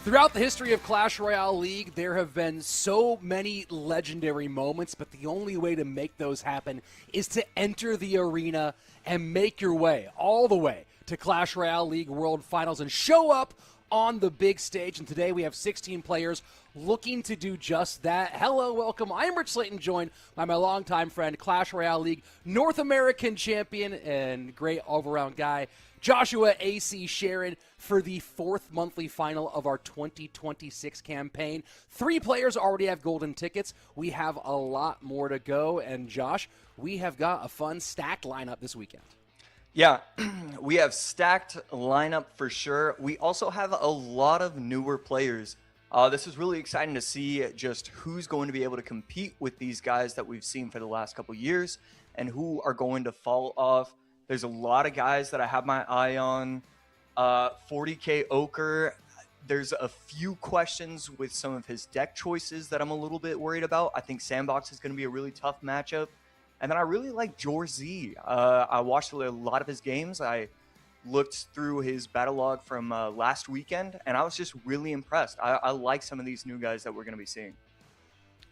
Throughout the history of Clash Royale League, there have been so many legendary moments, but the only way to make those happen is to enter the arena and make your way all the way to Clash Royale League World Finals and show up on the big stage. And today we have 16 players looking to do just that. Hello, welcome. I'm Rich Slayton, joined by my longtime friend, Clash Royale League North American champion and great all-around guy, Joshua A.C. Sharon, for the fourth monthly final of our 2026 campaign. 3 players already have golden tickets. We have a lot more to go. And Josh, we have got a fun stacked lineup this weekend. Yeah, we have stacked lineup for sure. We also have a lot of newer players. This is really exciting to see just who's going to be able to compete with these guys that we've seen for the last couple years and who are going to fall off. There's a lot of guys that I have my eye on. 40K Ochre, there's a few questions with some of his deck choices that I'm a little bit worried about. I think Sandbox is going to be a really tough matchup. And then I really like Jorzy. I watched a lot of his games. I looked through his battle log from last weekend, and I was just really impressed. I like some of these new guys that we're going to be seeing.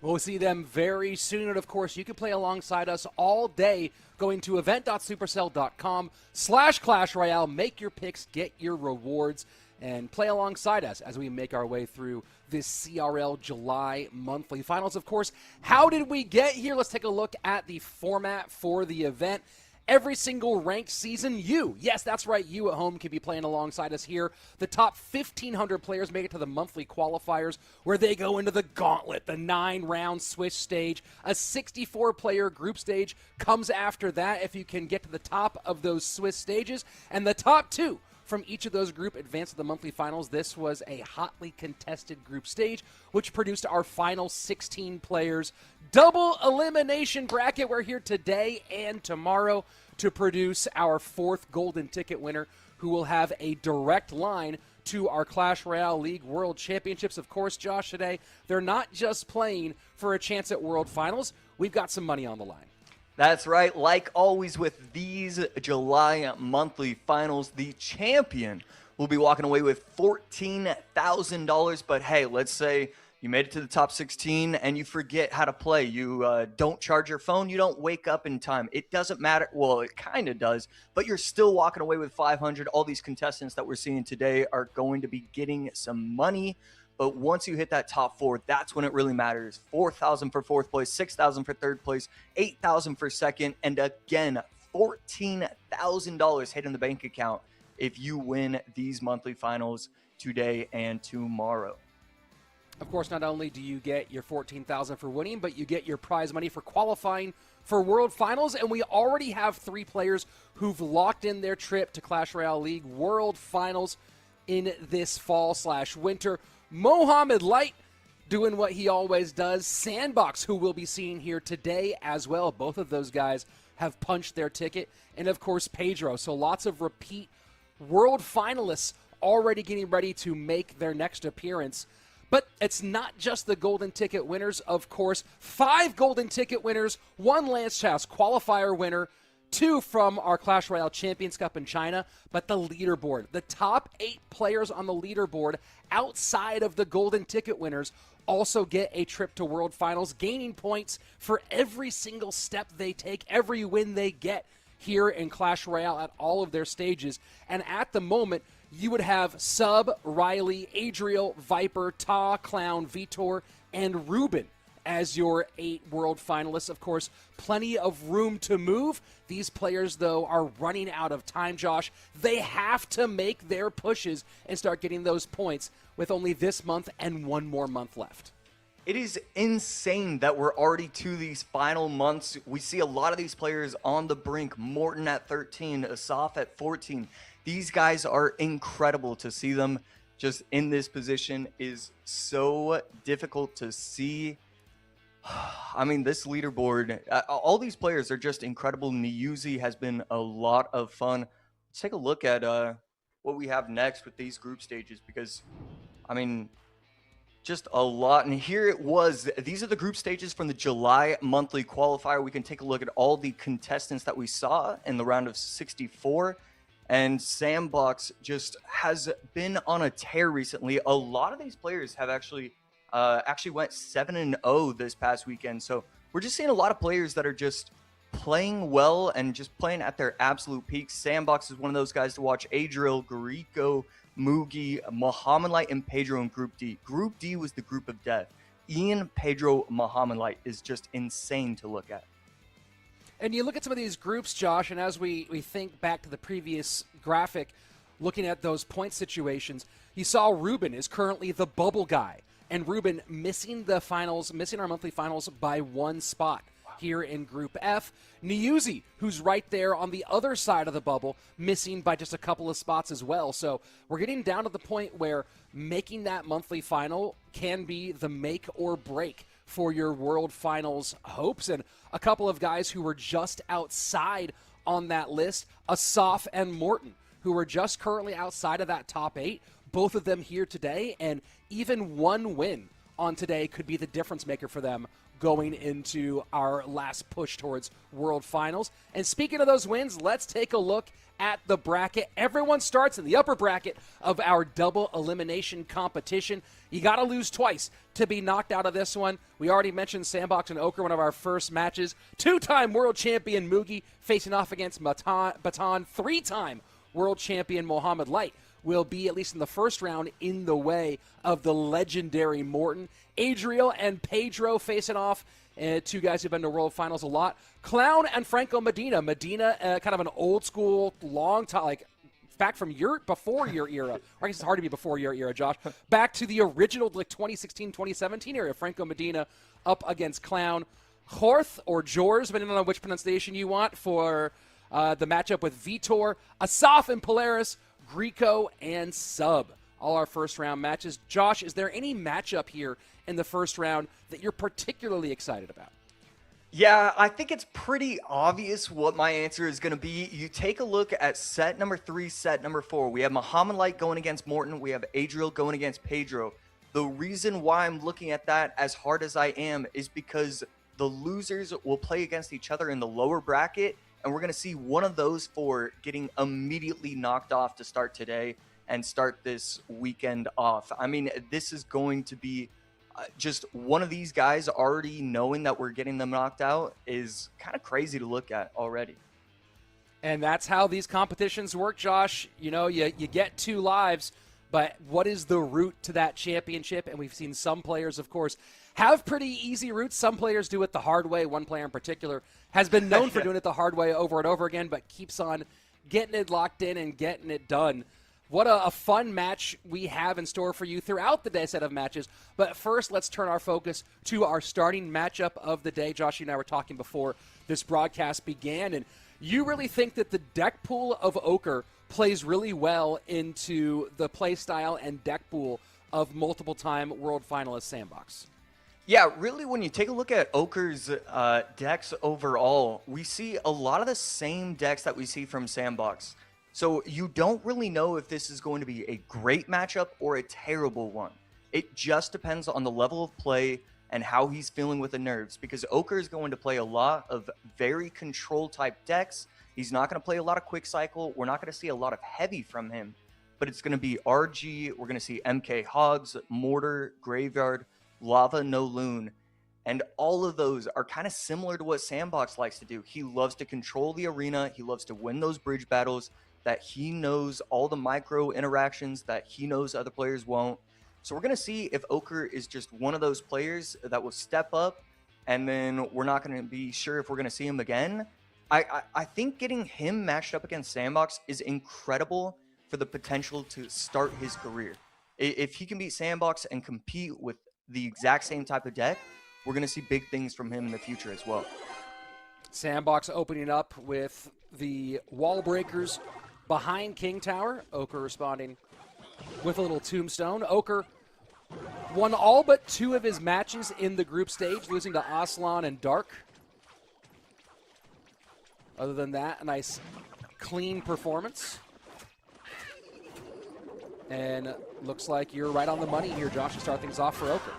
We'll see them very soon. And, of course, you can play alongside us all day going to event.supercell.com/Clash Royale. Make your picks, get your rewards, and play alongside us as we make our way through this CRL July monthly finals. Of course, how did we get here? Let's take a look at the format for the event. Every single ranked season, yes, that's right, you at home can be playing alongside us here. The top 1,500 players make it to the monthly qualifiers where they go into the gauntlet, the 9-round Swiss stage. A 64-player group stage comes after that if you can get to the top of those Swiss stages. And the top 2 from each of those group advance to the monthly finals. This was a hotly contested group stage, which produced our final 16 players. Double elimination bracket. We're here today and tomorrow to produce our 4th golden ticket winner, who will have a direct line to our Clash Royale League World Championships. Of course, Josh, today, they're not just playing for a chance at World Finals. We've got some money on the line. That's right. Like always with these July monthly finals, the champion will be walking away with $14,000. But hey, let's say you made it to the top 16 and you forget how to play. You don't charge your phone. You don't wake up in time. It doesn't matter. Well, it kind of does, but you're still walking away with 500. All these contestants that we're seeing today are going to be getting some money. But once you hit that top 4, that's when it really matters. $4,000 for 4th place, $6,000 for 3rd place, $8,000 for 2nd, and again, $14,000 hit in the bank account if you win these monthly finals today and tomorrow. Of course, not only do you get your $14,000 for winning, but you get your prize money for qualifying for World Finals. And we already have 3 players who've locked in their trip to Clash Royale League World Finals in this fall/winter. Mohamed Light doing what he always does. Sandbox, who we'll be seeing here today as well. Both of those guys have punched their ticket. And, of course, Pedro. So lots of repeat world finalists already getting ready to make their next appearance. But it's not just the golden ticket winners, of course. 5 golden ticket winners, 1 Lance Chess qualifier winner, 2 from our Clash Royale Champions Cup in China, but the leaderboard. The top 8 players on the leaderboard outside of the golden ticket winners also get a trip to World Finals, gaining points for every single step they take, every win they get here in Clash Royale at all of their stages. And at the moment, you would have Sub, Riley, Adriel, Viper, Ta, Clown, Vitor, and Ruben as your 8 world finalists. Of course, plenty of room to move. These players, though, are running out of time, Josh. They have to make their pushes and start getting those points with only this month and 1 more month left. It is insane that we're already to these final months. We see a lot of these players on the brink. Morton at 13, Asaf at 14. These guys are incredible. To see them just in this position is so difficult to see. I mean, this leaderboard, all these players are just incredible. Niuzi has been a lot of fun. Let's take a look at what we have next with these group stages, because, I mean, just a lot. And here it was. These are the group stages from the July monthly qualifier. We can take a look at all the contestants that we saw in the round of 64. And Sandbox just has been on a tear recently. A lot of these players have actually went 7-0 this past weekend. So we're just seeing a lot of players that are just playing well and just playing at their absolute peak. Sandbox is one of those guys to watch. Adriel, Gariko, Mugi, Muhammad Light, and Pedro in Group D. Group D was the group of death. Ian, Pedro, Muhammad Light is just insane to look at. And you look at some of these groups, Josh, and as we think back to the previous graphic, looking at those point situations, you saw Ruben is currently the bubble guy. And Ruben missing the finals, missing our monthly finals by 1 spot here in Group F. Niuzi, who's right there on the other side of the bubble, missing by just a couple of spots as well. So we're getting down to the point where making that monthly final can be the make or break for your World Finals hopes. And a couple of guys who were just outside on that list, Asaf and Morton, who are just currently outside of that top 8, both of them here today, and even one win on today could be the difference maker for them going into our last push towards World Finals. And speaking of those wins, let's take a look at the bracket. Everyone starts in the upper bracket of our double elimination competition. You got to lose twice to be knocked out of this one. We already mentioned Sandbox and Ochre, one of our first matches. 2-time world champion Mugi facing off against Baton. 3-time world champion Mohamed Light will be, at least in the first round, in the way of the legendary Morton. Adriel and Pedro facing off, 2 guys who've been to World Finals a lot. Clown and Franco Medina. Medina, kind of an old school, long time, like back from before your era. Or I guess it's hard to be before your era, Josh. Back to the original, like 2016, 2017 era. Franco Medina up against Clown. Horth or Jors, depending on which pronunciation you want, for the matchup with Vitor. Asaf and Polaris. Greco and Sub. All our first round matches. Josh, is there any matchup here in the first round that you're particularly excited about? Yeah, I think it's pretty obvious what my answer is going to be. You take a look at set number 3, set number 4. We have Muhammad Light going against Morton. We have Adriel going against Pedro. The reason why I'm looking at that as hard as I am is because the losers will play against each other in the lower bracket, and we're going to see one of those 4 getting immediately knocked off to start today and start this weekend off. I mean, this is going to be just one of these guys already knowing that we're getting them knocked out is kind of crazy to look at already. And that's how these competitions work, Josh. You know, you get 2 lives, but what is the route to that championship? And we've seen some players, of course, have pretty easy routes. Some players do it the hard way. One player in particular has been known for doing it the hard way over and over again, but keeps on getting it locked in and getting it done. What a fun match we have in store for you throughout the day set of matches. But first, let's turn our focus to our starting matchup of the day. Josh, you and I were talking before this broadcast began, and you really think that the deck pool of Ochre plays really well into the play style and deck pool of multiple-time world finalist Sandbox. Yeah, really, when you take a look at Ochre's decks overall, we see a lot of the same decks that we see from Sandbox. So you don't really know if this is going to be a great matchup or a terrible one. It just depends on the level of play and how he's feeling with the nerves, because Ochre is going to play a lot of very control-type decks. He's not going to play a lot of quick cycle. We're not going to see a lot of heavy from him, but it's going to be RG. We're going to see MK Hogs, Mortar, Graveyard, Lava, No Loon, and all of those are kind of similar to what Sandbox likes to do. He loves to control the arena. He loves to win those bridge battles that he knows all the micro interactions that he knows other players won't. So we're going to see if Ochre is just one of those players that will step up, and then we're not going to be sure if we're going to see him again. I think getting him matched up against Sandbox is incredible for the potential to start his career. If he can beat Sandbox and compete with the exact same type of deck, we're going to see big things from him in the future as well. Sandbox opening up with the wall breakers behind King Tower. Ochre responding with a little tombstone. Ochre won all but 2 of his matches in the group stage, losing to Aslan and Dark. Other than that, a nice clean performance. And looks like you're right on the money here, Josh, to start things off for Ochre.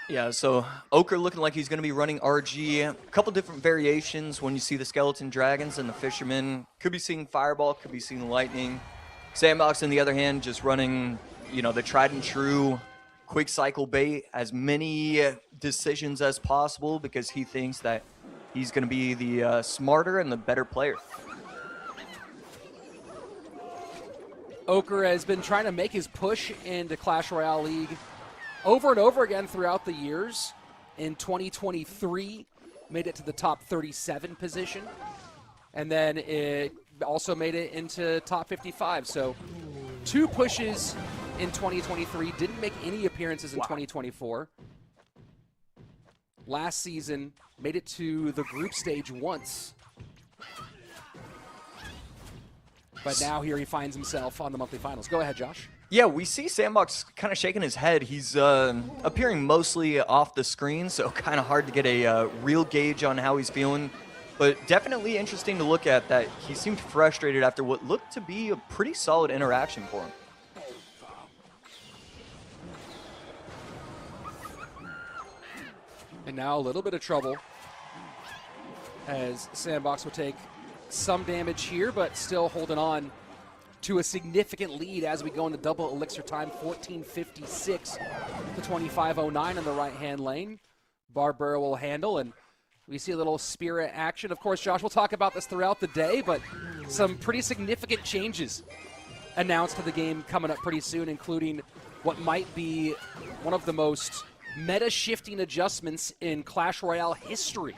Yeah, so Ochre looking like he's going to be running RG. A couple different variations when you see the Skeleton Dragons and the Fishermen. Could be seeing Fireball, could be seeing Lightning. Sandbox, on the other hand, just running, the tried and true quick cycle bait, as many decisions as possible because he thinks that he's going to be the smarter and the better player. Ochre has been trying to make his push into Clash Royale League over and over again throughout the years. In 2023, made it to the top 37 position. And then it also made it into top 55. So 2 pushes in 2023, didn't make any appearances in 2024. Last season, made it to the group stage once. But now here he finds himself on the monthly finals. Go ahead, Josh. Yeah, we see Sandbox kind of shaking his head. He's appearing mostly off the screen, so kind of hard to get a real gauge on how he's feeling. But definitely interesting to look at that he seemed frustrated after what looked to be a pretty solid interaction for him. And now a little bit of trouble as Sandbox will take some damage here, but still holding on to a significant lead as we go into double elixir time, 14:56 to 25:09 in the right-hand lane. Barbara will handle, and we see a little Spirit action. Of course, Josh, we'll talk about this throughout the day, but some pretty significant changes announced to the game coming up pretty soon, including what might be one of the most meta-shifting adjustments in Clash Royale history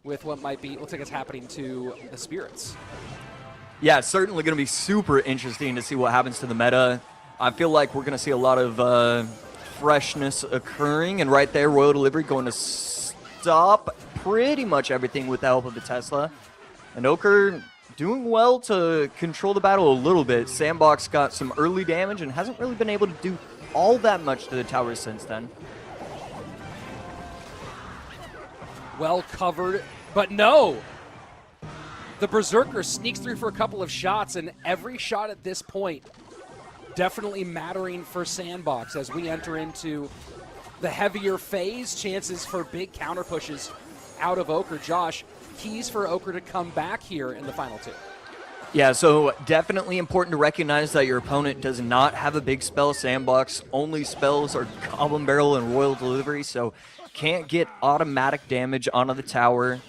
with what might be, looks like it's happening to the Spirits. Yeah, it's certainly going to be super interesting to see what happens to the meta. I feel like we're going to see a lot of freshness occurring, and right there, Royal Delivery going to stop pretty much everything with the help of the Tesla. And Ochre doing well to control the battle a little bit. Sandbox got some early damage and hasn't really been able to do all that much to the towers since then. Well covered, but no! The Berserker sneaks through for a couple of shots, and every shot at this point definitely mattering for Sandbox as we enter into the heavier phase. Chances for big counter pushes out of Ochre. Josh, keys for Ochre to come back here in the final 2. Yeah, so definitely important to recognize that your opponent does not have a big spell. Sandbox only spells are Goblin Barrel and Royal Delivery, so can't get automatic damage onto the tower.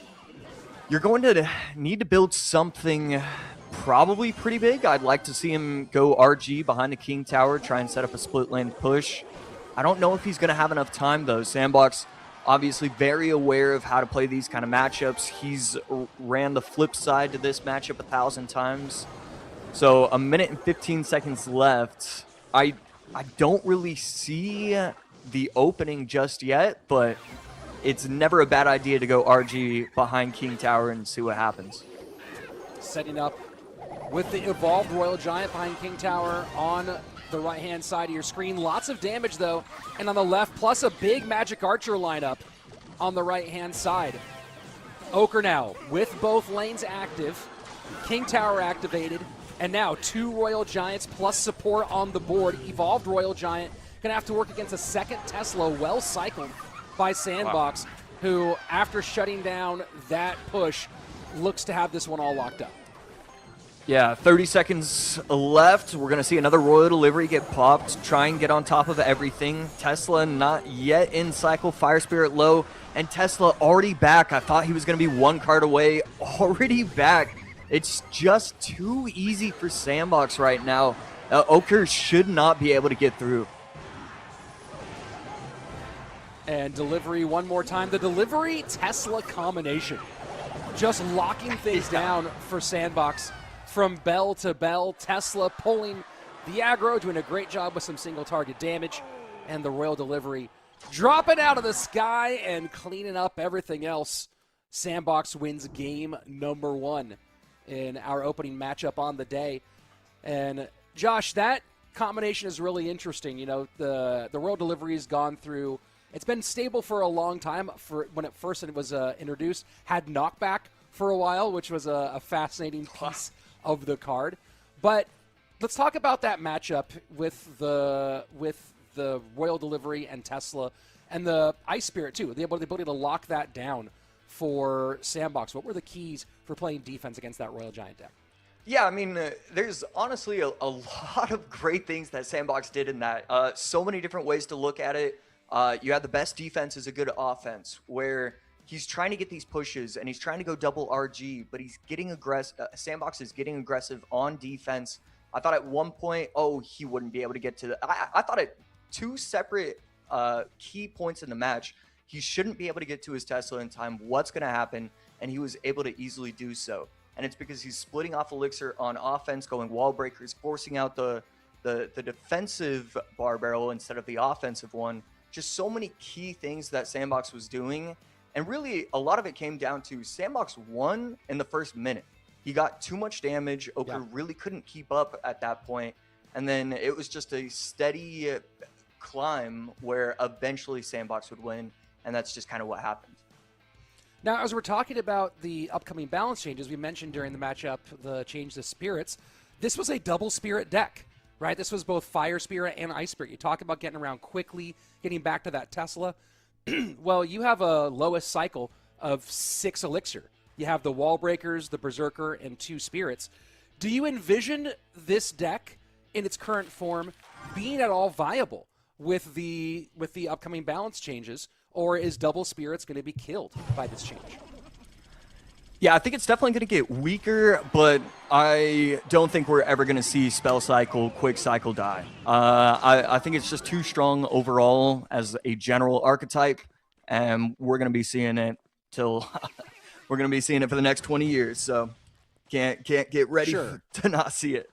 You're going to need to build something probably pretty big. I'd like to see him go RG behind the King Tower, try and set up a split lane push. I don't know if he's going to have enough time, though. Sandbox, obviously very aware of how to play these kind of matchups. He's ran the flip side to this matchup 1,000 times. So 1 minute and 15 seconds left. I don't really see the opening just yet, but it's never a bad idea to go RG behind King Tower and see what happens. Setting up with the evolved Royal Giant behind King Tower on the right-hand side of your screen. Lots of damage, though, and on the left, plus a big Magic Archer lineup on the right-hand side. Ochre now with both lanes active, King Tower activated, and now 2 Royal Giants plus support on the board. Evolved Royal Giant gonna have to work against a second Tesla, well cycled by Sandbox, who, after shutting down that push, looks to have this one all locked up. Yeah, 30 seconds left. We're going to see another Royal Delivery get popped, try and get on top of everything. Tesla not yet in cycle, Fire Spirit low, and Tesla already back. I thought he was going to be 1 card away, already back. It's just too easy for Sandbox right now. Ochre should not be able to get through. And Delivery one more time. The Delivery Tesla combination. Just locking things down for Sandbox from bell to bell. Tesla pulling the aggro, doing a great job with some single target damage. And the Royal Delivery dropping out of the sky and cleaning up everything else. Sandbox wins game number 1 in our opening matchup on the day. And Josh, that combination is really interesting. You know, the Royal Delivery has gone through. It's been stable for a long time. For when it first was introduced, had knockback for a while, which was a fascinating piece of the card. But let's talk about that matchup with the Royal Delivery and Tesla. and the Ice Spirit too, the ability to lock that down for Sandbox. What were the keys for playing defense against that Royal Giant deck? Yeah, I mean, there's honestly a lot of great things that Sandbox did in that. So many different ways to look at it. You have the best defense is a good offense, where he's trying to get these pushes and he's trying to go double RG, but he's getting aggressive. Sandbox is getting aggressive on defense. I thought at one point, he wouldn't be able to get to the. I thought at two separate key points in the match, he shouldn't be able to get to his Tesla in time. What's going to happen? And he was able to easily do so. And it's because he's splitting off Elixir on offense, going wall breakers, forcing out the defensive bar barrel instead of the offensive one. Just so many key things that Sandbox was doing. And really, a lot of it came down to Sandbox won in the first minute. He got too much damage. Ochre really couldn't keep up at that point. And then it was just a steady climb where eventually Sandbox would win. And that's just kind of what happened. Now, as we're talking about the upcoming balance changes, we mentioned during the matchup the change to spirits. This was a double spirit deck, right? This was both fire spirit and ice spirit. You talk about getting around quickly, getting back to that Tesla. Well, you have a lowest cycle of 6 elixir. You have the wall breakers, the berserker, and 2 spirits. Do you envision this deck in its current form being at all viable with the upcoming balance changes? Or is double spirits going to be killed by this change? Yeah, I think it's definitely going to get weaker, but I don't think we're ever going to see spell cycle, quick cycle die. I think it's just too strong overall as a general archetype, and we're going to be seeing it till we're going to be seeing it for the next 20 years. So can't get ready to not see it.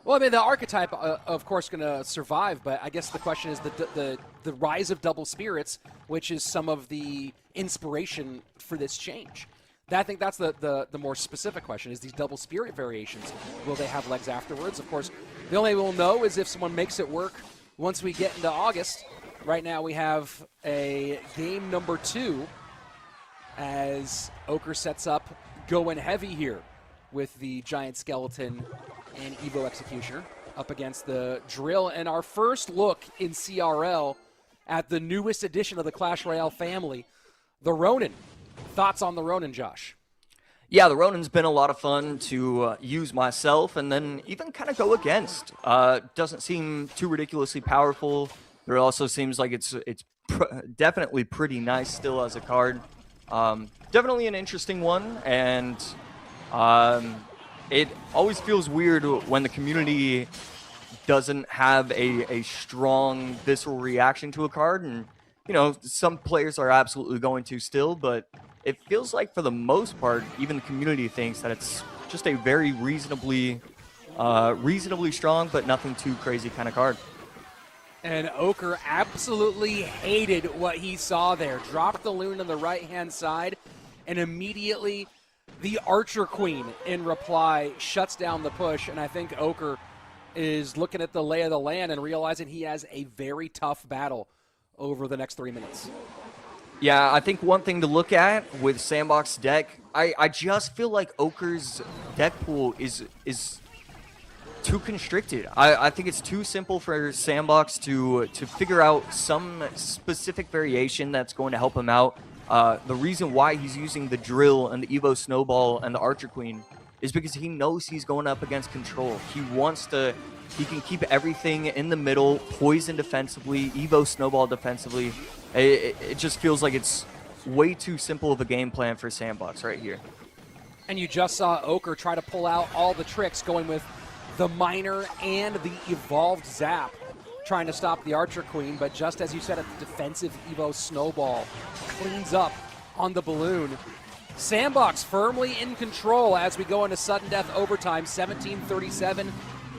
Well, I mean, the archetype, of course, going to survive, but I guess the question is the rise of double spirits, which is some of the inspiration for this change. I think that's the more specific question, is these double spirit variations, will they have legs afterwards? Of course, the only way we'll know is if someone makes it work once we get into August. Right now we have a game number 2 as Ochre sets up going heavy here with the Giant Skeleton and Evo Executioner up against the Drill. And our first look in CRL at the newest edition of the Clash Royale family, the Ronin. Thoughts on the Ronin, Josh? Yeah, the Ronin's been a lot of fun to use myself and then even kind of go against. Doesn't seem too ridiculously powerful. There also seems like it's definitely pretty nice still as a card. Definitely an interesting one, and it always feels weird when the community doesn't have a strong visceral reaction to a card. And, you know, some players are absolutely going to still, but it feels like for the most part, even the community thinks that it's just a very reasonably strong, but nothing too crazy kind of card. And Ochre absolutely hated what he saw there. Dropped the loon on the right-hand side, and immediately the Archer Queen, in reply, shuts down the push. And I think Ochre is looking at the lay of the land and realizing he has a very tough battle over the next 3 minutes. Yeah, I think one thing to look at with Sandbox deck, I just feel like Ochre's deck pool is too constricted. I think it's too simple for Sandbox to figure out some specific variation that's going to help him out. The reason why he's using the Drill and the Evo Snowball and the Archer Queen is because he knows he's going up against control. He can keep everything in the middle, poison defensively, Evo Snowball defensively. It just feels like it's way too simple of a game plan for Sandbox right here. And you just saw Ochre try to pull out all the tricks, going with the Miner and the Evolved Zap, trying to stop the Archer Queen. But just as you said, a defensive Evo Snowball cleans up on the balloon. Sandbox firmly in control as we go into sudden death overtime, 17-37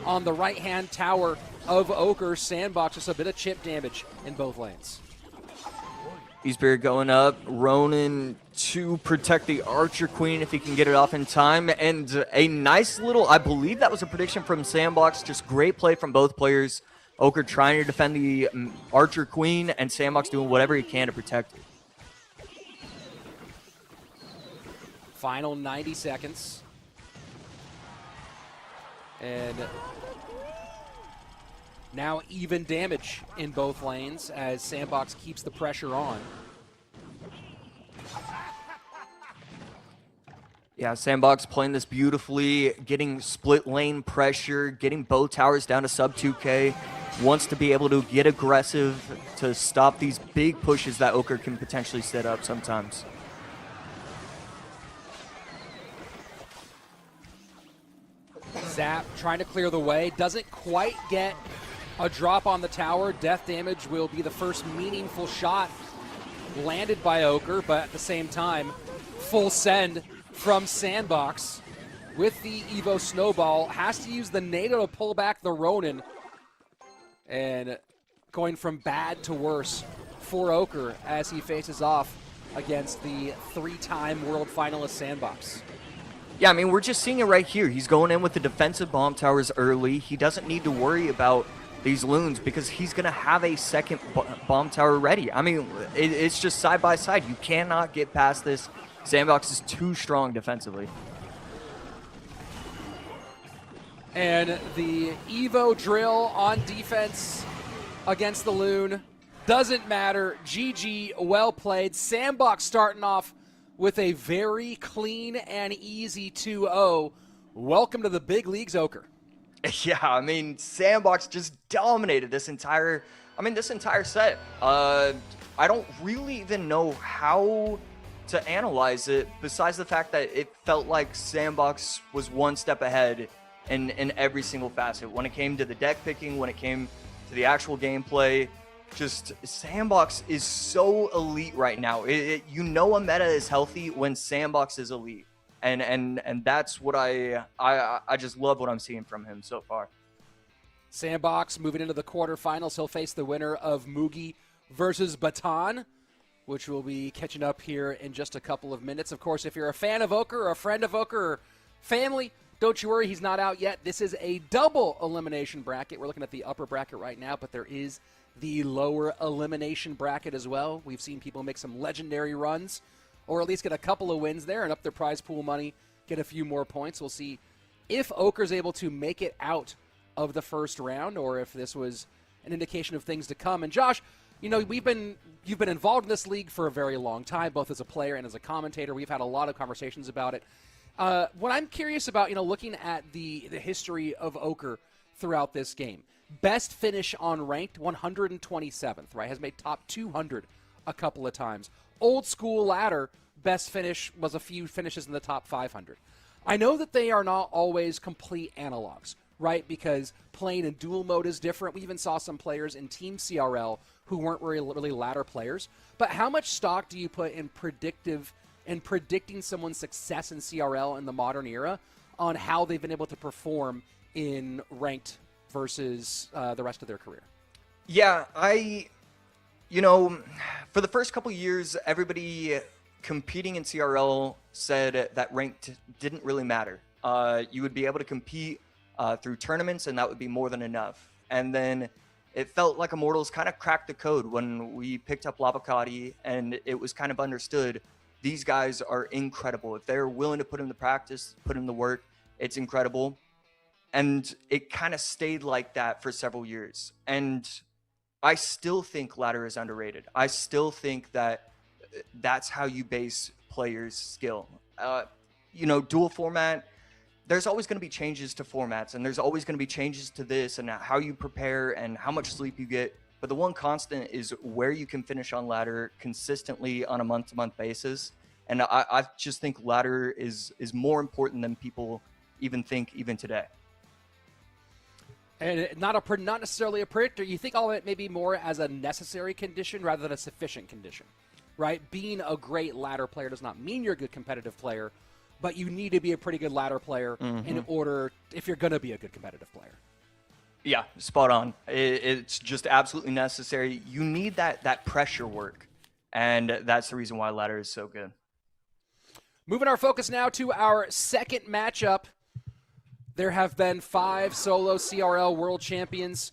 on the right-hand tower of Ochre. Sandbox, just a bit of chip damage in both lanes. Eastbeard going up, Ronin to protect the Archer Queen if he can get it off in time, and a nice little, I believe that was a prediction from Sandbox, just great play from both players. Ochre trying to defend the Archer Queen, and Sandbox doing whatever he can to protect it. Final 90 seconds. And Now even damage in both lanes as Sandbox keeps the pressure on. Yeah, Sandbox playing this beautifully, getting split lane pressure, getting both towers down to sub 2K. Wants to be able to get aggressive to stop these big pushes that Oker can potentially set up sometimes. Zap trying to clear the way, doesn't quite get a drop on the tower. Death damage will be the first meaningful shot landed by Oker, but at the same time, full send from Sandbox with the Evo Snowball. Has to use the NATO to pull back the Ronin. And going from bad to worse for Oker as he faces off against the 3-time world finalist Sandbox. Yeah, I mean, we're just seeing it right here. He's going in with the defensive bomb towers early. He doesn't need to worry about these loons because he's going to have a second bomb tower ready. I mean, it's just side by side. You cannot get past this. Sandbox is too strong defensively. And the Evo drill on defense against the Loon doesn't matter. GG, well played. Sandbox starting off with a very clean and easy 2-0. Welcome to the big leagues, Oker. Yeah, I mean, Sandbox just dominated this entire set. I don't really even know how to analyze it besides the fact that it felt like Sandbox was one step ahead in every single facet. When it came to the deck picking, when it came to the actual gameplay, just Sandbox is so elite right now. You know a meta is healthy when Sandbox is elite. And that's what I just love what I'm seeing from him so far. Sandbox moving into the quarterfinals. He'll face the winner of Mugi versus Baton, which we'll be catching up here in just a couple of minutes. Of course, if you're a fan of Oker or a friend of Oker or family, don't you worry, he's not out yet. This is a double elimination bracket. We're looking at the upper bracket right now, but there is the lower elimination bracket as well. We've seen people make some legendary runs, or at least get a couple of wins there and up their prize pool money, get a few more points. We'll see if Oker's able to make it out of the first round, or if this was an indication of things to come. And Josh, you know, you've been involved in this league for a very long time, both as a player and as a commentator. We've had a lot of conversations about it. What I'm curious about, you know, looking at the history of Oker throughout this game, best finish on ranked, 127th, right? Has made top 200 a couple of times. Old school ladder, best finish was a few finishes in the top 500. I know that they are not always complete analogs, right? Because playing in dual mode is different. We even saw some players in Team CRL who weren't really ladder players. But how much stock do you put in predicting someone's success in CRL in the modern era on how they've been able to perform in ranked versus the rest of their career? Yeah, for the first couple years, everybody competing in CRL said that ranked didn't really matter. You would be able to compete through tournaments, and that would be more than enough. And then it felt like Immortals kind of cracked the code when we picked up Labakati, and it was kind of understood these guys are incredible. If they're willing to put in the practice, put in the work, it's incredible. And it kind of stayed like that for several years. And I still think ladder is underrated. I still think that that's how you base players' skill. Dual format, there's always going to be changes to formats, and there's always going to be changes to this and how you prepare and how much sleep you get. But the one constant is where you can finish on ladder consistently on a month-to-month basis. And I just think ladder is more important than people even think even today. And not necessarily a predictor. You think all of it maybe more as a necessary condition rather than a sufficient condition, right? Being a great ladder player does not mean you're a good competitive player, but you need to be a pretty good ladder player in order, if you're going to be a good competitive player. Yeah, spot on. It's just absolutely necessary. You need that pressure work, and that's the reason why ladder is so good. Moving our focus now to our second matchup. There have been 5 solo CRL world champions,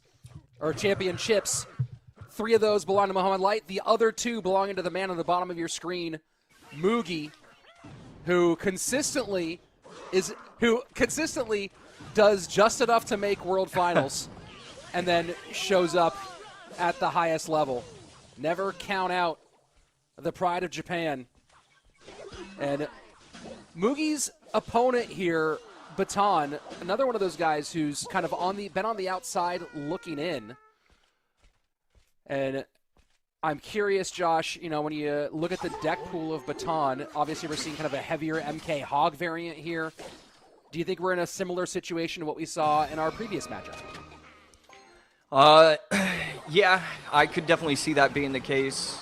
or championships. 3 of those belong to Mohamed Light. The other 2 belonging to the man on the bottom of your screen, Mugi, who consistently does just enough to make world finals. and then shows up at the highest level. Never count out the pride of Japan. And Mugi's opponent here, Baton, another one of those guys who's kind of been on the outside looking in. And I'm curious, Josh, when you look at the deck pool of Baton, obviously we're seeing kind of a heavier MK Hog variant here. Do you think we're in a similar situation to what we saw in our previous matchup? Yeah, I could definitely see that being the case.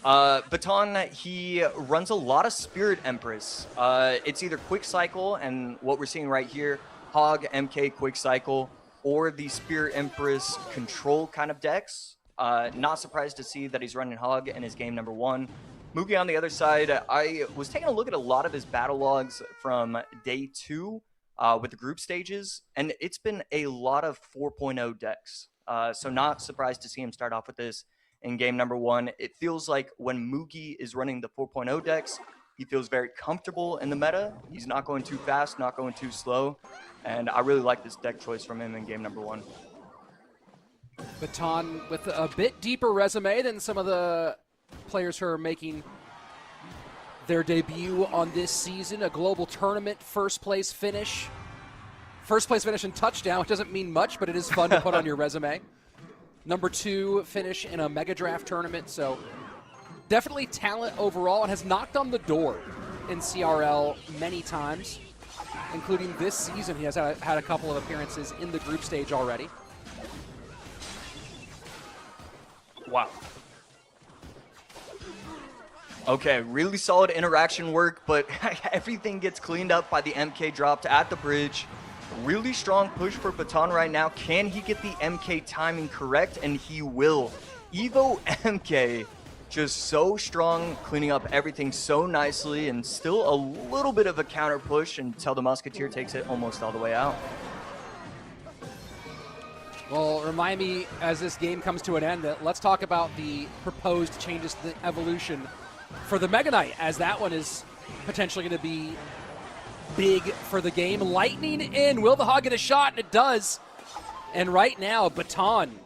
Baton, he runs a lot of Spirit Empress. It's either Quick Cycle, and what we're seeing right here, Hog, MK, Quick Cycle, or the Spirit Empress control kind of decks. Not surprised to see that he's running Hog in his game number 1. Mugi on the other side, I was taking a look at a lot of his battle logs from day 2 with the group stages, and it's been a lot of 4.0 decks. So not surprised to see him start off with this in game number 1. It feels like when Mugi is running the 4.0 decks, he feels very comfortable in the meta. He's not going too fast, not going too slow, and I really like this deck choice from him in game number 1. Baton with a bit deeper resume than some of the players who are making their debut on this season. A global tournament first place finish. First place finish in touchdown, which doesn't mean much, but it is fun to put on your resume. Number 2 finish in a mega draft tournament, so definitely talent overall, and has knocked on the door in CRL many times, including this season. He has had a couple of appearances in the group stage already. Wow. Okay, really solid interaction work, but everything gets cleaned up by the MK dropped at the bridge. Really strong push for Baton right now. Can he get the MK timing correct? And he will. Evo MK just so strong, cleaning up everything so nicely, and still a little bit of a counter push until the Musketeer takes it almost all the way out. Well, remind me as this game comes to an end that let's talk about the proposed changes to the evolution for the Mega Knight, as that one is potentially going to be big for the game. Lightning in. Will the Hog get a shot? And it does. And right now, Baton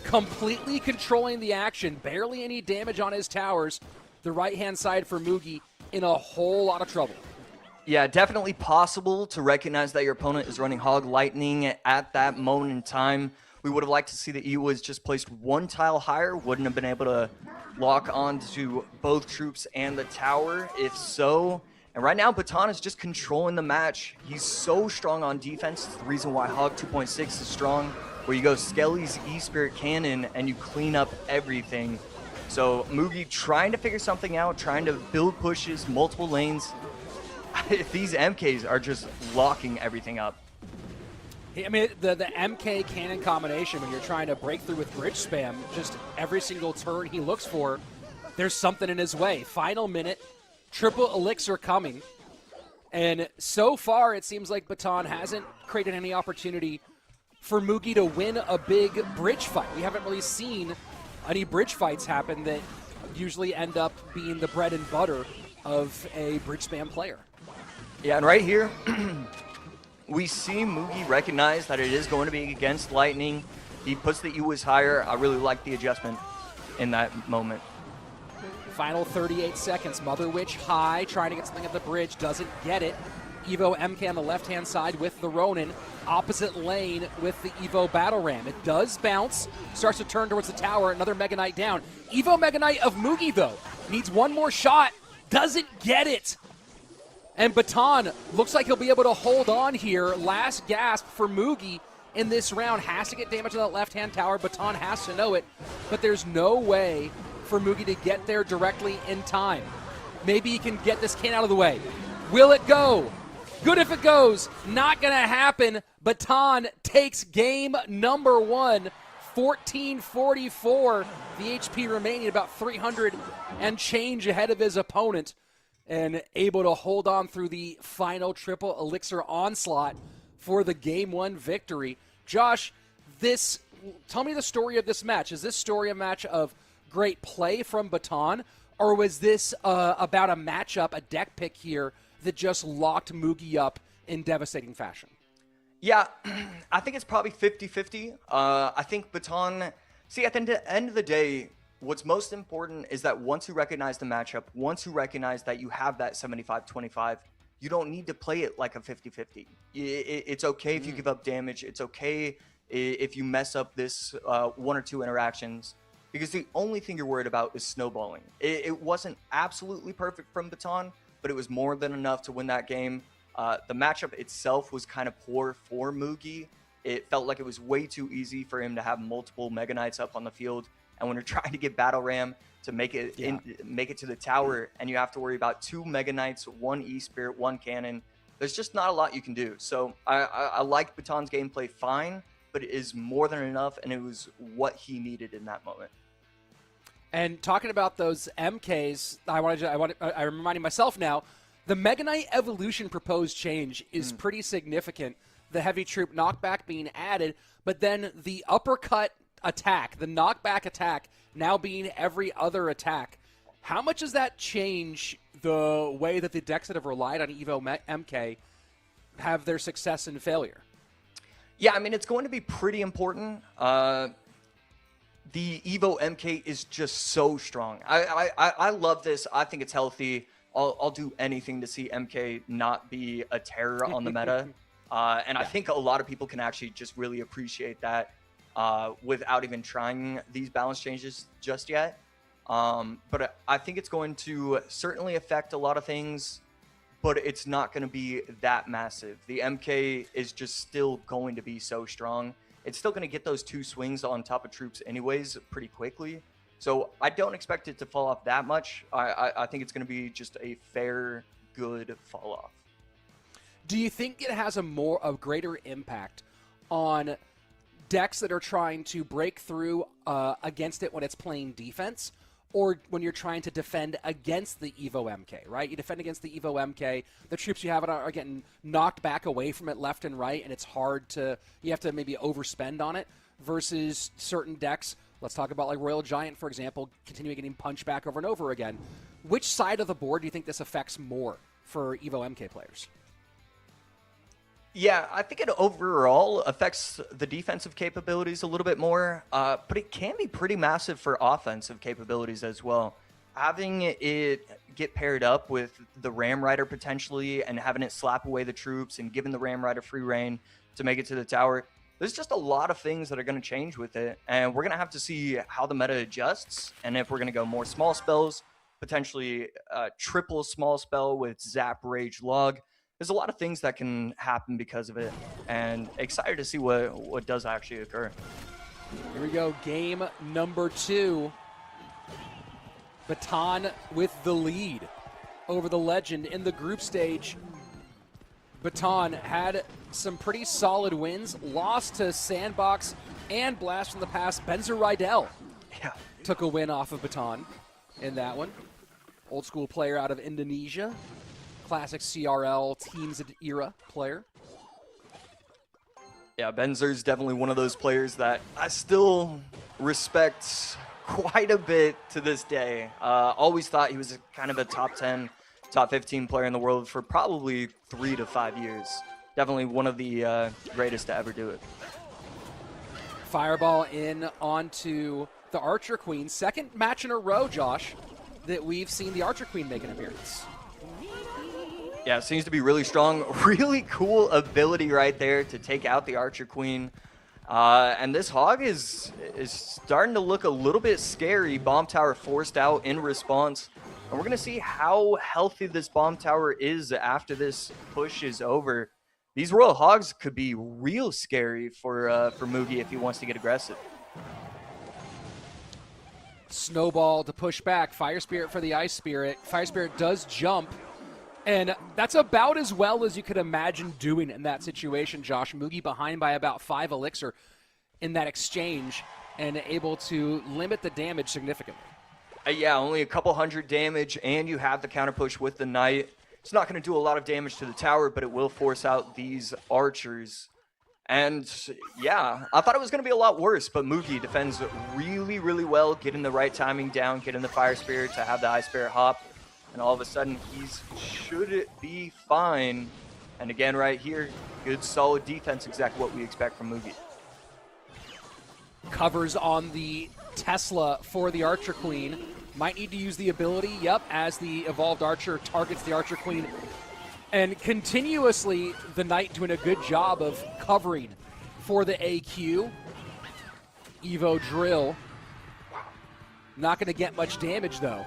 completely controlling the action. Barely any damage on his towers. The right-hand side for Mugi in a whole lot of trouble. Yeah, definitely possible to recognize that your opponent is running Hog Lightning at that moment in time. We would have liked to see that he was just placed one tile higher. Wouldn't have been able to lock on to both troops and the tower, if so. And right now, Baton is just controlling the match. He's so strong on defense. It's the reason why Hog 2.6 is strong, where you go Skelly's E-Spirit Cannon and you clean up everything. So Mugi trying to figure something out, trying to build pushes, multiple lanes. These MKs are just locking everything up. I mean, the MK cannon combination, when you're trying to break through with bridge spam, just every single turn he looks for, there's something in his way. Final minute, triple elixir coming. And so far, it seems like Baton hasn't created any opportunity for Mugi to win a big bridge fight. We haven't really seen any bridge fights happen that usually end up being the bread and butter of a bridge spam player. Yeah, and right here, we see Mugi recognize that it is going to be against Lightning. He puts the EWIS higher. I really like the adjustment in that moment. Final 38 seconds. Mother Witch high, trying to get something at the bridge, doesn't get it. Evo MK on the left-hand side with the Ronin. Opposite lane with the Evo Battle Ram. It does bounce, starts to turn towards the tower. Another Mega Knight down. Evo Mega Knight of Mugi, though, needs one more shot. Doesn't get it. And Baton looks like he'll be able to hold on here. Last gasp for Mugi in this round. Has to get damage to that left-hand tower. Baton has to know it. But there's no way for Mugi to get there directly in time. Maybe he can get this can out of the way. Will it go? Good if it goes. Not going to happen. Baton takes game number 1. 1444. The HP remaining about 300 and change ahead of his opponent. And able to hold on through the final triple elixir onslaught for the game 1 victory. Josh, tell me the story of this match. Is this story a match of great play from Baton, or was this about a matchup, a deck pick here that just locked Mugi up in devastating fashion? Yeah, I think it's probably 50-50. I think Baton, see, at the end of the day, what's most important is that once you recognize the matchup, once you recognize that you have that 75-25, you don't need to play it like a 50-50. It's okay if you give up damage. It's okay if you mess up this one or two interactions, because the only thing you're worried about is snowballing. It wasn't absolutely perfect from Baton, but it was more than enough to win that game. The matchup itself was kind of poor for Mugi. It felt like it was way too easy for him to have multiple Mega Knights up on the field. And when you're trying to get Battle Ram to make it make it to the tower, and you have to worry about 2 Mega Knights, 1 E-Spirit, 1 Cannon, there's just not a lot you can do. So I like Baton's gameplay fine, but it is more than enough, and it was what he needed in that moment. And talking about those MKs, I'm reminding myself now, the Mega Knight evolution proposed change is pretty significant. The heavy troop knockback being added, but then the uppercut attack, the knockback attack, now being every other attack. How much does that change the way that the decks that have relied on Evo MK have their success and failure? Yeah, I mean, it's going to be pretty important. The Evo MK is just so strong. I love this. I think it's healthy. I'll do anything to see MK not be a terror on the meta. And I think a lot of people can actually just really appreciate that without even trying these balance changes just yet. But I think it's going to certainly affect a lot of things, but it's not going to be that massive. The MK is just still going to be so strong. It's still going to get those 2 swings on top of troops anyways pretty quickly. So I don't expect it to fall off that much. I think it's going to be just a fair, good fall off. Do you think it has a greater impact on decks that are trying to break through against it when it's playing defense, or when you're trying to defend against the Evo MK, right? You defend against the Evo MK, the troops you have are getting knocked back away from it left and right, and it's hard to, you have to maybe overspend on it, versus certain decks, let's talk about like Royal Giant, for example, continuing getting punched back over and over again. Which side of the board do you think this affects more for Evo MK players? Yeah, I think it overall affects the defensive capabilities a little bit more, but it can be pretty massive for offensive capabilities as well. Having it get paired up with the Ram Rider potentially, and having it slap away the troops and giving the Ram Rider free reign to make it to the tower, there's just a lot of things that are going to change with it, and we're going to have to see how the meta adjusts, and if we're going to go more small spells, potentially triple small spell with Zap, Rage, Log. There's a lot of things that can happen because of it, and excited to see what does actually occur. Here we go, game number 2. Baton with the lead over the Legend in the group stage. Baton had some pretty solid wins, lost to Sandbox and Blast from the Past. Benzer Rydell took a win off of Baton in that one. Old school player out of Indonesia. Classic CRL Teams era player. Yeah, Benzer's definitely one of those players that I still respect quite a bit to this day. Always thought he was kind of a top 10, top 15 player in the world for probably 3 to 5 years. Definitely one of the greatest to ever do it. Fireball in onto the Archer Queen. Second match in a row, Josh, that we've seen the Archer Queen make an appearance. Yeah, it seems to be really strong. Really cool ability right there to take out the Archer Queen. And this Hog is starting to look a little bit scary. Bomb Tower forced out in response. And we're going to see how healthy this Bomb Tower is after this push is over. These Royal Hogs could be real scary for Mugi if he wants to get aggressive. Snowball to push back. Fire Spirit for the Ice Spirit. Fire Spirit does jump. And that's about as well as you could imagine doing in that situation, Josh. Mugi behind by about 5 elixir in that exchange and able to limit the damage significantly. Yeah, only a couple hundred damage, and you have the counter push with the Knight. It's not going to do a lot of damage to the tower, but it will force out these archers. And yeah, I thought it was going to be a lot worse, but Mugi defends really, really well, getting the right timing down, getting the Fire Spirit to have the Ice Spirit hop. And all of a sudden, should be fine. And again, right here, good solid defense, exactly what we expect from Mugi. Covers on the Tesla for the Archer Queen. Might need to use the ability, yep, as the evolved Archer targets the Archer Queen. And continuously, the Knight doing a good job of covering for the AQ. Evo Drill. Not going to get much damage, though.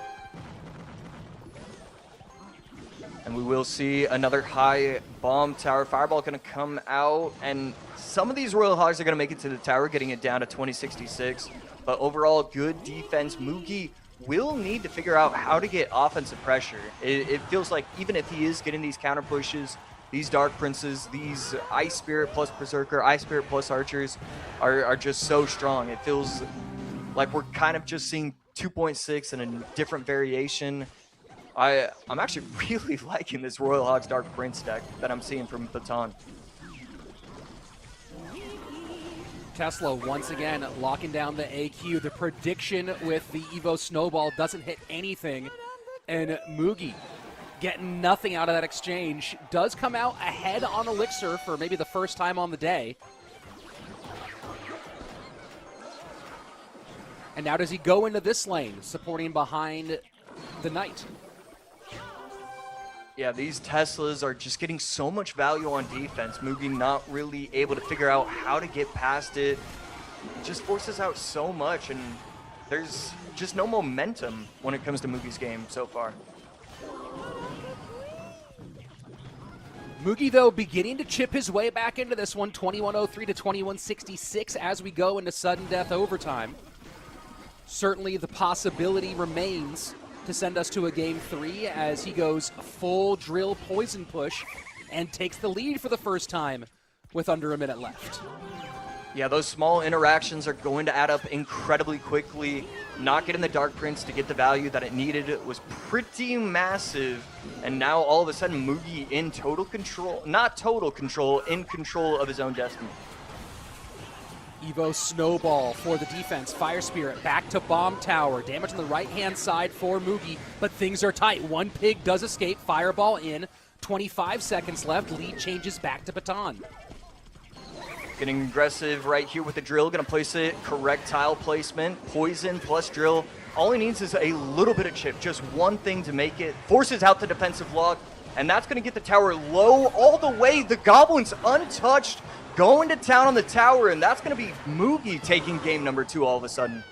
And we will see another high bomb tower. Fireball going to come out, and some of these Royal Hogs are going to make it to the tower, getting it down to 2066. But overall, good defense. Mugi will need to figure out how to get offensive pressure. It feels like even if he is getting these counter pushes, these Dark Princes, these Ice Spirit plus Berserker, Ice Spirit plus Archers are just so strong. It feels like we're kind of just seeing 2.6 in a different variation. I'm actually really liking this Royal Hogs Dark Prince deck that I'm seeing from Baton. Tesla once again locking down the AQ. The prediction with the Evo Snowball doesn't hit anything. And Mugi getting nothing out of that exchange. Does come out ahead on Elixir for maybe the first time on the day. And now does he go into this lane, supporting behind the Knight? Yeah, these Teslas are just getting so much value on defense. Mugi not really able to figure out how to get past it. Just forces out so much, and there's just no momentum when it comes to Mugi's game so far. Mugi, though, beginning to chip his way back into this one, 2103 to 2166 as we go into sudden death overtime. Certainly the possibility remains to send us to a game 3 as he goes full drill poison push and takes the lead for the first time with under a minute left. Yeah, those small interactions are going to add up incredibly quickly. Not getting the Dark Prince to get the value that it needed was pretty massive. And now all of a sudden Mugi in total control, not total control, in control of his own destiny. Evo Snowball for the defense. Fire Spirit back to Bomb Tower. Damage on the right-hand side for Mugi, but things are tight. One pig does escape. Fireball in. 25 seconds left. Lead changes back to Baton. Getting aggressive right here with the drill. Going to place it. Correct tile placement. Poison plus drill. All he needs is a little bit of chip. Just one thing to make it. Forces out the defensive log, and that's going to get the tower low all the way. The Goblin's untouched. Going to town on the tower, and that's going to be Mugi taking game number 2 all of a sudden.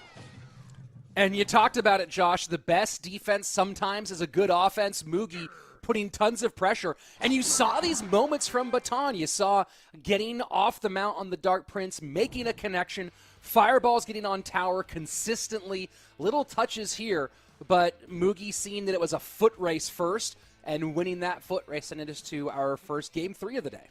And you talked about it, Josh. The best defense sometimes is a good offense. Mugi putting tons of pressure. And you saw these moments from Baton. You saw getting off the mount on the Dark Prince, making a connection. Fireballs getting on tower consistently. Little touches here, but Mugi seeing that it was a foot race first and winning that foot race sending us to our first game 3 of the day.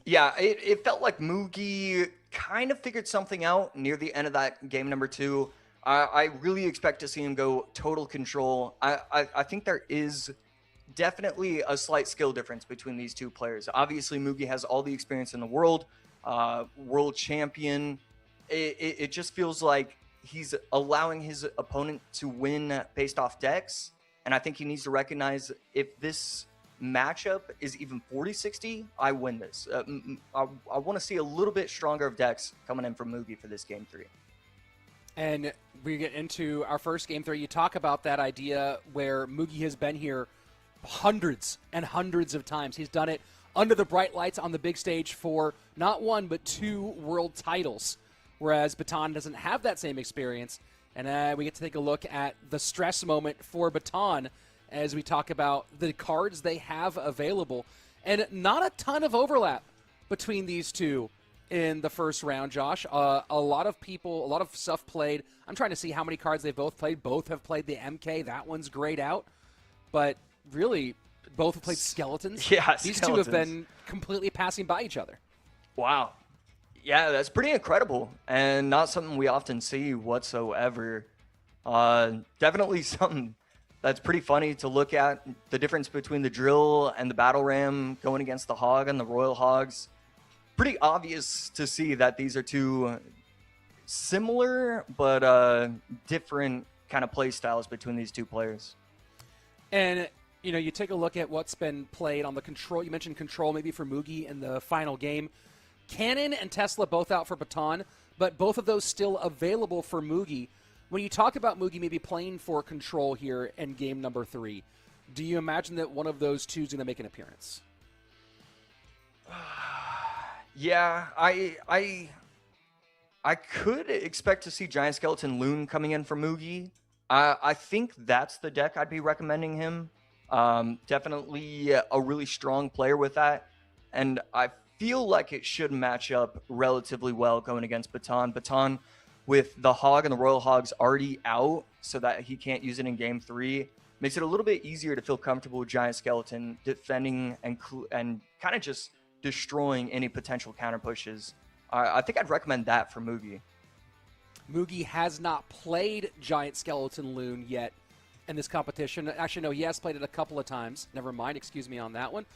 Yeah, it felt like Mugi kind of figured something out near the end of that game number 2. I really expect to see him go total control. I think there is definitely a slight skill difference between these two players. Obviously, Mugi has all the experience in the world, world champion. It just feels like he's allowing his opponent to win based off decks, and I think he needs to recognize if this matchup is even 40-60, I win this. I want to see a little bit stronger of decks coming in from Mugi for this game 3. And we get into our first game 3. You talk about that idea where Mugi has been here hundreds and hundreds of times. He's done it under the bright lights on the big stage for not 1 but 2 world titles, whereas Baton doesn't have that same experience. And we get to take a look at the stress moment for Baton as we talk about the cards they have available. And not a ton of overlap between these two in the first round, Josh. A lot of people, a lot of stuff played. I'm trying to see how many cards they've both played. Both have played the MK. That one's grayed out. But really, both have played Skeletons. Yeah, These Skeletons. two have been completely passing by each other. Wow. Yeah, that's pretty incredible, and not something we often see whatsoever. Definitely something that's pretty funny to look at, the difference between the drill and the battle ram going against the hog and the royal hogs. Pretty obvious to see that these are two similar but different kind of play styles between these two players. And You know, you take a look at what's been played on the control. You mentioned control maybe for Mugi in the final game. Cannon and Tesla both out for Baton, but both of those still available for Mugi. When you talk about Mugi maybe playing for control here in game number 3, do you imagine that one of those two is going to make an appearance? Yeah, I could expect to see Giant Skeleton Loon coming in for Mugi. I think that's the deck I'd be recommending him. Definitely a really strong player with that. And I feel like it should match up relatively well going against Baton. Baton with the Hog and the Royal Hogs already out so that he can't use it in game 3 makes it a little bit easier to feel comfortable with Giant Skeleton defending and kind of just destroying any potential counter pushes. I think I'd recommend that for Mugi. Mugi has not played Giant Skeleton Loon yet in this competition. Actually, no, he has played it a couple of times. Never mind, excuse me on that one.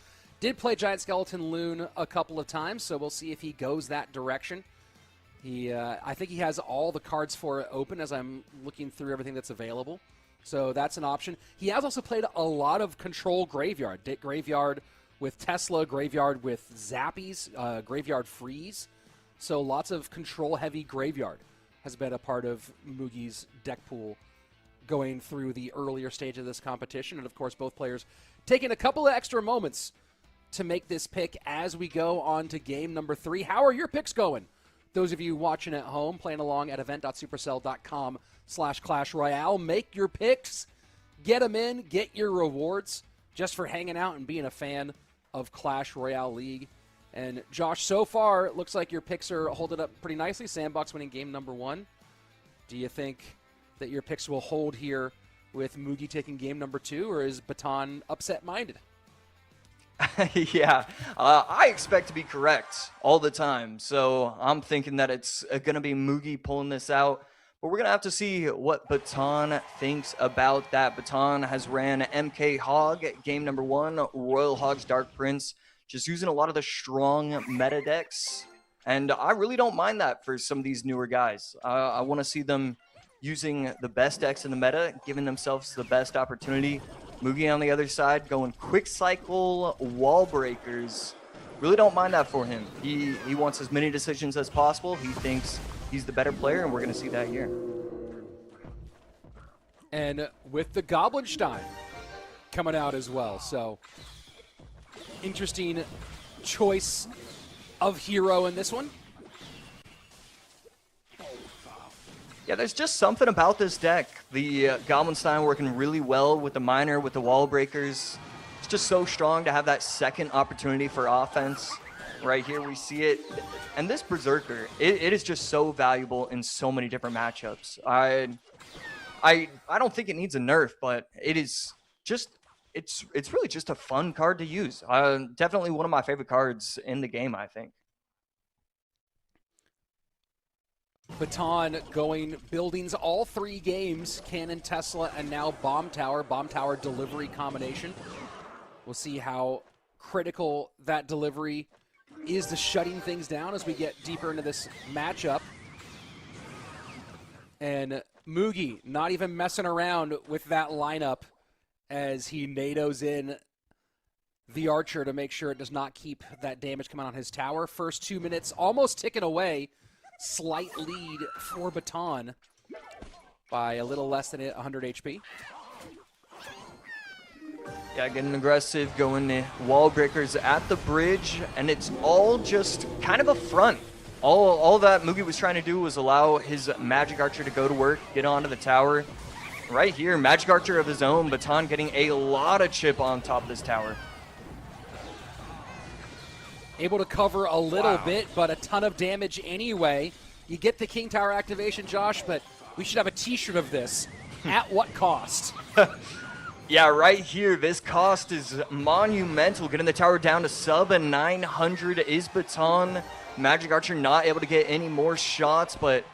Did play Giant Skeleton Loon a couple of times, so we'll see if he goes that direction. I think he has all the cards for it open as I'm looking through everything that's available. So that's an option. He has also played a lot of control Graveyard. Graveyard with Tesla, Graveyard with Zappies, Graveyard Freeze. So lots of control-heavy Graveyard has been a part of Mugi's deck pool going through the earlier stage of this competition. And, of course, both players taking a couple of extra moments to make this pick as we go on to game number 3. How are your picks going? Those of you watching at home, playing along at event.supercell.com/Clash Royale, make your picks, get them in, get your rewards just for hanging out and being a fan of Clash Royale League. And Josh, so far, it looks like your picks are holding up pretty nicely. Sandbox winning game number 1. Do you think that your picks will hold here with Mugi taking game number 2, or is Baton upset-minded? Yeah, I expect to be correct all the time. So I'm thinking that it's going to be Mugi pulling this out. But we're going to have to see what Baton thinks about that. Baton has ran MK Hog game number 1, Royal Hogs Dark Prince, just using a lot of the strong meta decks. And I really don't mind that for some of these newer guys. I want to see them using the best decks in the meta, giving themselves the best opportunity. Mugi on the other side, going quick cycle wall breakers. Really don't mind that for him. He wants as many decisions as possible. He thinks he's the better player, and we're going to see that here. And with the Goblinstein coming out as well. So, interesting choice of hero in this one. Yeah, there's just something about this deck. The Goblinstein working really well with the Miner, with the wall breakers. It's just so strong to have that second opportunity for offense. Right here we see it. And this Berserker, it is just so valuable in so many different matchups. I don't think it needs a nerf, but it is just, it's really just a fun card to use. Definitely one of my favorite cards in the game, I think. Baton going buildings all 3 games, Cannon, Tesla, and now Bomb Tower delivery combination. We'll see how critical that delivery is to shutting things down as we get deeper into this matchup. And Mugi not even messing around with that lineup as he NATOs in the Archer to make sure it does not keep that damage coming on his tower. First 2 minutes almost ticking away. Slight lead for Baton by a little less than 100 HP. Yeah, getting aggressive, going wall breakers at the bridge, and it's all just kind of a front. All that Mugi was trying to do was allow his Magic Archer to go to work, get onto the tower. Right here, Magic Archer of his own, Baton getting a lot of chip on top of this tower. Able to cover a little bit, but a ton of damage anyway. You get the King Tower activation, Josh, but we should have a t-shirt of this. At what cost? Yeah, right here, this cost is monumental. Getting the tower down to sub 900 is Baton. Magic Archer not able to get any more shots, but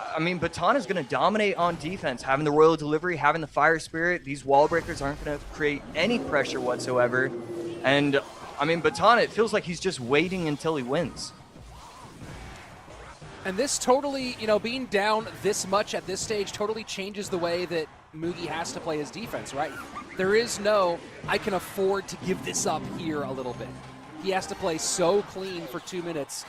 I mean, Baton is going to dominate on defense. Having the Royal Delivery, having the Fire Spirit, these wall breakers aren't going to create any pressure whatsoever. And I mean, Baton, it feels like he's just waiting until he wins. And this totally, being down this much at this stage totally changes the way that Mugi has to play his defense, right? There is no, I can afford to give this up here a little bit. He has to play so clean for 2 minutes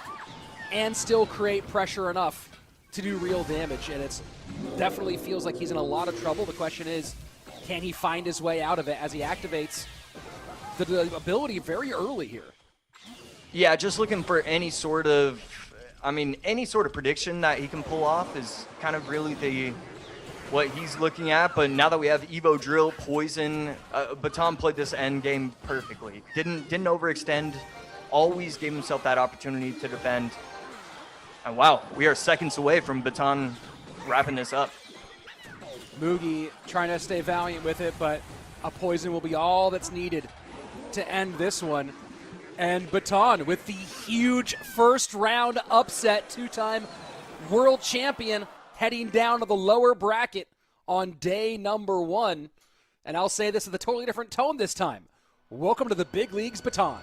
and still create pressure enough to do real damage, and it's definitely feels like he's in a lot of trouble. The question is, can he find his way out of it as he activates the ability very early here? Yeah, just looking for any sort of prediction that he can pull off is kind of really what he's looking at. But now that we have Evo Drill, Poison, Baton played this end game perfectly. Didn't overextend, always gave himself that opportunity to defend. And wow, we are seconds away from Baton wrapping this up. Mugi trying to stay valiant with it, but a Poison will be all that's needed to end this one. And Baton with the huge first round upset, 2-time world champion, heading down to the lower bracket on day number 1. And I'll say this with a totally different tone this time. Welcome to the big leagues, Baton.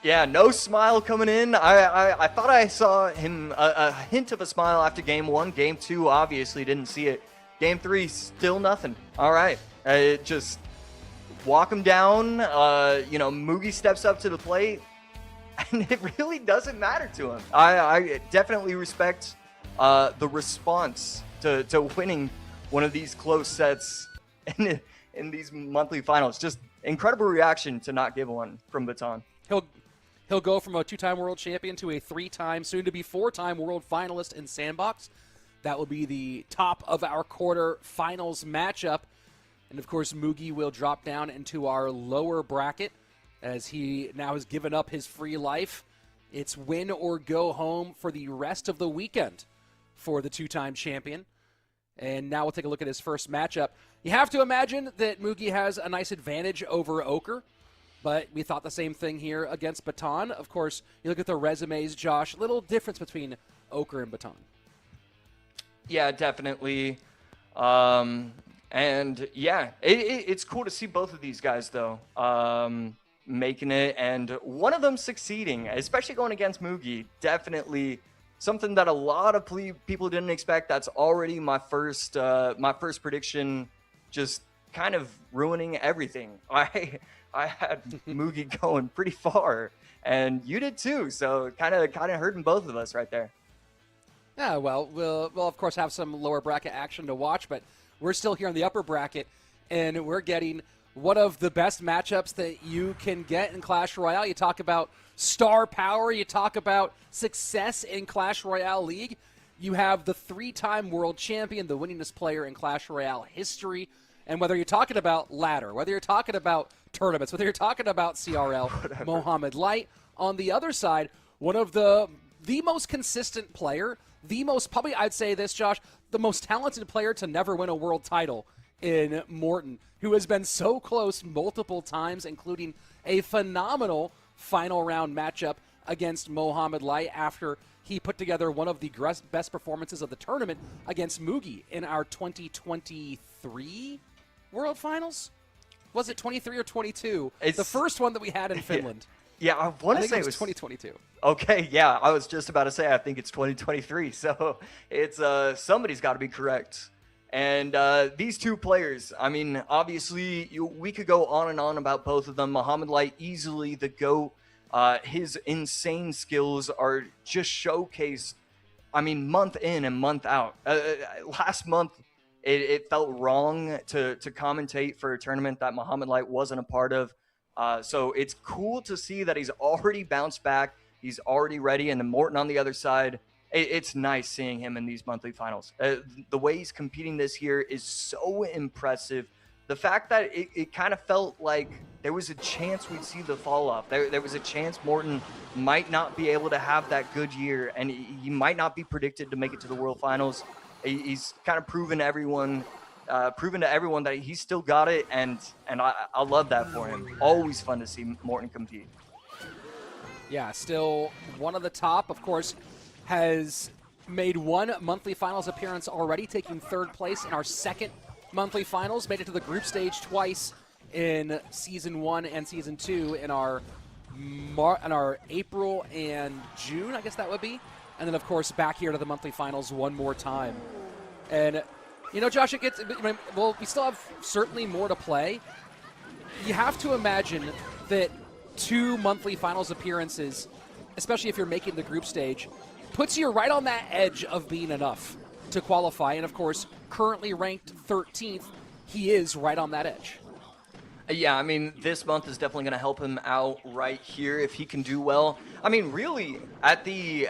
Yeah, no smile coming in. I thought I saw him a hint of a smile after game 1. Game 2, obviously didn't see it. Game 3, still nothing. All right, just walk him down. Mugi steps up to the plate, and it really doesn't matter to him. I definitely respect the response to winning one of these close sets in these monthly finals. Just incredible reaction to not give one from Baton. He'll go from a 2-time world champion to a 3-time, soon-to-be 4-time world finalist in Sandbox. That will be the top of our quarter-finals matchup. And, of course, Mugi will drop down into our lower bracket as he now has given up his free life. It's win or go home for the rest of the weekend for the 2-time champion. And now we'll take a look at his first matchup. You have to imagine that Mugi has a nice advantage over Ochre. But we thought the same thing here against Baton. Of course, you look at the resumes, Josh, little difference between Ochre and Baton. Yeah, definitely. And yeah, it's cool to see both of these guys, though, making it. And one of them succeeding, especially going against Mugi. Definitely something that a lot of people didn't expect. That's already my first prediction, just kind of ruining everything. I had Mugi going pretty far, and you did too. So kind of hurting both of us right there. Yeah, well, we'll of course have some lower bracket action to watch, but we're still here in the upper bracket, and we're getting one of the best matchups that you can get in Clash Royale. You talk about star power, you talk about success in Clash Royale League. You have the 3-time world champion, the winningest player in Clash Royale history. And whether you're talking about ladder, whether you're talking about tournaments, whether you're talking about CRL, Mohamed Light, on the other side, one of the most consistent player, the most, probably I'd say this, Josh, the most talented player to never win a world title in Morton, who has been so close multiple times, including a phenomenal final round matchup against Mohamed Light after he put together one of the best performances of the tournament against Mugi in our 2023 World Finals? Was it 23 or 22? It's the first one that we had in Finland. Yeah, I want to say it was 2022. Okay, yeah, I was just about to say I think it's 2023. So it's somebody's got to be correct. And these two players, I mean, obviously we could go on and on about both of them. Mohamed Light, easily the GOAT. His insane skills are just showcased, I mean, month in and month out. Last month, it felt wrong to commentate for a tournament that Mohamed Light wasn't a part of. So it's cool to see that he's already bounced back. He's already ready. And then Morton on the other side, it's nice seeing him in these monthly finals. The way he's competing this year is so impressive. The fact that it kind of felt like there was a chance we'd see the fall off. There was a chance Morton might not be able to have that good year, and he might not be predicted to make it to the World Finals. He's kind of proven to everyone that he's still got it, and I love that for him. Always fun to see Morton compete. Yeah, still one of the top, of course, has made one monthly finals appearance already, taking third place in our second monthly finals, made it to the group stage twice in Season 1 and Season 2 in our April and June, I guess that would be. And then, of course, back here to the monthly finals one more time. And You know, Josh, it gets, well, we still have certainly more to play. You have to imagine that 2 monthly finals appearances, especially if you're making the group stage, puts you right on that edge of being enough to qualify. And of course, currently ranked 13th, he is right on that edge. Yeah, I mean, this month is definitely going to help him out right here if he can do well. I mean, really, at the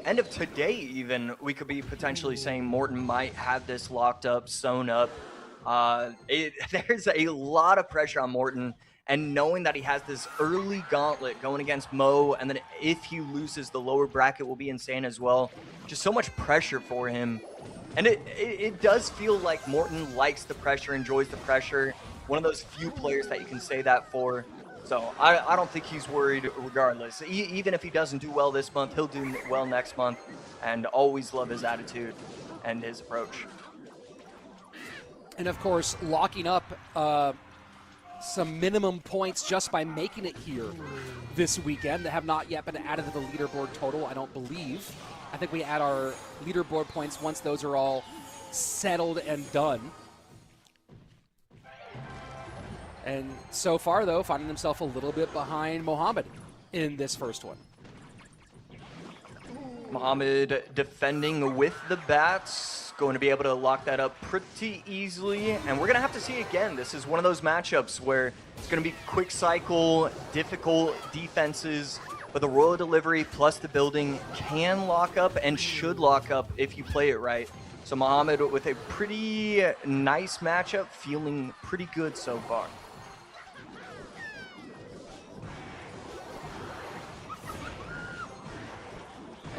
end of today, even we could be potentially saying Morton might have this locked up, sewn up. There's a lot of pressure on Morton, and knowing that he has this early gauntlet going against Mo, and then if he loses, the lower bracket will be insane as well. Just so much pressure for him, and it does feel like Morton likes the pressure, enjoys the pressure. One of those few players that you can say that for. So I don't think he's worried regardless. Even if he doesn't do well this month, he'll do well next month, and always love his attitude and his approach. And of course, locking up some minimum points just by making it here this weekend that have not yet been added to the leaderboard total, I don't believe. I think we add our leaderboard points once those are all settled and done. And so far, though, finding himself a little bit behind Mohamed in this first one. Mohamed defending with the bats, going to be able to lock that up pretty easily. And we're going to have to see again. This is one of those matchups where it's going to be quick cycle, difficult defenses, but the royal delivery plus the building can lock up and should lock up if you play it right. So Mohamed with a pretty nice matchup, feeling pretty good so far.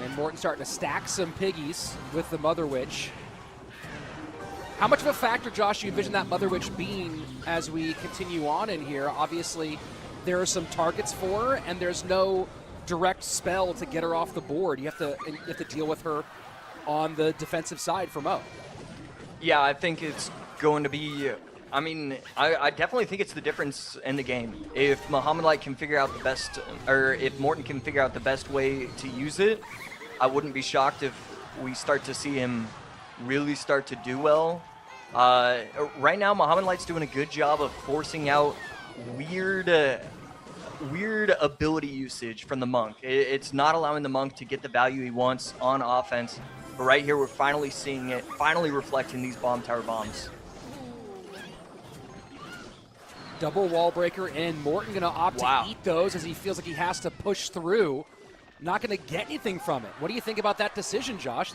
And Morton starting to stack some piggies with the Mother Witch. How much of a factor, Josh, do you envision that Mother Witch being as we continue on in here? Obviously, there are some targets for her, and there's no direct spell to get her off the board. You have to deal with her on the defensive side for Mo. Yeah, I think it's going to be... I mean, I definitely think it's the difference in the game. If Mohamed Light can figure out the best, or if Morton can figure out the best way to use it, I wouldn't be shocked if we start to see him really start to do well. Right now, Mohamed Light's doing a good job of forcing out weird ability usage from the Monk. It's not allowing the Monk to get the value he wants on offense. But right here, we're finally seeing it, finally reflecting these bomb tower bombs. Double wall breaker, and Morton going to opt to eat those as he feels like he has to push through. Not going to get anything from it. What do you think about that decision, Josh?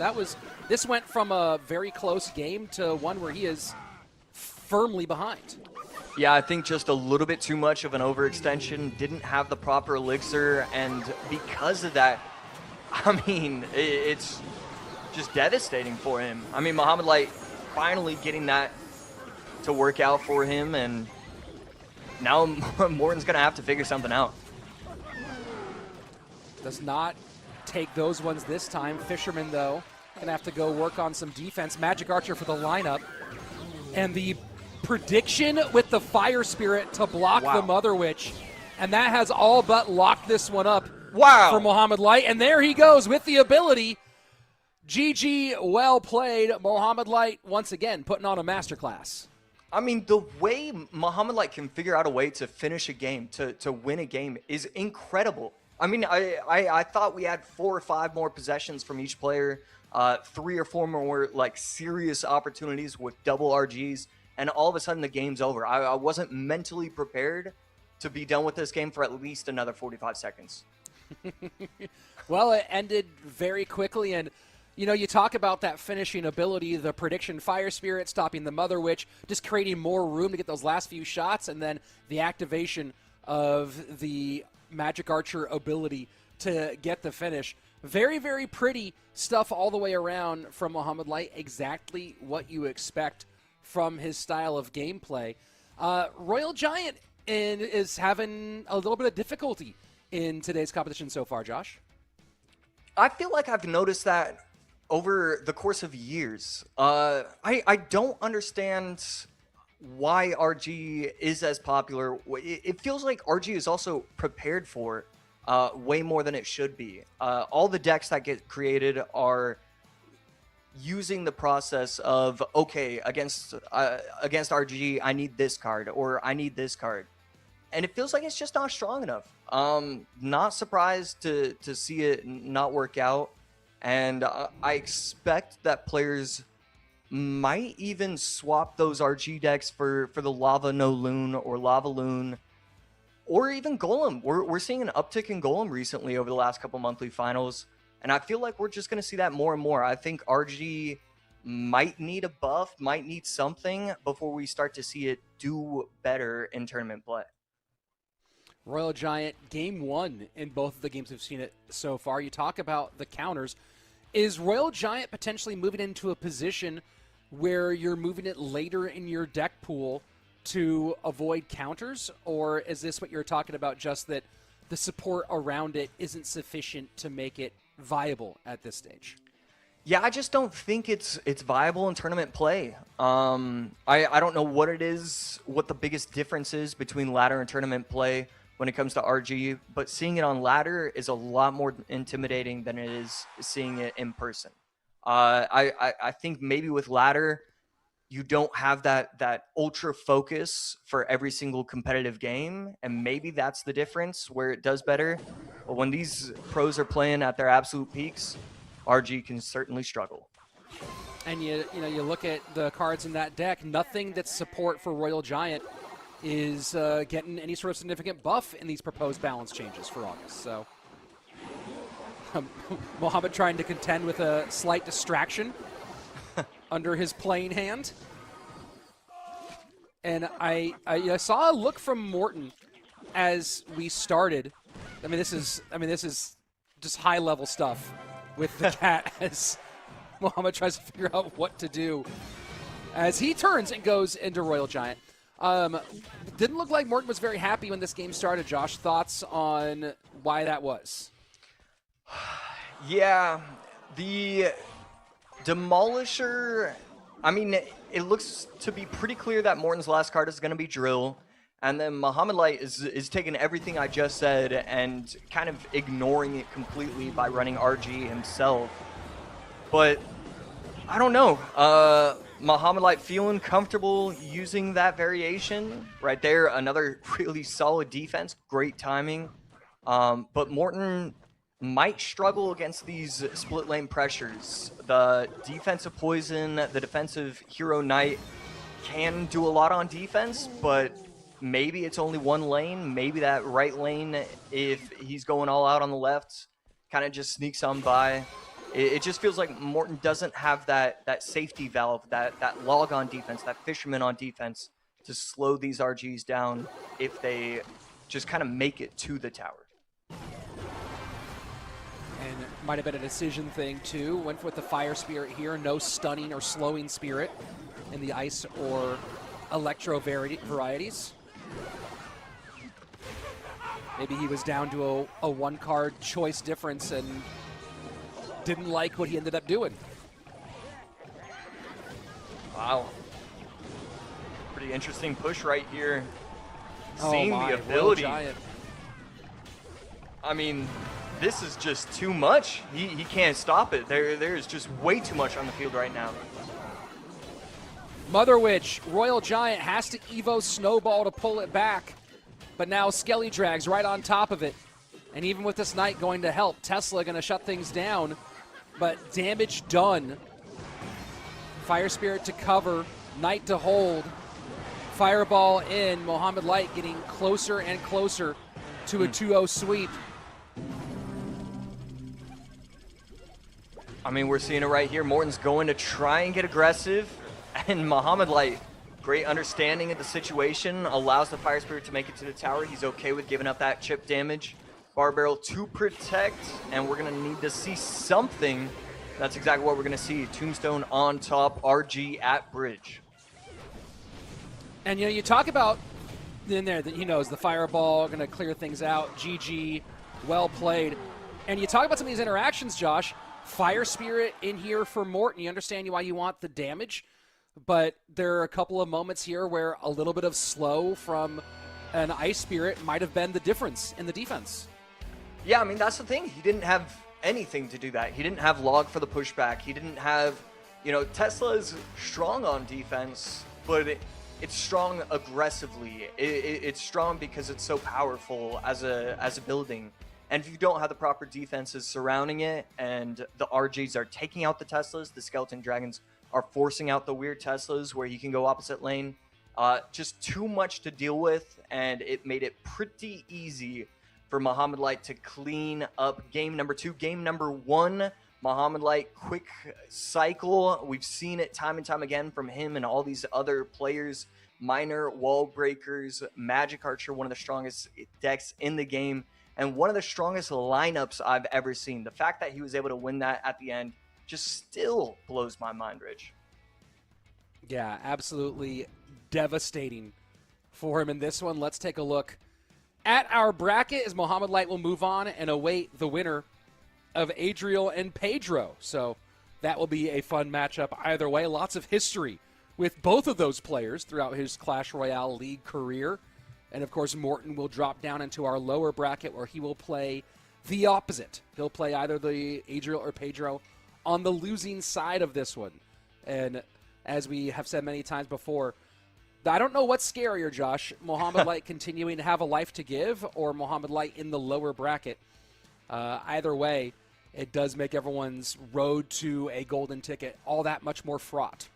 This went from a very close game to one where he is firmly behind. Yeah, I think just a little bit too much of an overextension, didn't have the proper elixir, and because of that, I mean, it's just devastating for him. I mean, Mohamed Light finally getting that to work out for him, and now Morton's going to have to figure something out. Does not take those ones this time. Fisherman, though, going to have to go work on some defense. Magic Archer for the lineup. And the prediction with the Fire Spirit to block the Mother Witch. And that has all but locked this one up for Mohamed Light. And there he goes with the ability. GG, well played. Mohamed Light, once again, putting on a masterclass. I mean, the way Mohamed Light can figure out a way to finish a game, to win a game, is incredible. I mean, I thought we had 4 or 5 more possessions from each player, 3 or 4 more like serious opportunities with double RGs, and all of a sudden the game's over. I wasn't mentally prepared to be done with this game for at least another 45 seconds. Well, it ended very quickly, and you know, you talk about that finishing ability, the prediction Fire Spirit, stopping the Mother Witch, just creating more room to get those last few shots, and then the activation of the Magic Archer ability to get the finish. Very, very pretty stuff all the way around from Mohamed Light. Exactly what you expect from his style of gameplay. Royal Giant is having a little bit of difficulty in today's competition so far, Josh. I feel like I've noticed that over the course of years. I don't understand why RG is as popular. It feels like RG is also prepared for way more than it should be. All the decks that get created are using the process of, okay, against RG, I need this card or I need this card. And it feels like it's just not strong enough. Not surprised to see it not work out. And I expect that players might even swap those RG decks for the Lava No Loon or Lava Loon or even Golem. We're seeing an uptick in Golem recently over the last couple monthly finals. And I feel like we're just going to see that more and more. I think RG might need a buff, might need something before we start to see it do better in tournament play. Royal Giant, game one in both of the games we've seen it so far. You talk about the counters. Is Royal Giant potentially moving into a position where you're moving it later in your deck pool to avoid counters? Or is this what you're talking about, just that the support around it isn't sufficient to make it viable at this stage? Yeah, I just don't think it's viable in tournament play. I don't know what it is, what the biggest difference is between ladder and tournament play when it comes to RG, but seeing it on ladder is a lot more intimidating than it is seeing it in person. I think maybe with ladder, you don't have that ultra focus for every single competitive game, and maybe that's the difference where it does better. But when these pros are playing at their absolute peaks, RG can certainly struggle. And you look at the cards in that deck, nothing that's support for Royal Giant is getting any sort of significant buff in these proposed balance changes for August. So Mohamed trying to contend with a slight distraction under his playing hand. And I saw a look from Morton as we started. I mean, this is just high level stuff with the cat as Mohamed tries to figure out what to do as he turns and goes into Royal Giant. Didn't look like Morton was very happy when this game started. Josh, thoughts on why that was? Yeah, the Demolisher, I mean, it looks to be pretty clear that Morton's last card is going to be Drill, and then Mohamed Light is taking everything I just said and kind of ignoring it completely by running RG himself. But I don't know. Mohamed Light feeling comfortable using that variation right there. Another really solid defense, great timing. But Morton might struggle against these split lane pressures. The defensive poison, the defensive hero knight can do a lot on defense, but maybe it's only one lane. Maybe that right lane, if he's going all out on the left, kind of just sneaks on by. It just feels like Morton doesn't have that safety valve, that log on defense, that fisherman on defense to slow these RGs down if they just kind of make it to the tower. And it might have been a decision thing too. Went with the Fire Spirit here. No stunning or slowing spirit in the ice or electro varieties. Maybe he was down to a one card choice difference and didn't like what he ended up doing. Wow. Pretty interesting push right here. Oh Seeing my, the ability. Giant. I mean, this is just too much. He can't stop it. There is just way too much on the field right now. Mother Witch, Royal Giant has to Evo Snowball to pull it back. But now Skelly Drag's right on top of it. And even with this Knight going to help, Tesla going to shut things down. But damage done. Fire Spirit to cover, Knight to hold. Fireball in, Mohamed Light getting closer and closer to a 2-0 sweep. I mean, we're seeing it right here. Morton's going to try and get aggressive. And Mohamed Light, great understanding of the situation, allows the Fire Spirit to make it to the tower. He's okay with giving up that chip damage. Bar Barrel to protect, and we're going to need to see something. That's exactly what we're going to see. Tombstone on top, RG at bridge. And, you talk about in there that he knows the Fireball going to clear things out. GG, well played. And you talk about some of these interactions, Josh. Fire Spirit in here for Morton. You understand why you want the damage, but there are a couple of moments here where a little bit of slow from an Ice Spirit might have been the difference in the defense. Yeah, I mean, that's the thing. He didn't have anything to do that. He didn't have log for the pushback. He didn't have Tesla is strong on defense, but it's strong aggressively. It's strong because it's so powerful as a building. And if you don't have the proper defenses surrounding it, and the RGs are taking out the Teslas, the Skeleton Dragons are forcing out the weird Teslas where you can go opposite lane. Just too much to deal with, and it made it pretty easy for Mohamed Light to clean up game number 2. Game number 1, Mohamed Light, quick cycle. We've seen it time and time again from him and all these other players. Miner, Wall Breakers, Magic Archer, one of the strongest decks in the game, and one of the strongest lineups I've ever seen. The fact that he was able to win that at the end just still blows my mind, Rich. Yeah, absolutely devastating for him in this one. Let's take a look at our bracket as Mohamed Light will move on and await the winner of Adriel and Pedro. So that will be a fun matchup either way. Lots of history with both of those players throughout his Clash Royale League career. And, of course, Morton will drop down into our lower bracket where he will play the opposite. He'll play either the Adriel or Pedro on the losing side of this one. And as we have said many times before, I don't know what's scarier, Josh, Mohamed Light continuing to have a life to give or Mohamed Light in the lower bracket. Either way, it does make everyone's road to a golden ticket all that much more fraught.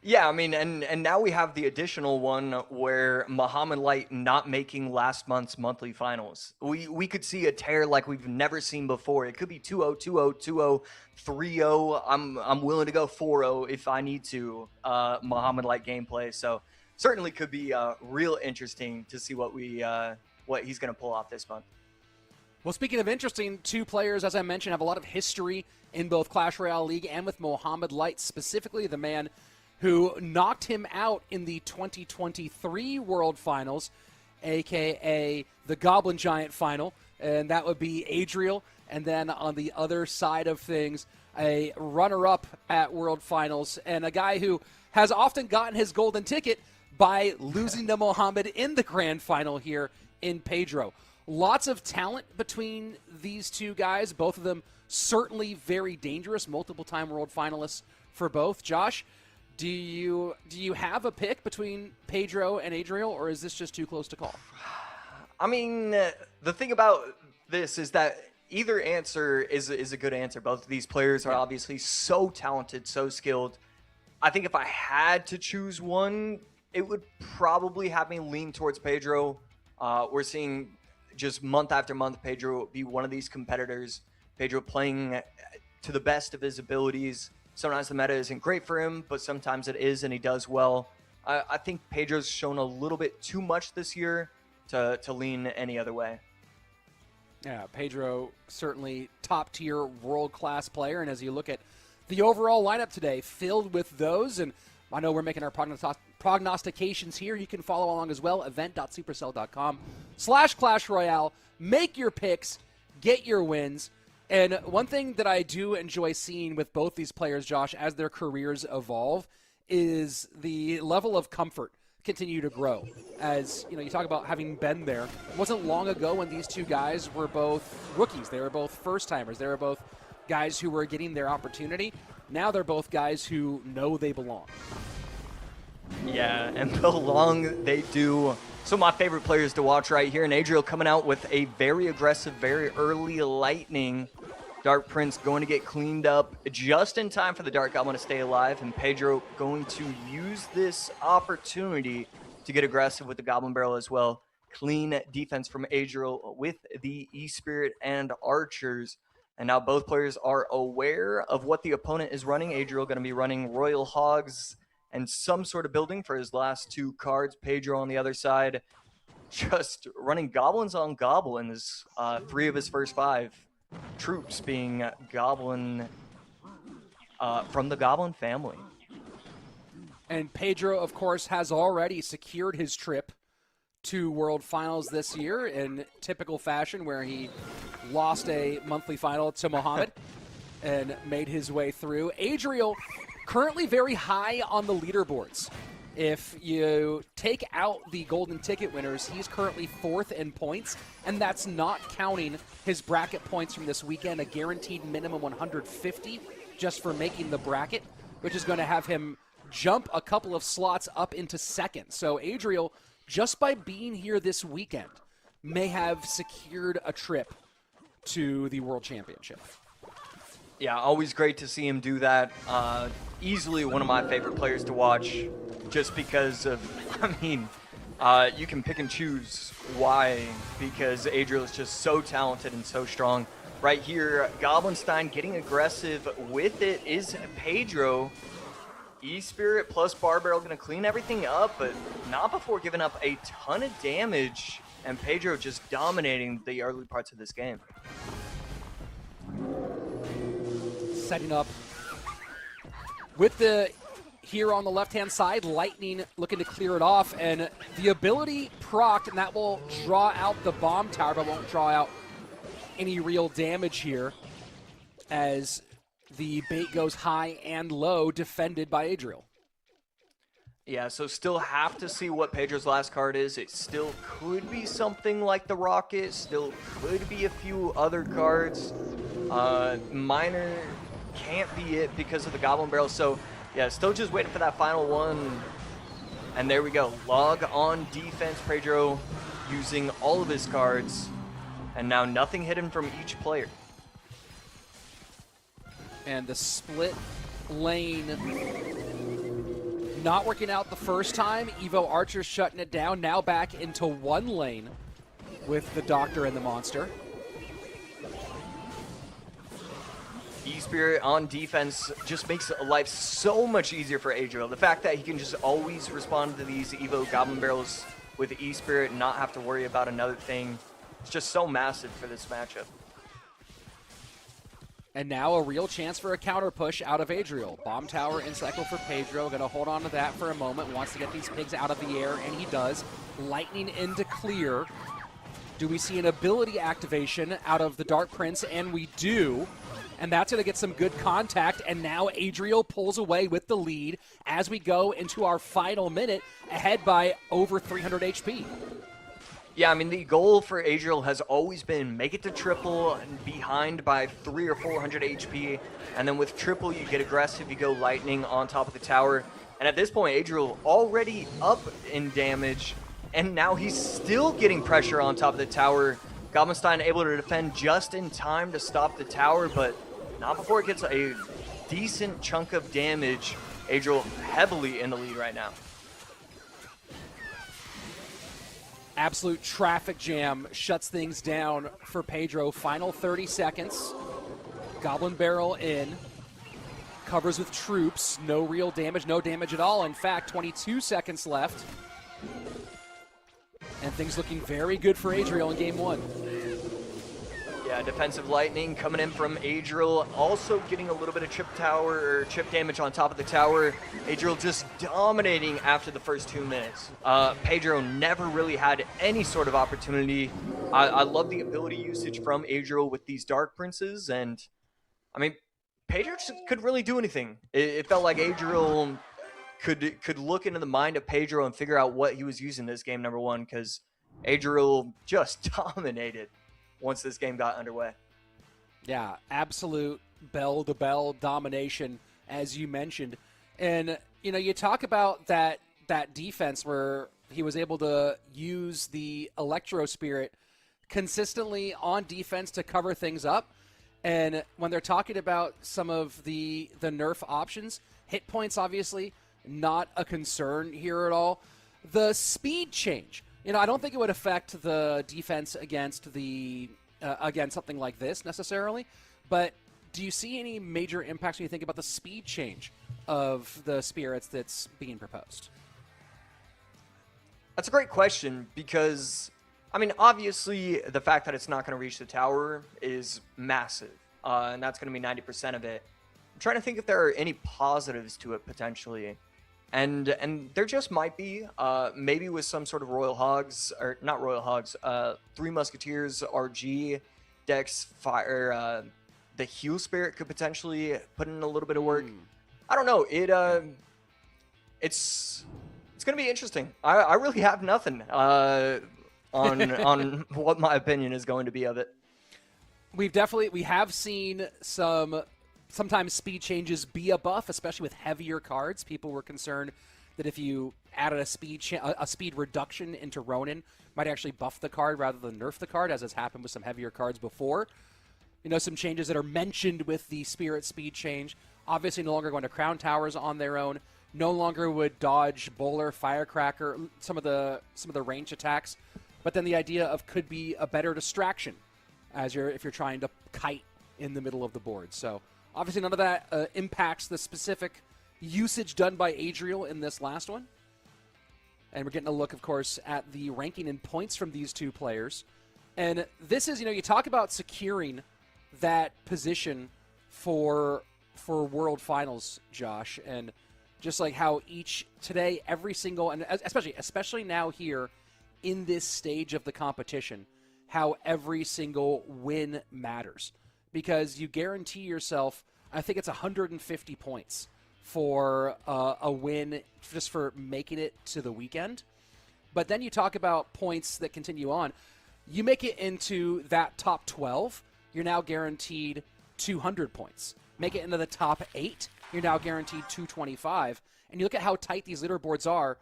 Yeah, I mean, and now we have the additional one where Mohamed Light not making last month's monthly finals. We could see a tear like we've never seen before. It could be 2-0, 2-0, 2-0, 3-0. I'm willing to go 4-0 if I need to. Mohamed Light gameplay, so certainly could be real interesting to see what he's going to pull off this month. Well, speaking of interesting, 2 players, as I mentioned, have a lot of history in both Clash Royale League and with Mohamed Light, specifically the man who knocked him out in the 2023 World Finals, a.k.a. the Goblin Giant Final, and that would be Adriel. And then on the other side of things, a runner-up at World Finals, and a guy who has often gotten his golden ticket by losing to Mohamed in the Grand Final here in Pedro. Lots of talent between these two guys, both of them certainly very dangerous, multiple-time World Finalists for both. Josh, do you have a pick between Pedro and Adriel, or is this just too close to call? I mean, the thing about this is that either answer is a good answer. Both of these players are obviously so talented, so skilled. I think if I had to choose one, it would probably have me lean towards Pedro. We're seeing just month after month Pedro be one of these competitors. Pedro playing to the best of his abilities. Sometimes the meta isn't great for him, but sometimes it is, and he does well. I think Pedro's shown a little bit too much this year to lean any other way. Yeah, Pedro, certainly top-tier, world-class player, and as you look at the overall lineup today, filled with those, and I know we're making our prognostications here. You can follow along as well, event.supercell.com/Clash Royale. Make your picks, get your wins. And one thing that I do enjoy seeing with both these players, Josh, as their careers evolve, is the level of comfort continue to grow. As you talk about having been there. It wasn't long ago when these two guys were both rookies. They were both first-timers. They were both guys who were getting their opportunity. Now they're both guys who know they belong. Yeah, and belong they do. So my favorite players to watch right here, and Adriel coming out with a very aggressive, very early lightning. Dark Prince going to get cleaned up just in time for the Dark Goblin to stay alive, and Pedro going to use this opportunity to get aggressive with the Goblin Barrel as well. Clean defense from Adriel with the E-Spirit and Archers. And now both players are aware of what the opponent is running. Adriel going to be running Royal Hogs and some sort of building for his last 2 cards. Pedro on the other side just running Goblins on Goblins. 3 of his first 5 troops being Goblin from the Goblin family. And Pedro, of course, has already secured his trip to World Finals this year in typical fashion, where he lost a monthly final to Mohamed and made his way through. Adriel currently very high on the leaderboards. If you take out the golden ticket winners, he's currently 4th in points, and that's not counting his bracket points from this weekend, a guaranteed minimum 150 just for making the bracket. which is going to have him jump a couple of slots up into second. So Adriel, just by being here this weekend, may have secured a trip to the World Championship. Yeah, always great to see him do that. Easily one of my favorite players to watch, just because of, you can pick and choose why, because Adriel is just so talented and so strong. Right here, Goblinstein getting aggressive with it is Pedro. E-Spirit plus Barbarrel going to clean everything up, but not before giving up a ton of damage, and Pedro just dominating the early parts of this game. Setting up with the here on the left-hand side, Lightning looking to clear it off, and the ability procced, and that will draw out the bomb tower, but won't draw out any real damage here as the bait goes high and low, defended by Adriel. Yeah, so still have to see what Pedro's last card is. It still could be something like the Rocket, still could be a few other cards. Minor can't be it because of the Goblin Barrel. So yeah, still just waiting for that final one. And there we go. Log on defense, Pedro using all of his cards. And now nothing hidden from each player. And the split lane not working out the first time. Evo Archer shutting it down. Now back into one lane with the Doctor and the Monster. E-Spirit on defense just makes life so much easier for Adriel. The fact that he can just always respond to these Evo Goblin Barrels with E-Spirit and not have to worry about another thing, it's just so massive for this matchup. And now a real chance for a counter push out of Adriel. Bomb tower in cycle for Pedro. Going to hold on to that for a moment. Wants to get these pigs out of the air, and he does. Lightning into clear. Do we see an ability activation out of the Dark Prince? And we do. And that's going to get some good contact. And now Adriel pulls away with the lead as we go into our final minute, ahead by over 300 HP. Yeah, I mean, the goal for Adriel has always been make it to triple and behind by 300 or 400 HP. And then with triple, you get aggressive, you go Lightning on top of the tower. And at this point, Adriel already up in damage, and now he's still getting pressure on top of the tower. Goblinstein able to defend just in time to stop the tower, but not before it gets a decent chunk of damage. Adriel heavily in the lead right now. Absolute traffic jam shuts things down for Pedro. Final 30 seconds. Goblin Barrel in. Covers with troops. No real damage, no damage at all. In fact, 22 seconds left. And things looking very good for Adriel in game one. Yeah, defensive Lightning coming in from Adriel, also getting a little bit of chip damage on top of the tower. Adriel just dominating after the first 2 minutes. Pedro never really had any sort of opportunity. I love the ability usage from Adriel with these Dark Princes, and I mean, Pedro just could really do anything. It felt like Adriel could look into the mind of Pedro and figure out what he was using this game, number one, because Adriel just dominated once this game got underway. Yeah, absolute bell-to-bell domination, as you mentioned. And, you know, you talk about that defense where he was able to use the Electro Spirit consistently on defense to cover things up. And when they're talking about some of the nerf options, hit points obviously not a concern here at all. The speed change, you know, I don't think it would affect the defense against the against something like this necessarily, but do you see any major impacts when you think about the speed change of the spirits that's being proposed? That's a great question because, I mean, obviously the fact that it's not going to reach the tower is massive, and that's going to be 90% of it. I'm trying to think if there are any positives to it potentially. And there just might be, maybe with some sort of Royal Hogs, or not Royal Hogs, Three Musketeers, RG, Dex, Fire, the Heal Spirit could potentially put in a little bit of work. I don't know. It's going to be interesting. I really have nothing on what my opinion is going to be of it. We have seen some sometimes speed changes be a buff, especially with heavier cards. People were concerned that if you added a speed reduction into Ronin, might actually buff the card rather than nerf the card, as has happened with some heavier cards before. Some changes that are mentioned with the Spirit speed change. Obviously, no longer going to Crown Towers on their own. No longer would dodge Bowler, Firecracker, some of the range attacks. But then the idea of could be a better distraction if you're trying to kite in the middle of the board. So obviously none of that impacts the specific usage done by Adriel in this last one. And we're getting a look, of course, at the ranking and points from these two players. And this is, you talk about securing that position for World Finals, Josh, and just like how every single, and especially now here in this stage of the competition, how every single win matters. Because you guarantee yourself, I think it's 150 points for a win just for making it to the weekend. But then you talk about points that continue on. You make it into that top 12, you're now guaranteed 200 points. Make it into the top 8, you're now guaranteed 225. And you look at how tight these leaderboards are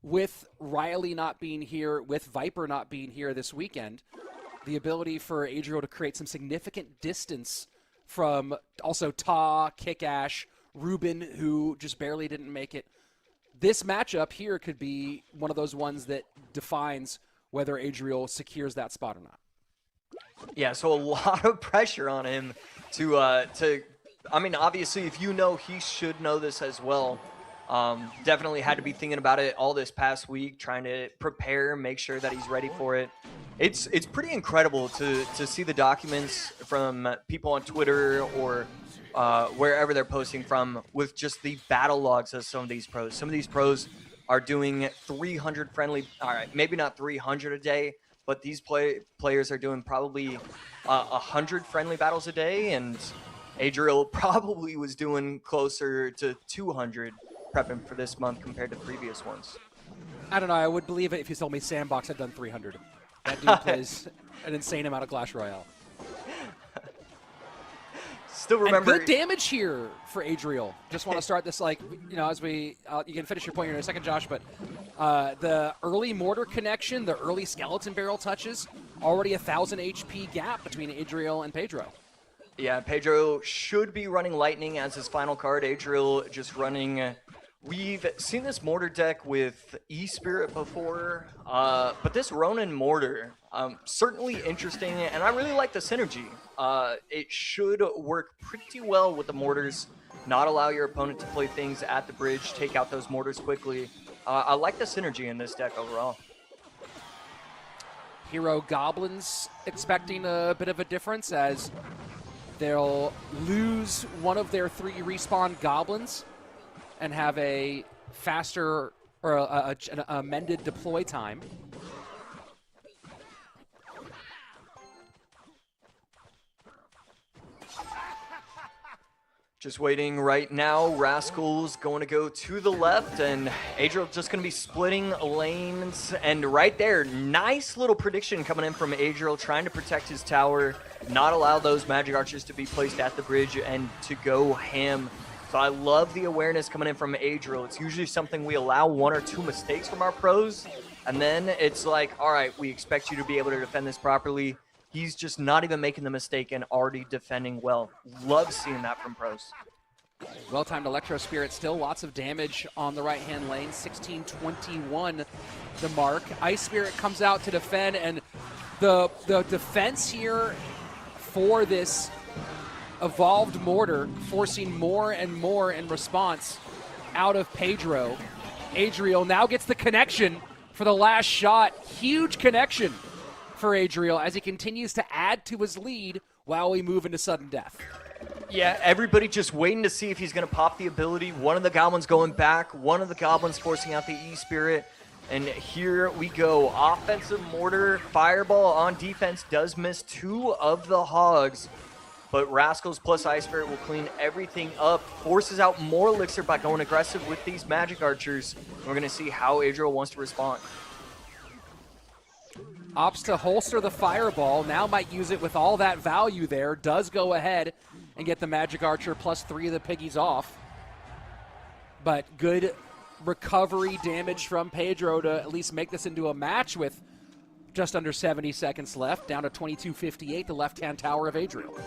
with Riley not being here, with Viper not being here this weekend. The ability for Adriel to create some significant distance from also Ta, Kick-Ash, Ruben, who just barely didn't make it. This matchup here could be one of those ones that defines whether Adriel secures that spot or not. Yeah, so a lot of pressure on him to I mean, obviously, if he should know this as well. Definitely had to be thinking about it all this past week, trying to prepare, make sure that he's ready for it. It's pretty incredible to see the documents from people on Twitter or wherever they're posting from with just the battle logs of some of these pros. Some of these pros are doing 300 friendly, all right, maybe not 300 a day, but these players are doing probably 100 friendly battles a day, and Adriel probably was doing closer to 200 prepping for this month compared to previous ones. I don't know. I would believe it if you told me Sandbox had done 300. That dude plays an insane amount of Clash Royale. Still remember. And good damage here for Adriel. Just want to start this, as we, you can finish your point here in a second, Josh, but the early mortar connection, the early skeleton barrel touches, already 1,000 HP gap between Adriel and Pedro. Yeah, Pedro should be running Lightning as his final card. Adriel just running. We've seen this mortar deck with E-Spirit before, but this Ronin mortar, certainly interesting, and I really like the synergy. It should work pretty well with the mortars, not allow your opponent to play things at the bridge, take out those mortars quickly. I like the synergy in this deck overall. Hero Goblins expecting a bit of a difference as they'll lose one of their 3 respawn Goblins and have a faster or an amended deploy time. Just waiting right now. Rascal's going to go to the left, and Adriel just going to be splitting lanes. And right there, nice little prediction coming in from Adriel, trying to protect his tower, not allow those magic archers to be placed at the bridge and to go ham. So I love the awareness coming in from Adriel. It's usually something we allow 1 or 2 mistakes from our pros, and then it's like, all right, we expect you to be able to defend this properly. He's just not even making the mistake and already defending well. Love seeing that from pros. Well-timed Electro Spirit, still lots of damage on the right-hand lane. 1621 the mark. Ice Spirit comes out to defend, and the defense here for this evolved mortar, forcing more and more in response out of Pedro. Adriel now gets the connection for the last shot. Huge connection for Adriel as he continues to add to his lead while we move into sudden death. Yeah, everybody just waiting to see if he's going to pop the ability. One of the goblins going back, one of the goblins forcing out the E-Spirit, and here we go. Offensive mortar, fireball on defense does miss 2 of the hogs, but Rascals plus Ice Spirit will clean everything up, forces out more elixir by going aggressive with these magic archers. We're going to see how Adriel wants to respond. Opts to holster the fireball, now might use it with all that value there, does go ahead and get the Magic Archer plus 3 of the piggies off. But good recovery damage from Pedro to at least make this into a match with just under 70 seconds left, down to 22:58, the left-hand tower of Adriel.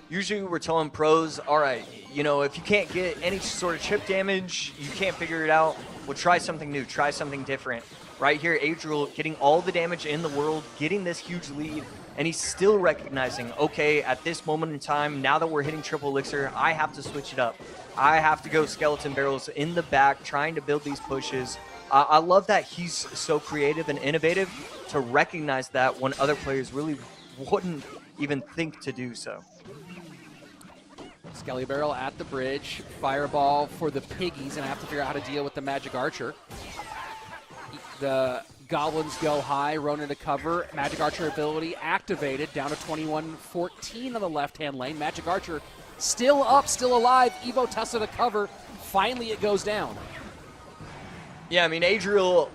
Usually we're telling pros, all right, you know, if you can't get any sort of chip damage, you can't figure it out, well, try something new, try something different. Right here, Adriel getting all the damage in the world, getting this huge lead, and he's still recognizing, okay, at this moment in time, now that we're hitting triple elixir, I have to switch it up. I have to go skeleton barrels in the back, trying to build these pushes. I love that he's so creative and innovative to recognize that when other players really wouldn't even think to do so. Skelly Barrel at the bridge. Fireball for the piggies, and I have to figure out how to deal with the Magic Archer. The Goblins go high, Ronin to cover. Magic Archer ability activated, down to 21-14 on the left-hand lane. Magic Archer still up, still alive. Evo Tessa to cover. Finally, it goes down. Yeah, I mean, Adriel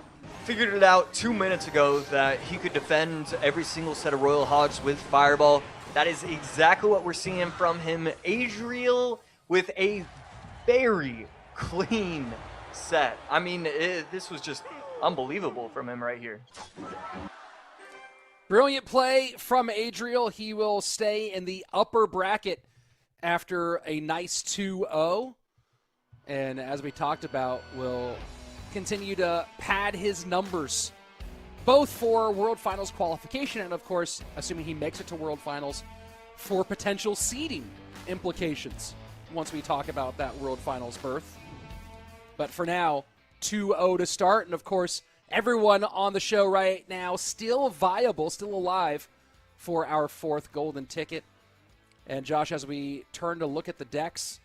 figured it out 2 minutes ago that he could defend every single set of Royal Hogs with Fireball. That is exactly what we're seeing from him. Adriel with a very clean set. I mean, this was just unbelievable from him right here. Brilliant play from Adriel. He will stay in the upper bracket after a nice 2-0. And as we talked about, will continue to pad his numbers, both for World Finals qualification and, of course, assuming he makes it to World Finals, for potential seeding implications once we talk about that World Finals berth. But for now, 2-0 to start. And, of course, everyone on the show right now still viable, still alive for our 4th golden ticket. And, Josh, as we turn to look at the decks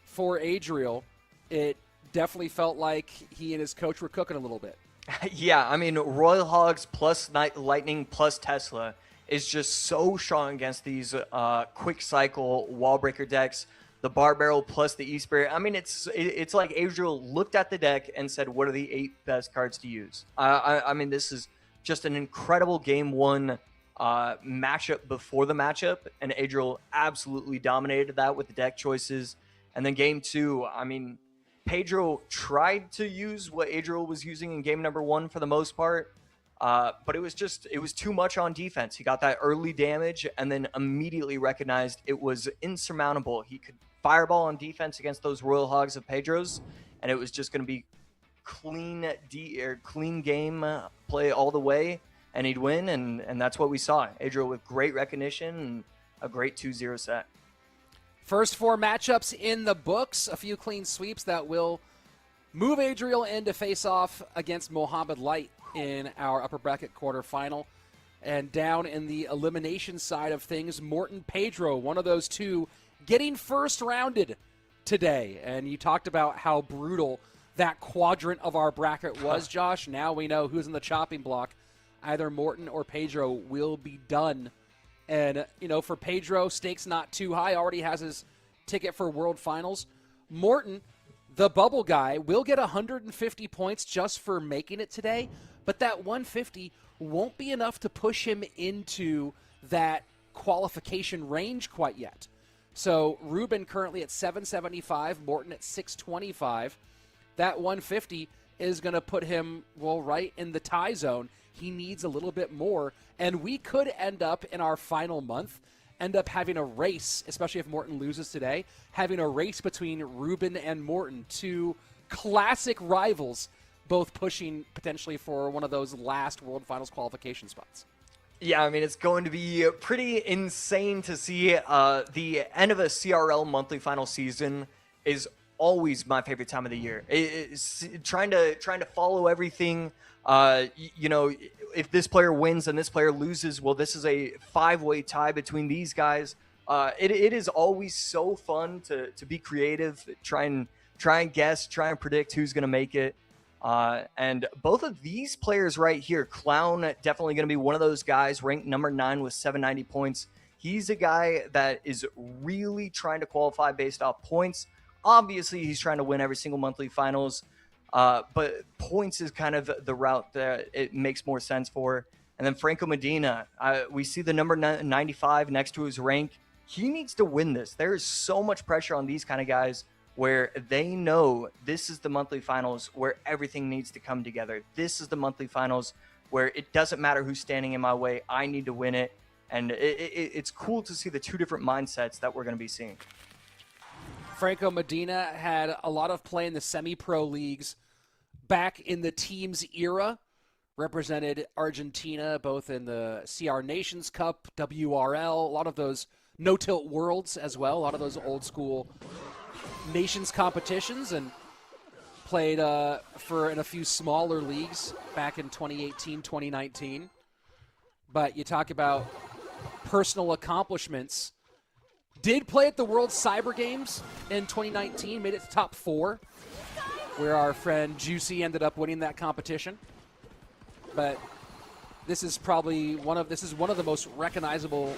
for Adriel, it definitely felt like he and his coach were cooking a little bit. Yeah, I mean, Royal Hogs plus Lightning plus Tesla is just so strong against these quick cycle wall breaker decks. The Bar Barrel plus the E-Spirit. I mean, it's like Adriel looked at the deck and said, what are the 8 best cards to use? I mean, this is just an incredible game 1 matchup before the matchup, and Adriel absolutely dominated that with the deck choices. And then game 2, I mean, Pedro tried to use what Adriel was using in game number 1 for the most part, but it was too much on defense. He got that early damage and then immediately recognized it was insurmountable. He could fireball on defense against those Royal Hogs of Pedro's, and it was just going to be clean game play all the way, and he'd win, and that's what we saw. Adriel with great recognition and a great 2-0 set. First 4 matchups in the books, a few clean sweeps that will move Adriel in to face off against Mohamed Light in our upper bracket quarterfinal. And down in the elimination side of things, Morton Pedro, one of those two, getting first rounded today. And you talked about how brutal that quadrant of our bracket was, Josh. Now we know who's in the chopping block. Either Morton or Pedro will be done. And, you know, for Pedro, stakes not too high, already has his ticket for World Finals. Morton, the bubble guy, will get 150 points just for making it today, but that 150 won't be enough to push him into that qualification range quite yet. So Ruben currently at 775, Morton at 625. That 150 is going to put him, well, right in the tie zone. He needs a little bit more, and we could end up in our final month, end up having a race, especially if Morton loses today, having a race between Ruben and Morton, two classic rivals, both pushing potentially for one of those last World Finals qualification spots. Yeah, I mean, it's going to be pretty insane to see. The end of a CRL monthly final season is always my favorite time of the year. It's trying to follow everything. You know, if this player wins and this player loses, well, this is a 5-way tie between these guys. It is always so fun to be creative, try and guess, try and predict who's going to make it. And both of these players right here, Clown, definitely going to be one of those guys, ranked number 9 with 790 points. He's a guy that is really trying to qualify based off points. Obviously, he's trying to win every single monthly finals. But points is kind of the route that it makes more sense for. And then Franco Medina, we see the number 95 next to his rank. he needs to win this. There is so much pressure on these kind of guys where they know this is the monthly finals where everything needs to come together. This is the monthly finals where it doesn't matter who's standing in my way. I need to win it. And it's cool to see the two different mindsets that we're going to be seeing. Franco Medina had a lot of play in the semi-pro leagues back in the team's era, represented Argentina both in the CR Nations Cup, WRL, a lot of those no-tilt worlds as well, a lot of those old-school nations competitions, and played in a few smaller leagues back in 2018, 2019. But you talk about personal accomplishments. Did play at the World Cyber Games in 2019, made it to top 4, where our friend Juicy ended up winning that competition. But this is probably one of the most recognizable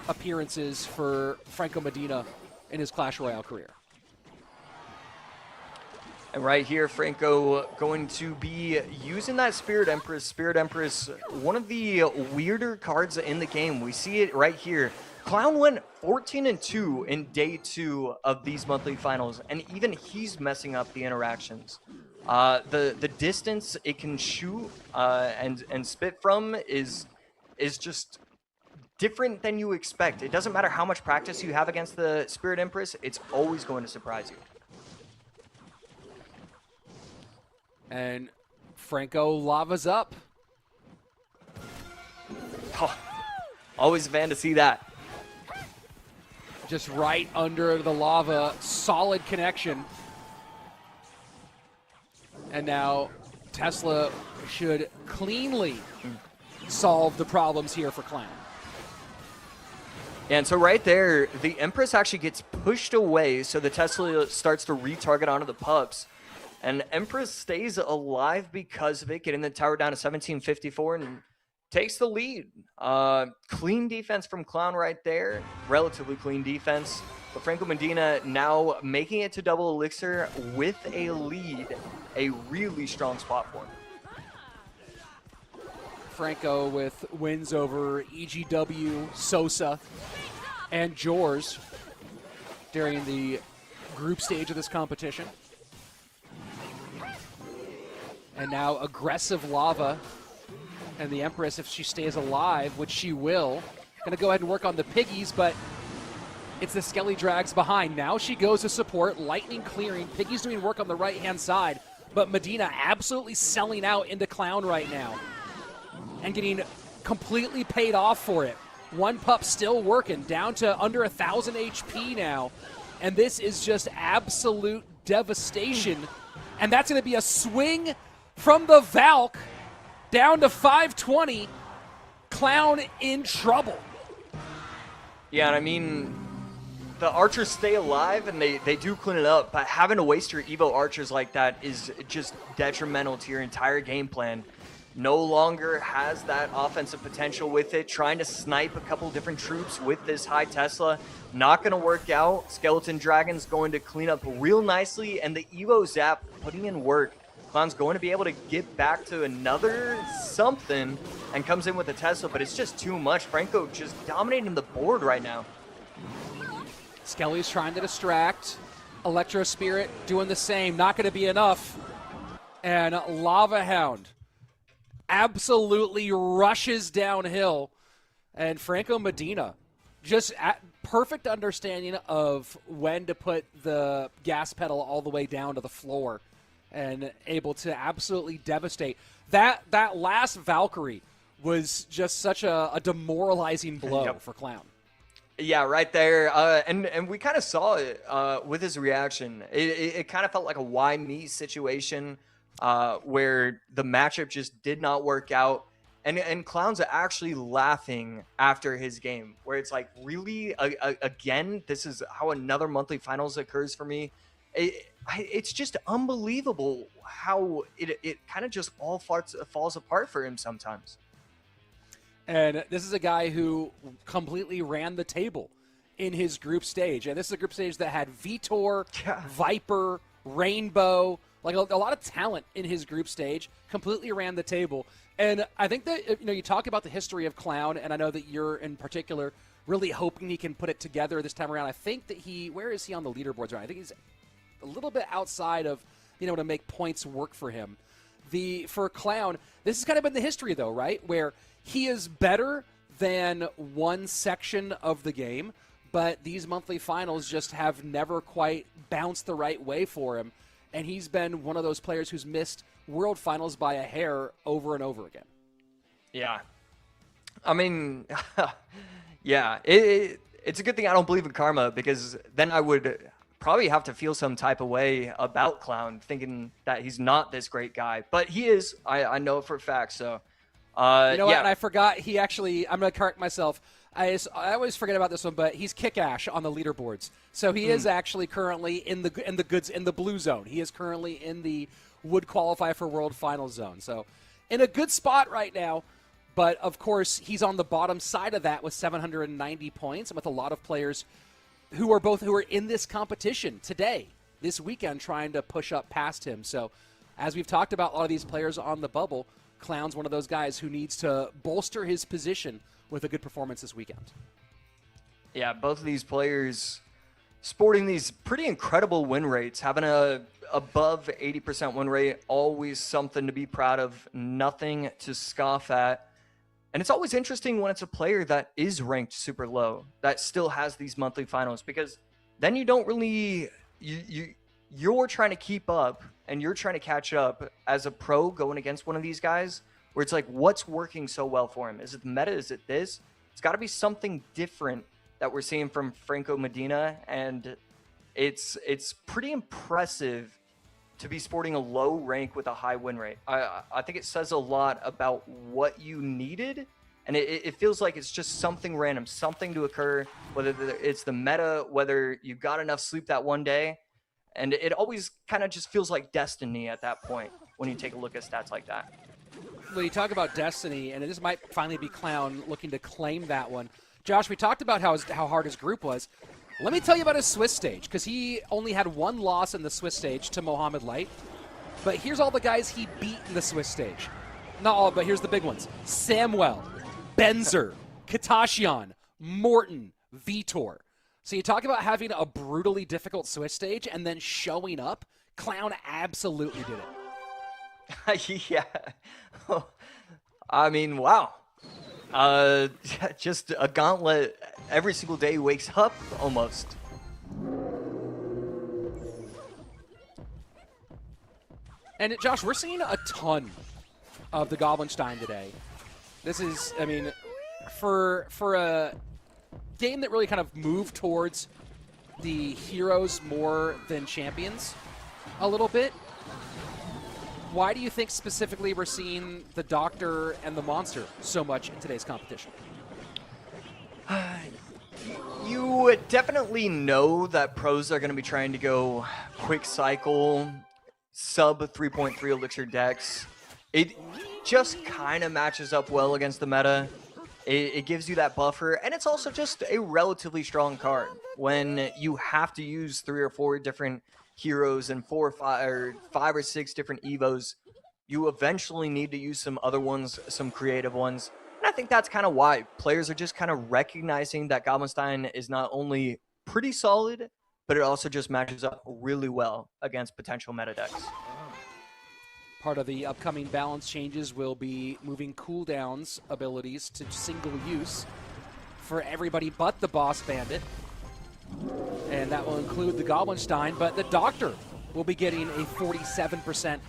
appearances for Franco Medina in his Clash Royale career. And right here, Franco going to be using that Spirit Empress. Spirit Empress, one of the weirder cards in the game. We see it right here. Clown went 14-2 in day 2 of these monthly finals, and even he's messing up the interactions. The distance it can shoot and spit from is just different than you expect. It doesn't matter how much practice you have against the Spirit Empress, it's always going to surprise you. And Franco lavas up. Oh, always a fan to see that. Just right under the lava, solid connection. And now Tesla should cleanly solve the problems here for Clown. Yeah, and so right there, the Empress actually gets pushed away, so the Tesla starts to retarget onto the pups. And Empress stays alive because of it, getting the tower down to 1754 and takes the lead. Clean defense from Clown right there. Relatively clean defense. But Franco Medina now making it to double elixir with a lead. A really strong spot for him. Franco with wins over EGW, Sosa, and Jors during the group stage of this competition. And now aggressive lava. And the Empress, if she stays alive, which she will, going to go ahead and work on the piggies, but it's the Skelly Drags behind. Now she goes to support, lightning clearing. Piggy's doing work on the right-hand side, but Medina absolutely selling out into Clown right now and getting completely paid off for it. One pup still working, down to under 1,000 HP now. And this is just absolute devastation. And that's going to be a swing from the Valk down to 520. Clown in trouble. Yeah, and I mean, the archers stay alive and they do clean it up, but having to waste your Evo archers like that is just detrimental to your entire game plan. No longer has that offensive potential with it. Trying to snipe a couple different troops with this high Tesla, not going to work out. Skeleton Dragon's going to clean up real nicely, and the Evo Zap putting in work. Clown's going to be able to get back to another something and comes in with a Tesla, but it's just too much. Franco just dominating the board right now. Skelly's trying to distract. Electro Spirit doing the same. Not going to be enough. And Lava Hound absolutely rushes downhill. And Franco Medina just at perfect understanding of when to put the gas pedal all the way down to the floor and able to absolutely devastate. That last Valkyrie was just such a demoralizing blow for Clown. Yeah, right there. And we kind of saw it with his reaction. It kind of felt like a why me situation where the matchup just did not work out. And Clown's actually laughing after his game, where it's like, really, again, this is how another monthly finals occurs for me. It's just unbelievable how it kind of just all falls apart for him sometimes. And this is a guy who completely ran the table in his group stage. And this is a group stage that had Vitor, Viper, Rainbow, Like a lot of talent in his group stage, completely ran the table. And I think that, you talk about the history of Clown, and I know that you're in particular really hoping he can put it together this time around. I think that where is he on the leaderboards right? I think he's a little bit outside of being able to make points work for him. For Clown, this has kind of been the history, though, right? Where he is better than one section of the game, but these monthly finals just have never quite bounced the right way for him. And he's been one of those players who's missed World Finals by a hair over and over again. Yeah. I mean, yeah, it's a good thing I don't believe in karma, because then I would probably have to feel some type of way about Clown, thinking that he's not this great guy. But he is. I know it for a fact. So, what? And I forgot I'm going to correct myself. I always forget about this one, but he's kick-ash on the leaderboards. So he is actually currently in the blue zone. He is currently in the would qualify for World Finals zone. So in a good spot right now. But of course, he's on the bottom side of that with 790 points, and with a lot of players who are in this competition today, this weekend, trying to push up past him. So as we've talked about a lot of these players on the bubble, Clown's one of those guys who needs to bolster his position with a good performance this weekend. Yeah, both of these players sporting these pretty incredible win rates, having a above 80% win rate, always something to be proud of, nothing to scoff at. And it's always interesting when it's a player that is ranked super low, that still has these monthly finals, because then you don't really, you're trying to keep up and you're trying to catch up as a pro going against one of these guys, where it's like, what's working so well for him? Is it the meta? Is it this? It's got to be something different that we're seeing from Franco Medina, and it's pretty impressive to be sporting a low rank with a high win rate. I think it says a lot about what you needed, and it feels like it's just something random, something to occur, whether it's the meta, whether you got enough sleep that one day, and it always kind of just feels like destiny at that point when you take a look at stats like that. When you talk about destiny, and this might finally be Clown looking to claim that one. Josh, we talked about how hard his group was. Let me tell you about his Swiss stage, because he only had one loss in the Swiss stage to Mohamed Light. But here's all the guys he beat in the Swiss stage. Not all, but here's the big ones. Samuel, Benzer, Katashian, Morton, Vitor. So you talk about having a brutally difficult Swiss stage and then showing up. Clown absolutely did it. Yeah. I mean, wow. Just a gauntlet every single day he wakes up, almost. And Josh, we're seeing a ton of the Goblinstein today. This is, I mean, for a game that really kind of moved towards the heroes more than champions a little bit, why do you think specifically we're seeing the Doctor and the Monster so much in today's competition? You definitely know that pros are going to be trying to go quick cycle, sub 3.3 elixir decks. It just kind of matches up well against the meta. It gives you that buffer, and it's also just a relatively strong card. When you have to use 3 or 4 different heroes and 4 or 5 or 5 or 6 different evos, you eventually need to use some other ones, some creative ones. And I think that's kind of why players are just kind of recognizing that Goblinstein is not only pretty solid, but it also just matches up really well against potential meta decks. Part of the upcoming balance changes will be moving cooldowns abilities to single use for everybody but the Boss Bandit. And that will include the Goblinstein, but the Doctor will be getting a 47%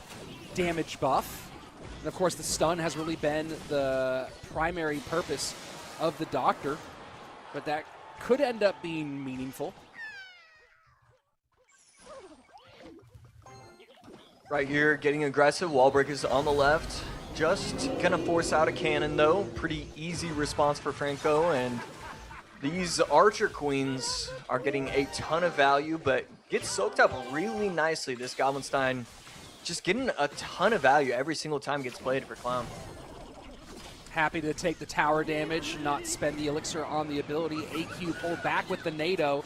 damage buff. And of course, the stun has really been the primary purpose of the Doctor, but that could end up being meaningful. Right here, getting aggressive. Wallbreak is on the left. Just gonna force out a cannon, though. Pretty easy response for Franco, and these Archer Queens are getting a ton of value, but get soaked up really nicely. This Goblinstein just getting a ton of value every single time it gets played for Clown. Happy to take the tower damage, not spend the elixir on the ability. AQ pulled back with the NATO.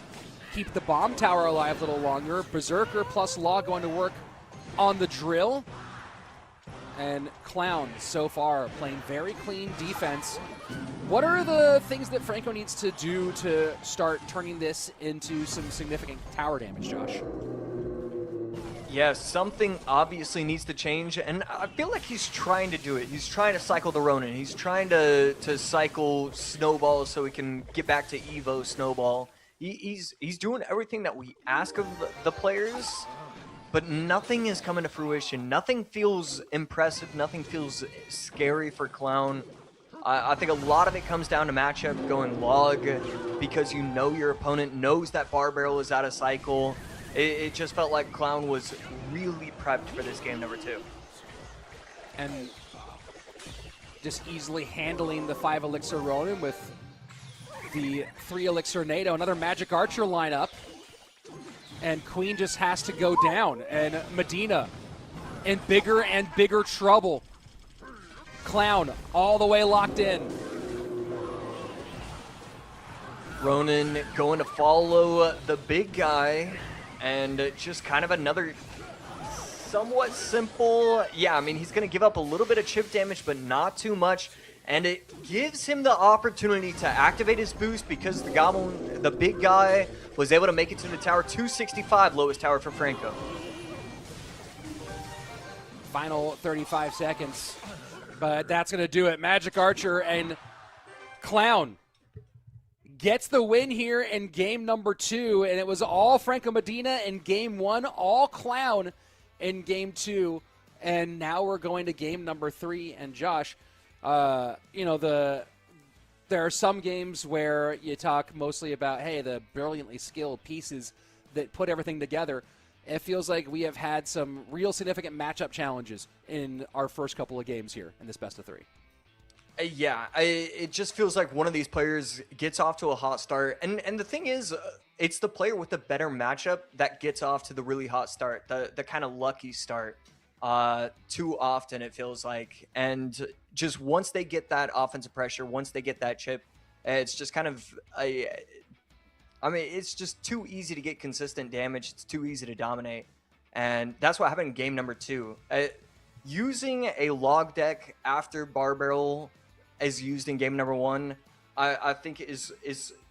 Keep the bomb tower alive a little longer. Berserker plus Law going to work on the drill. And Clown, so far, playing very clean defense. What are the things that Franco needs to do to start turning this into some significant tower damage, Josh? Yeah, something obviously needs to change, and I feel like he's trying to do it. He's trying to cycle the Ronin. He's trying to cycle Snowball so he can get back to Evo Snowball. He's doing everything that we ask of the players, but nothing is coming to fruition. Nothing feels impressive. Nothing feels scary for Clown. I think a lot of it comes down to matchup going log because you know your opponent knows that Bar Barrel is out of cycle. It just felt like Clown was really prepped for this game number 2. And just easily handling the 5 Elixir Ronin with the 3 Elixir NATO. Another Magic Archer lineup. And Queen just has to go down. And Medina in bigger and bigger trouble. Clown all the way locked in. Ronin going to follow the big guy. And just kind of another somewhat simple, yeah, I mean, he's going to give up a little bit of chip damage, but not too much. And it gives him the opportunity to activate his boost because the Goblin, the big guy, was able to make it to the tower. 265, lowest tower for Franco. Final 35 seconds. But that's going to do it. Magic Archer and Clown gets the win here in game number 2, and it was all Franco Medina in game 1, all Clown in game 2, and now we're going to game number 3. And Josh, there are some games where you talk mostly about, hey, the brilliantly skilled pieces that put everything together. It feels like we have had some real significant matchup challenges in our first couple of games here in this best of 3. Yeah, it just feels like one of these players gets off to a hot start. And the thing is, it's the player with the better matchup that gets off to the really hot start, the kind of lucky start. Too often, it feels like. And just once they get that offensive pressure, once they get that chip, it's just kind of it's just too easy to get consistent damage. It's too easy to dominate. And that's what happened in game number 2. Using a log deck after Bar Barrel as used in game number 1, I think is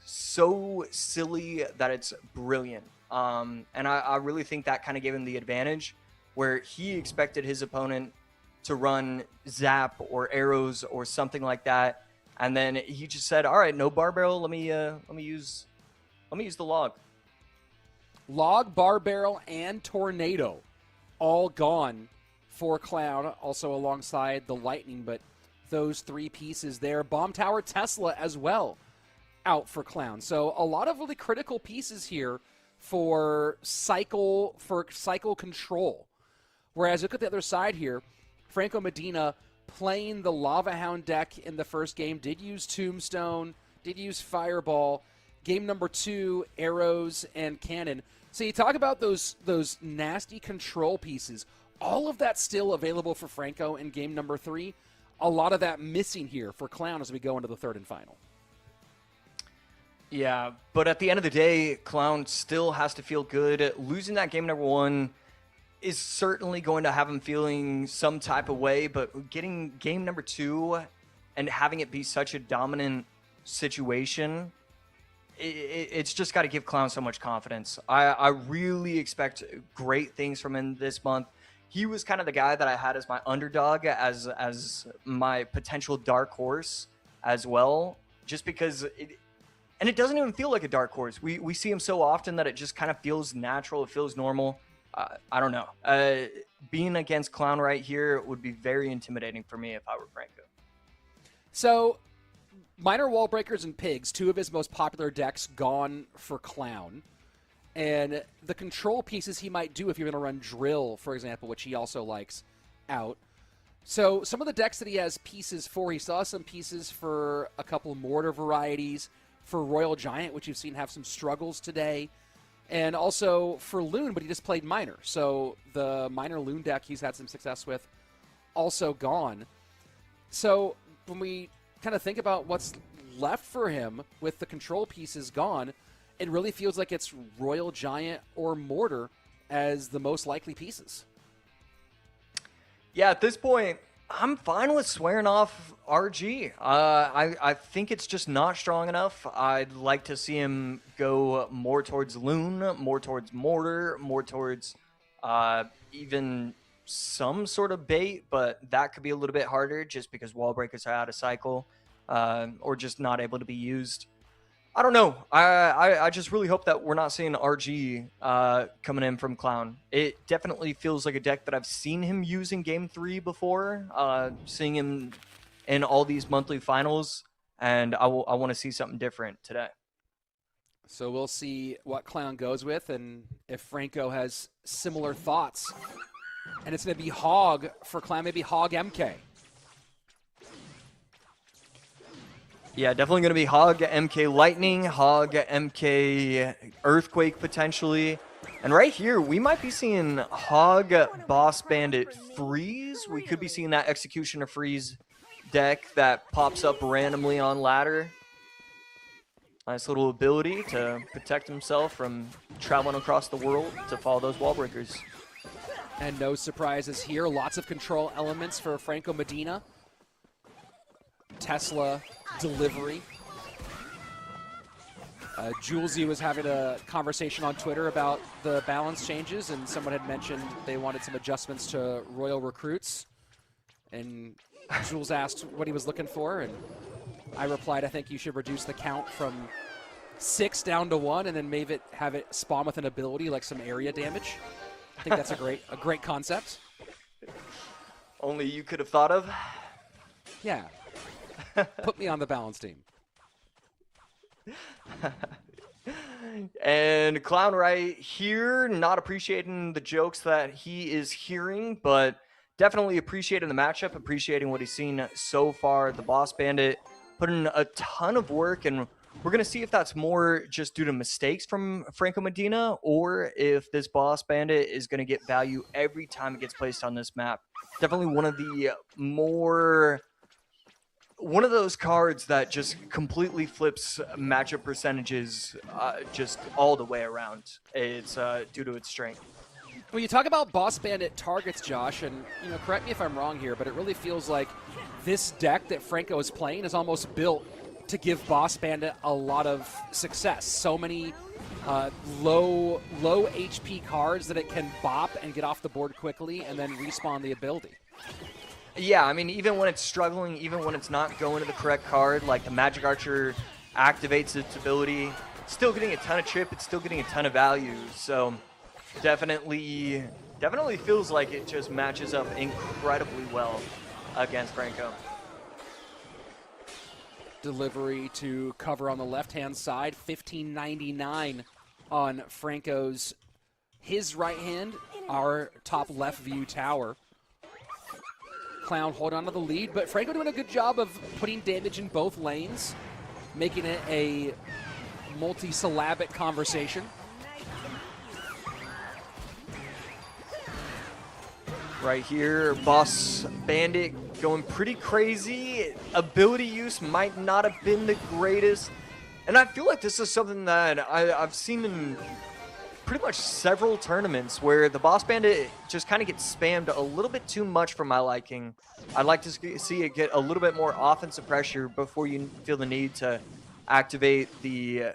so silly that it's brilliant. And I really think that kind of gave him the advantage where he expected his opponent to run Zap or arrows or something like that. And then he just said, all right, no Bar Barrel. Let me use the log. Log, Bar Barrel, and Tornado all gone for Clown, also alongside the Lightning, but those 3 pieces there. Bomb Tower Tesla as well out for Clown. So a lot of really critical pieces here for cycle control. Whereas look at the other side here, Franco Medina playing the Lava Hound deck in the first game, did use Tombstone, did use Fireball. Game number 2, arrows and cannon. So you talk about those nasty control pieces. All of that still available for Franco in game number 3. A lot of that missing here for Clown as we go into the 3rd and final. Yeah, but at the end of the day, Clown still has to feel good. Losing that game number 1 is certainly going to have him feeling some type of way, but getting game number 2 and having it be such a dominant situation, it's just got to give Clown so much confidence. I really expect great things from him this month. He was kind of the guy that I had as my underdog, as my potential dark horse as well, just because it doesn't even feel like a dark horse. We see him so often that it just kind of feels natural. It feels normal. I don't know. Being against Clown right here would be very intimidating for me if I were Franco. So, Minor Wall Breakers and Pigs, 2 of his most popular decks gone for Clown. And the control pieces he might do if you're going to run Drill, for example, which he also likes, out. So some of the decks that he has pieces for, he still has some pieces for a couple Mortar varieties, for Royal Giant, which you've seen have some struggles today, and also for Loon, but he just played Minor. So the Minor Loon deck he's had some success with, also gone. So when we kind of think about what's left for him with the control pieces gone, it really feels like it's Royal Giant or Mortar as the most likely pieces. Yeah, at this point, I'm fine with swearing off RG. I think it's just not strong enough. I'd like to see him go more towards Loon, more towards Mortar, more towards even some sort of bait, but that could be a little bit harder just because wall breakers are out of cycle or just not able to be used. I don't know. I just really hope that we're not seeing RG coming in from Clown. It definitely feels like a deck that I've seen him use in Game 3 before, seeing him in all these monthly finals, and I want to see something different today. So we'll see what Clown goes with and if Franco has similar thoughts. And it's going to be Hog for Clown, maybe Hog MK. Yeah, definitely going to be Hog MK Lightning, Hog MK Earthquake potentially. And right here, we might be seeing Hog Boss Bandit Freeze. We could be seeing that Executioner Freeze deck that pops up randomly on ladder. Nice little ability to protect himself from traveling across the world to follow those wall breakers. And no surprises here. Lots of control elements for Franco Medina. Tesla delivery. Julesy was having a conversation on Twitter about the balance changes, and someone had mentioned they wanted some adjustments to Royal Recruits. And Jules asked what he was looking for, and I replied, I think you should reduce the count from 6 down to 1, and then maybe have it spawn with an ability like some area damage. I think that's a great concept. Only you could have thought of. Yeah. Put me on the balance team. And Clown right here, not appreciating the jokes that he is hearing, but definitely appreciating the matchup, appreciating what he's seen so far. The Boss Bandit put in a ton of work, and we're going to see if that's more just due to mistakes from Franco Medina, or if this Boss Bandit is going to get value every time it gets placed on this map. Definitely one of those cards that just completely flips matchup percentages just all the way around. It's due to its strength. When you talk about Boss Bandit targets, Josh, and correct me if I'm wrong here, but it really feels like this deck that Franco is playing is almost built to give Boss Bandit a lot of success. So many low HP cards that it can bop and get off the board quickly and then respawn the ability. Yeah, I mean, even when it's struggling, even when it's not going to the correct card, like the Magic Archer activates its ability, it's still getting a ton of chip, it's still getting a ton of value. So definitely feels like it just matches up incredibly well against Franco. Delivery to cover on the left-hand side, 1599 on Franco's, his right hand, our top left view tower. Clown hold on to the lead, but Franco doing a good job of putting damage in both lanes, making it a multi-syllabic conversation. Right here, Boss Bandit going pretty crazy. Ability use might not have been the greatest. And I feel like this is something that I've seen in pretty much several tournaments where the Boss Bandit just kind of gets spammed a little bit too much for my liking. I'd like to see it get a little bit more offensive pressure before you feel the need to activate the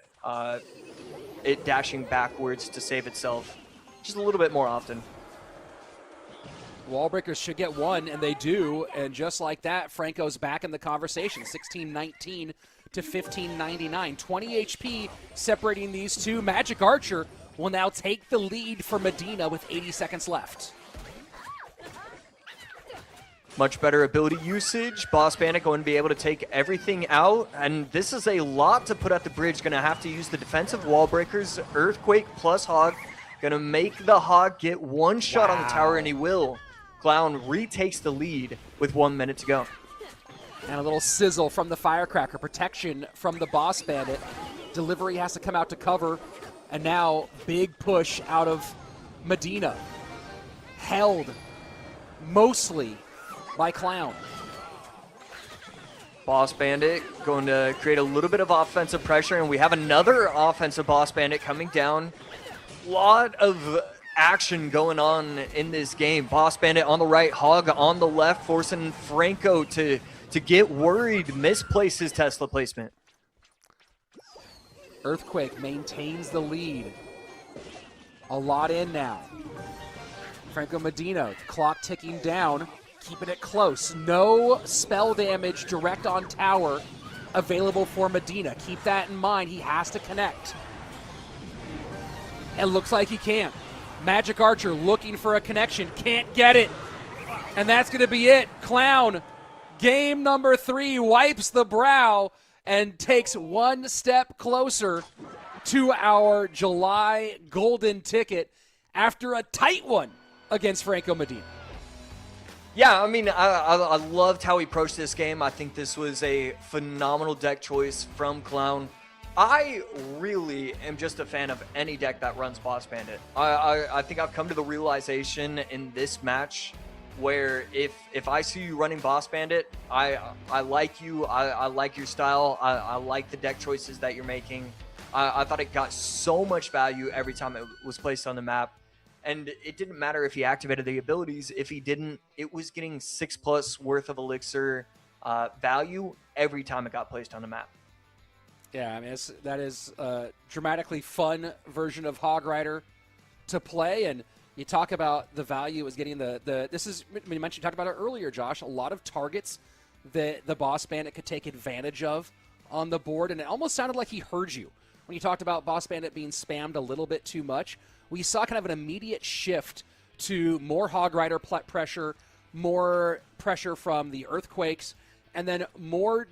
it dashing backwards to save itself just a little bit more often. Wall breakers should get one, and they do. And just like that, Franco's back in the conversation. 1619 to 1599. 20 HP separating these two. Magic Archer will now take the lead for Medina with 80 seconds left. Much better ability usage. Boss Bandit going to be able to take everything out. And this is a lot to put at the bridge. Going to have to use the defensive wall breakers. Earthquake plus Hog. Going to make the Hog get one shot on the tower, and he will. Clown retakes the lead with 1 minute to go. And a little sizzle from the Firecracker. Protection from the Boss Bandit. Delivery has to come out to cover. And now, big push out of Medina. Held mostly by Clown. Boss Bandit going to create a little bit of offensive pressure, and we have another offensive Boss Bandit coming down. Lot of action going on in this game. Boss Bandit on the right, Hog on the left, forcing Franco to get worried, misplace his Tesla placement. Earthquake maintains the lead. A lot in now. Franco Medina, clock ticking down, keeping it close. No spell damage direct on tower available for Medina. Keep that in mind. He has to connect. It looks like he can. Magic Archer looking for a connection. Can't get it. And that's going to be it. Clown, game number 3, wipes the brow and takes one step closer to our July golden ticket after a tight one against Franco Medina. Yeah, I mean, I loved how he approached this game. I think this was a phenomenal deck choice from Clown. I really am just a fan of any deck that runs Boss Bandit. I think I've come to the realization in this match where if I see you running Boss Bandit, I like you, I like your style, I like the deck choices that you're making. I thought it got so much value every time it was placed on the map. And it didn't matter if he activated the abilities. If he didn't, it was getting 6+ worth of elixir value every time it got placed on the map. Yeah, I mean, that is a dramatically fun version of Hog Rider to play. And you talk about the value is getting this is, I mean, you mentioned, you talked about it earlier, Josh, a lot of targets that the Boss Bandit could take advantage of on the board. And it almost sounded like he heard you when you talked about Boss Bandit being spammed a little bit too much. We saw kind of an immediate shift to more Hog Rider pressure, more pressure from the Earthquakes, and then more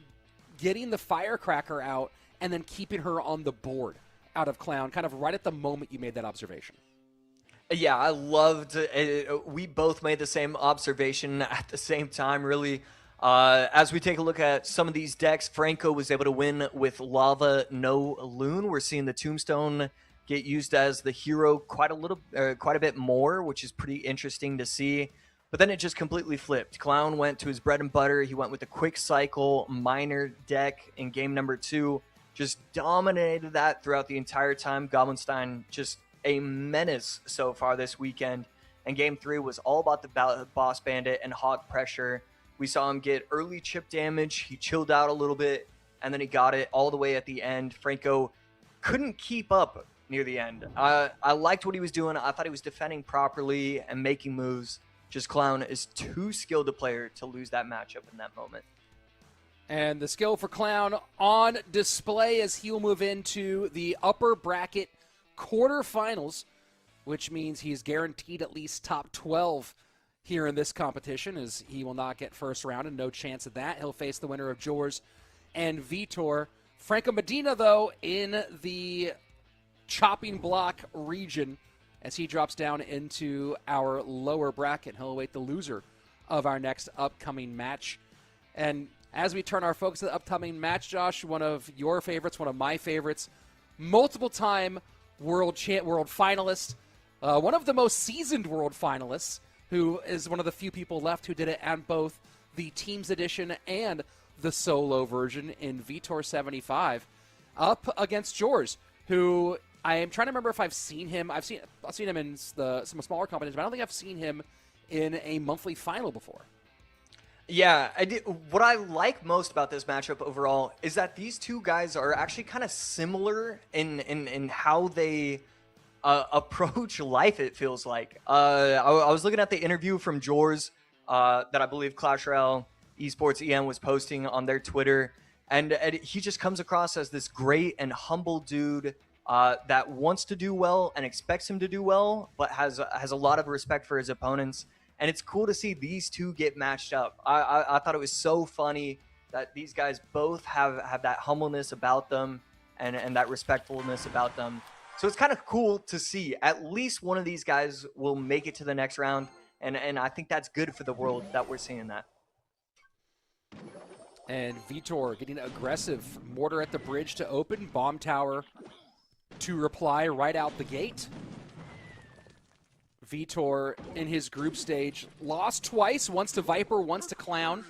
getting the Firecracker out and then keeping her on the board out of Clown, kind of right at the moment you made that observation. Yeah, I loved it. We both made the same observation at the same time, really. As we take a look at some of these decks, Franco was able to win with Lava No Loon. We're seeing the Tombstone get used as the hero quite a bit more, which is pretty interesting to see. But then it just completely flipped. Clown went to his bread and butter. He went with the quick cycle miner deck in game number 2. Just dominated that throughout the entire time. Goblinstein just a menace so far this weekend. And game 3 was all about the Boss Bandit and Hog pressure. We saw him get early chip damage. He chilled out a little bit, and then he got it all the way at the end. Franco couldn't keep up near the end. I liked what he was doing. I thought he was defending properly and making moves. Just Clown is too skilled a player to lose that matchup in that moment. And the skill for Clown on display as he'll move into the upper bracket quarterfinals, which means he's guaranteed at least top 12 here in this competition, as he will not get first round and no chance of that. He'll face the winner of Jors and Vitor. Franco Medina, though, in the chopping block region as he drops down into our lower bracket. He'll await the loser of our next upcoming match. And as we turn our focus to the upcoming match, Josh, one of your favorites, one of my favorites, multiple-time world finalist, one of the most seasoned world finalists, who is one of the few people left who did it on both the Teams Edition and the solo version in Vitor 75, up against Jors, who I am trying to remember if I've seen him. I've seen him in some smaller competitions, but I don't think I've seen him in a monthly final before. Yeah, what I like most about this matchup overall is that these two guys are actually kind of similar in how they approach life, it feels like. I was looking at the interview from Jors that I believe Clash Royale Esports EM was posting on their Twitter, and he just comes across as this great and humble dude that wants to do well and expects him to do well, but has a lot of respect for his opponents. And it's cool to see these two get matched up. I thought it was so funny that these guys both have that humbleness about them and that respectfulness about them. So it's kind of cool to see at least one of these guys will make it to the next round. And I think that's good for the world that we're seeing that. And Vitor getting aggressive. Mortar at the bridge to open. Bomb tower to reply right out the gate. Vitor in his group stage lost twice, once to Viper, once to Clown,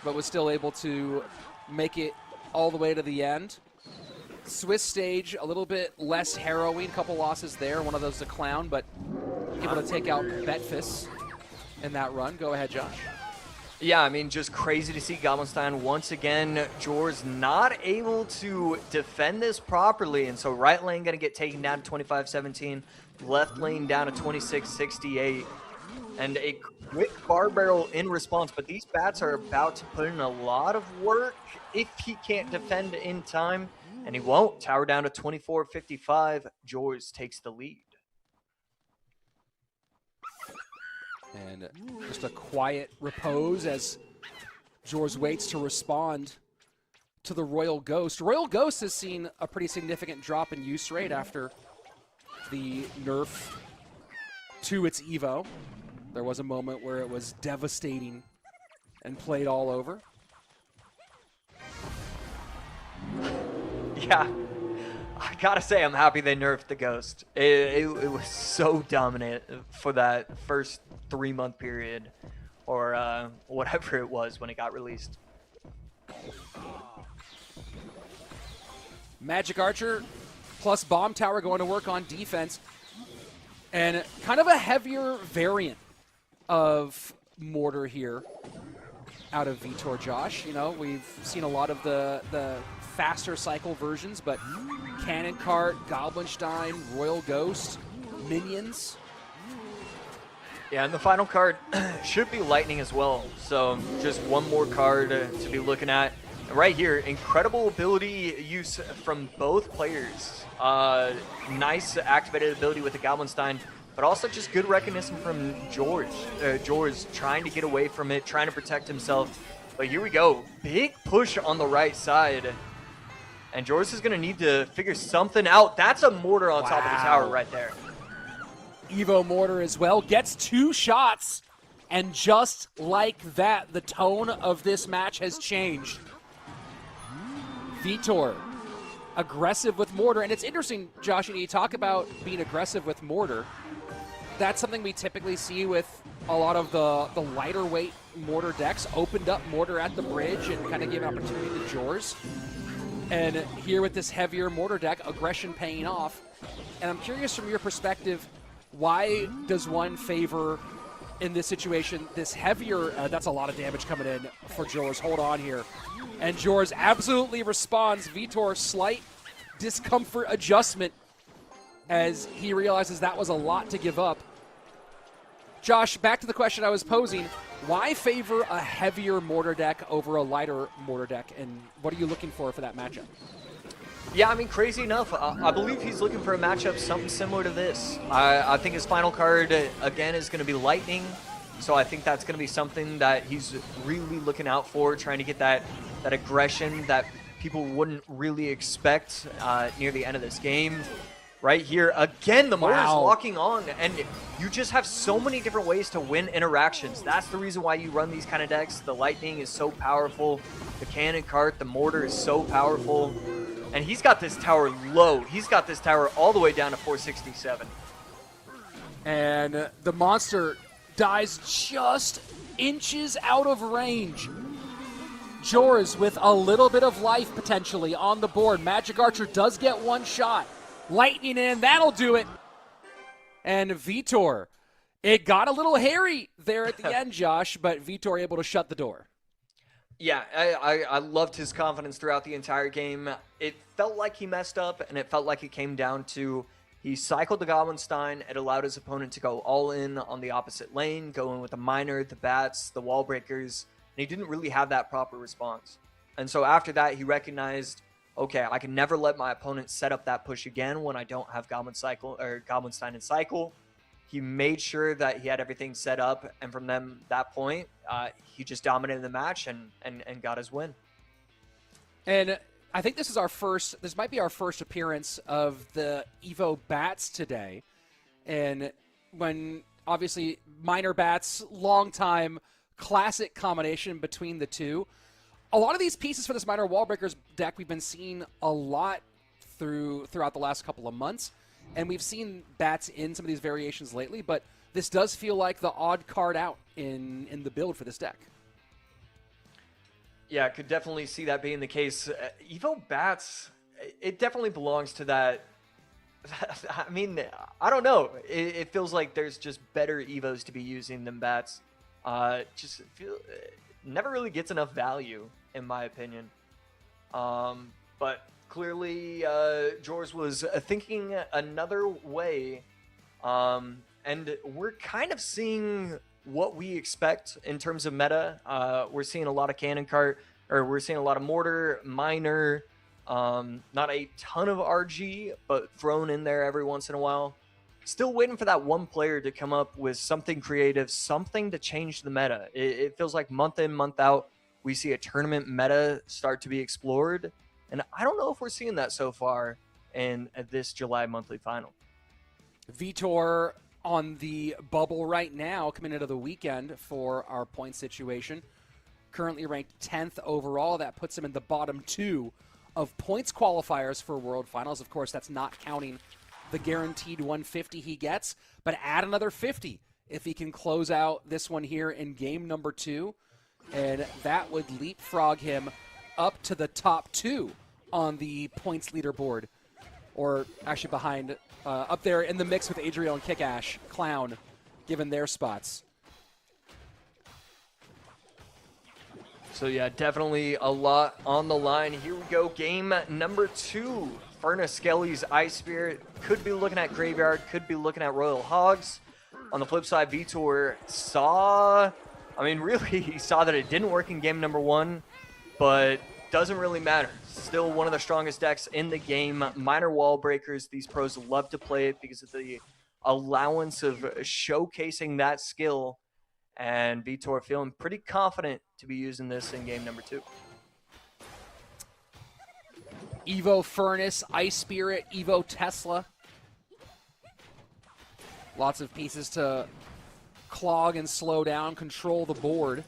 but was still able to make it all the way to the end. Swiss stage, a little bit less harrowing. A couple losses there. One of those to Clown, but able to take out Betfis in that run. Go ahead, Josh. Yeah, I mean, just crazy to see Goblinstein once again. Jor's not able to defend this properly, and so right lane going to get taken down to 25-17, left lane down to 26-68, and a quick bar barrel in response. But these bats are about to put in a lot of work if he can't defend in time, and he won't. Tower down to 24-55. Jors takes the lead. And just a quiet repose as Jors waits to respond to the Royal Ghost. Royal Ghost has seen a pretty significant drop in use rate after the nerf to its Evo. There was a moment where it was devastating and played all over. Yeah. I gotta say, I'm happy they nerfed the Ghost. It was so dominant for that first 3-month period, or whatever it was when it got released. Magic Archer plus Bomb Tower going to work on defense. And kind of a heavier variant of Mortar here out of Vitor, Josh. You know, we've seen a lot of the faster cycle versions, but Cannon Cart, Goblinstein, Royal Ghost, Minions. Yeah, and the final card should be Lightning as well. So just one more card to be looking at. Right here, incredible ability use from both players. Nice activated ability with the Goblinstein, but also just good recognition from George. George trying to get away from it, trying to protect himself. But here we go. Big push on the right side. And George is going to need to figure something out. That's a mortar on top of the tower right there. Evo Mortar as well. Gets 2 shots. And just like that, the tone of this match has changed. Vitor, aggressive with Mortar. And it's interesting, Josh, when you talk about being aggressive with Mortar, that's something we typically see with a lot of the lighter weight Mortar decks. Opened up Mortar at the bridge and kind of gave an opportunity to Jors. And here with this heavier Mortar deck, aggression paying off. And I'm curious from your perspective, why does one favor, in this situation, this heavier, that's a lot of damage coming in for Jors. Hold on here. And Jors absolutely responds. Vitor, slight discomfort adjustment as he realizes that was a lot to give up. Josh, back to the question I was posing. Why favor a heavier Mortar deck over a lighter Mortar deck, and what are you looking for that matchup? Yeah, I mean, crazy enough, I believe he's looking for a matchup something similar to this. I think his final card, again, is going to be Lightning, so I think that's going to be something that he's really looking out for, trying to get that aggression that people wouldn't really expect near the end of this game. Right here, again, the mortar's locking on, and you just have so many different ways to win interactions. That's the reason why you run these kind of decks. The Lightning is so powerful, the Cannon Cart, the Mortar is so powerful, and he's got this tower low. He's got this tower all the way down to 467. And the monster dies just inches out of range. Jors with a little bit of life potentially on the board. Magic Archer does get 1 shot. Lightning in, that'll do it. And Vitor, it got a little hairy there at the end, Josh, but Vitor able to shut the door. Yeah, I loved his confidence throughout the entire game. It felt like he messed up, and it felt like it came down to he cycled the Goblinstein. It allowed his opponent to go all in on the opposite lane, go in with the Miner, the Bats, the Wall Breakers, and he didn't really have that proper response. And so after that, he recognized, okay, I can never let my opponent set up that push again when I don't have Goblinstein in cycle. He made sure that he had everything set up, and from that point, he just dominated the match and got his win. And I think this might be our first appearance of the Evo Bats today. And when, obviously, Minor Bats, long time classic combination between the two. A lot of these pieces for this Minor Wallbreakers deck we've been seeing a lot throughout the last couple of months, and we've seen Bats in some of these variations lately, but this does feel like the odd card out in the build for this deck. Yeah, I could definitely see that being the case. Evo Bats, it definitely belongs to that. I mean, I don't know. It feels like there's just better Evos to be using than bats. Never really gets enough value, in my opinion. But clearly, Jors was thinking another way. And we're kind of seeing what we expect in terms of meta. We're seeing a lot of cannon cart, or we're seeing a lot of mortar, miner, not a ton of RG, but thrown in there every once in a while. Still waiting for that one player to come up with something creative, something to change the meta. It feels like month in, month out, we see a tournament meta start to be explored. And I don't know if we're seeing that so far in this July monthly final. Vitor on the bubble right now, coming into the weekend for our point situation. Currently ranked 10th overall. That puts him in the bottom 2 of points qualifiers for World Finals. Of course, that's not counting the guaranteed 150 he gets, but add another 50 if he can close out this one here in game number 2. And that would leapfrog him up to the top 2 on the points leaderboard. Or actually behind, up there in the mix with Adriel and Kickash, Clown, given their spots. So yeah, definitely a lot on the line. Here we go, game number 2. Furnace Skelly's Ice Spirit could be looking at Graveyard, could be looking at Royal Hogs. On the flip side, Vitor he saw that it didn't work in game number 1, but doesn't really matter. Still one of the strongest decks in the game. Minor Wall Breakers, these pros love to play it because of the allowance of showcasing that skill. And Vitor feeling pretty confident to be using this in game number 2. Evo Furnace, Ice Spirit, Evo Tesla. Lots of pieces to clog and slow down, control the board.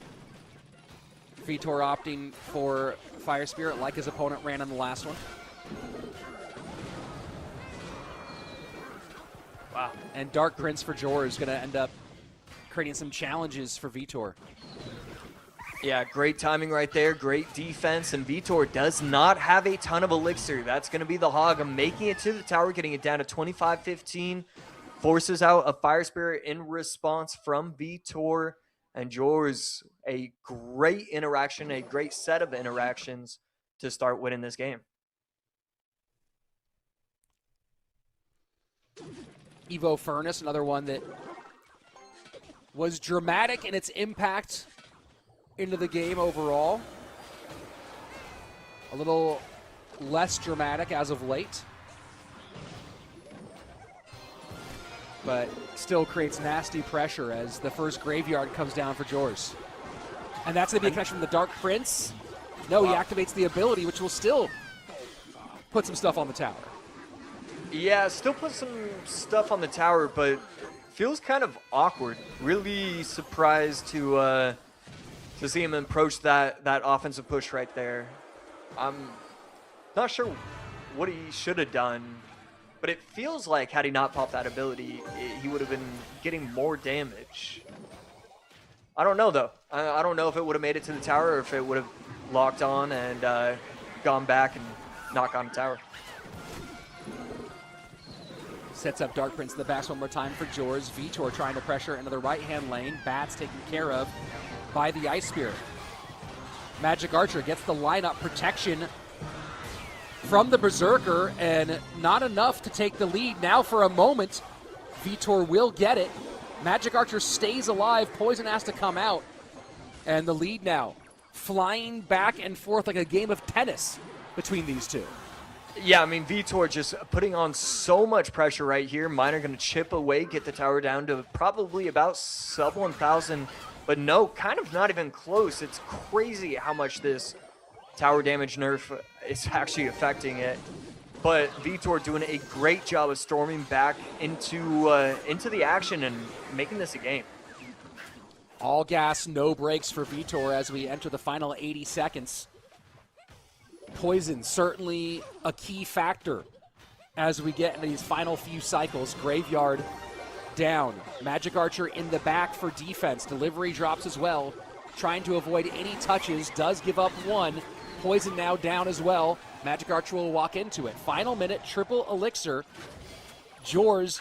Vitor opting for Fire Spirit like his opponent ran on the last one. Wow. And Dark Prince for Jor is going to end up creating some challenges for Vitor. Yeah, great timing right there, great defense, and Vitor does not have a ton of elixir. That's going to be the hog making it to the tower, getting it down to 25-15, forces out a Fire Spirit in response from Vitor, and Jor's a great interaction, a great set of interactions to start winning this game. Evo Furnace, another one that was dramatic in its impact into the game overall. A little less dramatic as of late, but still creates nasty pressure as the first Graveyard comes down for Jors. And that's going to be a connection from the Dark Prince. No, wow. He activates the ability, which will still put some stuff on the tower. Yeah, still put some stuff on the tower, but feels kind of awkward. Really surprised to see him approach that offensive push right there. I'm not sure what he should have done, but it feels like had he not popped that ability, he would have been getting more damage. I don't know, though. I don't know if it would have made it to the tower or if it would have locked on and gone back and not gone to tower. Sets up Dark Prince in the backs one more time for Jors. Vitor trying to pressure into the right-hand lane. Bats taken care of by the Ice Spirit. Magic Archer gets the lineup protection from the Berserker, and not enough to take the lead. Now for a moment, Vitor will get it. Magic Archer stays alive. Poison has to come out. And the lead now flying back and forth like a game of tennis between these two. Yeah, I mean, Vitor just putting on so much pressure right here. Miner going to chip away, get the tower down to probably about sub 1,000. But no, kind of not even close. It's crazy how much this tower damage nerf is actually affecting it. But Vitor doing a great job of storming back into the action and making this a game. All gas, no brakes for Vitor as we enter the final 80 seconds. Poison certainly a key factor as we get into these final few cycles. Graveyard down. Magic Archer in the back for defense. Delivery drops as well. Trying to avoid any touches. Does give up one. Poison now down as well. Magic Archer will walk into it. Final minute, triple elixir. Jors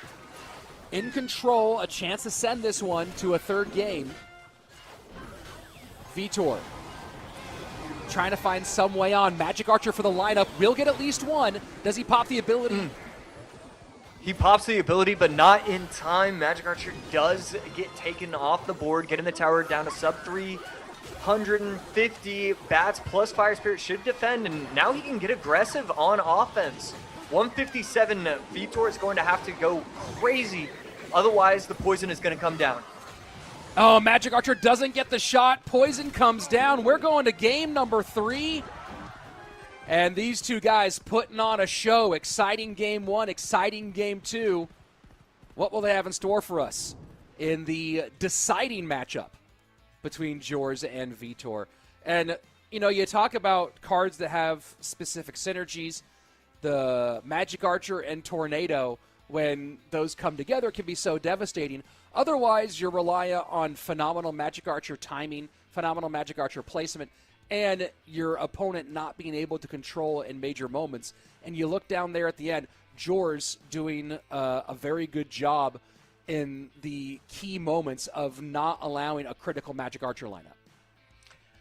in control, a chance to send this one to a third game. Vitor trying to find some way on. Magic Archer for the lineup. Will get at least one. Does he pop the ability? He pops the ability, but not in time. Magic Archer does get taken off the board, getting the tower down to sub 350. Bats plus Fire Spirit should defend, and now he can get aggressive on offense. 157, Vitor is going to have to go crazy. Otherwise, the poison is going to come down. Oh, Magic Archer doesn't get the shot. Poison comes down. We're going to game number 3. And these two guys putting on a show. Exciting game 1, exciting game 2. What will they have in store for us in the deciding matchup between Jors and Vitor? And, you know, you talk about cards that have specific synergies. The Magic Archer and Tornado, when those come together, can be so devastating. Otherwise, you're reliant on phenomenal Magic Archer timing, phenomenal Magic Archer placement, and your opponent not being able to control in major moments. And you look down there at the end, Jors doing a very good job in the key moments of not allowing a critical Magic Archer lineup.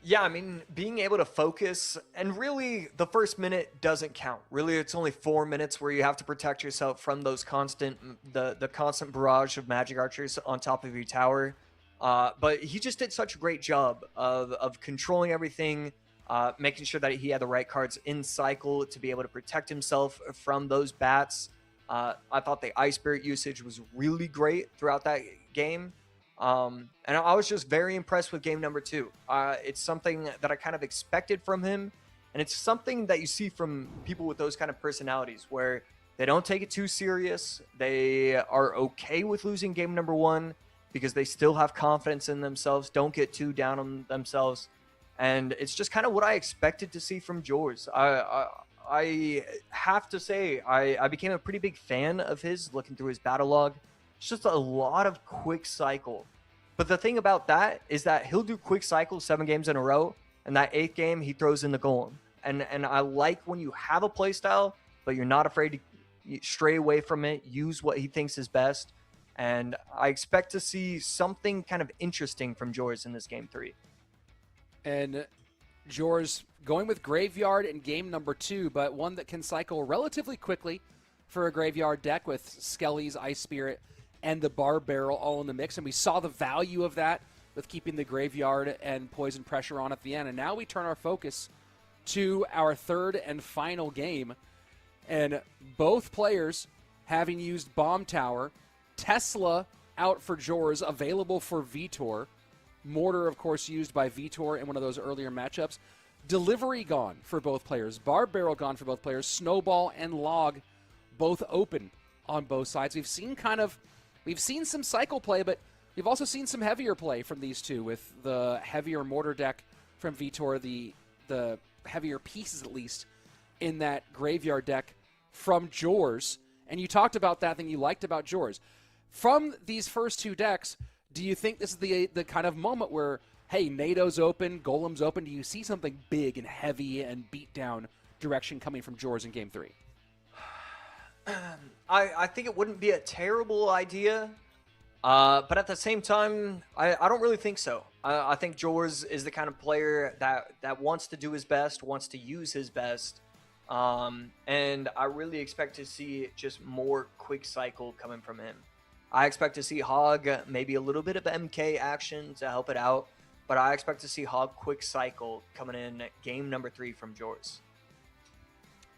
Yeah, I mean, being able to focus, and really the first minute doesn't count. Really, it's only 4 minutes where you have to protect yourself from those constant barrage of Magic Archers on top of your tower. But he just did such a great job of controlling everything, making sure that he had the right cards in cycle to be able to protect himself from those bats. I thought the Ice Spirit usage was really great throughout that game. And I was just very impressed with game number 2. It's something that I kind of expected from him, and it's something that you see from people with those kind of personalities where they don't take it too serious. They are okay with losing game number 1 because they still have confidence in themselves, don't get too down on themselves. And it's just kind of what I expected to see from Jors. I have to say, I became a pretty big fan of his looking through his battle log. It's just a lot of quick cycle. But the thing about that is that he'll do quick cycle 7 games in a row, and that 8th game he throws in the golem. And I like when you have a play style, but you're not afraid to stray away from it, use what he thinks is best. And I expect to see something kind of interesting from Jors in this game 3. And Jors going with Graveyard in game number 2, but one that can cycle relatively quickly for a Graveyard deck with Skelly's Ice Spirit and the Barb Barrel all in the mix. And we saw the value of that with keeping the Graveyard and Poison Pressure on at the end. And now we turn our focus to our third and final game. And both players having used Bomb Tower. Tesla out for Jors, available for Vitor. Mortar, of course, used by Vitor in one of those earlier matchups. Delivery gone for both players. Barb Barrel gone for both players. Snowball and Log both open on both sides. We've seen some cycle play, but we've also seen some heavier play from these two, with the heavier Mortar deck from Vitor, the heavier pieces at least in that Graveyard deck from Jors. And you talked about that thing you liked about Jors. From these first two decks, do you think this is the kind of moment where, hey, NATO's open, Golem's open? Do you see something big and heavy and beatdown direction coming from Jors in Game 3? I think it wouldn't be a terrible idea, but at the same time, I don't really think so. I think Jors is the kind of player that wants to do his best, wants to use his best, and I really expect to see just more quick cycle coming from him. I expect to see Hog maybe a little bit of MK action to help it out, but I expect to see Hog quick cycle coming in game number 3 from Jors.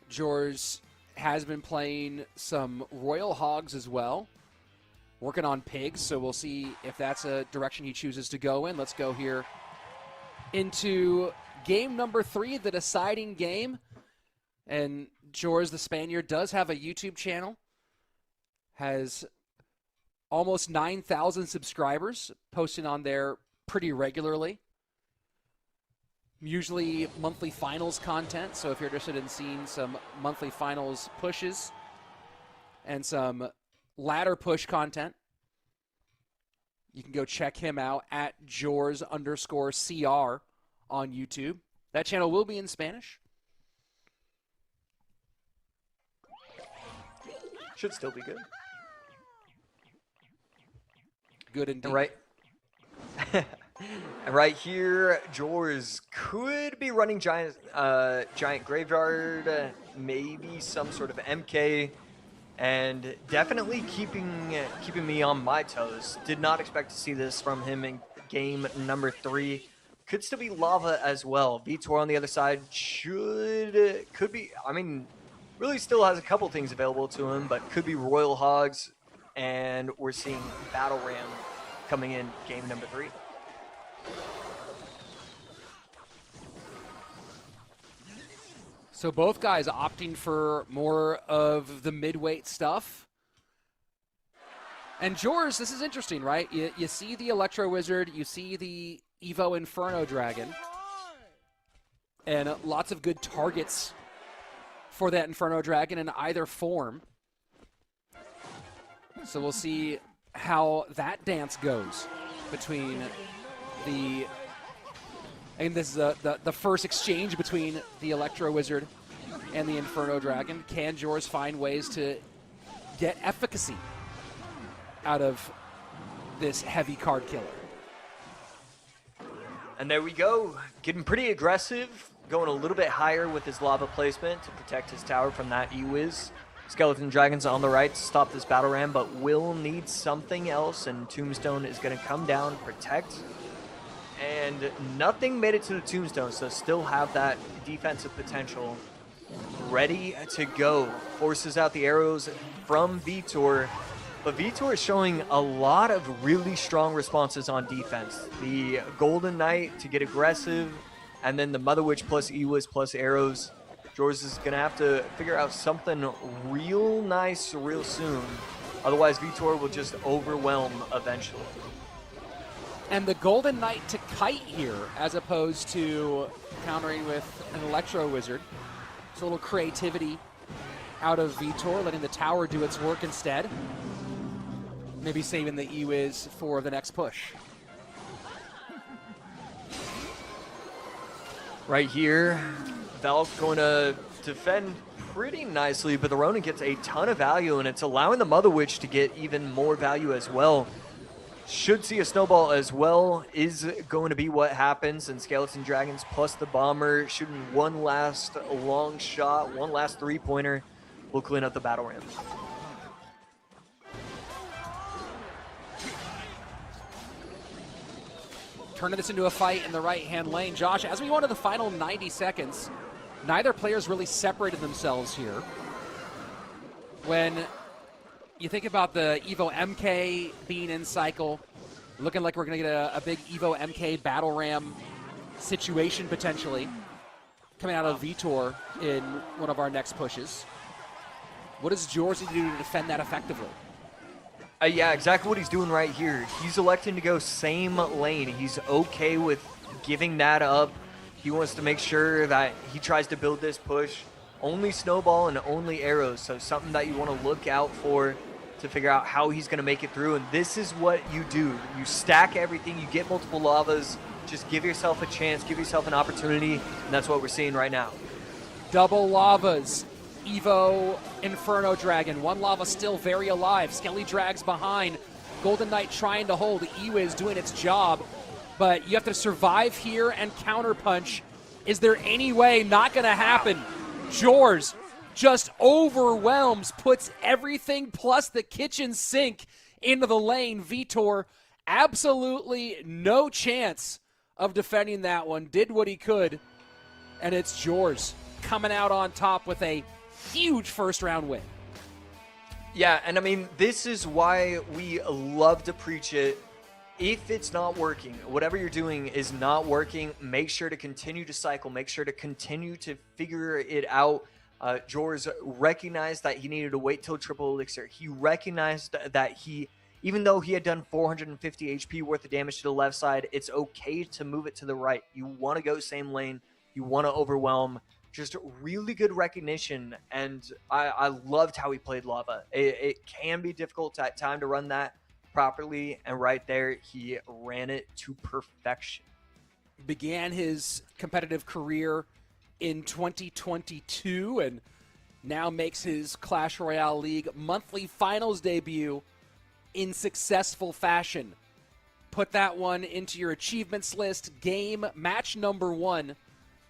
Jors has been playing some Royal Hogs as well, working on Pigs, so we'll see if that's a direction he chooses to go in. Let's go here into game number 3, the deciding game. And Jors, the Spaniard, does have a YouTube channel, has almost 9,000 subscribers, posting on there pretty regularly. Usually monthly finals content, so if you're interested in seeing some monthly finals pushes and some ladder push content, you can go check him out at Jors_CR on YouTube. That channel will be in Spanish. Should still be good. Good indeed. And right, and right here, Jors could be running giant graveyard, maybe some sort of MK, and definitely keeping me on my toes. Did not expect to see this from him in game number 3. Could still be Lava as well. Vitor on the other side could be. I mean, really still has a couple things available to him, but could be Royal Hogs, and we're seeing Battle Ram coming in game number 3. So both guys opting for more of the mid-weight stuff. And Jors, this is interesting, right? You see the Electro Wizard, you see the Evo Inferno Dragon, and lots of good targets for that Inferno Dragon in either form. So we'll see how that dance goes between the... And this is the first exchange between the Electro Wizard and the Inferno Dragon. Can Jors find ways to get efficacy out of this heavy card killer? And there we go. Getting pretty aggressive, going a little bit higher with his lava placement to protect his tower from that E-Wiz. Skeleton Dragons on the right to stop this Battle Ram, but will need something else, and Tombstone is going to come down, protect. And nothing made it to the Tombstone, so still have that defensive potential ready to go. Forces out the arrows from Vitor, but Vitor is showing a lot of really strong responses on defense. The Golden Knight to get aggressive, and then the Mother Witch plus Ewiz plus arrows. Jors is going to have to figure out something real nice real soon. Otherwise, Vitor will just overwhelm eventually. And the Golden Knight to kite here, as opposed to countering with an Electro Wizard. It's a little creativity out of Vitor, letting the tower do its work instead. Maybe saving the E-Wiz for the next push. Right here, Valk going to defend pretty nicely, but the Ronin gets a ton of value, and it's allowing the Mother Witch to get even more value as well. Should see a snowball as well, is going to be what happens, and Skeleton Dragons plus the Bomber shooting one last long shot, one last three-pointer will clean up the Battle Ram. Turning this into a fight in the right-hand lane. Josh, as we go into the final 90 seconds, neither player's really separated themselves here. When you think about the Evo MK being in cycle, looking like we're going to get a big Evo MK Battle Ram situation potentially coming out of Vitor in one of our next pushes. What does Jors need to do to defend that effectively? Yeah, exactly what he's doing right here. He's electing to go same lane. He's okay with giving that up. He wants to make sure that he tries to build this push. Only snowball and only arrows, so something that you want to look out for to figure out how he's going to make it through. And this is what you do. You stack everything, you get multiple lavas, just give yourself a chance, give yourself an opportunity, and that's what we're seeing right now. Double lavas. Evo Inferno Dragon. One lava still very alive. Skelly drags behind. Golden Knight trying to hold. Ewiz doing its job. But you have to survive here and counterpunch. Is there any way? Not going to happen. Jors just overwhelms, puts everything plus the kitchen sink into the lane. Vitor, absolutely no chance of defending that one. Did what he could. And it's Jors coming out on top with a huge first-round win. Yeah, and I mean, this is why we love to preach it. If it's not working, whatever you're doing is not working, make sure to continue to cycle. Make sure to continue to figure it out. Jors recognized that he needed to wait till triple elixir. He recognized that even though he had done 450 HP worth of damage to the left side, it's okay to move it to the right. You want to go same lane. You want to overwhelm. Just really good recognition, and I loved how he played Lava. It can be difficult at time to run that properly, and right there, he ran it to perfection. began his competitive career in 2022 and now makes his Clash Royale League monthly finals debut in successful fashion. Put that one into your achievements list. Game match number 1,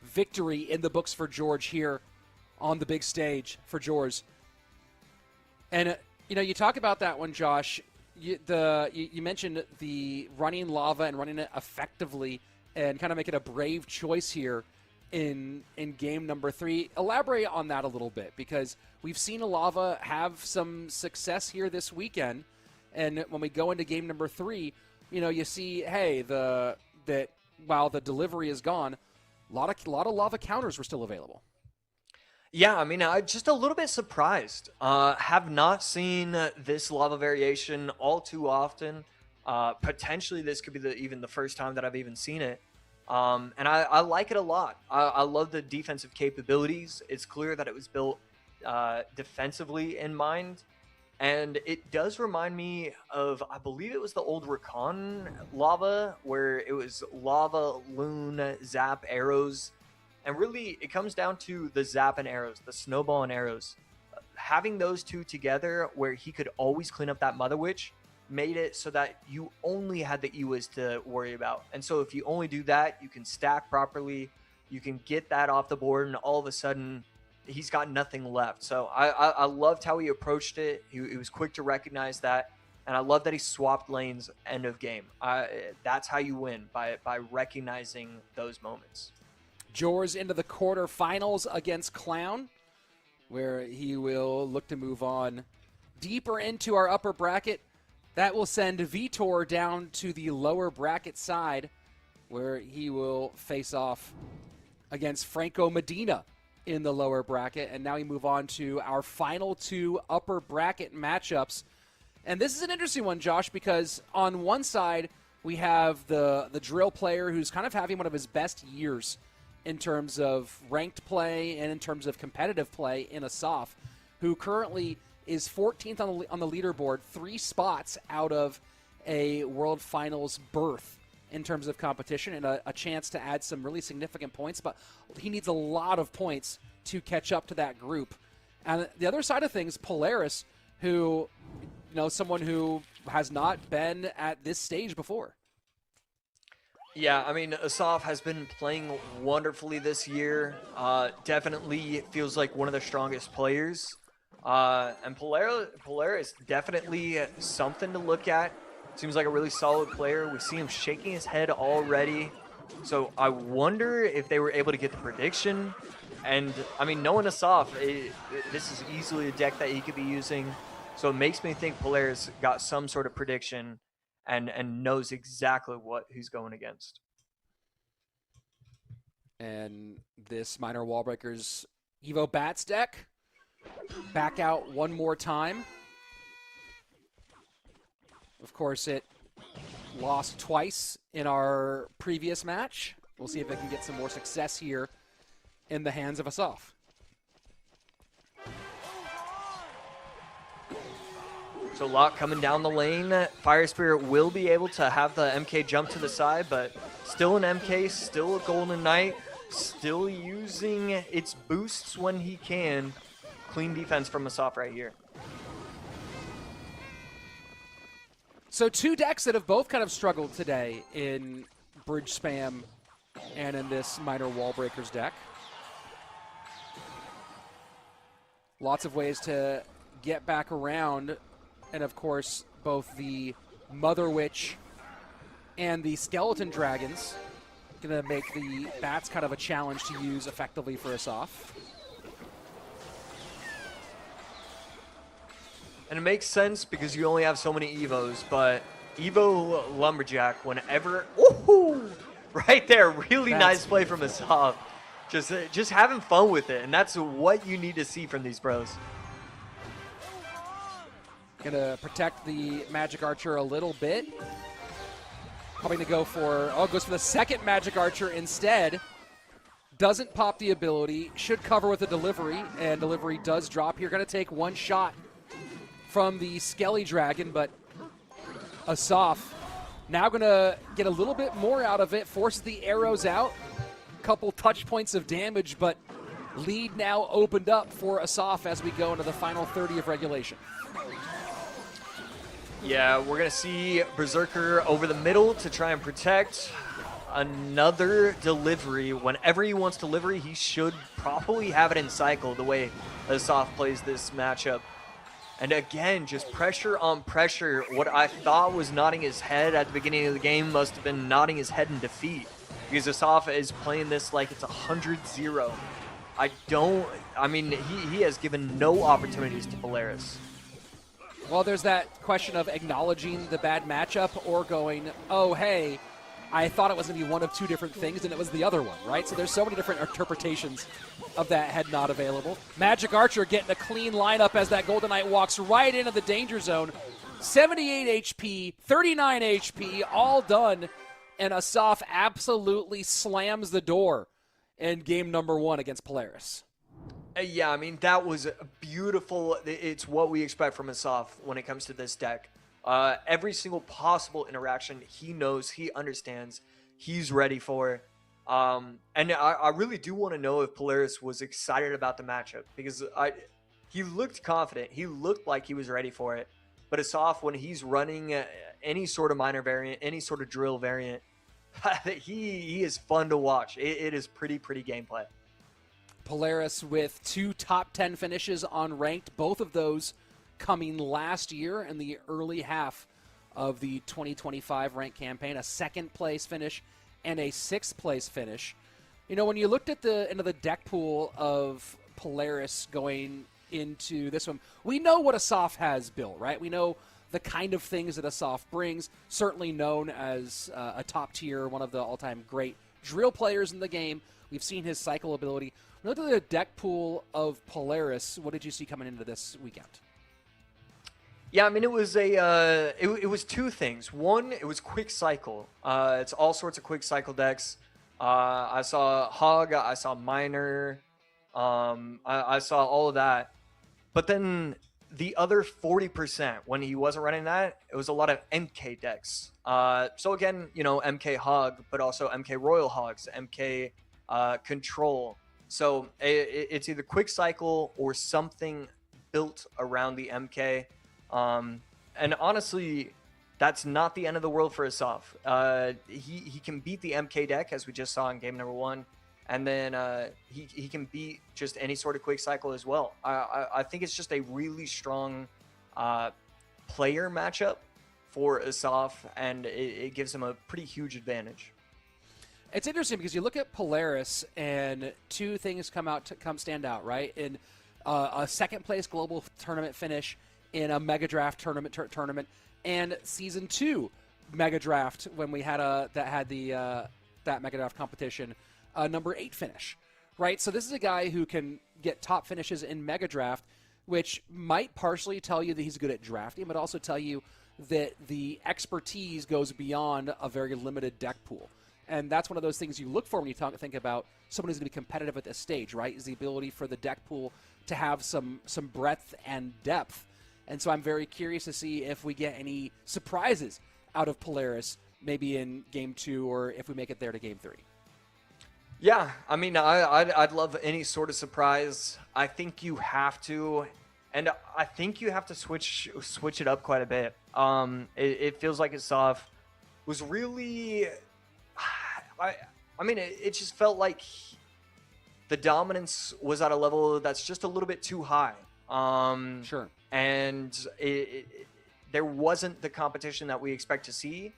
victory in the books for George here on the big stage for George. And, you talk about that one, Josh. You mentioned the running lava and running it effectively and kind of making a brave choice here in game number 3. Elaborate on that a little bit, because we've seen lava have some success here this weekend. And when we go into game number 3, you see, hey, that while the delivery is gone, a lot of lava counters were still available. Yeah, I mean, I'm just a little bit surprised. Have not seen this lava variation all too often. Potentially, this could be even the first time that I've even seen it. And I like it a lot. I love the defensive capabilities. It's clear that it was built defensively in mind. And it does remind me of, I believe it was the old Rakan lava, where it was lava, loon, zap, arrows. And really, it comes down to the zap and arrows, the snowball and arrows. Having those two together where he could always clean up that Mother Witch made it so that you only had the Ewas to worry about. And so if you only do that, you can stack properly, you can get that off the board, and all of a sudden, he's got nothing left. So I loved how he approached it. He was quick to recognize that. And I love that he swapped lanes end of game. That's how you win, by recognizing those moments. Jors into the quarterfinals against Clown, where he will look to move on deeper into our upper bracket. That will send Vitor down to the lower bracket side, where he will face off against Franco Medina in the lower bracket. And now we move on to our final 2 upper bracket matchups. And this is an interesting one, Josh, because on one side we have the drill player who's kind of having one of his best years in terms of ranked play and in terms of competitive play in Asaf, who currently is 14th on the leaderboard, 3 spots out of a World Finals berth in terms of competition, and a chance to add some really significant points. But he needs a lot of points to catch up to that group. And the other side of things, Polaris, who, someone who has not been at this stage before. Yeah, I mean, Asaf has been playing wonderfully this year. Definitely feels like one of the strongest players. And Polaris definitely something to look at. Seems like a really solid player. We see him shaking his head already. So I wonder if they were able to get the prediction. And, I mean, knowing Asaf, this is easily a deck that he could be using. So it makes me think Polaris got some sort of prediction and knows exactly what he's going against. And this Minor Wallbreakers Evo Bats deck, back out one more time. Of course, it lost twice in our previous match. We'll see if it can get some more success here in the hands of Asaf. So Locke coming down the lane. Fire Spirit will be able to have the MK jump to the side, but still an MK, still a Golden Knight, still using its boosts when he can. Clean defense from Asaf right here. So 2 decks that have both kind of struggled today in Bridge Spam and in this Minor Wallbreakers deck. Lots of ways to get back around. And of course, both the Mother Witch and the Skeleton Dragons going to make the bats kind of a challenge to use effectively for Asaf. And it makes sense because you only have so many Evos, but Evo Lumberjack, whenever, ooh, right there, really nice play from Asaf. Just having fun with it, and that's what you need to see from these bros. Gonna protect the Magic Archer a little bit. Probably gonna go for, goes for the second Magic Archer instead. Doesn't pop the ability, should cover with a delivery, and delivery does drop here. Gonna take one shot from the Skelly Dragon, but Asaf Now going to get a little bit more out of it, forces the arrows out. Couple touch points of damage, but lead now opened up for Asaf as we go into the final 30 of regulation. Yeah, we're going to see Berserker over the middle to try and protect. Another delivery. Whenever he wants delivery, he should probably have it in cycle the way Asaf plays this matchup. And again, just pressure on pressure. What I thought was nodding his head at the beginning of the game must have been nodding his head in defeat, because Asaf is playing this like it's 100-0. I mean, he has given no opportunities to Polaris. Well, there's that question of acknowledging the bad matchup or going, oh, hey, I thought it was going to be one of two different things, and it was the other one, right? So there's so many different interpretations of that head nod available. Magic Archer getting a clean lineup as that Golden Knight walks right into the danger zone. 78 HP, 39 HP, all done, and Asaf absolutely slams the door in game number 1 against Polaris. Yeah, I mean, that was beautiful. It's what we expect from Asaf when it comes to this deck. Every single possible interaction, he knows, he understands, he's ready for. And I really do want to know if Polaris was excited about the matchup, because he looked confident. He looked like he was ready for it. But Asaf, when he's running any sort of minor variant, any sort of drill variant, he is fun to watch. It is pretty gameplay. Polaris with 2 top 10 finishes on ranked, both of those coming last year in the early half of the 2025 ranked campaign, a 2nd place finish and a 6th place finish. You know, when you looked at the end of the deck pool of Polaris going into this one, we know what Asaf has built, right? We know the kind of things that Asaf brings, certainly known as a top tier, one of the all-time great drill players in the game. We've seen his cycle ability. When you look at the deck pool of Polaris, what did you see coming into this weekend? Yeah, I mean, it was it was 2 things. One, it was quick cycle. It's all sorts of quick cycle decks. I saw Hog, I saw Miner, I saw all of that. But then the other 40%, when he wasn't running that, it was a lot of MK decks. So again, you know, MK Hog, but also MK Royal Hogs, MK Control. So it's either quick cycle or something built around the MK. And honestly, that's not the end of the world for Asaf. He can beat the MK deck, as we just saw in game number 1. And then he can beat just any sort of quick cycle as well. I think it's just a really strong player matchup for Asaf, and it gives him a pretty huge advantage. It's interesting because you look at Polaris and 2 things come stand out, right? In a 2nd place global tournament finish, in a Mega Draft tournament, and Season 2 Mega Draft when we had that Mega Draft competition, number 8 finish, right? So this is a guy who can get top finishes in Mega Draft, which might partially tell you that he's good at drafting, but also tell you that the expertise goes beyond a very limited deck pool. And that's one of those things you look for when you think about someone who's going to be competitive at this stage, right? Is the ability for the deck pool to have some breadth and depth. And so I'm very curious to see if we get any surprises out of Polaris, maybe in Game 2 or if we make it there to Game 3. Yeah, I mean, I'd love any sort of surprise. I think you have to, and I think you have to switch it up quite a bit. It feels like Asaf was really, I mean, it just felt like the dominance was at a level that's just a little bit too high. Sure. And there wasn't the competition that we expect to see,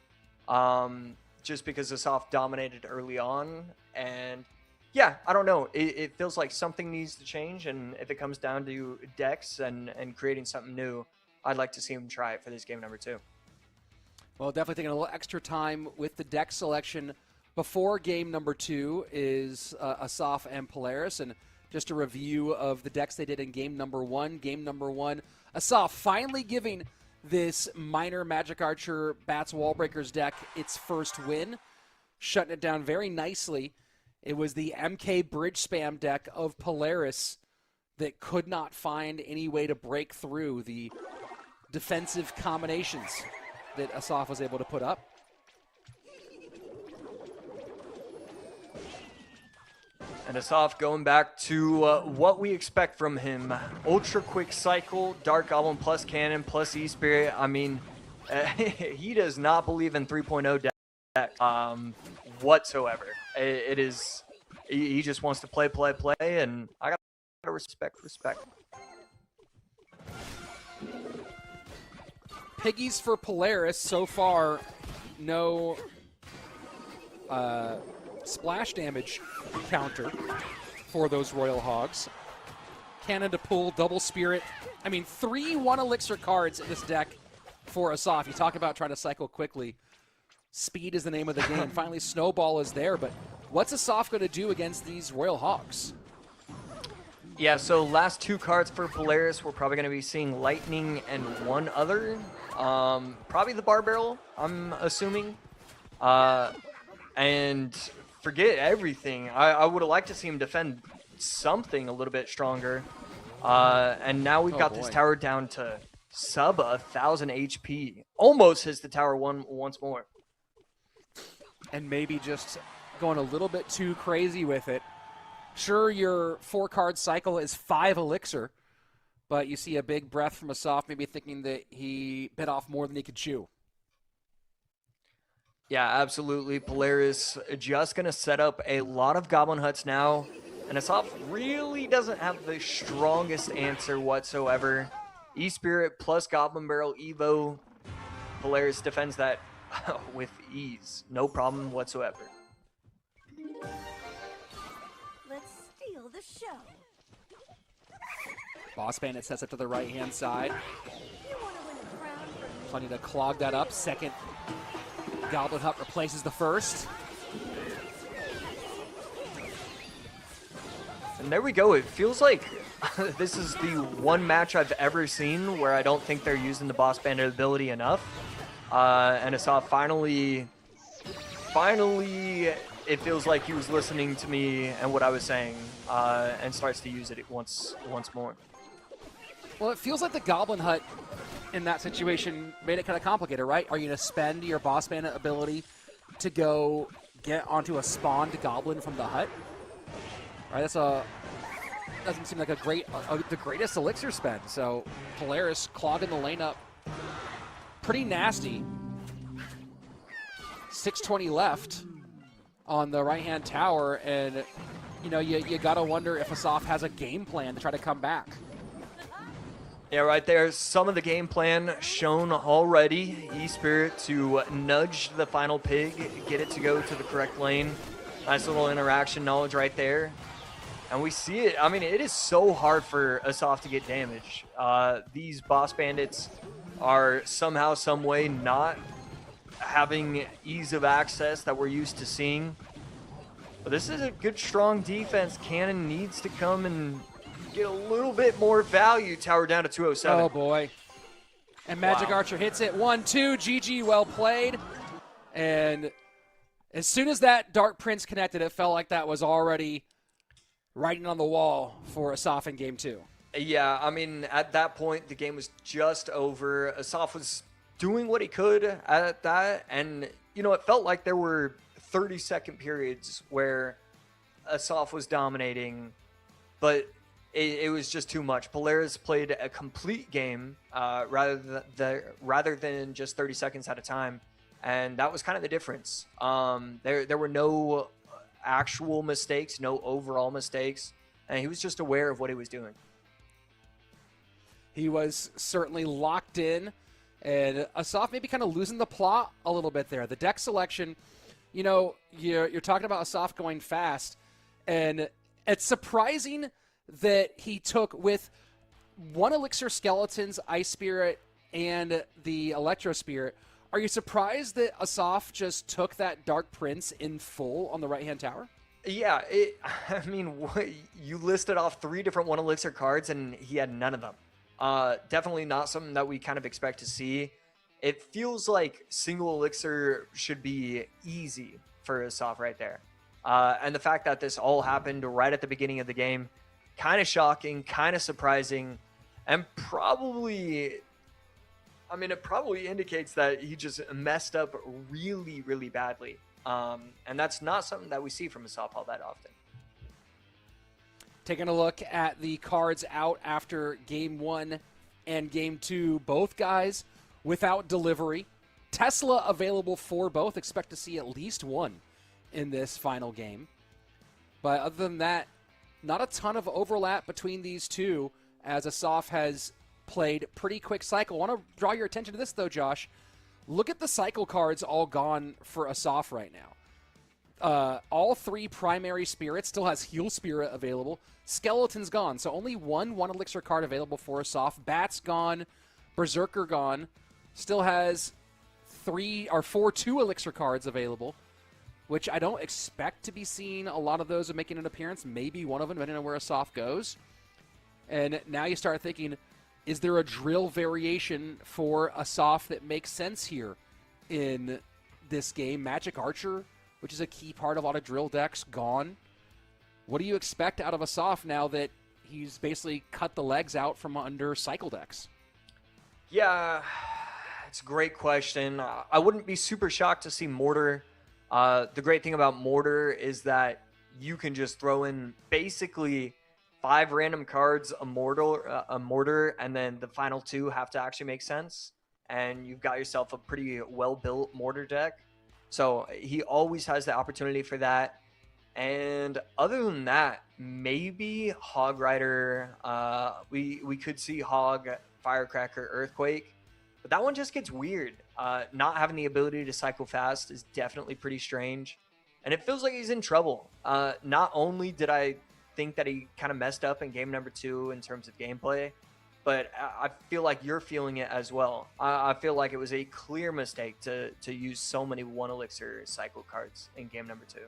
just because Asaf dominated early on. And yeah, I don't know. It feels like something needs to change. And if it comes down to decks and creating something new, I'd like to see him try it for this game number 2. Well, definitely taking a little extra time with the deck selection before game number 2 is Asaf and Polaris. And just a review of the decks they did in game number 1. Game number 1, Asaf finally giving this minor Magic Archer Bats Wallbreakers deck its first win, shutting it down very nicely. It was the MK Bridge Spam deck of Polaris that could not find any way to break through the defensive combinations that Asaf was able to put up. And Asaf going back to what we expect from him. Ultra quick cycle, Dark Goblin plus Cannon plus E-Spirit. I mean, he does not believe in 3.0 deck whatsoever. It is, he just wants to play, and I got to respect. Piggies for Polaris so far, no splash damage counter for those Royal Hogs. Cannon to pull, double Spirit. I mean, 3 1 Elixir cards in this deck for Asaf. You talk about trying to cycle quickly. Speed is the name of the game. Finally, Snowball is there, but what's Asaf going to do against these Royal Hogs? Yeah, so last 2 cards for Polaris, we're probably going to be seeing Lightning and one other. Probably the Bar Barrel, I'm assuming. And forget everything. I would have liked to see him defend something a little bit stronger. And now we've got this tower down to sub 1,000 HP. Almost hits the tower once more. And maybe just going a little bit too crazy with it. Sure, your 4-card cycle is 5 Elixir, but you see a big breath from Asaf, maybe thinking that he bit off more than he could chew. Yeah, absolutely. Polaris just going to set up a lot of Goblin Huts now, and Asaf really doesn't have the strongest answer whatsoever. E-Spirit plus Goblin Barrel Evo. Polaris defends that with ease. No problem whatsoever. The show. Boss Bandit sets up to the right-hand side. Plenty to clog that up. Second Goblin Hut replaces the first. And there we go. It feels like this is the one match I've ever seen where I don't think they're using the Boss Bandit ability enough. And Asaf finally, it feels like he was listening to me and what I was saying, and starts to use it once more. Well, it feels like the Goblin Hut in that situation made it kind of complicated, right? Are you going to spend your Boss Bandit ability to go get onto a spawned Goblin from the hut? Right, doesn't seem like the greatest Elixir spend. So Polaris clogging the lane up pretty nasty. 6:20 left on the right-hand tower, and you gotta wonder if Asaf has a game plan to try to come back. Yeah, right there. Some of the game plan shown already. E-Spirit to nudge the final pig, get it to go to the correct lane. Nice little interaction knowledge right there. And we see it. I mean, it is so hard for Asaf to get damage. These Boss Bandits are somehow, some way not having ease of access that we're used to seeing. But this is a good, strong defense. Cannon needs to come and get a little bit more value. Tower down to 207. Oh, boy. And Magic Archer hits it. 1-2. GG, well played. And as soon as that Dark Prince connected, it felt like that was already writing on the wall for Asaf in Game 2. Yeah, I mean, at that point, the game was just over. Asaf was doing what he could at that, and it felt like there were 30-second periods where Asaf was dominating, but it was just too much. Polaris played a complete game rather than just 30 seconds at a time, and that was kind of the difference. There were no actual mistakes, no overall mistakes, and he was just aware of what he was doing. He was certainly locked in, and Asaf maybe kind of losing the plot a little bit there. The deck selection, you're talking about Asaf going fast, and it's surprising that he took with 1 Elixir Skeletons, Ice Spirit, and the Electro Spirit. Are you surprised that Asaf just took that Dark Prince in full on the right-hand tower? Yeah, you listed off 3 different 1 Elixir cards, and he had none of them. Definitely not something that we kind of expect to see. It feels like single Elixir should be easy for Asaf right there. And the fact that this all happened right at the beginning of the game, kind of shocking, kind of surprising, and it probably indicates that he just messed up really, really badly. And that's not something that we see from Asaf all that often. Taking a look at the cards out after Game 1 and Game 2, both guys without delivery. Tesla available for both. Expect to see at least one in this final game. But other than that, not a ton of overlap between these two, as Asaf has played pretty quick cycle. I want to draw your attention to this, though, Josh. Look at the cycle cards all gone for Asaf right now. All 3 primary spirits still has Heal Spirit available. Skeleton's gone, so only one elixir card available for Asaf. Bat's gone. Berserker gone. Still has 4 2 elixir cards available, which I don't expect to be seeing a lot of those making an appearance. Maybe one of them, depending on where Asaf goes. And now you start thinking, is there a drill variation for Asaf that makes sense here in this game? Magic Archer, which is a key part of a lot of drill decks, gone. What do you expect out of Asaf now that he's basically cut the legs out from under cycle decks? Yeah, it's a great question. I wouldn't be super shocked to see Mortar. The great thing about Mortar is that you can just throw in basically 5 random cards, a Mortar, and then the final 2 have to actually make sense. And you've got yourself a pretty well-built Mortar deck. So he always has the opportunity for that. And other than that, maybe Hog Rider. We could see Hog, Firecracker, Earthquake. But that one just gets weird. Not having the ability to cycle fast is definitely pretty strange. And it feels like he's in trouble. Not only did I think that he kind of messed up in game number 2 in terms of gameplay, but I feel like you're feeling it as well. I feel like it was a clear mistake to use so many 1 elixir cycle cards in game number 2.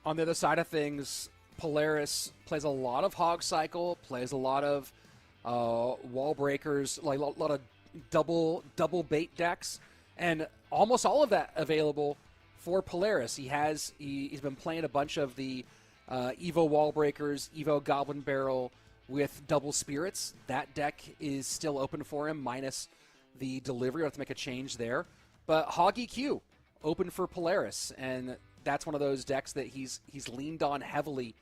On the other side of things, Polaris plays a lot of Hog Cycle, plays a lot of Wall Breakers, like a lot of double bait decks, and almost all of that available for Polaris. He's been playing a bunch of the Evo Wall Breakers, Evo Goblin Barrel with double spirits. That deck is still open for him, minus the delivery. We'll have to make a change there. But Hog EQ, open for Polaris, and that's one of those decks that he's leaned on heavily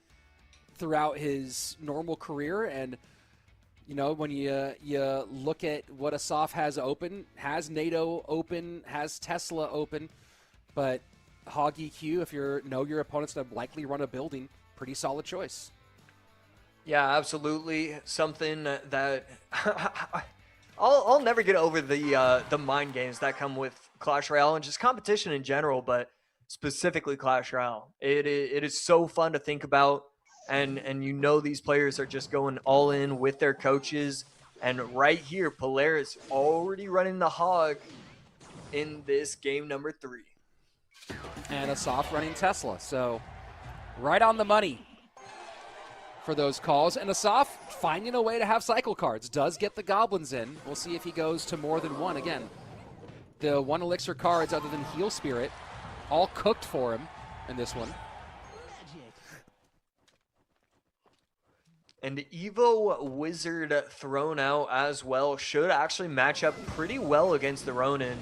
throughout his normal career. And you know, when you look at what Asaf has open, has NATO open, has Tesla open, but Hog EQ, if you know your opponent's going to likely run a building, pretty solid choice. Yeah, absolutely. Something that I'll never get over the mind games that come with Clash Royale and just competition in general, but specifically Clash Royale. It is so fun to think about, and you know these players are just going all in with their coaches. And right here, Polaris already running the Hog in this game number 3. And Asaf running Tesla, so right on the money for those calls. And Asaf finding a way to have cycle cards. Does get the Goblins in. We'll see if he goes to more than one. Again, the 1 elixir cards other than Heal Spirit, all cooked for him in this one. And Evo Wizard thrown out as well should actually match up pretty well against the Ronin.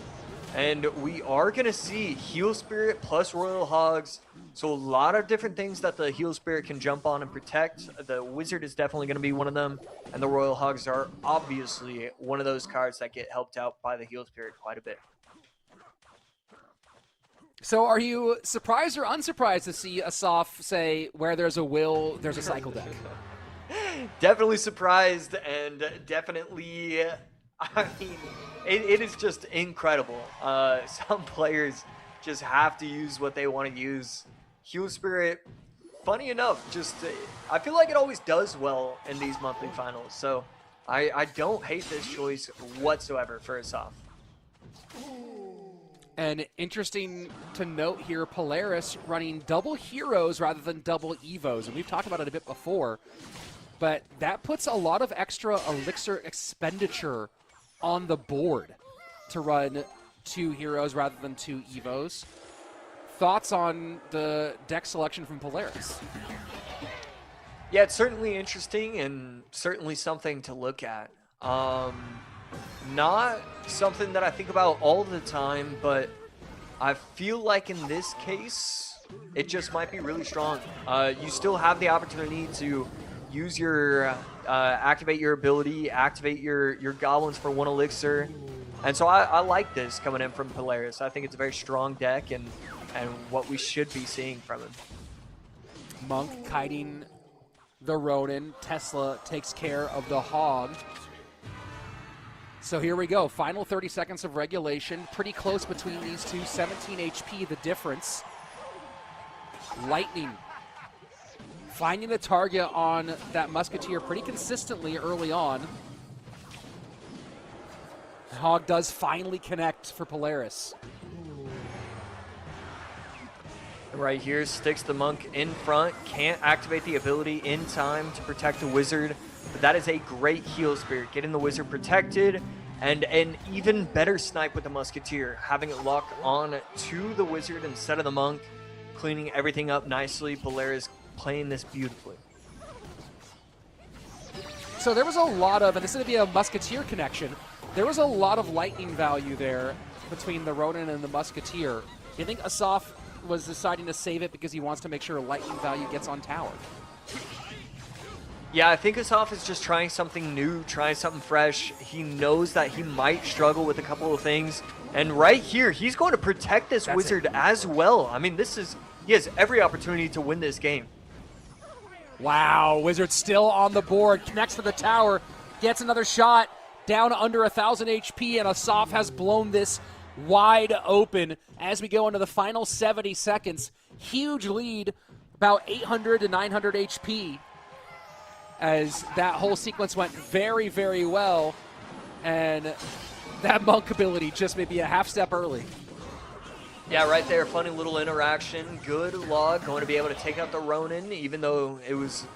And we are going to see Heal Spirit plus Royal Hogs. So a lot of different things that the Heal Spirit can jump on and protect. The Wizard is definitely going to be one of them. And the Royal Hogs are obviously one of those cards that get helped out by the Heal Spirit quite a bit. So are you surprised or unsurprised to see Asaf say, where there's a will, there's a cycle deck? Definitely surprised, and definitely, I mean, it is just incredible. Some players just have to use what they want to use. Heal Spirit, funny enough, just I feel like it always does well in these monthly finals. So I don't hate this choice whatsoever for Asaf. And interesting to note here, Polaris running double heroes rather than double evos. And we've talked about it a bit before, but that puts a lot of extra elixir expenditure on the board to run 2 heroes rather than 2 evos. Thoughts on the deck selection from Polaris? Yeah, it's certainly interesting and certainly something to look at. Not something that I think about all the time, but I feel like in this case, it just might be really strong. You still have the opportunity to use your activate your ability, activate your goblins for 1 elixir. And so I like this coming in from Polaris. I think it's a very strong deck and what we should be seeing from him. Monk kiting the Ronin. Tesla takes care of the Hog. So here we go. Final 30 seconds of regulation. Pretty close between these two. 17 HP, the difference. Lightning finding the target on that Musketeer pretty consistently early on. Hog does finally connect for Polaris. Right here, sticks the Monk in front. Can't activate the ability in time to protect the Wizard. But that is a great heal spirit. Getting the Wizard protected, and an even better snipe with the Musketeer. Having it lock on to the Wizard instead of the Monk. Cleaning everything up nicely. Polaris playing this beautifully. So there was a lot of, and this is going to be a Musketeer connection, there was a lot of lightning value there between the Ronin and the Musketeer. Do you think Asaf was deciding to save it because he wants to make sure lightning value gets on tower? Yeah, I think Asaf is just trying something new, trying something fresh. He knows that he might struggle with a couple of things. And right here, he's going to protect this Wizard as well. I mean, he has every opportunity to win this game. Wow, Wizard still on the board, connects to the tower, gets another shot, down under 1,000 HP, and Asaf has blown this wide open as we go into the final 70 seconds. Huge lead, about 800 to 900 HP, as that whole sequence went very, very well, and that Monk ability just maybe a half step early. Yeah, right there, funny little interaction. Good log, going to be able to take out the Ronin, even though it was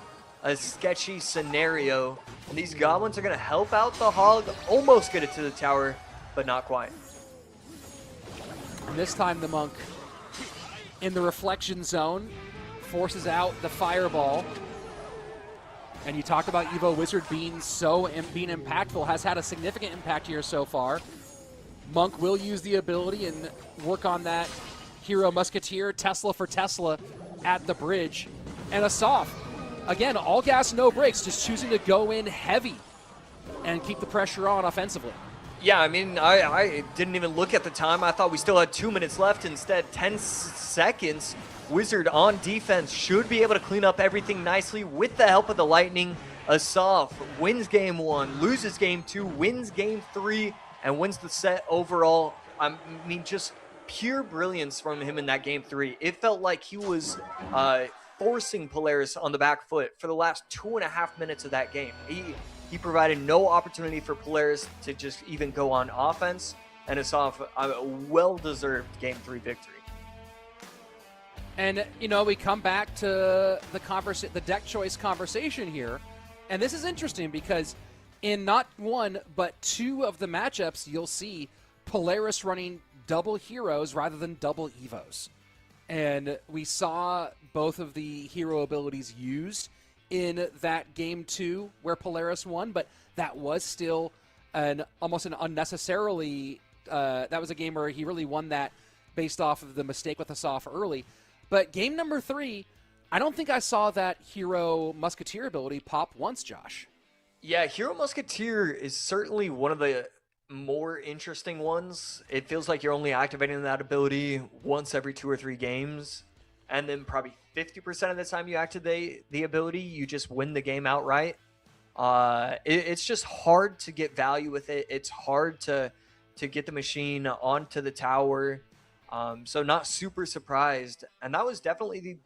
a sketchy scenario. And these goblins are going to help out the Hog, almost get it to the tower, but not quite. And this time the Monk in the reflection zone forces out the fireball. And you talk about Evo Wizard being being impactful, has had a significant impact here so far. Monk will use the ability and work on that Hero Musketeer, Tesla for Tesla at the bridge. And Asaf, again, all gas, no brakes, just choosing to go in heavy and keep the pressure on offensively. Yeah, I mean, I didn't even look at the time. I thought we still had 2 minutes left. Instead, 10 seconds. Wizard on defense should be able to clean up everything nicely with the help of the Lightning. Asaf wins game 1, loses game 2, wins game 3, and wins the set overall. I mean, just pure brilliance from him in that game 3. It felt like he was forcing Polaris on the back foot for the last 2.5 minutes of that game. He provided no opportunity for Polaris to just even go on offense, and Asaf a well-deserved game 3 victory. And, you know, we come back to the deck choice conversation here, and this is interesting because in not one, but 2 of the matchups, you'll see Polaris running double heroes rather than double Evos. And we saw both of the hero abilities used in that game 2 where Polaris won, but that was still almost an unnecessarily, that was a game where he really won that based off of the mistake with Asaf early. But game number 3, I don't think I saw that Hero Musketeer ability pop once, Josh. Yeah, Hero Musketeer is certainly one of the more interesting ones. It feels like you're only activating that ability once every 2 or 3 games, and then probably 50% of the time you activate the ability, you just win the game outright. It's just hard to get value with it. It's hard to get the machine onto the tower. So not super surprised, and that was definitely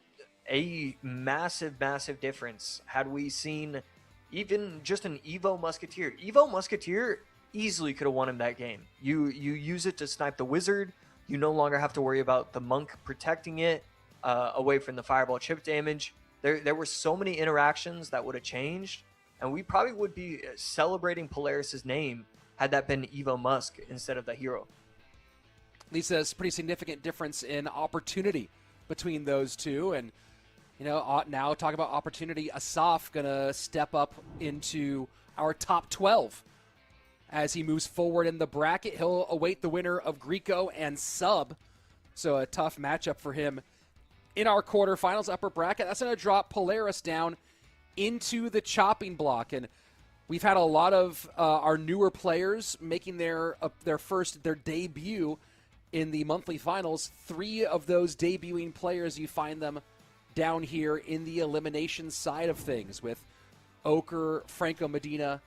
a massive, massive difference had we seen even just an Evo Musketeer. Evo Musketeer easily could have won him that game. You use it to snipe the Wizard. You no longer have to worry about the Monk protecting it away from the fireball chip damage. There were so many interactions that would have changed, and we probably would be celebrating Polaris's name had that been Evo Musk instead of the hero. Lisa's pretty significant difference in opportunity between those two. And, you know, now talk about opportunity. Asaf going to step up into our top 12. As he moves forward in the bracket, he'll await the winner of Greco and Sub. So a tough matchup for him in our quarterfinals upper bracket. That's going to drop Polaris down into the chopping block. And we've had a lot of our newer players making their debut in the monthly finals. 3 of those debuting players, you find them down here in the elimination side of things with Oker, Franco Medina,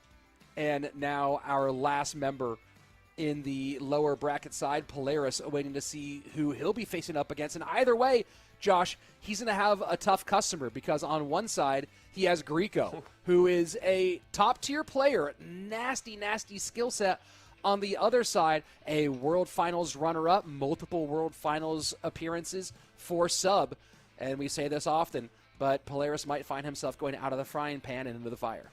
and now our last member in the lower bracket side, Polaris, waiting to see who he'll be facing up against. And either way, Josh, he's going to have a tough customer because on one side, he has Grieco, who is a top-tier player, nasty, nasty skill set. On the other side, a World Finals runner-up, multiple World Finals appearances for sub. And we say this often, but Polaris might find himself going out of the frying pan and into the fire.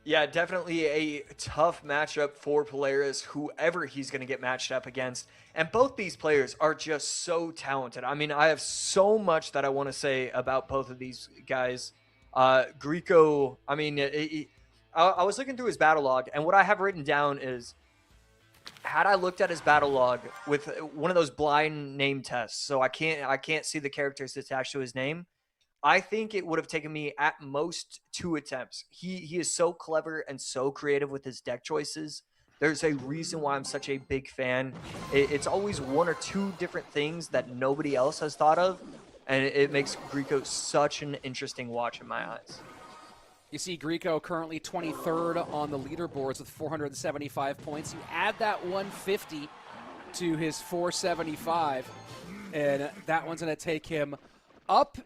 Yeah, definitely a tough matchup for Polaris, whoever he's going to get matched up against. And both these players are just so talented. I mean, I have so much that I want to say about both of these guys. Grieco, I mean, I was looking through his battle log, and what I have written down is, had I looked at his battle log with one of those blind name tests, so I can't see the characters attached to his name, I think it would have taken me at most 2 attempts. He is so clever and so creative with his deck choices. There's a reason why I'm such a big fan. It's always 1 or 2 different things that nobody else has thought of, and it makes Grieco such an interesting watch in my eyes. You see Grieco currently 23rd on the leaderboards with 475 points. You add that 150 to his 475, and that one's going to take him up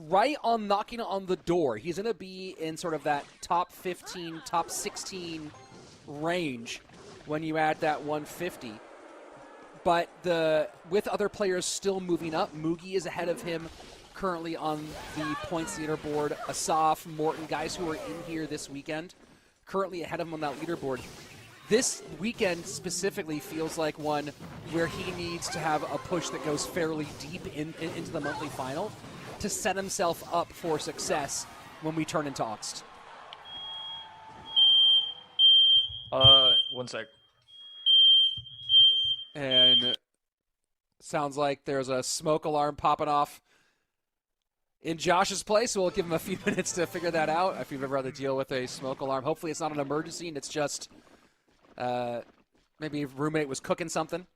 right on knocking on the door. He's going to be in sort of that top 15, top 16 range when you add that 150. But with other players still moving up, Mugi is ahead of him currently on the points leaderboard. Asaf, Morton, guys who are in here this weekend, currently ahead of him on that leaderboard. This weekend specifically feels like one where he needs to have a push that goes fairly deep into the monthly final to set himself up for success when we turn into August. 1 sec. And sounds like there's a smoke alarm popping off in Josh's place. So we'll give him a few minutes to figure that out if you've ever had to deal with a smoke alarm. Hopefully it's not an emergency and it's just maybe a roommate was cooking something.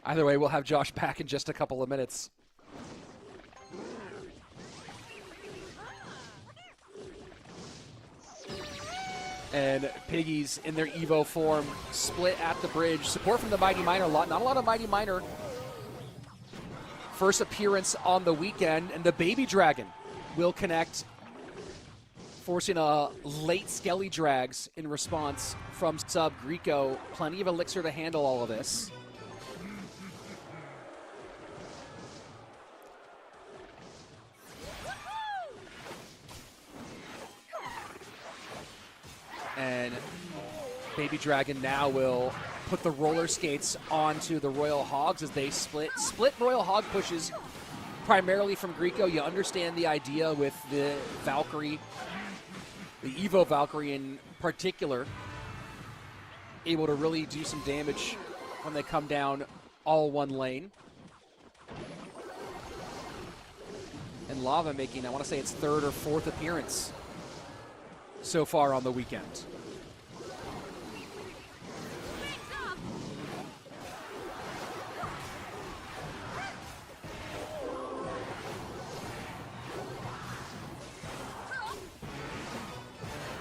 Either way, we'll have Josh back in just a couple of minutes. And Piggies in their Evo form split at the bridge. Support from the Mighty Miner. Not a lot of Mighty Miner. First appearance on the weekend, and the Baby Dragon will connect, forcing a late Skelly Drags in response from sub Grieco. Plenty of elixir to handle all of this. And Baby Dragon now will put the roller skates onto the Royal Hogs as they split. Split Royal Hog pushes primarily from Grieco. You understand the idea with the Valkyrie, the Evo Valkyrie in particular, able to really do some damage when they come down all one lane. And Lava making, I want to say its 3rd or 4th appearance so far on the weekend.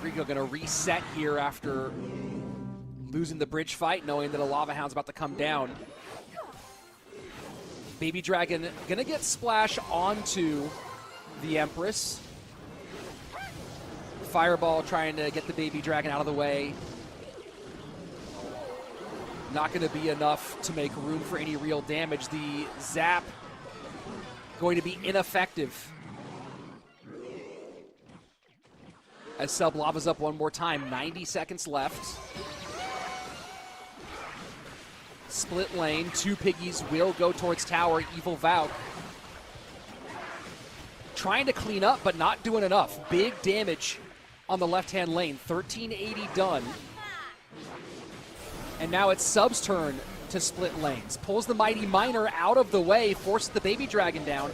Grieco going to reset here after losing the bridge fight, knowing that a Lava Hound's about to come down. Baby Dragon going to get splash onto the Empress. Fireball trying to get the Baby Dragon out of the way. Not going to be enough to make room for any real damage. The Zap going to be ineffective. As Sub Lava's up one more time. 90 seconds left. Split lane. 2 Piggies will go towards tower. Evil Valk trying to clean up, but not doing enough. Big damage on the left-hand lane. 1380 done. And now it's Sub's turn to split lanes. Pulls the Mighty Miner out of the way, forces the Baby Dragon down.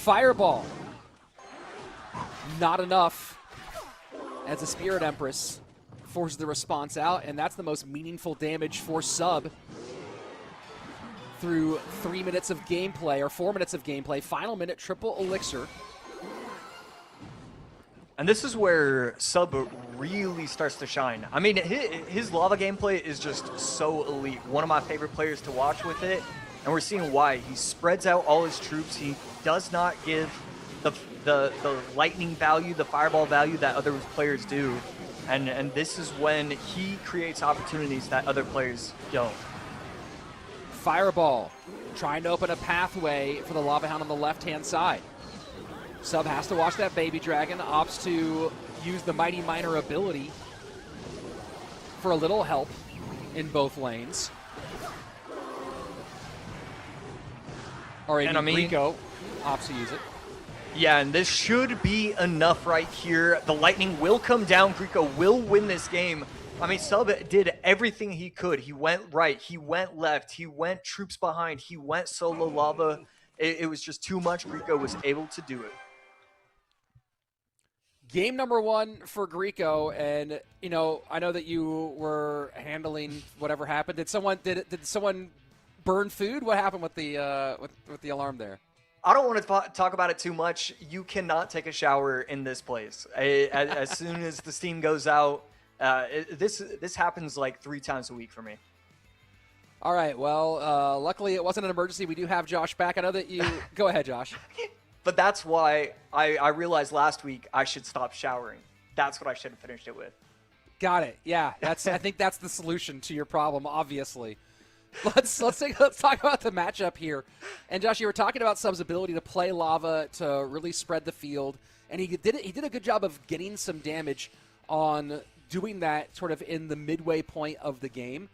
Fireball. Not enough, as the Spirit Empress forces the response out, and that's the most meaningful damage for Sub through 3 minutes of gameplay, or 4 minutes of gameplay. Final minute, triple elixir. And this is where Sub really starts to shine. I mean, his lava gameplay is just so elite. One of my favorite players to watch with it, and we're seeing why. He spreads out all his troops. He does not give the lightning value, the fireball value that other players do. And this is when he creates opportunities that other players don't. Fireball, trying to open a pathway for the Lava Hound on the left-hand side. Sub has to watch that Baby Dragon, opts to use the Mighty Miner ability for a little help in both lanes. Or Rico opts to use it. Yeah, and this should be enough right here. The lightning will come down. Greco will win this game. I mean, Sub did everything he could. He went right. He went left. He went troops behind. He went solo lava. It was just too much. Greco was able to do it. Game number 1 for Greco, and you know, I know that you were handling whatever happened. Did someone burn food? What happened with the with the alarm there? I don't want to talk about it too much. You cannot take a shower in this place. As soon as the steam goes out, this happens like 3 times a week for me. All right. Well, luckily it wasn't an emergency. We do have Josh back. I know that you. Go ahead, Josh. But that's why I realized last week I should stop showering. That's what I should have finished it with. Got it. Yeah. I think that's the solution to your problem. Obviously. Let's talk about the matchup here. And Josh, you were talking about Sub's ability to play lava to really spread the field, and he did a good job of getting some damage on doing that sort of in the midway point of the game.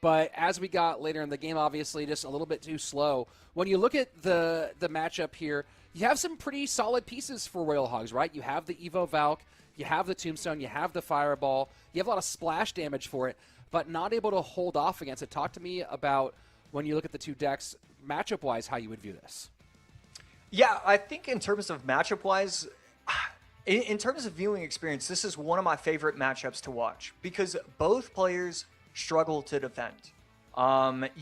But as we got later in the game, obviously just a little bit too slow. When you look at the matchup here, you have some pretty solid pieces for Royal Hogs, right? You have the Evo Valk, you have the Tombstone, you have the Fireball, you have a lot of splash damage for it, but not able to hold off against it. Talk to me about, when you look at the two decks, matchup-wise, how you would view this. Yeah, I think in terms of matchup-wise, in terms of viewing experience, this is one of my favorite matchups to watch because both players struggle to defend.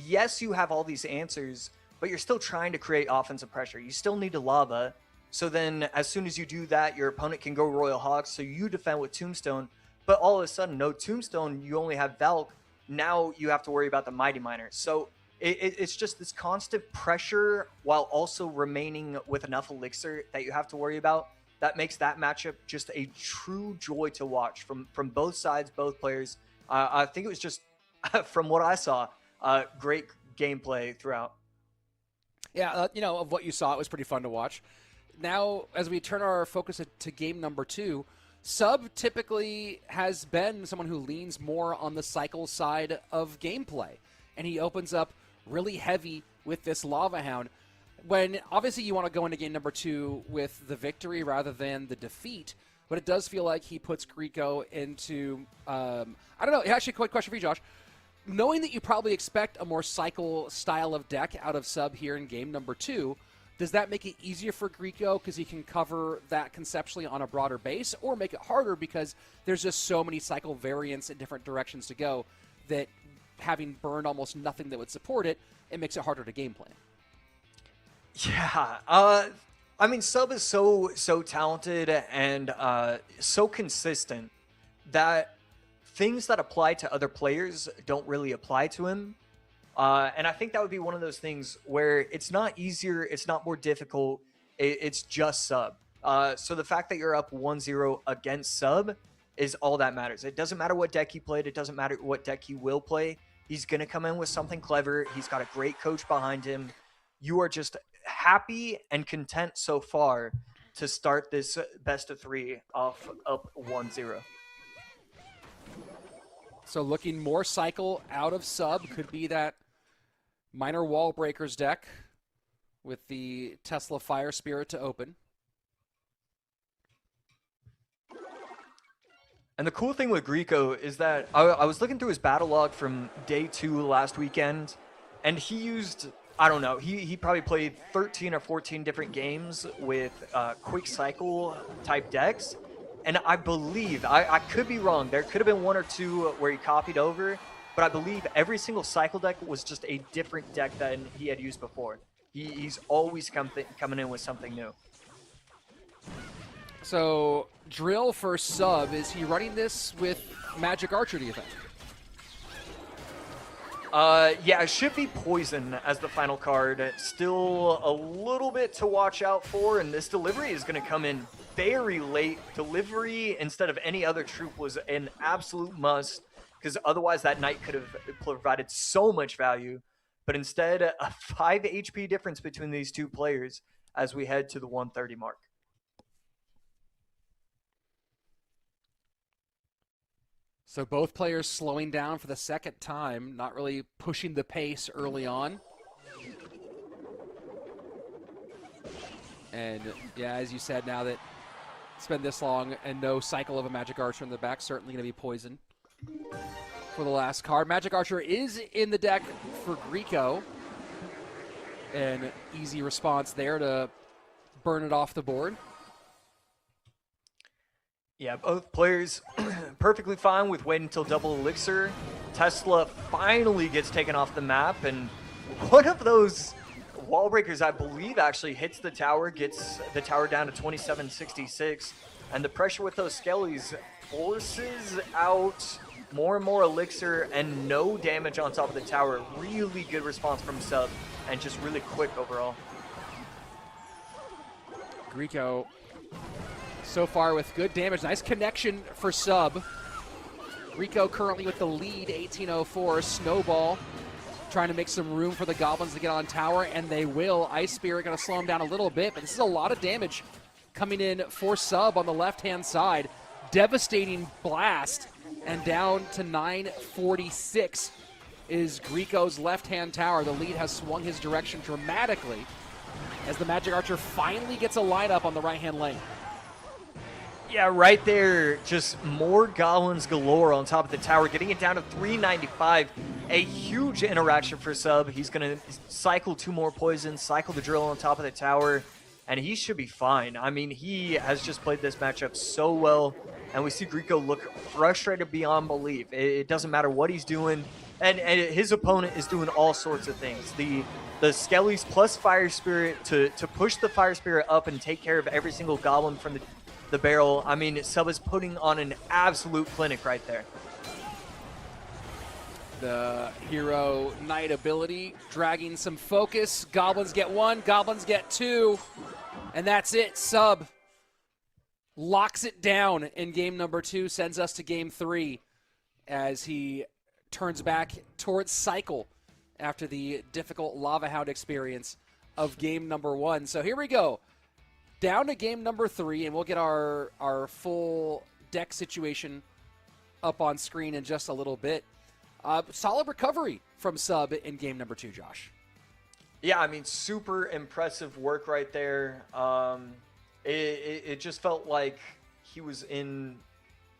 Yes, you have all these answers, but you're still trying to create offensive pressure. You still need a lava. So then as soon as you do that, your opponent can go Royal Hogs, so you defend with Tombstone. But all of a sudden, no Tombstone, you only have Valk. Now you have to worry about the Mighty Miner. So it's just this constant pressure while also remaining with enough elixir that you have to worry about. That makes that matchup just a true joy to watch from both sides, both players. I think it was just, from what I saw, great gameplay throughout. Yeah, of what you saw, it was pretty fun to watch. Now, as we turn our focus to game number 2, Sub typically has been someone who leans more on the cycle side of gameplay, and he opens up really heavy with this Lava Hound. When obviously you want to go into game number 2 with the victory rather than the defeat, but it does feel like he puts Greco into, I don't know, actually, quick question for you, Josh. Knowing that you probably expect a more cycle style of deck out of Sub here in game number 2, does that make it easier for Greco because he can cover that conceptually on a broader base, or make it harder because there's just so many cycle variants in different directions to go that having burned almost nothing that would support it, it makes it harder to game plan? Yeah, I mean, Sub is so talented and so consistent that things that apply to other players don't really apply to him. And I think that would be one of those things where it's not easier, it's not more difficult, it's just Sub. So the fact that you're up 1-0 against Sub is all that matters. It doesn't matter what deck he played, it doesn't matter what deck he will play. He's going to come in with something clever. He's got a great coach behind him. You are just happy and content so far to start this best of 3 off up 1-0. So looking more cycle out of Sub, could be that Minor Wall Breakers deck with the Tesla Fire Spirit to open. And the cool thing with Greco is that I was looking through his battle log from day 2 last weekend, and he used I don't know. He probably played 13 or 14 different games with quick cycle type decks. And I believe, I could be wrong, there could have been one or two where he copied over, but I believe every single cycle deck was just a different deck than he had used before. He's always coming in with something new. So, Drill for sub, is he running this with Magic Archer, do you think? Yeah, it should be Poison as the final card. Still a little bit to watch out for, and this delivery is going to come in very late. Delivery instead of any other troop was an absolute must, because otherwise that knight could have provided so much value. But instead, a 5 HP difference between these two players as we head to the 130 mark. So both players slowing down for the second time, not really pushing the pace early on. And yeah, as you said, now that it's been this long and no cycle of a Magic Archer in the back, certainly going to be Poison for the last card. Magic Archer is in the deck for Grieco. An easy response there to burn it off the board. Yeah, both players perfectly fine with waiting until double elixir. Tesla finally gets taken off the map, and one of those wall breakers, I believe, actually hits the tower, gets the tower down to 2766, and the pressure with those skellies forces out more and more elixir and no damage on top of the tower. Really good response from Sub, and just really quick overall. Grieco so far with good damage. Nice connection for Sub. Grieco currently with the lead, 1804. Snowball trying to make some room for the Goblins to get on tower, and they will. Ice Spirit going to slow him down a little bit, but this is a lot of damage coming in for Sub on the left-hand side. Devastating blast, and down to 946 is Grieco's left-hand tower. The lead has swung his direction dramatically as the Magic Archer finally gets a lineup on the right-hand lane. Yeah, right there, just more Goblins galore on top of the tower, getting it down to 395. A huge interaction for Sub. He's going to cycle 2 more poisons, cycle the drill on top of the tower, and he should be fine. I mean, he has just played this matchup so well, and we see Grieco look frustrated beyond belief. It doesn't matter what he's doing, and his opponent is doing all sorts of things. The Skellies plus Fire Spirit to push the Fire Spirit up and take care of every single Goblin from the barrel. I mean, Sub is putting on an absolute clinic right there. The Hero Knight ability dragging some focus. Goblins get 1, Goblins get 2, and that's it. Sub locks it down in game number 2, sends us to game 3 as he turns back towards Cycle after the difficult Lava Hound experience of game number 1. So here we go. Down to game number 3, and we'll get our full deck situation up on screen in just a little bit. Solid recovery from Sub in game number 2, Josh. Yeah, I mean, super impressive work right there. It just felt like he was in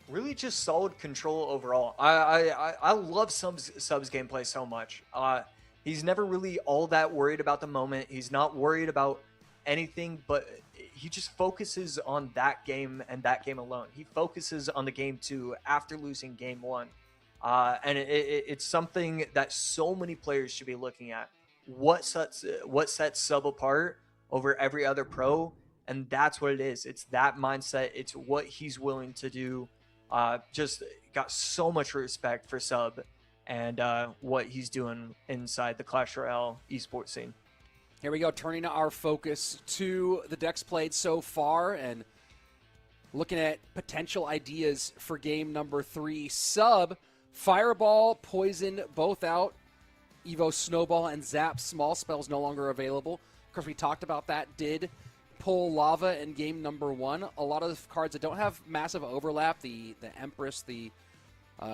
really just solid control overall. I love Sub's gameplay so much. He's never really all that worried about the moment. He's not worried about anything, but he just focuses on that game and that game alone. He focuses on the game 2 after losing game 1. And it's something that so many players should be looking at. What sets Sub apart over every other pro, and that's what it is. It's that mindset. It's what he's willing to do. Just got so much respect for Sub and what he's doing inside the Clash Royale esports scene. Here we go, turning our focus to the decks played so far and looking at potential ideas for game number 3. Sub, Fireball, Poison, both out. Evo Snowball and Zap small spells no longer available. Of course, we talked about that. Did pull Lava in game number 1. A lot of cards that don't have massive overlap. The Empress, the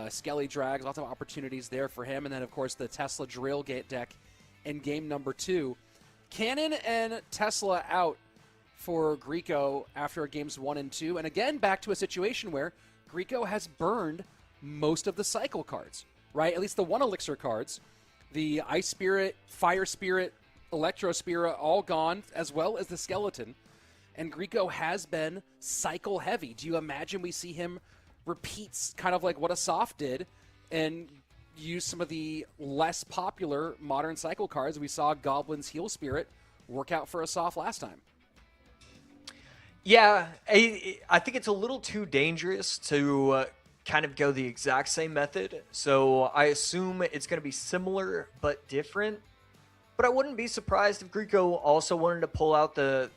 Skelly Drags, lots of opportunities there for him. And then, of course, the Tesla Drill Gate deck in game number 2. Cannon and Tesla out for Grieco after games 1 and 2. And again, back to a situation where Grieco has burned most of the cycle cards, right? At least the 1 elixir cards. The Ice Spirit, Fire Spirit, Electrospira all gone, as well as the Skeleton. And Grieco has been cycle heavy. Do you imagine we see him repeats kind of like what a soft did and use some of the less popular modern cycle cards? We saw Goblin's Heal Spirit work out for a soft last time. Yeah, I think it's a little too dangerous to kind of go the exact same method. So I assume it's going to be similar but different. But I wouldn't be surprised if Grieco also wanted to pull out the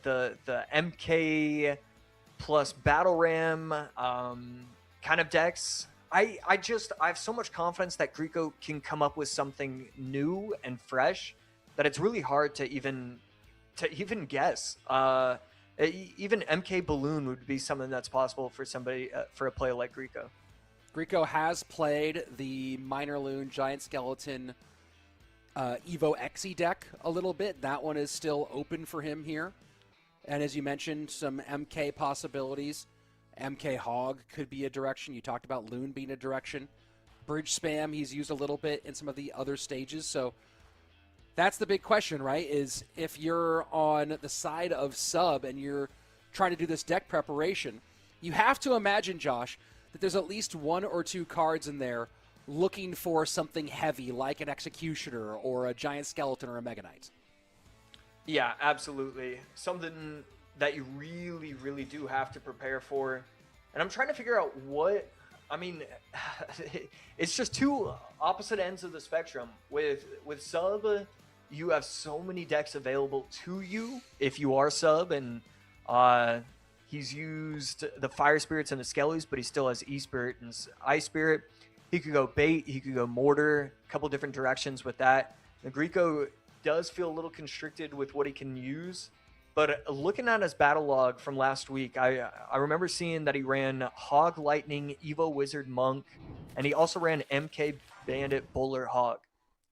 MK plus Battle Ram kind of decks. I have so much confidence that Grieco can come up with something new and fresh that it's really hard to even guess. Even MK Balloon would be something that's possible for somebody for a player like Grieco. Grieco has played the Minor Loon Giant Skeleton Evo Xe deck a little bit. That one is still open for him here. And as you mentioned, some MK possibilities. MK Hog could be a direction. You talked about Loon being a direction. Bridge spam he's used a little bit in some of the other stages. So that's the big question, right? Is if you're on the side of sub and you're trying to do this deck preparation, you have to imagine, Josh, that there's at least one or two cards in there looking for something heavy like an Executioner or a Giant Skeleton or a Mega Knight. Yeah, absolutely. Something that you really, really do have to prepare for. And I'm trying to figure out what... I mean, it's just two opposite ends of the spectrum. With sub, you have so many decks available to you if you are sub, and he's used the Fire Spirits and the Skellies, but he still has E-Spirit and Ice Spirit. He could go Bait, he could go Mortar, a couple different directions with that. The Grieco does feel a little constricted with what he can use, but looking at his battle log from last week, I remember seeing that he ran Hog Lightning, Evo Wizard Monk, and he also ran MK Bandit Bowler Hog.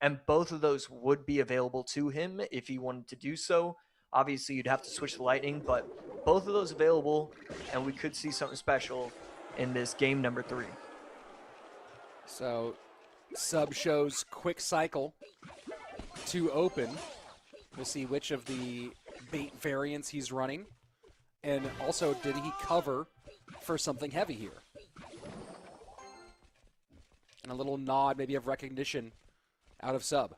And both of those would be available to him if he wanted to do so. Obviously, you'd have to switch the Lightning, but both of those available, and we could see something special in this game number 3. So, sub shows quick cycle to open. We'll see which of the bait variants he's running. And also, did he cover for something heavy here? And a little nod, maybe of recognition out of sub.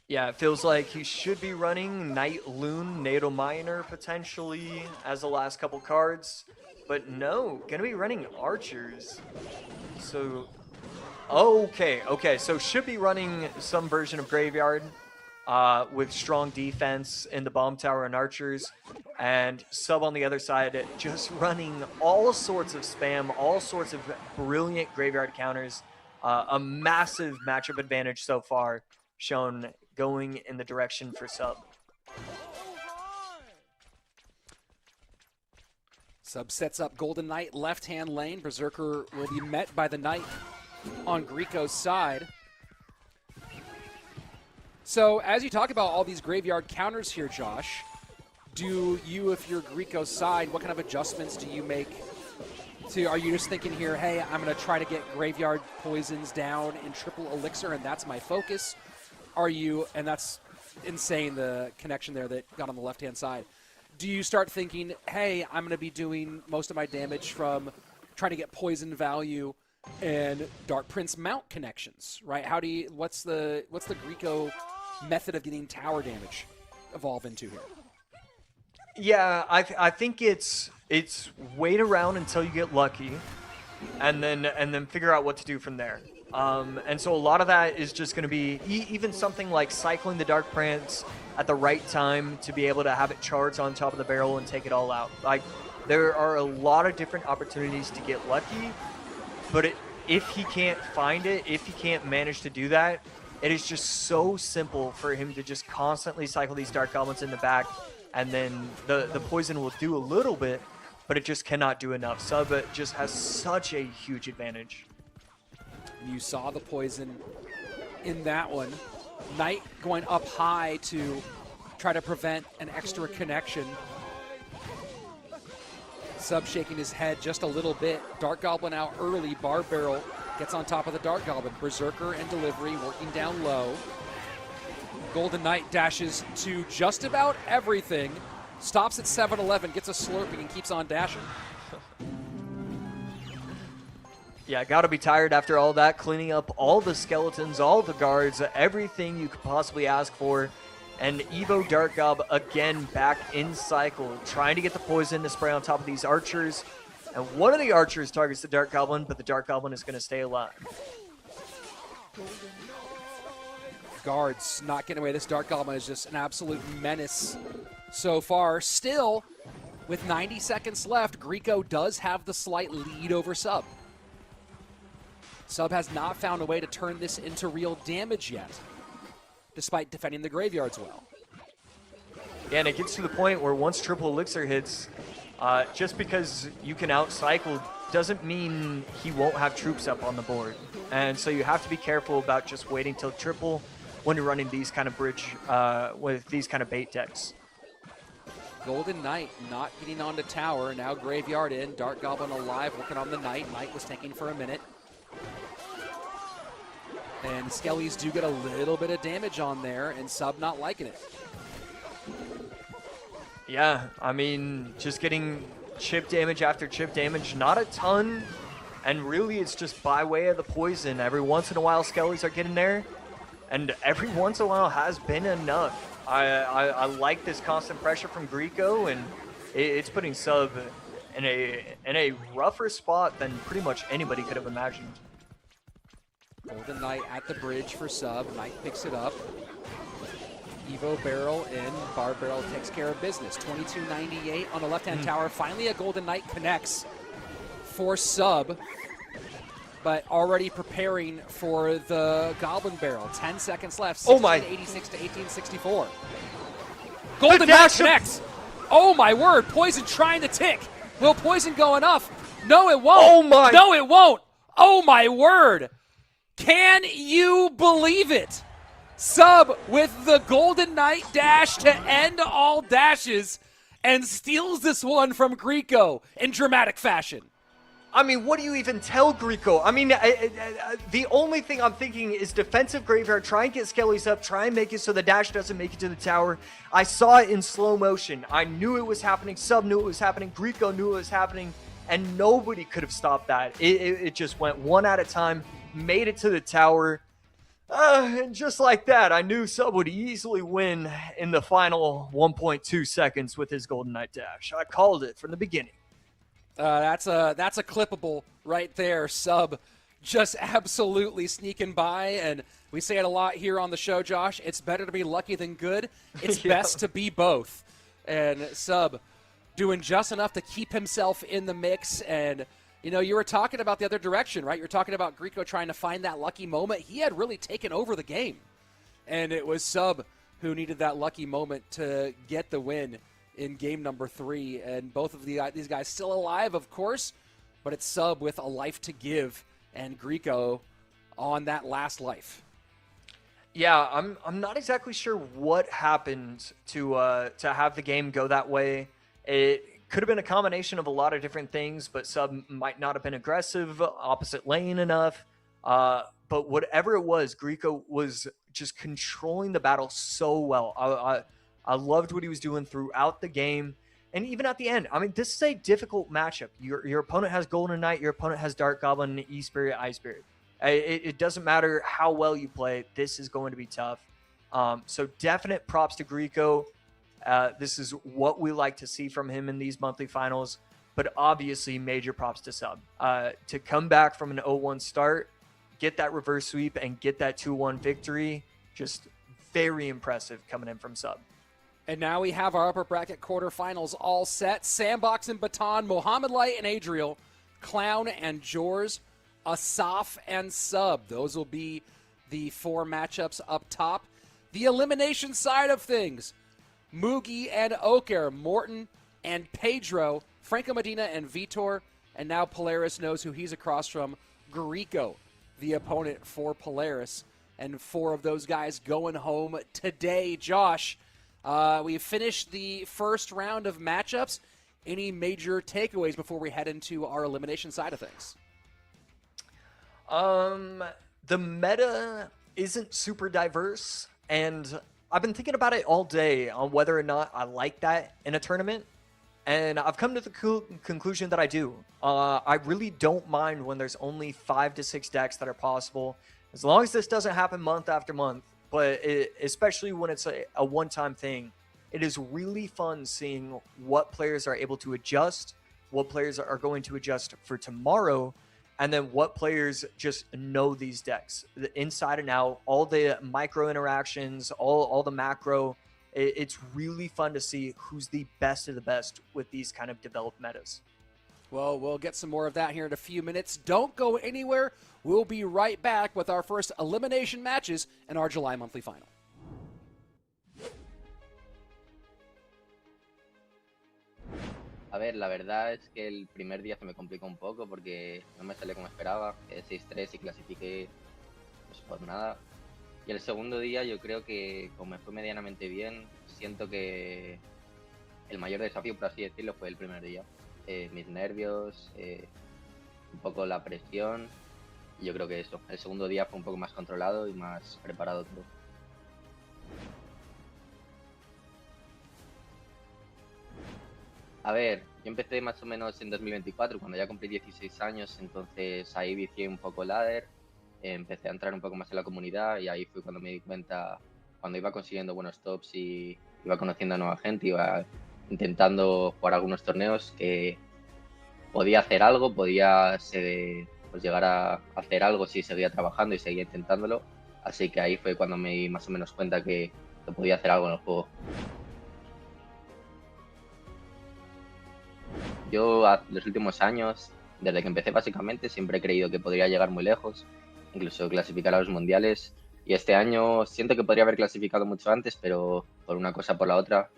Yeah, it feels like he should be running Night Loon, NATO Miner potentially as the last couple cards. But no, gonna be running Archers. So, okay. So should be running some version of Graveyard with strong defense in the Bomb Tower and Archers. And sub on the other side, just running all sorts of spam, all sorts of brilliant Graveyard counters. A massive matchup advantage so far shown going in the direction for sub. Sub sets up Golden Knight left-hand lane. Berserker will be met by the Knight on Grieco's side. So as you talk about all these graveyard counters here, Josh, do you, if you're Grieco's side, what kind of adjustments do you make? Are you just thinking here, hey, I'm going to try to get graveyard poisons down in triple elixir, and that's my focus? Are you, and that's insane, the connection there that got on the left-hand side. Do you start thinking, hey, I'm going to be doing most of my damage from trying to get poison value and Dark Prince mount connections, right? What's the Grieco method of getting tower damage evolve into here? Yeah, I think it's wait around until you get lucky, and then figure out what to do from there. And so a lot of that is just going to be even something like cycling the Dark Prince at the right time to be able to have it charge on top of the barrel and take it all out. Like, there are a lot of different opportunities to get lucky, but if he can't find it, if he can't manage to do that, it is just so simple for him to just constantly cycle these Dark Goblins in the back, and then the poison will do a little bit, but it just cannot do enough. Sub just has such a huge advantage. You saw the poison in that one. Knight going up high to try to prevent an extra connection. Sub shaking his head just a little bit. Dark Goblin out early. Barb Barrel gets on top of the Dark Goblin. Berserker and Delivery working down low. Golden Knight dashes to just about everything, stops at 7-11, gets a Slurpee, and keeps on dashing. Yeah, gotta be tired after all that, cleaning up all the skeletons, all the guards, everything you could possibly ask for. And Evo Dart Gob again back in cycle, trying to get the poison to spray on top of these archers. And one of the archers targets the Dart Goblin, but the Dart Goblin is going to stay alive. Guards not getting away. This Dart Goblin is just an absolute menace so far. Still, with 90 seconds left, Grieco does have the slight lead over Sub. Sub has not found a way to turn this into real damage yet, despite defending the graveyards well. Yeah, and it gets to the point where once triple elixir hits, just because you can out-cycle doesn't mean he won't have troops up on the board. And so you have to be careful about just waiting till triple when you're running these kind of bridge, with these kind of bait decks. Golden Knight not getting onto tower, now graveyard in, Dart Goblin alive, working on the Knight. Knight was taking for a minute. And Skellies do get a little bit of damage on there, and Sub not liking it. Yeah, I mean, just getting chip damage after chip damage, not a ton, and really it's just by way of the poison. Every once in a while Skellies are getting there, and every once in a while has been enough. I like this constant pressure from Grieco, and it's putting Sub in a rougher spot than pretty much anybody could have imagined. Golden Knight at the bridge for Sub. Knight picks it up. Evo barrel in. Bar barrel takes care of business. 2298 on the left-hand tower. Finally, a Golden Knight connects for Sub, but already preparing for the Goblin barrel. 10 seconds left. 1686 to 1864. Golden Knight connects. Oh my word! Poison trying to tick. Will Poison go enough? No, it won't. Oh my! No, it won't. Oh my word! Can you believe it? Sub with the Golden Knight dash to end all dashes and steals this one from Grieco in dramatic fashion. I mean, what do you even tell Grieco? I mean, the only thing I'm thinking is defensive graveyard, try and get Skellies up, try and make it so the dash doesn't make it to the tower. I saw it in slow motion. I knew it was happening. Sub knew it was happening. Grieco knew it was happening. And nobody could have stopped that. It just went one at a time, made it to the tower. And just like that, I knew Sub would easily win in the final 1.2 seconds with his Golden Knight dash. I called it from the beginning. That's a clippable right there. Sub just absolutely sneaking by, and we say it a lot here on the show, Josh. It's better to be lucky than good. It's best to be both. And Sub doing just enough to keep himself in the mix. And, you know, you were talking about the other direction, right? You're talking about Grieco trying to find that lucky moment. He had really taken over the game. And it was Sub who needed that lucky moment to get the win in game number 3, and both of these guys still alive, of course, but it's Sub with a life to give, and Grieco on that last life. Yeah, I'm not exactly sure what happened to have the game go that way. It could have been a combination of a lot of different things, but Sub might not have been aggressive, opposite lane enough. But whatever it was, Grieco was just controlling the battle so well. I loved what he was doing throughout the game. And even at the end, I mean, this is a difficult matchup. Your opponent has Golden Knight, your opponent has Dart Goblin, E-Spirit, I-Spirit. It doesn't matter how well you play. This is going to be tough. So definite props to Grieco. This is what we like to see from him in these monthly finals. But obviously, major props to Sub. To come back from an 0-1 start, get that reverse sweep, and get that 2-1 victory, just very impressive coming in from Sub. And now we have our upper bracket quarterfinals all set. Sandbox and Baton, Mohamed Light and Adriel, Clown and Jors, Asaf and Sub. Those will be the 4 matchups up top. The elimination side of things, Mugi and Oker, Morton and Pedro, Franco Medina and Vitor, and now Polaris knows who he's across from, Grieco, the opponent for Polaris. And 4 of those guys going home today. Josh, we've finished the first round of matchups. Any major takeaways before we head into our elimination side of things? The meta isn't super diverse. And I've been thinking about it all day on whether or not I like that in a tournament. And I've come to the conclusion that I do. I really don't mind when there's only 5 to 6 decks that are possible, as long as this doesn't happen month after month. But especially when it's a one-time thing, it is really fun seeing what players are able to adjust, what players are going to adjust for tomorrow, and then what players just know these decks, the inside and out, all the micro interactions, all the macro. It's really fun to see who's the best of the best with these kind of developed metas. Well, we'll get some more of that here in a few minutes. Don't go anywhere. We'll be right back with our first elimination matches in our July monthly final. A ver, la verdad es que el primer día se me complicó un poco porque no me salió como esperaba. 6-3 y clasifiqué pues por nada. Y el segundo día yo creo que como me fue medianamente bien, siento que el mayor desafío, por así decirlo, fue el primer día. Mis nervios, un poco la presión, y yo creo que eso. El segundo día fue un poco más controlado y más preparado todo. A ver, yo empecé más o menos en 2024, cuando ya cumplí 16 años, entonces ahí vicié un poco el ladder, empecé a entrar un poco más en la comunidad y ahí fue cuando me di cuenta, cuando iba consiguiendo buenos tops y iba conociendo a nueva gente, iba intentando jugar algunos torneos, que podía hacer algo, podía pues llegar a hacer algo si seguía trabajando y seguía intentándolo. Así que ahí fue cuando me di más o menos cuenta que podía hacer algo en el juego. Yo los últimos años, desde que empecé básicamente, siempre he creído que podría llegar muy lejos, incluso clasificar a los mundiales. Y este año siento que podría haber clasificado mucho antes, pero por una cosa o por la otra,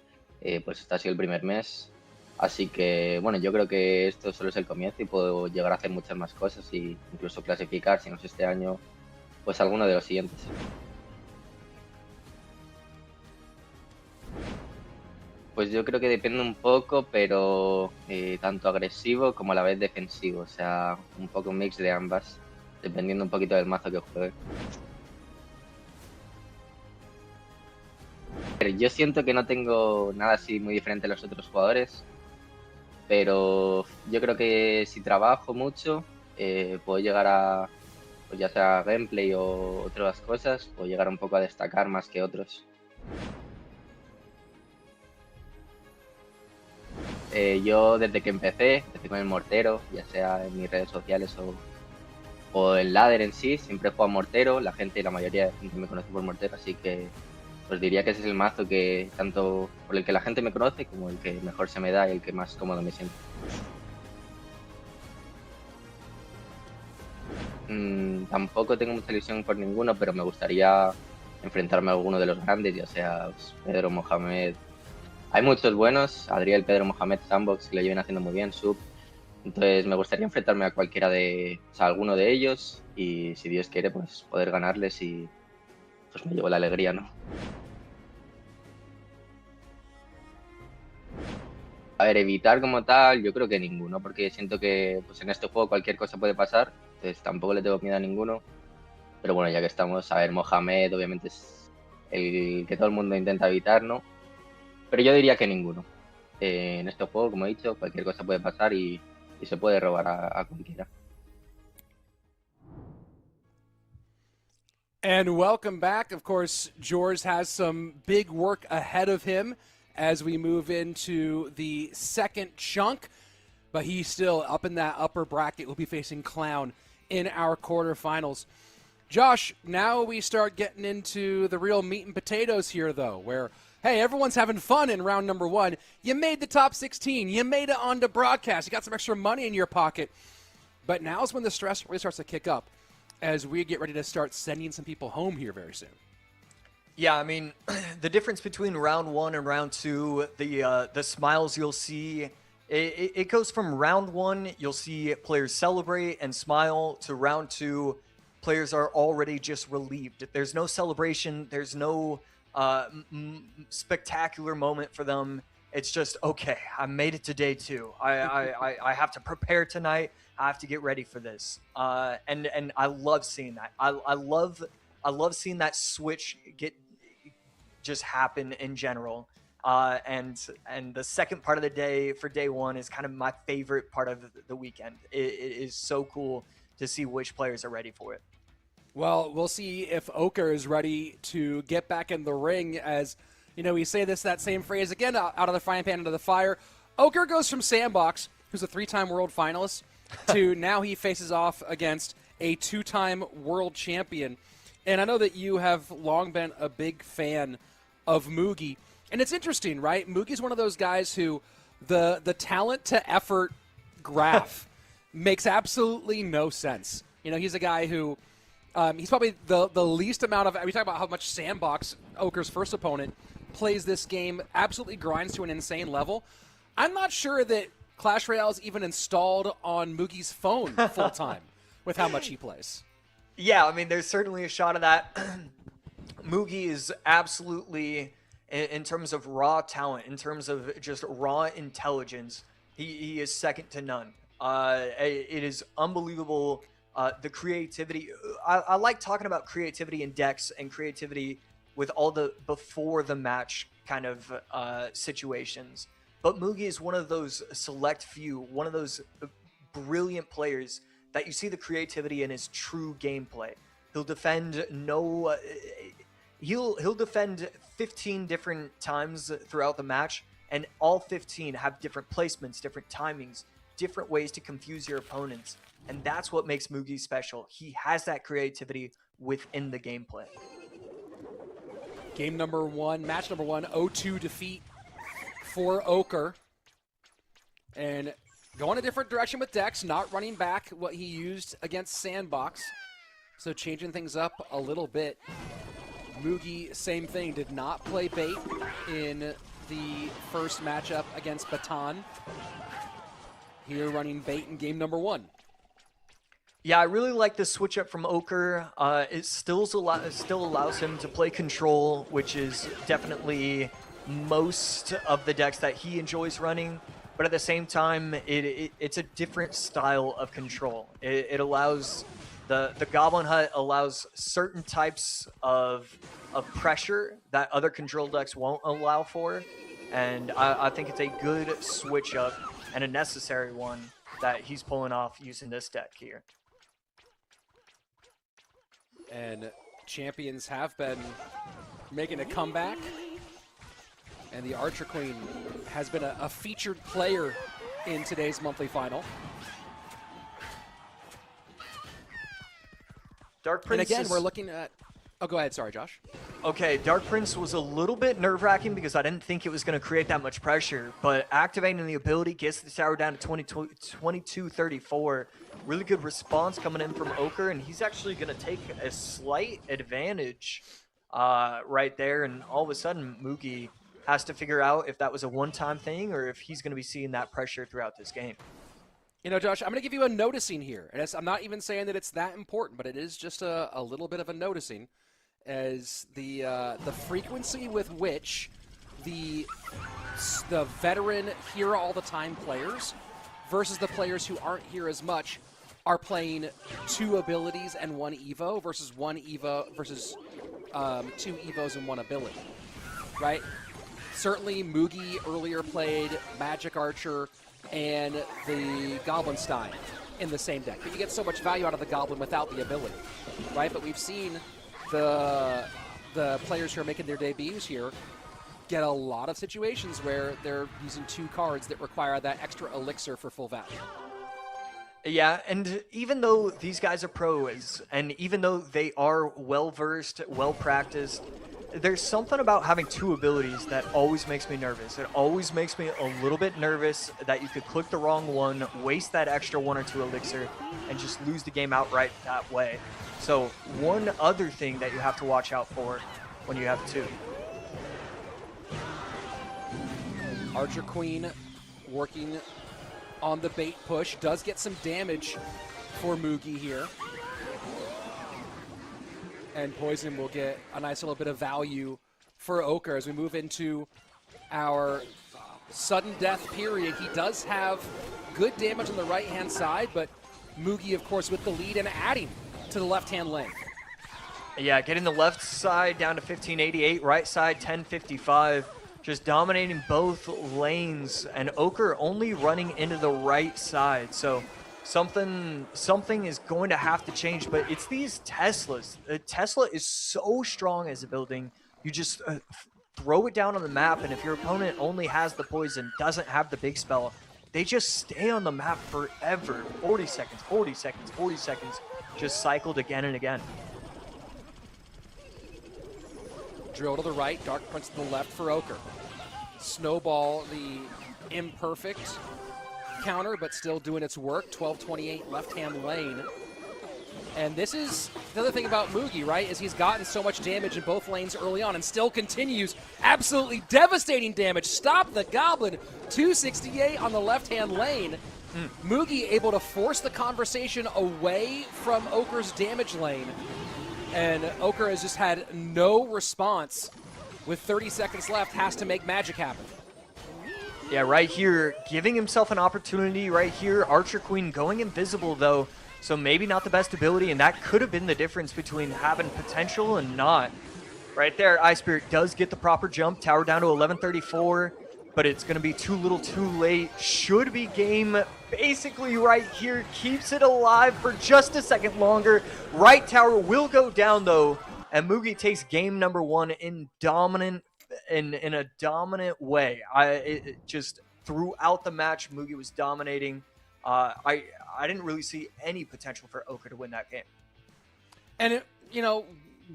pues este ha sido el primer mes. Así que, bueno, yo creo que esto solo es el comienzo y puedo llegar a hacer muchas más cosas y incluso clasificar, si no es este año, pues alguno de los siguientes. Pues yo creo que depende un poco, pero tanto agresivo como a la vez defensivo. O sea, un poco un mix de ambas, dependiendo un poquito del mazo que juegue. Pero yo siento que no tengo nada así muy diferente a los otros jugadores, pero yo creo que si trabajo mucho, puedo llegar a, pues ya sea gameplay o otras cosas, puedo llegar un poco a destacar más que otros. Yo desde que empecé con el mortero, ya sea en mis redes sociales o el ladder en sí, siempre he jugado mortero. La mayoría de gente me conoce por mortero, así que pues diría que ese es el mazo que tanto por el que la gente me conoce como el que mejor se me da y el que más cómodo me siento. Tampoco tengo mucha ilusión por ninguno, pero me gustaría enfrentarme a alguno de los grandes, ya sea pues, Pedro, Mohamed. Hay muchos buenos, Adriel, Pedro, Mohamed, Sandbox, que lo lleven haciendo muy bien, Sub. Entonces me gustaría enfrentarme a alguno de ellos y si Dios quiere, pues poder ganarles y pues me llevo la alegría, ¿no? A ver, evitar como tal, yo creo que ninguno, porque siento que pues en este juego cualquier cosa puede pasar, entonces tampoco le tengo miedo a ninguno. Pero bueno, ya que estamos, a ver, Mohamed obviamente es el que todo el mundo intenta evitar, ¿no? Pero yo diría que ninguno. En este juego, como he dicho, cualquier cosa puede pasar y se puede robar a cualquiera. And welcome back. Of course, George has some big work ahead of him as we move into the second chunk. But he's still up in that upper bracket. We'll be facing Clown in our quarterfinals. Josh, now we start getting into the real meat and potatoes here, though, where, hey, everyone's having fun in round number 1. You made the top 16. You made it onto broadcast. You got some extra money in your pocket. But now's when the stress really starts to kick up as we get ready to start sending some people home here very soon. Yeah, I mean, the difference between round 1 and round 2, the smiles you'll see, it goes from round 1, you'll see players celebrate and smile, to round 2, players are already just relieved. There's no celebration. There's no spectacular moment for them. It's just, okay, I made it to day 2. I have to prepare tonight. I have to get ready for this. And I love seeing that. I love seeing that switch just happen in general. And the second part of the day for day one is kind of my favorite part of the weekend. It is so cool to see which players are ready for it. Well, we'll see if Oker is ready to get back in the ring. As you know, we say that same phrase again, out of the frying pan into the fire. Oker goes from Sandbox, who's a 3-time world finalist, to now he faces off against a 2-time world champion. And I know that you have long been a big fan of Mugi. And it's interesting, right? Mugi's one of those guys who the talent to effort graph makes absolutely no sense. You know, he's a guy who he's probably the least amount of – we talk about how much Sandbox, Oker's first opponent, plays this game, absolutely grinds to an insane level. I'm not sure that Clash Royale is even installed on Mugi's phone full-time with how much he plays. Yeah, I mean, there's certainly a shot of that. Mugi is absolutely, in terms of raw talent, in terms of just raw intelligence, he is second to none. It is unbelievable. The creativity. I like talking about creativity in decks and creativity with all the before the match kind of situations. But Mugi is one of those select few, one of those brilliant players that you see the creativity in his true gameplay. He'll defend he'll defend 15 different times throughout the match, and all 15 have different placements, different timings, different ways to confuse your opponents. And that's what makes Mugi special. He has that creativity within the gameplay. Game number one, match number one, 0-2 defeat for Oker. And going a different direction with Dex, not running back what he used against Sandbox. So changing things up a little bit. Mugi, same thing, did not play bait in the first matchup against Baton. Here running bait in game number one. Yeah, I really like the switch up from Oker. It still allows him to play control, which is definitely most of the decks that he enjoys running. But at the same time, it's a different style of control. It allows the Goblin Hut allows certain types of pressure that other control decks won't allow for, and I think it's a good switch up and a necessary one that he's pulling off using this deck here. And champions have been making a comeback. And the Archer Queen has been a featured player in today's monthly final. Dark Prince. And again, we're looking at... Oh, go ahead. Sorry, Josh. Okay, Dark Prince was a little bit nerve-wracking because I didn't think it was going to create that much pressure, but activating the ability gets the tower down to 22-34. Really good response coming in from Oker, and he's actually going to take a slight advantage right there, and all of a sudden, Mugi has to figure out if that was a one-time thing or if he's going to be seeing that pressure throughout this game. You know, Josh, I'm going to give you a noticing here. And I'm not even saying that it's that important, but it is just a little bit of a noticing, as the frequency with which the veteran here all the time players versus the players who aren't here as much are playing 2 abilities and 1 Evo versus 1 Evo versus 2 Evos and 1 ability, right? Certainly Mugi earlier played Magic Archer and the Goblin Stein in the same deck. But you get so much value out of the Goblin without the ability, right? But we've seen the players who are making their debuts here get a lot of situations where they're using 2 cards that require that extra elixir for full value. Yeah, and even though these guys are pros, and even though they are well-versed, well-practiced, there's something about having 2 abilities that always makes me nervous. It always makes me a little bit nervous that you could click the wrong one, waste that extra 1 or 2 elixir, and just lose the game outright that way. So one other thing that you have to watch out for when you have 2. Archer Queen working on the bait push, does get some damage for Mugi here. And Poison will get a nice little bit of value for Oker as we move into our sudden death period. He does have good damage on the right-hand side, but Mugi, of course, with the lead and adding to the left-hand lane. Yeah, getting the left side down to 1588, right side 1055. Just dominating both lanes, and Ochre only running into the right side. So something is going to have to change, but it's these Teslas. Tesla is so strong as a building. You just throw it down on the map, and if your opponent only has the poison, doesn't have the big spell, they just stay on the map forever. 40 seconds, 40 seconds, 40 seconds, just cycled again and again. Drill to the right, Dark Prince to the left for Ochre. Snowball, the imperfect counter, but still doing its work. 12-28 left-hand lane. And this is the other thing about Mugi, right, is he's gotten so much damage in both lanes early on and still continues absolutely devastating damage. Stop the Goblin. 268 on the left-hand lane. Mugi able to force the conversation away from Ochre's damage lane. And Ochre has just had no response. With 30 seconds left, has to make magic happen. Yeah, right here, giving himself an opportunity right here. Archer Queen going invisible, though, so maybe not the best ability, and that could have been the difference between having potential and not. Right there, Ice Spirit does get the proper jump. Tower down to 1134, but it's going to be too little too late. Should be game basically right here. Keeps it alive for just a second longer. Right tower will go down, though, and Mugi takes game number 1 in a dominant way. Just throughout the match, Mugi was dominating. I didn't really see any potential for Ochre to win that game. And,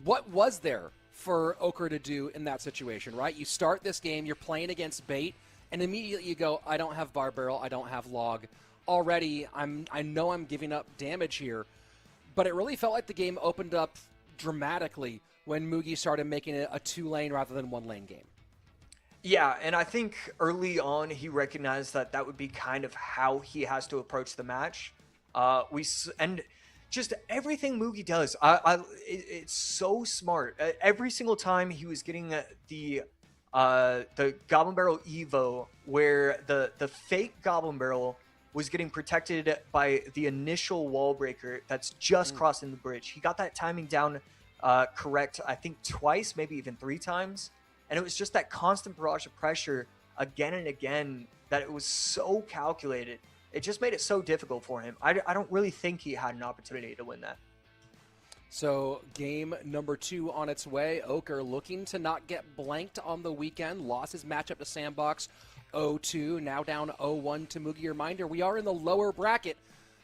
what was there for Ochre to do in that situation, right? You start this game, you're playing against Bait, and immediately you go, I don't have Bar Barrel, I don't have Log. Already, I know I'm giving up damage here, but it really felt like the game opened up dramatically when Mugi started making it a 2-lane rather than 1-lane game. Yeah, and I think early on he recognized that would be kind of how he has to approach the match. And just everything Mugi does, it's so smart. Every single time he was getting the Goblin Barrel Evo, where the fake Goblin Barrel was getting protected by the initial wall breaker that's just crossing the bridge. He got that timing down correct, I think twice, maybe even 3 times. And it was just that constant barrage of pressure again and again that it was so calculated. It just made it so difficult for him. I don't really think he had an opportunity to win that. So game number 2 on its way. Ochre looking to not get blanked on the weekend. Lost his matchup to Sandbox 0-2, now down 0-1 to Mugi. Reminder, we are in the lower bracket.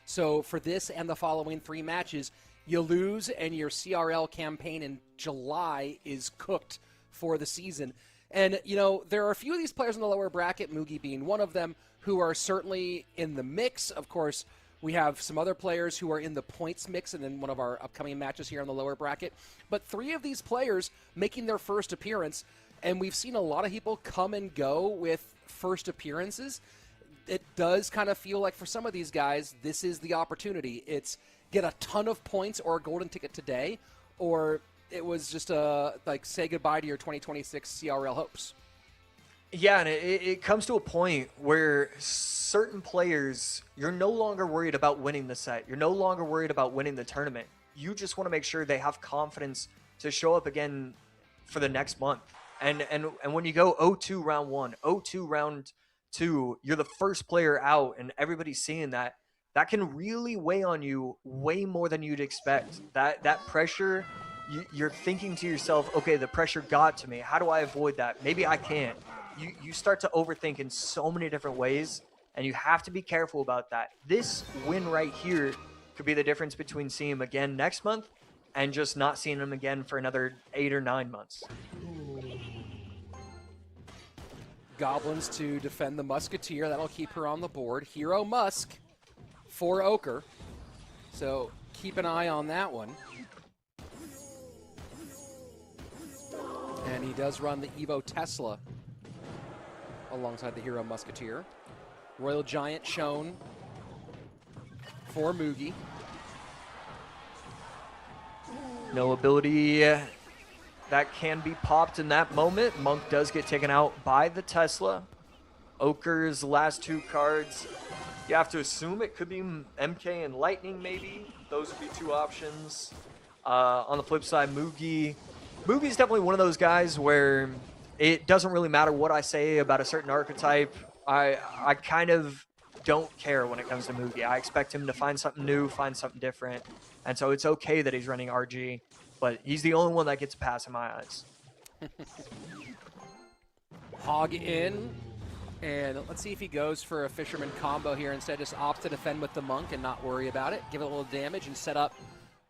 So for this and the following 3 matches, you lose and your CRL campaign in July is cooked for the season. And, there are a few of these players in the lower bracket, Mugi being one of them, who are certainly in the mix. Of course, we have some other players who are in the points mix and in one of our upcoming matches here in the lower bracket. But 3 of these players making their first appearance, and we've seen a lot of people come and go with first appearances. It does kind of feel like for some of these guys, this is the opportunity. It's get a ton of points or a golden ticket today, or it was just say goodbye to your 2026 CRL hopes. Yeah, and it comes to a point where certain players, you're no longer worried about winning the set. You're no longer worried about winning the tournament. You just want to make sure they have confidence to show up again for the next month. And when you go 0-2 round 1, 0-2 round 2, you're the first player out, and everybody's seeing that. That can really weigh on you way more than you'd expect. That pressure, you're thinking to yourself, okay, the pressure got to me. How do I avoid that? Maybe I can't. You start to overthink in so many different ways, and you have to be careful about that. This win right here could be the difference between seeing him again next month and just not seeing him again for another 8 or 9 months. Goblins to defend the Musketeer. That'll keep her on the board. Hero Musk for Ochre. So keep an eye on that one. And he does run the Evo Tesla alongside the Hero Musketeer. Royal Giant shown for Mugi. No ability that can be popped in that moment. Monk does get taken out by the Tesla. Ochre's last 2 cards, you have to assume it could be MK and Lightning maybe. Those would be 2 options. On the flip side, Mugi's definitely one of those guys where it doesn't really matter what I say about a certain archetype. I kind of don't care when it comes to Mugi. I expect him to find something new, find something different. And so it's okay that he's running RG, but he's the only one that gets a pass in my eyes. Hog in, and let's see if he goes for a Fisherman combo here. Instead, just opts to defend with the Monk and not worry about it. Give it a little damage and set up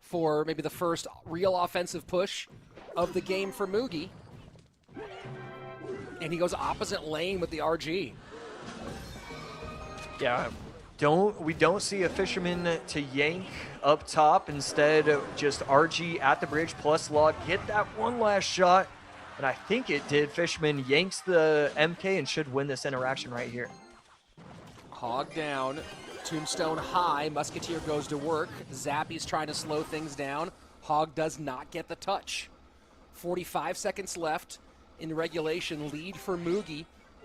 for maybe the first real offensive push of the game for Mugi. And he goes opposite lane with the RG. Yeah, we don't see a Fisherman to yank up top. Instead, just RG at the bridge plus log. Get that one last shot. And I think it did. Fisherman yanks the MK and should win this interaction right here. Hog down, Tombstone high, Musketeer goes to work. Zappy's trying to slow things down. Hog does not get the touch. 45 seconds left in regulation. Lead for Mugi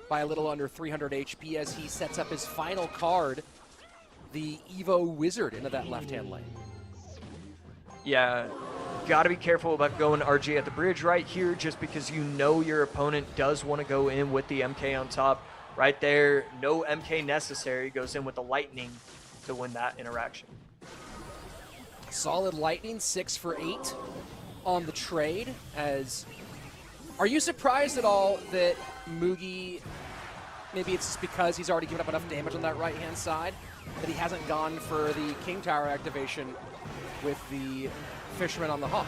by a little under 300 HP as he sets up his final card, the Evo Wizard, into that left-hand lane. Yeah, got to be careful about going RG at the bridge right here just because you know your opponent does want to go in with the MK on top. Right there, no MK necessary, goes in with the Lightning to win that interaction. Solid Lightning, 6 for 8 on the trade. Are you surprised at all that Mugi, maybe it's just because he's already given up enough damage on that right-hand side, that he hasn't gone for the King Tower activation with the Fisherman on the Hawk?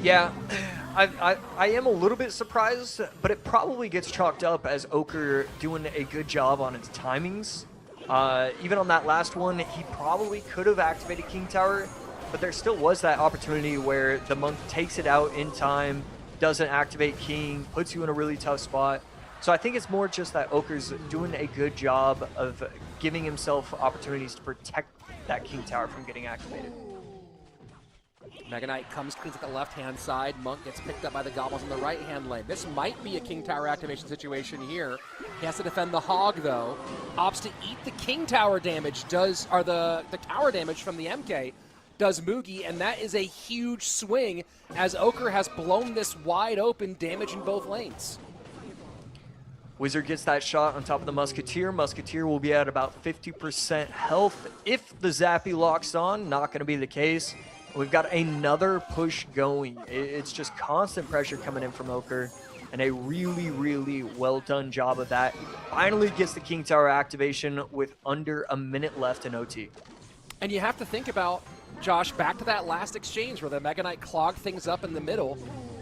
Yeah, I am a little bit surprised, but it probably gets chalked up as Oker doing a good job on his timings. Even on that last one, he probably could have activated King Tower, but there still was that opportunity where the Monk takes it out in time, doesn't activate King, puts you in a really tough spot. So I think it's more just that Oker's doing a good job of giving himself opportunities to protect that King Tower from getting activated. Mega Knight comes clean to the left-hand side. Monk gets picked up by the Goblins on the right-hand lane. This might be a King Tower activation situation here. He has to defend the Hog, though. Opts to eat the King Tower damage, the tower damage from the MK, does Mugi, and that is a huge swing as Oker has blown this wide open, damage in both lanes. Wizard gets that shot on top of the Musketeer. Musketeer will be at about 50% health if the Zappy locks on. Not going to be the case. We've got another push going. It's just constant pressure coming in from Oker, and a really, really well done job of that. Finally gets the King Tower activation with under a minute left in OT. And you have to think about, Josh, back to that last exchange where the Mega Knight clogged things up in the middle,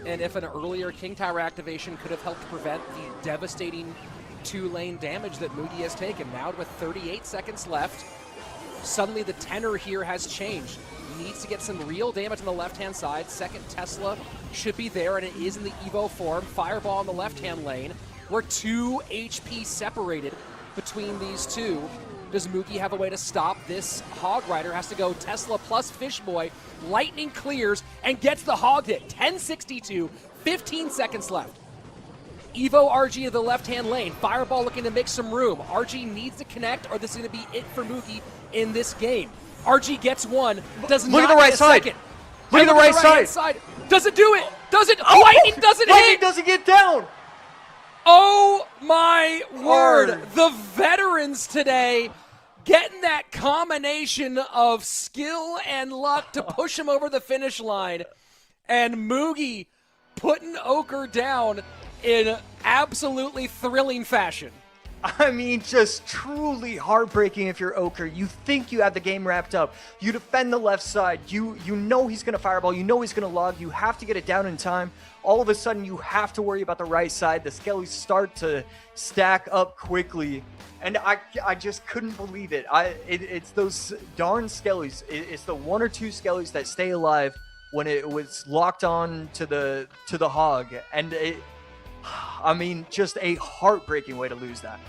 and if an earlier King Tower activation could have helped prevent the devastating two-lane damage that Mugi has taken. Now with 38 seconds left, suddenly the tenor here has changed. Needs to get some real damage on the left-hand side. Second Tesla should be there, and it is in the Evo form. Fireball on the left-hand lane. We're 2 HP separated between these two. Does Mugi have a way to stop this Hog Rider? Has to go Tesla plus Fishboy. Lightning clears and gets the Hog hit. 10:62, 15 seconds left. Evo RG to the left-hand lane. Fireball looking to make some room. RG needs to connect, or this is going to be it for Mugi in this game. RG gets one, does Look not at the right get a side. second. Look at the right right-hand side. Doesn't do it. Doesn't. Oh, Lightning doesn't Lightning hit. doesn't get down. Oh my word. Hard. The veterans today getting that combination of skill and luck to push him over the finish line. And Mugi putting Oker down in absolutely thrilling fashion. I mean, just truly heartbreaking if you're Oker. You think you have the game wrapped up. You defend the left side. You know he's going to fireball. You know he's going to log. You have to get it down in time. All of a sudden, you have to worry about the right side. The skellies start to stack up quickly. And I just couldn't believe it. It's those darn skellies. It's the 1 or 2 skellies that stay alive when it was locked on to the Hog. And I mean, just a heartbreaking way to lose that.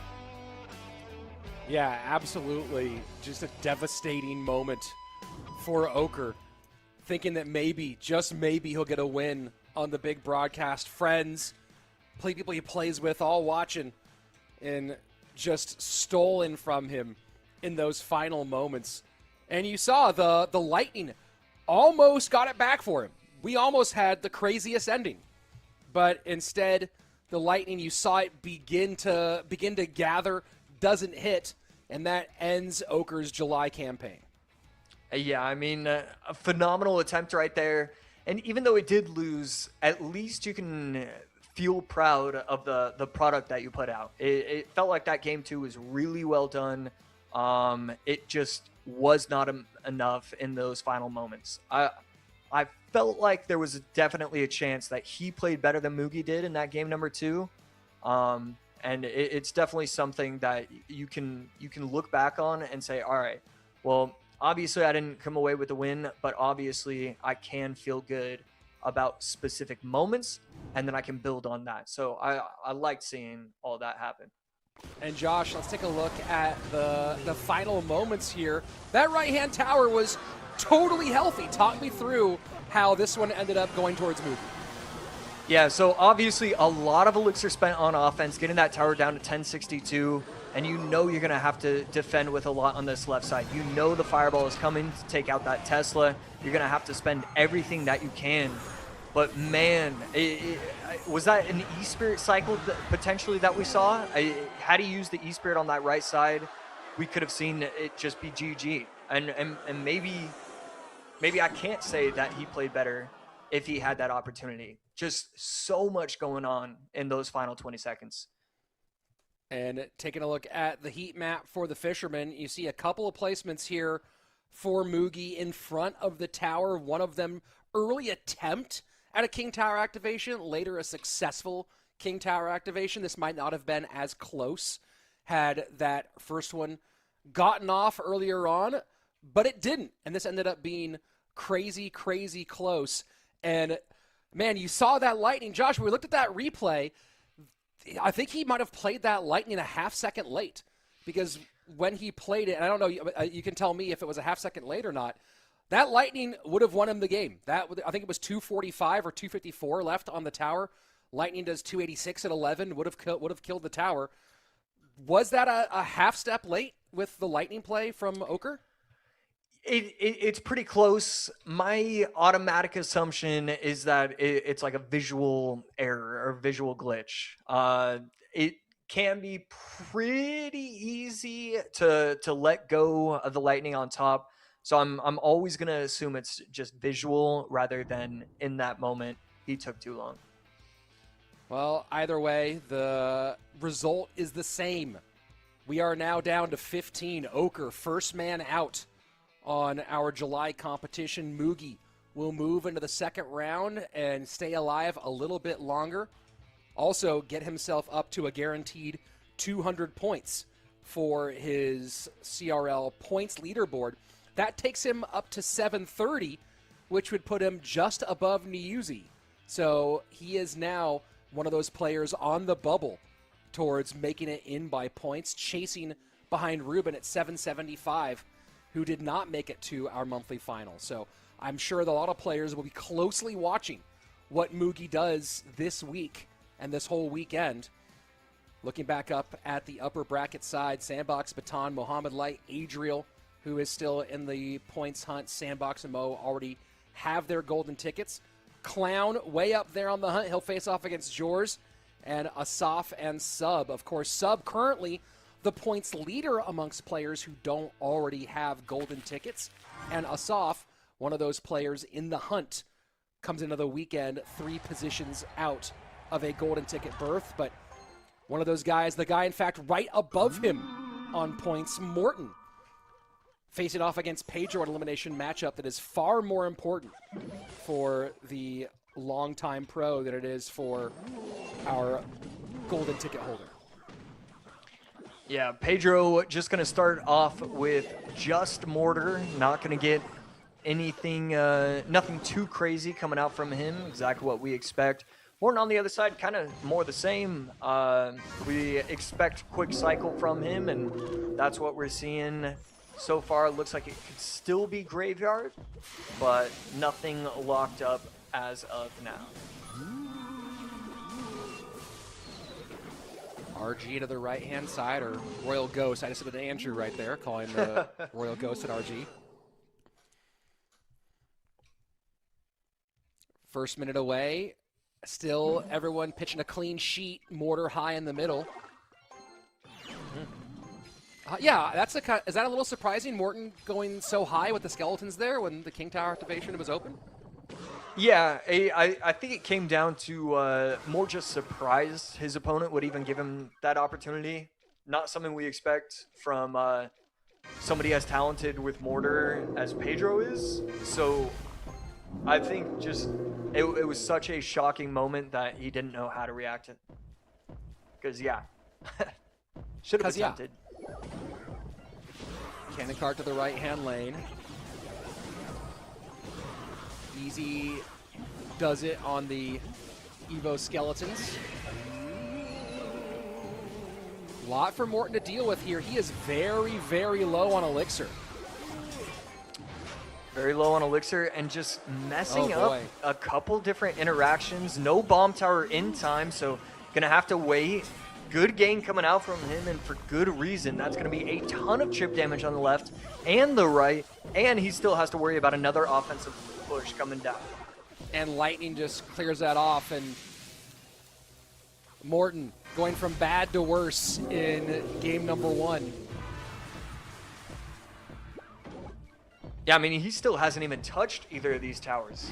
Yeah, absolutely. Just a devastating moment for Oker. Thinking that maybe, just maybe, he'll get a win on the big broadcast. Friends, people he plays with, all watching, and just stolen from him in those final moments. And you saw the Lightning almost got it back for him. We almost had the craziest ending. But instead, the Lightning, you saw it begin to gather, doesn't hit, and that ends Oker's July campaign. Yeah, I mean, a phenomenal attempt right there. And even though it did lose, at least you can feel proud of the product that you put out. It felt like that game 2 was really well done. It just was not enough in those final moments. I felt like there was definitely a chance that he played better than Mugi did in that game number 2. And it's definitely something that you can look back on and say, all right, well, obviously I didn't come away with the win, but obviously I can feel good about specific moments, and then I can build on that. So I liked seeing all that happen. And Josh, let's take a look at the final moments here. That right-hand tower was totally healthy. Talk me through how this one ended up going towards Mugi. Yeah, so obviously a lot of elixir spent on offense, getting that tower down to 1062, and you know you're going to have to defend with a lot on this left side. You know the fireball is coming to take out that Tesla. You're going to have to spend everything that you can. But man, was that an E-Spirit cycle potentially that we saw? Had he used the E-Spirit on that right side, we could have seen it just be GG. And maybe I can't say that he played better if he had that opportunity. Just so much going on in those final 20 seconds. And taking a look at the heat map for the Fishermen, you see a couple of placements here for Mugi in front of the tower. One of them, early attempt at a King Tower activation, later a successful King Tower activation. This might not have been as close had that first one gotten off earlier on, but it didn't. And this ended up being crazy, crazy close. And man, you saw that Lightning. Josh, when we looked at that replay, I think he might have played that Lightning a half second late, because when he played it, and I don't know, you can tell me if it was a half second late or not, that Lightning would have won him the game. I think it was 2:45 or 2:54 left on the tower. Lightning does 2:86 at 11, would have killed the tower. Was that a half step late with the Lightning play from Oker? It's pretty close. My automatic assumption is that it's like a visual error or visual glitch. It can be pretty easy to let go of the Lightning on top. So I'm always going to assume it's just visual rather than in that moment he took too long. Well, either way, the result is the same. We are now down to 15. Oker, first man out on our July competition. Mugi will move into the second round and stay alive a little bit longer. Also get himself up to a guaranteed 200 points for his CRL points leaderboard. That takes him up to 730, which would put him just above Niuzi. So he is now one of those players on the bubble towards making it in by points, chasing behind Ruben at 775, who did not make it to our monthly final. So I'm sure that a lot of players will be closely watching what Mugi does this week and this whole weekend. Looking back up at the upper bracket side, Sandbox, Baton, Mohamed Light, Adriel, who is still in the points hunt. Sandbox and Mo already have their golden tickets. Clown way up there on the hunt. He'll face off against Jors and Asaf and Sub. Of course, Sub currently the points leader amongst players who don't already have golden tickets. And Asaf, one of those players in the hunt, comes into the weekend 3 positions out of a golden ticket berth. But one of those guys, the guy, in fact, right above him on points, Morton, facing off against Pedro, an elimination matchup that is far more important for the longtime pro than it is for our golden ticket holder. Yeah, Pedro just going to start off with just Mortar. Not going to get anything, nothing too crazy coming out from him. Exactly what we expect. Morton on the other side, kind of more the same. We expect quick cycle from him, and that's what we're seeing so far. It looks like it could still be Graveyard, but nothing locked up as of now. RG to the right-hand side, or Royal Ghost. I just said it to Andrew right there, calling the Royal Ghost at RG. First minute away. Still everyone pitching a clean sheet, Mortar high in the middle. Yeah, is that a little surprising, Morton going so high with the skeletons there when the King Tower activation was open? Yeah, I think it came down to more just surprised his opponent would even give him that opportunity. Not something we expect from somebody as talented with Mortar as Pedro is. So I think just it was such a shocking moment that he didn't know how to react to. Because, yeah, should have attempted. Yeah. Cannon cart to the right-hand lane. Easy does it on the Evo Skeletons. A lot for Morton to deal with here. He is very, very low on Elixir. Very low on Elixir and just messing up a couple different interactions. No bomb tower in time, so gonna have to wait. Good game coming out from him, and for good reason. That's going to be a ton of chip damage on the left and the right, and he still has to worry about another offensive push coming down. And Lightning just clears that off, and Morton going from bad to worse in game number 1. Yeah, I mean, he still hasn't even touched either of these towers.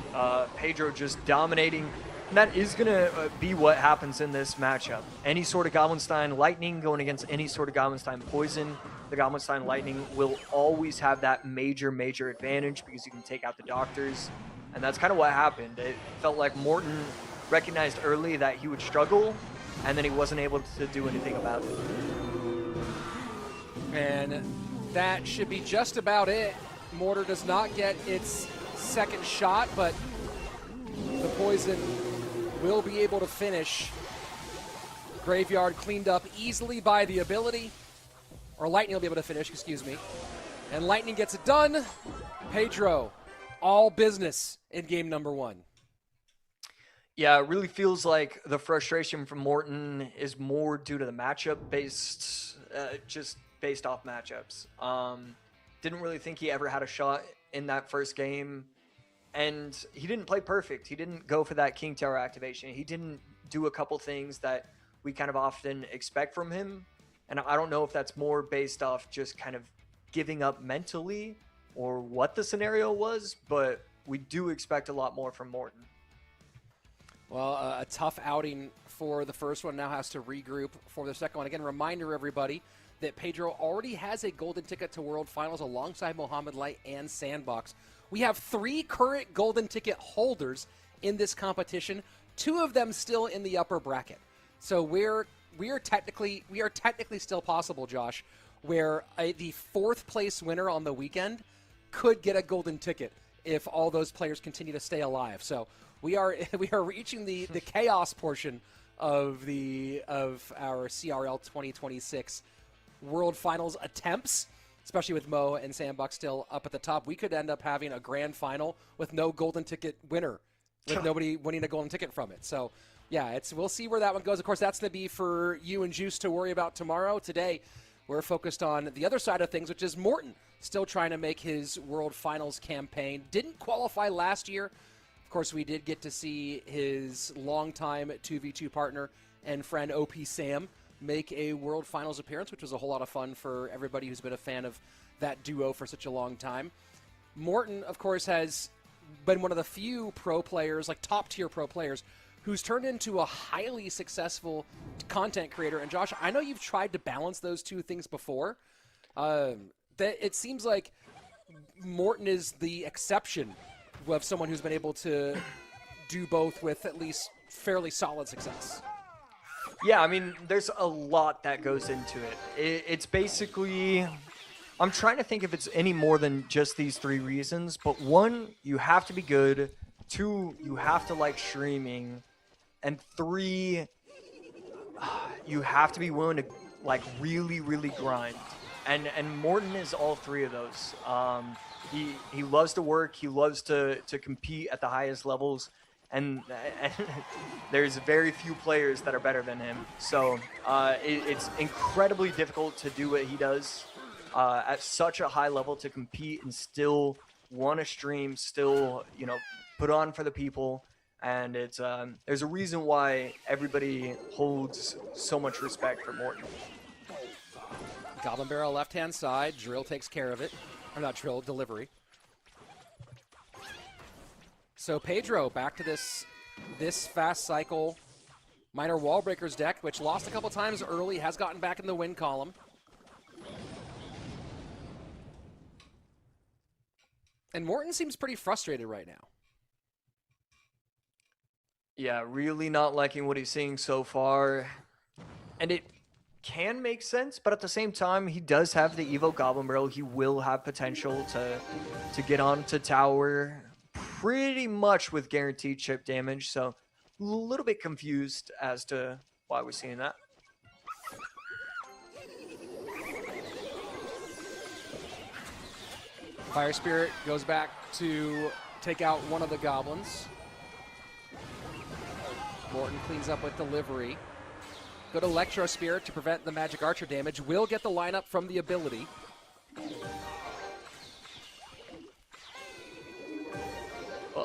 Pedro just dominating. And that is going to be what happens in this matchup. Any sort of Goblinstein Lightning going against any sort of Goblinstein Poison, the Goblinstein Lightning will always have that major, major advantage because you can take out the doctors. And that's kind of what happened. It felt like Morton recognized early that he would struggle, and then he wasn't able to do anything about it. And that should be just about it. Mortar does not get its second shot, but the Poison will be able to finish. Graveyard cleaned up easily by the ability. Or Lightning will be able to finish, excuse me. And Lightning gets it done. Pedro, all business in game number 1. Yeah, it really feels like the frustration from Morton is more due to the matchup-based, just based off matchups. Didn't really think he ever had a shot in that first game. And he didn't play perfect. He didn't go for that King Tower activation. He didn't do a couple things that we kind of often expect from him. And I don't know if that's more based off just kind of giving up mentally or what the scenario was, but we do expect a lot more from Morton. Well, a tough outing for the first one. Now has to regroup for the second one. Again, reminder, everybody, that Pedro already has a golden ticket to World Finals alongside Mohamed Light and Sandbox. We have 3 current golden ticket holders in this competition, 2 of them still in the upper bracket. So we are technically still possible, Josh, where the 4th place winner on the weekend could get a golden ticket if all those players continue to stay alive. So we are reaching the chaos portion of our CRL 2026 World Finals attempts. Especially with Mo and Sandbox still up at the top, we could end up having a grand final with no golden ticket winner, with nobody winning a golden ticket from it. So, yeah, we'll see where that one goes. Of course, that's going to be for you and Juice to worry about tomorrow. Today, we're focused on the other side of things, which is Morton still trying to make his World Finals campaign. Didn't qualify last year. Of course, we did get to see his longtime 2v2 partner and friend OP Sam make a World Finals appearance, which was a whole lot of fun for everybody who's been a fan of that duo for such a long time. Morton, of course, has been one of the few pro players, like top-tier pro players, who's turned into a highly successful content creator. And Josh, I know you've tried to balance those two things before. That it seems like Morton is the exception of someone who's been able to do both with at least fairly solid success. Yeah, I mean, there's a lot that goes into it. It's basically, I'm trying to think if it's any more than just these 3 reasons, but 1, you have to be good. 2, you have to like streaming. And 3, you have to be willing to like really, really grind. And Morton is all 3 of those. He loves to work. He loves to compete at the highest levels. And there's very few players that are better than him. So it's incredibly difficult to do what he does at such a high level, to compete and still want to stream, still, put on for the people. And it's there's a reason why everybody holds so much respect for Morton. Goblin Barrel left-hand side. Drill takes care of it. Or not Drill, Delivery. So Pedro back to this fast cycle Minor Wall Breakers deck, which lost a couple times early, has gotten back in the win column. And Morton seems pretty frustrated right now. Yeah, really not liking what he's seeing so far. And it can make sense, but at the same time, he does have the Evo Goblin Barrel. He will have potential to get onto tower pretty much with guaranteed chip damage. So a little bit confused as to why we're seeing that. Fire Spirit goes back to take out one of the goblins. Morton cleans up with Delivery. Good Electro Spirit to prevent the Magic Archer damage. Will get the lineup from the ability.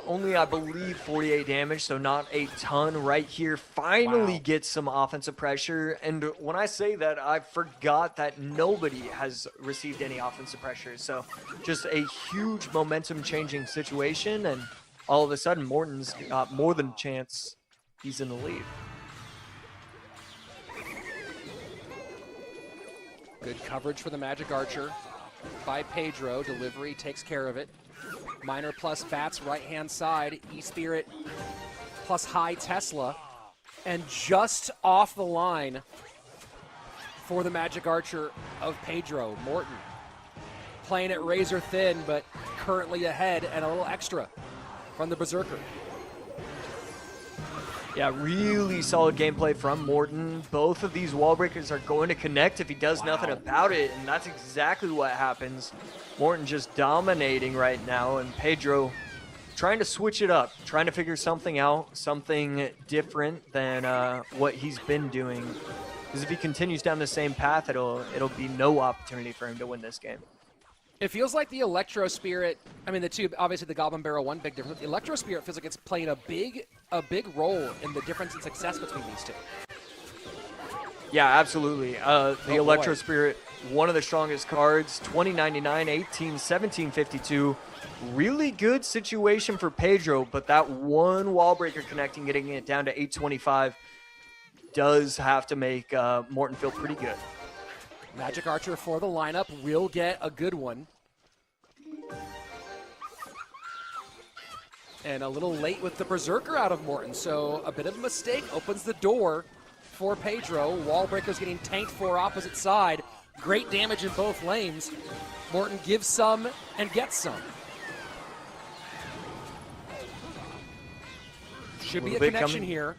Only, I believe, 48 damage, so not a ton right here. Finally gets some offensive pressure. And when I say that, I forgot that nobody has received any offensive pressure. So just a huge momentum-changing situation. And all of a sudden, Morton's got more than a chance. He's in the lead. Good coverage for the Magic Archer by Pedro. Delivery takes care of it. Minor plus Bats right-hand side. E-Spirit plus High Tesla. And just off the line for the Magic Archer of Pedro. Morton playing it razor thin, but currently ahead and a little extra from the Berserker. Yeah, really solid gameplay from Morton. Both of these wall breakers are going to connect if he does nothing about it, and that's exactly what happens. Morton just dominating right now, and Pedro trying to switch it up, trying to figure something out, something different than what he's been doing. Because if he continues down the same path, it'll be no opportunity for him to win this game. It feels like the Electro Spirit, I mean, the two, obviously the Goblin Barrel, one big difference. The Electro Spirit feels like it's playing a big role in the difference in success between these two. Yeah, absolutely. The Electro Spirit, one of the strongest cards, 2099, 18, 1752. Really good situation for Pedro, but that one wall breaker connecting, getting it down to 825, does have to make Morton feel pretty good. Magic Archer for the lineup will get a good one. And a little late with the Berserker out of Morton, so a bit of a mistake opens the door for Pedro. Wall breakers getting tanked for opposite side. Great damage in both lanes. Morton gives some and gets some. Should be a connection here.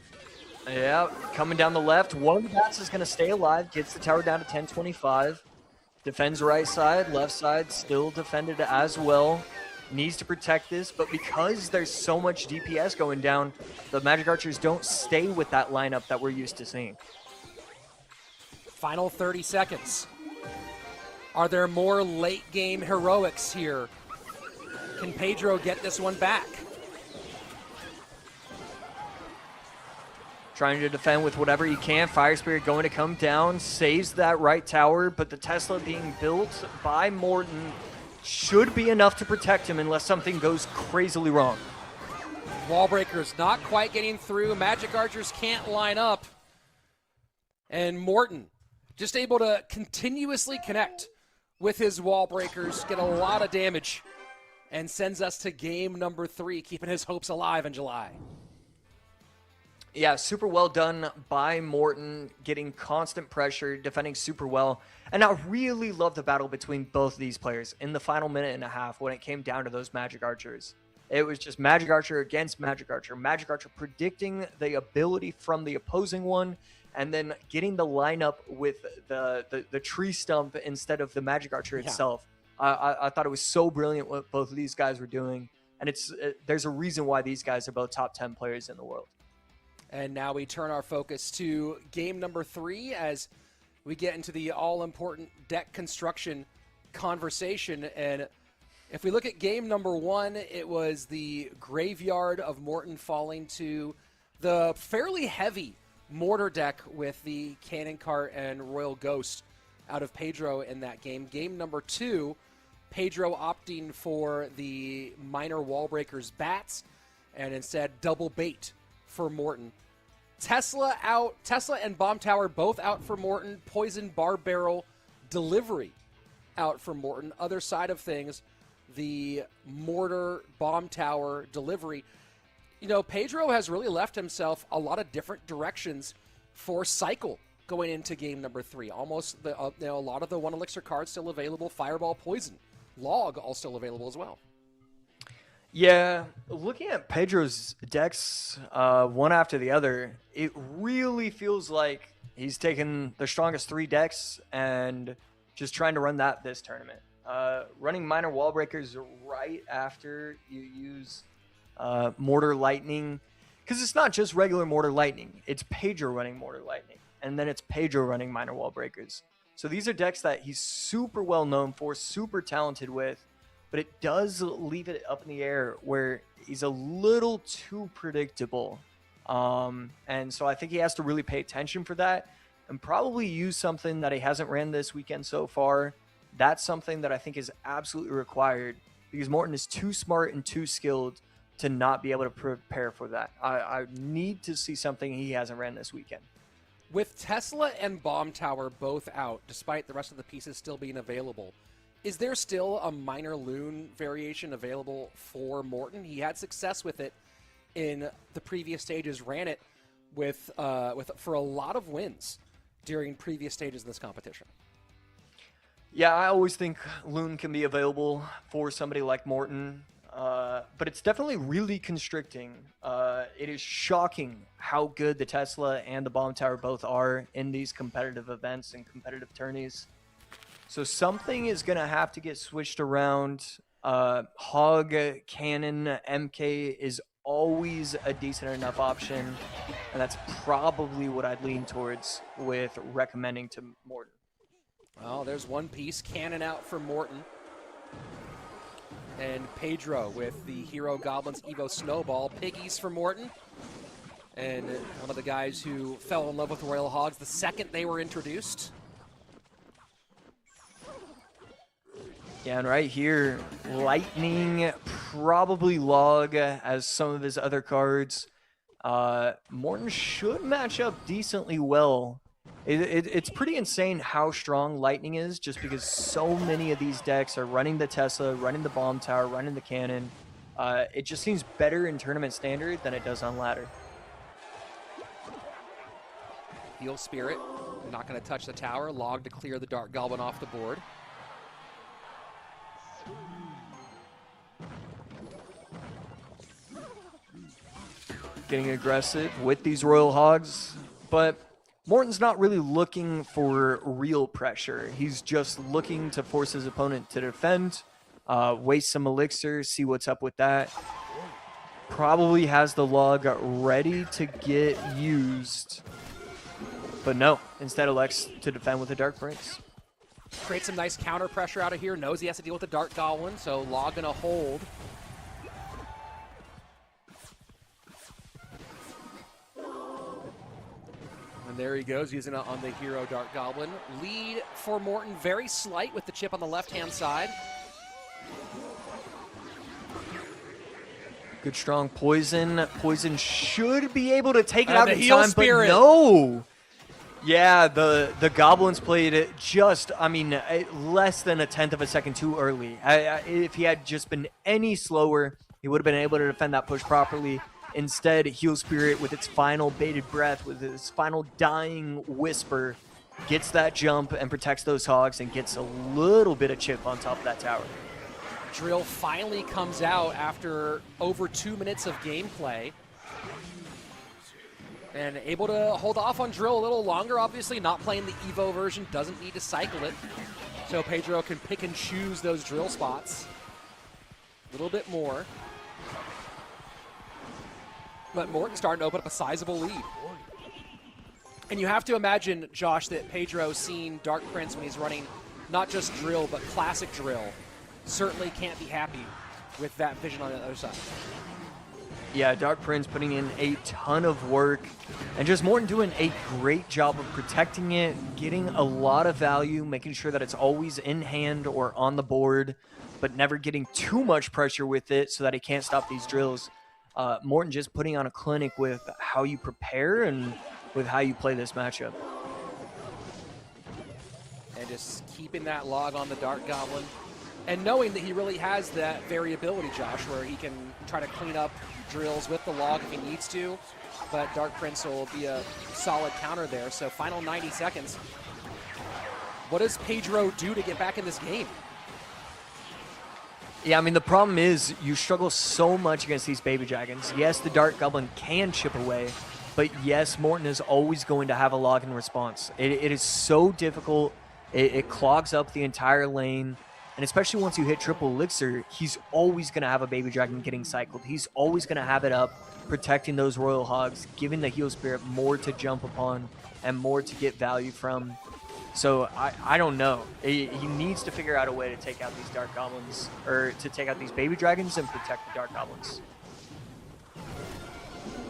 Yeah, coming down the left. One of the bats is going to stay alive, gets the tower down to 1025. Defends right side, left side still defended as well. Needs to protect this, but because there's so much DPS going down, the Magic Archers don't stay with that lineup that we're used to seeing. Final 30 seconds. Are there more late game heroics here? Can Pedro get this one back? Trying to defend with whatever he can. Fire Spirit going to come down, saves that right tower, but the Tesla being built by Morton should be enough to protect him unless something goes crazily wrong. Wall breakers not quite getting through. Magic Archers can't line up. And Morton just able to continuously connect with his wall breakers, get a lot of damage, and sends us to game number 3, keeping his hopes alive in July. Yeah, super well done by Morton, getting constant pressure, defending super well. And I really love the battle between both of these players in the final minute and a half when it came down to those Magic Archers. It was just Magic Archer against Magic Archer. Magic Archer predicting the ability from the opposing one, and then getting the lineup with the tree stump instead of the Magic Archer itself. I thought it was so brilliant what both of these guys were doing. And there's a reason why these guys are both top 10 players in the world. And now we turn our focus to game number 3 as we get into the all-important deck construction conversation. And If we look at game number 1, it was the graveyard of Morton falling to the fairly heavy mortar deck with the Cannon Cart and Royal Ghost out of Pedro in that game. Game number 2, Pedro opting for the Minor Wallbreakers Bats and instead double bait for Morton. Tesla out. Tesla and Bomb Tower both out for Morton. Poison Bar Barrel Delivery out for Morton. Other side of things, the Mortar Bomb Tower Delivery. You know, Pedro has really left himself a lot of different directions for Cycle going into game number 3. Almost a lot of the 1 Elixir cards still available. Fireball, Poison, Log all still available as well. Yeah, looking at Pedro's decks one after the other, it really feels like he's taken the strongest 3 decks and just trying to run that this tournament. Running Minor Wallbreakers right after you use Mortar Lightning, because it's not just regular Mortar Lightning, it's Pedro running Mortar Lightning, and then it's Pedro running Minor Wallbreakers. So these are decks that he's super well known for, super talented with, but it does leave it up in the air where he's a little too predictable. And so I think he has to really pay attention for that and probably use something that he hasn't ran this weekend so far. That's something that I think is absolutely required because Morton is too smart and too skilled to not be able to prepare for that. I need to see something he hasn't ran this weekend. With Tesla and Bomb Tower both out, despite the rest of the pieces still being available, is there still a Minor Loon variation available for Morton? He had success with it in the previous stages, ran it with for a lot of wins during previous stages of this competition. Yeah, I always think Loon can be available for somebody like Morton, but it's definitely really constricting. It is shocking how good the Tesla and the Bomb Tower both are in these competitive events and competitive tourneys. So something is going to have to get switched around. Hog, Cannon, MK is always a decent enough option, and that's probably what I'd lean towards with recommending to Morton. Well, there's one piece. Cannon out for Morton. And Pedro with the Hero Goblins Evo Snowball. Piggies for Morton. And one of the guys who fell in love with Royal Hogs the second they were introduced. Yeah, and right here, Lightning, probably Log as some of his other cards. Morton should match up decently well. It's pretty insane how strong Lightning is just because so many of these decks are running the Tesla, running the Bomb Tower, running the Cannon. It just seems better in Tournament Standard than it does on Ladder. Heal Spirit, not going to touch the tower. Log to clear the Dark Goblin off the board. Getting aggressive with these Royal Hogs, but Morton's not really looking for real pressure. He's just looking to force his opponent to defend, waste some elixir, see what's up with that. Probably has the Log ready to get used, but no, instead elects to defend with the Dark Prince. Create some nice counter pressure out of here. Knows he has to deal with the Dark Goblin, so Log gonna hold. And there he goes, using it on the Hero Dark Goblin. Lead for Morton, very slight with the chip on the left-hand side. Good strong Poison. Poison should be able to take it And out the in Heal time, Spirit. but no! Yeah, the Goblins played it just, less than a tenth of a second too early. If he had just been any slower, he would have been able to defend that push properly. Instead, Heal Spirit with its final bated breath, with its final dying whisper, gets that jump and protects those Hogs and gets a little bit of chip on top of that tower. Drill finally comes out after over 2 minutes of gameplay. And able to hold off on Drill a little longer. Obviously, not playing the Evo version, doesn't need to cycle it. So Pedro can pick and choose those Drill spots a little bit more. But Morton's starting to open up a sizable lead. And you have to imagine, Josh, that Pedro's seen Dark Prince when he's running not just Drill, but Classic Drill certainly can't be happy with that vision on the other side. Yeah, Dark Prince putting in a ton of work, and just Morton doing a great job of protecting it, getting a lot of value, making sure that it's always in hand or on the board, but never getting too much pressure with it so that he can't stop these drills. Morton just putting on a clinic with how you prepare and with how you play this matchup. And just keeping that log on the Dark Goblin, and knowing that he really has that variability, Josh, where he can try to clean up drills with the log if he needs to, but Dark Prince will be a solid counter there. So final 90 seconds. What does Pedro do to get back in this game? Yeah, I mean, the problem is you struggle so much against these baby dragons. Yes, the Dark Goblin can chip away, but yes, Morton is always going to have a log in response. It is so difficult. It clogs up the entire lane. And especially once you hit triple elixir, he's always going to have a baby dragon getting cycled. He's always going to have it up, protecting those royal hogs, giving the heal spirit more to jump upon and more to get value from. So I don't know. He needs to figure out a way to take out these dark goblins, or to take out these baby dragons and protect the dark goblins.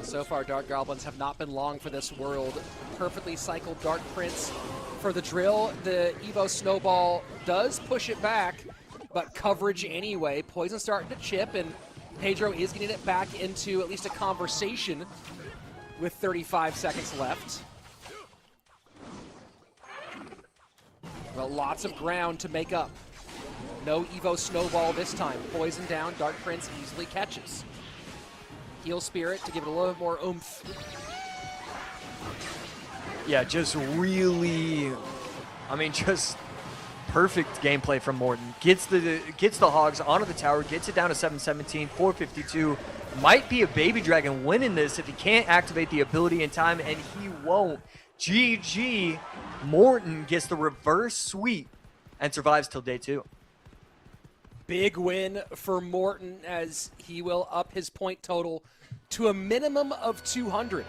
So far, Dark Goblins have not been long for this world. Perfectly cycled Dark Prince for the drill. The Evo Snowball does push it back, but coverage anyway. Poison starting to chip, and Pedro is getting it back into at least a conversation with 35 seconds left. Well, lots of ground to make up. No Evo Snowball this time. Poison down, Dark Prince easily catches. Heal Spirit to give it a little bit more oomph. Yeah, just really, I mean, just perfect gameplay from Morton. Gets the hogs onto the tower, gets it down to 717, 452. Might be a baby dragon winning this if he can't activate the ability in time, and he won't. GG. Morton gets the reverse sweep and survives till day 2. Big win for Morton as he will up his point total to a minimum of 200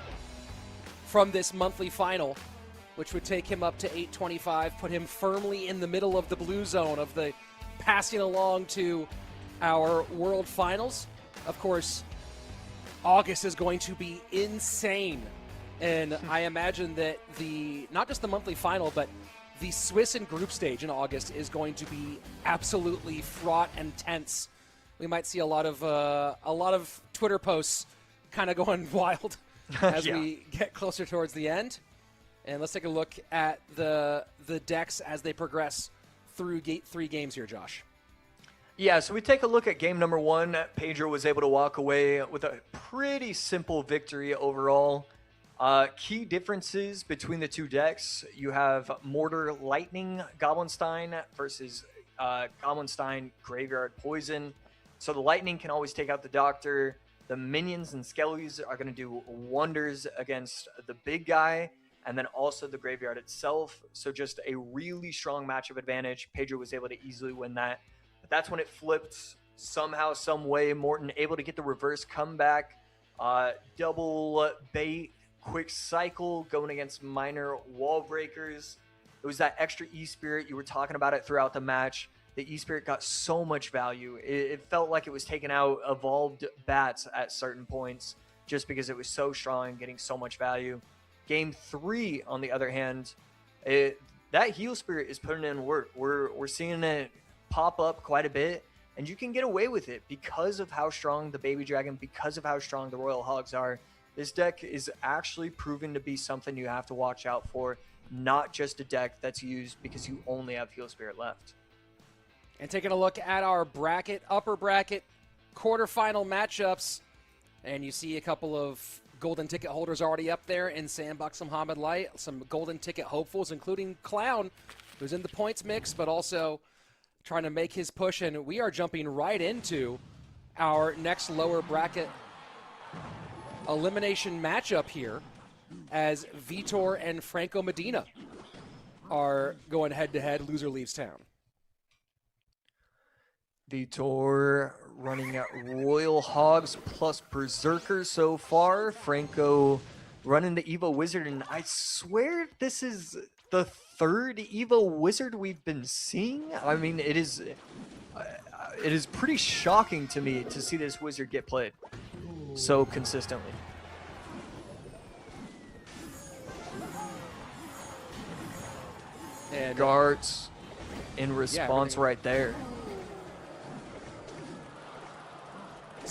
from this monthly final, which would take him up to 825, put him firmly in the middle of the blue zone of the passing along to our world finals. Of course, August is going to be insane. And I imagine that not just the monthly final, but the Swiss and group stage in August is going to be absolutely fraught and tense. We might see a lot of Twitter posts kind of going wild as we get closer towards the end. And let's take a look at the decks as they progress through 3 games here, Josh. Yeah, so we take a look at game number 1. Pedro was able to walk away with a pretty simple victory overall. Key differences between the 2 decks: you have Mortar Lightning Goblinstein versus Goblinstein Graveyard Poison. So the Lightning can always take out the Doctor. The minions and Skellies are going to do wonders against the big guy, and then also the Graveyard itself. So just a really strong matchup advantage. Pedro was able to easily win that. But that's when it flipped somehow, some way. Morton able to get the reverse comeback. Double bait. Quick cycle going against minor wall breakers. It was that extra E-Spirit. You were talking about it throughout the match. The E-Spirit got so much value. It felt like it was taking out evolved bats at certain points just because it was so strong and getting so much value. Game 3, on the other hand, that Heal Spirit is putting in work. We're seeing it pop up quite a bit, and you can get away with it because of how strong the Baby Dragon, because of how strong the Royal Hogs are. This deck is actually proving to be something you have to watch out for, not just a deck that's used because you only have Heal Spirit left. And taking a look at our bracket, upper bracket, quarterfinal matchups, and you see a couple of golden ticket holders already up there in Sandbox Muhammad Light, some golden ticket hopefuls, including Clown, who's in the points mix, but also trying to make his push, and we are jumping right into our next lower bracket elimination matchup here as Vitor and Franco Medina are going head-to-head. Loser leaves town. Vitor running at Royal Hogs plus Berserker so far. Franco running the Evo Wizard, and I swear this is the 3rd Evo Wizard we've been seeing. I mean, it is... it is pretty shocking to me to see this wizard get played so consistently. And Guards in response right there.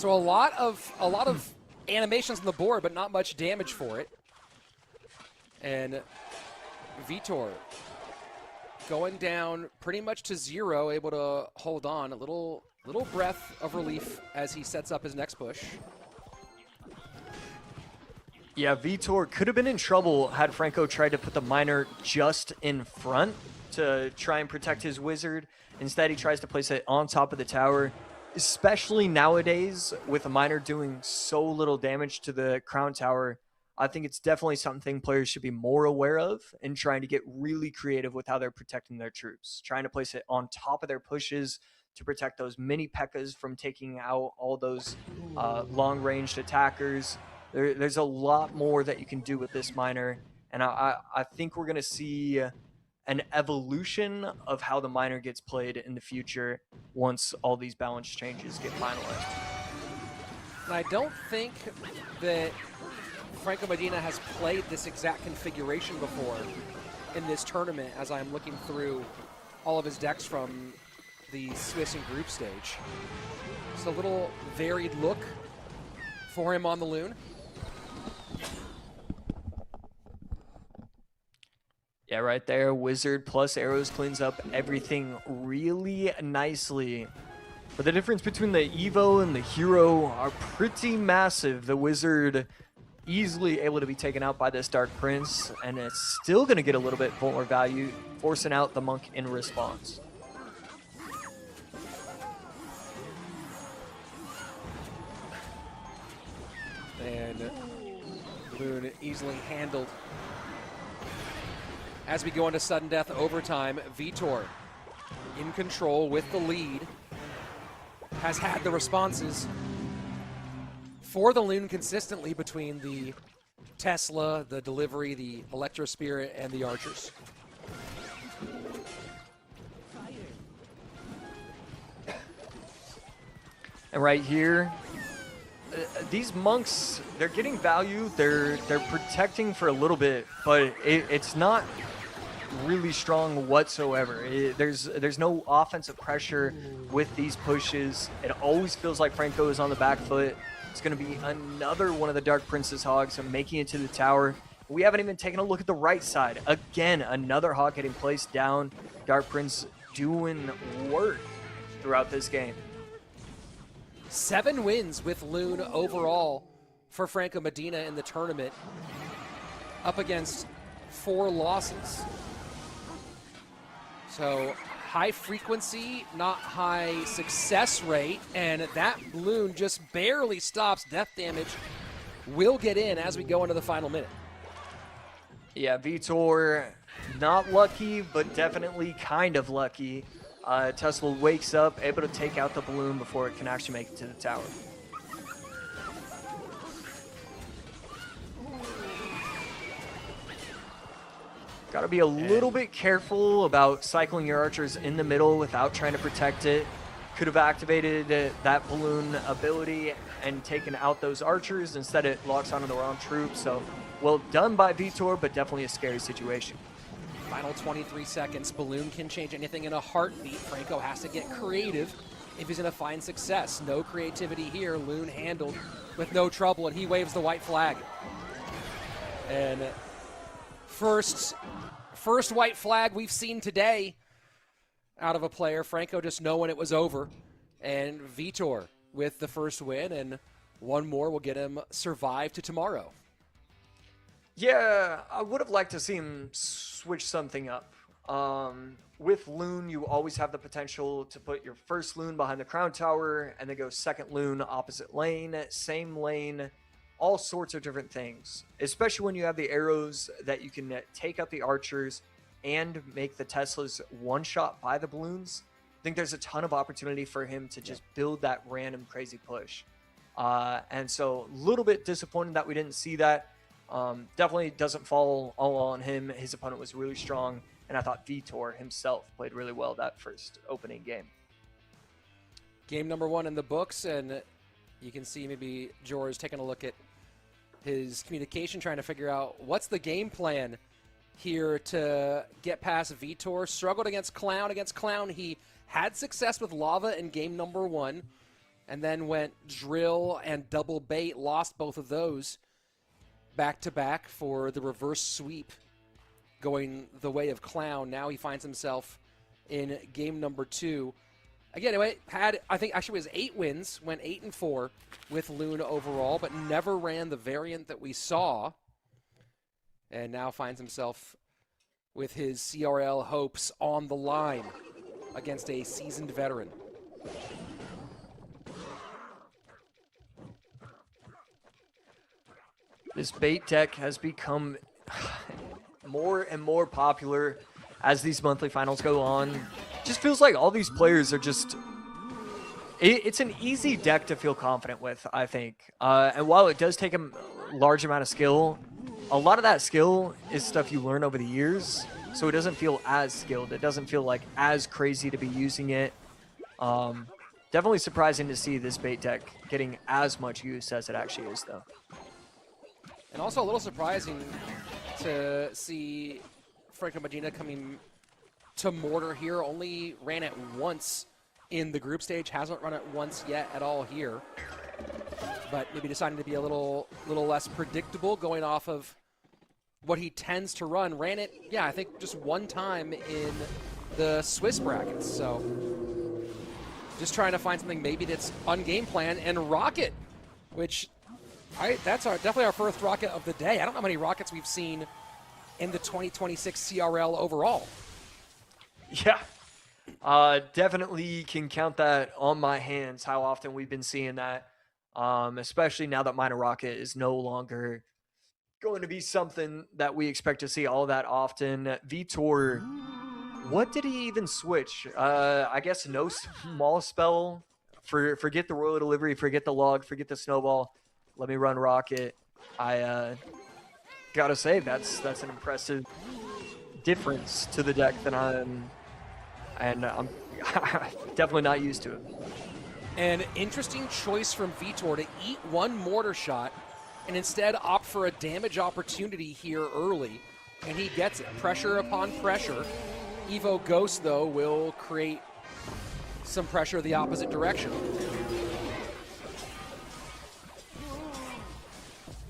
so a lot of animations on the board, but not much damage for it. And Vitor going down pretty much to 0, able to hold on. A little breath of relief as he sets up his next push. Yeah, Vitor could have been in trouble had Franco tried to put the miner just in front to try and protect his wizard. Instead, he tries to place it on top of the tower, especially nowadays with a miner doing so little damage to the crown tower. I think it's definitely something players should be more aware of and trying to get really creative with how they're protecting their troops. Trying to place it on top of their pushes to protect those mini P.E.K.K.A.s from taking out all those long-ranged attackers. There's a lot more that you can do with this miner, and I think we're going to see an evolution of how the miner gets played in the future once all these balance changes get finalized. And I don't think that Franco Medina has played this exact configuration before in this tournament as I'm looking through all of his decks from the Swiss and group stage. It's a little varied look for him on the Loon. Yeah, right there, Wizard plus arrows cleans up everything really nicely. But the difference between the Evo and the Hero are pretty massive. The Wizard easily able to be taken out by this Dark Prince, and it's still going to get a little bit more value, forcing out the Monk in response. And Loon easily handled. As we go into sudden death overtime, Vitor in control with the lead, has had the responses for the Loon consistently between the Tesla, the Delivery, the Electro Spirit, and the Archers. And right here, these monks, they're getting value. They're protecting for a little bit, but it's not really strong whatsoever. There's no offensive pressure with these pushes. It always feels like Franco is on the back foot. It's going to be another one of the Dark Prince's hogs making it to the tower. We haven't even taken a look at the right side. Again, another hog getting placed down. Dark Prince doing work throughout this game. 7 wins with Loon overall for Franco Medina in the tournament, up against 4 losses. So high frequency, not high success rate, and that Loon just barely stops death damage. Will get in as we go into the final minute. Yeah, Vitor, not lucky, but definitely kind of lucky. Tesla wakes up, able to take out the balloon before it can actually make it to the tower. Got to be a little bit careful about cycling your archers in the middle without trying to protect it. Could have activated that balloon ability and taken out those archers. Instead, it locks onto the wrong troop. So, well done by Vitor, but definitely a scary situation. Final 23 seconds. Balloon can change anything in a heartbeat. Franco has to get creative if he's going to find success. No creativity here. Loon handled with no trouble, and he waves the white flag. And first white flag we've seen today out of a player. Franco just knowing it was over. And Vitor with the first win, and one more will get him survive to tomorrow. Yeah, I would have liked to see him switch something up. With Loon, you always have the potential to put your first Loon behind the crown tower and then go second Loon opposite lane, same lane, all sorts of different things. Especially when you have the arrows that you can take out the archers and make the Teslas one-shot by the balloons. I think there's a ton of opportunity for him to just build that random crazy push. And so a little bit disappointed that we didn't see that. Definitely doesn't fall all on him. His opponent was really strong, and I thought Vitor himself played really well that first opening game. Game number 1 in the books, and you can see maybe George taking a look at his communication, trying to figure out what's the game plan here to get past Vitor. Struggled against Clown. Against Clown, he had success with Lava in game number 1, and then went Drill and Double Bait, lost both of those back-to-back for the reverse sweep going the way of Clown. Now he finds himself in game number 2. Again, it had, I think, actually it was 8 wins, went 8-4 with Loon overall, but never ran the variant that we saw. And now finds himself with his CRL hopes on the line against a seasoned veteran. This bait deck has become more and more popular as these monthly finals go on. Just feels like all these players are just... It's an easy deck to feel confident with, I think. And while it does take a large amount of skill, a lot of that skill is stuff you learn over the years, so it doesn't feel as skilled. It doesn't feel like as crazy to be using it. Definitely surprising to see this bait deck getting as much use as it actually is, though. And also a little surprising to see Franco Medina coming to Mortar here. Only ran it once in the group stage, hasn't run it once yet at all here. But maybe deciding to be a little less predictable, going off of what he tends to run. Ran it, yeah, I think just one time in the Swiss brackets. So just trying to find something maybe that's on game plan. And Rocket, which that's definitely our first Rocket of the day. I don't know how many Rockets we've seen in the 2026 CRL overall. Yeah. Definitely can count that on my hands, how often we've been seeing that. Especially now that Minor Rocket is no longer going to be something that we expect to see all that often. Vitor, what did he even switch? I guess no small spell. Forget the Royal Delivery, forget the Log, forget the Snowball. Let me run Rocket. I gotta say, that's an impressive difference to the deck that I'm definitely not used to it. An interesting choice from Vitor to eat one mortar shot and instead opt for a damage opportunity here early. And he gets it. Pressure upon pressure. Evo Ghost, though, will create some pressure the opposite direction.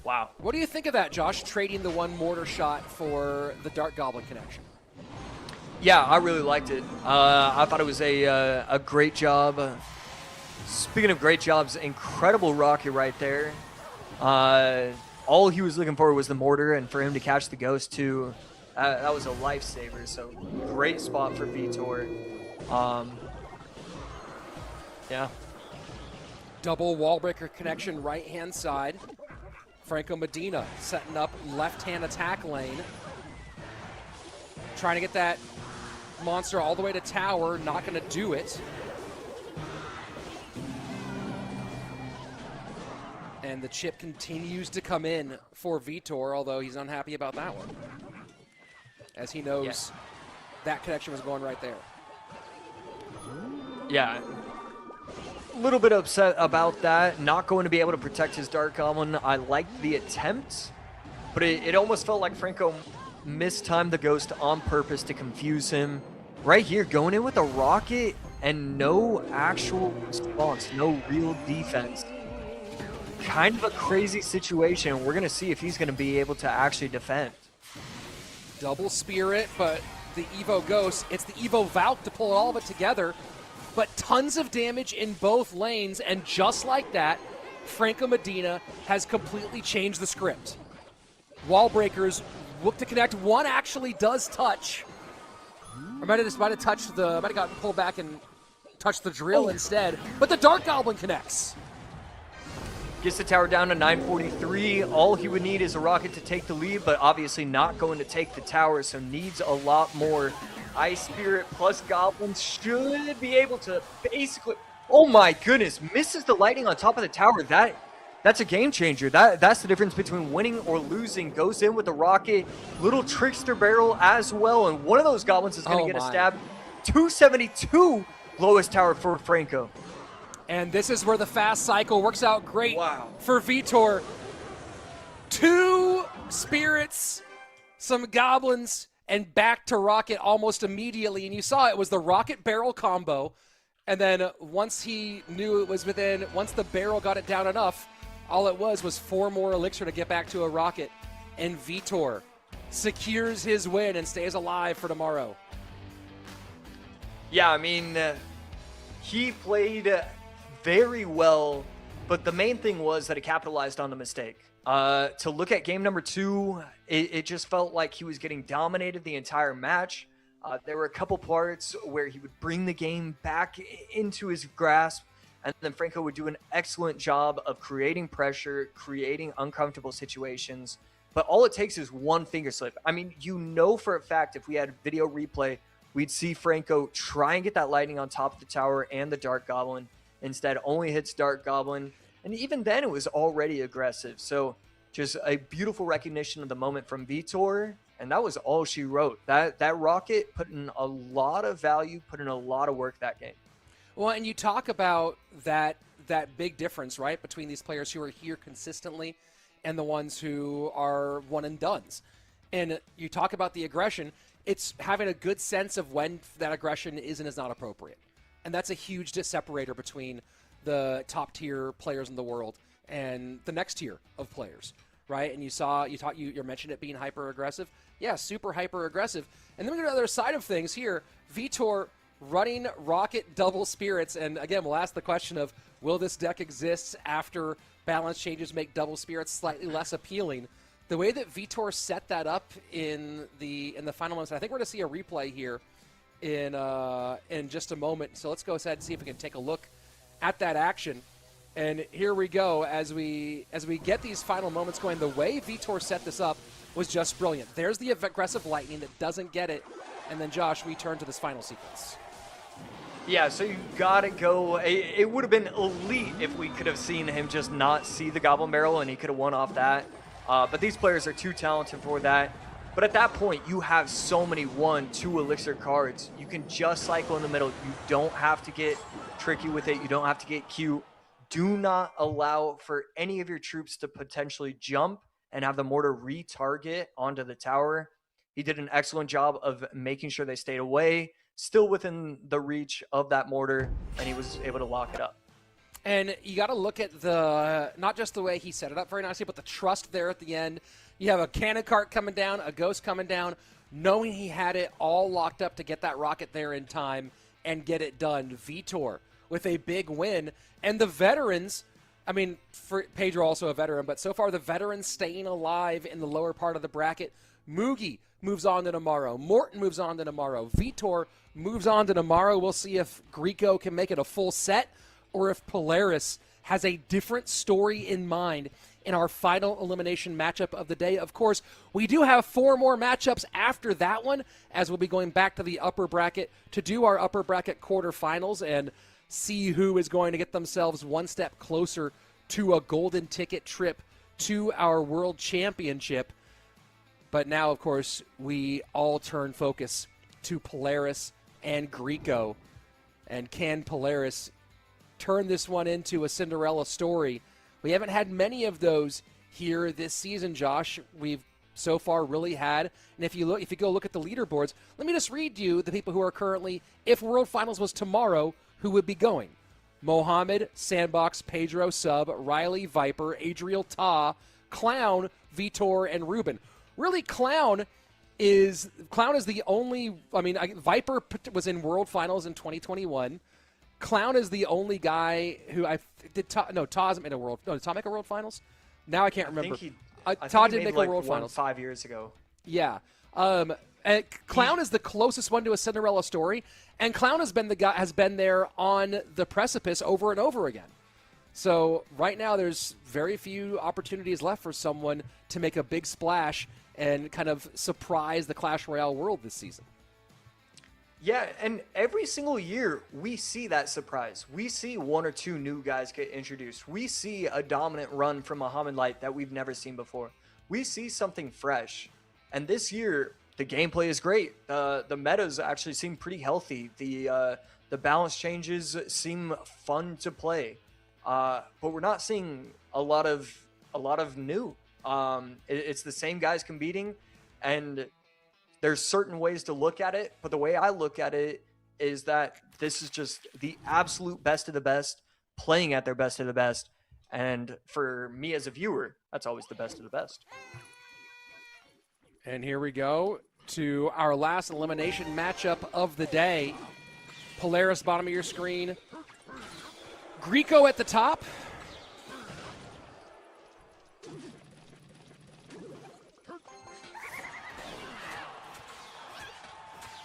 Wow. What do you think of that, Josh, trading the one mortar shot for the Dart Goblin connection? Yeah, I really liked it. I thought it was a great job. Speaking of great jobs, incredible Rocket right there. All he was looking for was the mortar, and for him to catch the ghost too, that was a lifesaver. So great spot for Vitor. Yeah. Double wall breaker connection right hand side. Franco Medina setting up left hand attack lane. Trying to get that monster all the way to tower, not going to do it. And the chip continues to come in for Vitor, although he's unhappy about that one, as he knows that connection was going right there. Yeah. A little bit upset about that, not going to be able to protect his Dark Goblin. I liked the attempt, but it almost felt like Franco mistimed the Ghost on purpose to confuse him. Right here, going in with a Rocket and no actual response, no real defense. Kind of a crazy situation. We're going to see if he's going to be able to actually defend. Double Spirit, but the Evo Ghost, it's the Evo Valk to pull all of it together. But tons of damage in both lanes, and just like that, Franco Medina has completely changed the script. Wall breakers look to connect. One actually does touch. Or might have gotten pulled back and touched the drill instead. But the Dark Goblin connects. Gets the tower down to 943. All he would need is a Rocket to take the lead, but obviously not going to take the tower, so needs a lot more. Ice Spirit plus Goblins should be able to basically... Oh my goodness, misses the lightning on top of the tower. That's a game changer. That's the difference between winning or losing. Goes in with the Rocket, little Trickster Barrel as well, and one of those Goblins is going to get a stab. 272 lowest tower for Franco. And this is where the fast cycle works out great Wow. for Vitor. 2 spirits, some goblins, and back to rocket almost immediately. And you saw it was the rocket barrel combo. And then once he knew it was once the barrel got it down enough, all it was 4 more elixir to get back to a rocket. And Vitor secures his win and stays alive for tomorrow. Yeah, I mean, he played very well, but the main thing was that he capitalized on the mistake. To look at game number 2, it just felt like he was getting dominated the entire match. There were a couple parts where he would bring the game back into his grasp, and then Franco would do an excellent job of creating pressure, creating uncomfortable situations. But all it takes is one finger slip. I mean, you know for a fact if we had video replay, we'd see Franco try and get that lightning on top of the tower and the Dark Goblin. Instead, only hits Dark Goblin. And even then, it was already aggressive. So just a beautiful recognition of the moment from Vitor. And that was all she wrote. That rocket put in a lot of value, put in a lot of work that game. Well, and you talk about that big difference, right, between these players who are here consistently and the ones who are one and dones. And you talk about the aggression. It's having a good sense of when that aggression is and is not appropriate. And that's a huge separator between the top tier players in the world and the next tier of players, right? And you mentioned it being hyper aggressive. Yeah, super hyper aggressive. And then we go to the other side of things here. Vitor running rocket double spirits. And again, we'll ask the question of, will this deck exist after balance changes make double spirits slightly less appealing? The way that Vitor set that up in the final moments, I think we're going to see a replay here in just a moment. So let's go ahead and see if we can take a look at that action. And here we go as we get these final moments going. The way Vitor set this up was just brilliant. There's the aggressive lightning that doesn't get it. And then, Josh, we turn to this final sequence. Yeah, so you gotta go. It would have been elite if we could have seen him just not see the Goblin Barrel and he could have won off that. But these players are too talented for that. But at that point, you have so many 1-2 elixir cards. You can just cycle in the middle. You don't have to get tricky with it. You don't have to get cute. Do not allow for any of your troops to potentially jump and have the mortar retarget onto the tower. He did an excellent job of making sure they stayed away, still within the reach of that mortar, and he was able to lock it up. And you got to look at not just the way he set it up very nicely, but the trust there at the end. You have a cannon cart coming down, a ghost coming down, knowing he had it all locked up to get that rocket there in time and get it done. Vitor with a big win. And the veterans, I mean, for Pedro also a veteran, but so far the veterans staying alive in the lower part of the bracket. Mugi moves on to tomorrow. Morton moves on to tomorrow. Vitor moves on to tomorrow. We'll see if Grieco can make it a full set or if Polaris has a different story in mind in our final elimination matchup of the day. Of course, we do have 4 more matchups after that one, as we'll be going back to the upper bracket to do our upper bracket quarterfinals and see who is going to get themselves one step closer to a golden ticket trip to our world championship. But now, of course, we all turn focus to Polaris and Grieco. And can Polaris turn this one into a Cinderella story? We haven't had many of those here this season, Josh. We've so far really had. And if you go look at the leaderboards, let me just read you the people who are currently, if World Finals was tomorrow, who would be going. Mohammed, Sandbox, Pedro, Sub, Riley, Viper, Adriel, Ta, Clown, Vitor, and Ruben. Really, Clown is the only, Viper was in World Finals in 2021. Clown is the only guy who did Ta's made a world. No, did Ta make a World Finals? Now I can't remember. Ta did make a World Finals 5 years ago. Yeah. And Clown is the closest one to a Cinderella story, and Clown has been there on the precipice over and over again. So right now there's very few opportunities left for someone to make a big splash and kind of surprise the Clash Royale world this season. Yeah, and every single year we see that surprise. We see 1 or 2 new guys get introduced. We see a dominant run from Muhammad Light that we've never seen before. We see something fresh. And this year, the gameplay is great. The metas actually seem pretty healthy. The The balance changes seem fun to play, but we're not seeing a lot of new. It's the same guys competing, and there's certain ways to look at it. But the way I look at it is that this is just the absolute best of the best playing at their best of the best. And for me as a viewer, that's always the best of the best. And here we go to our last elimination matchup of the day. Polaris, bottom of your screen. Greco at the top.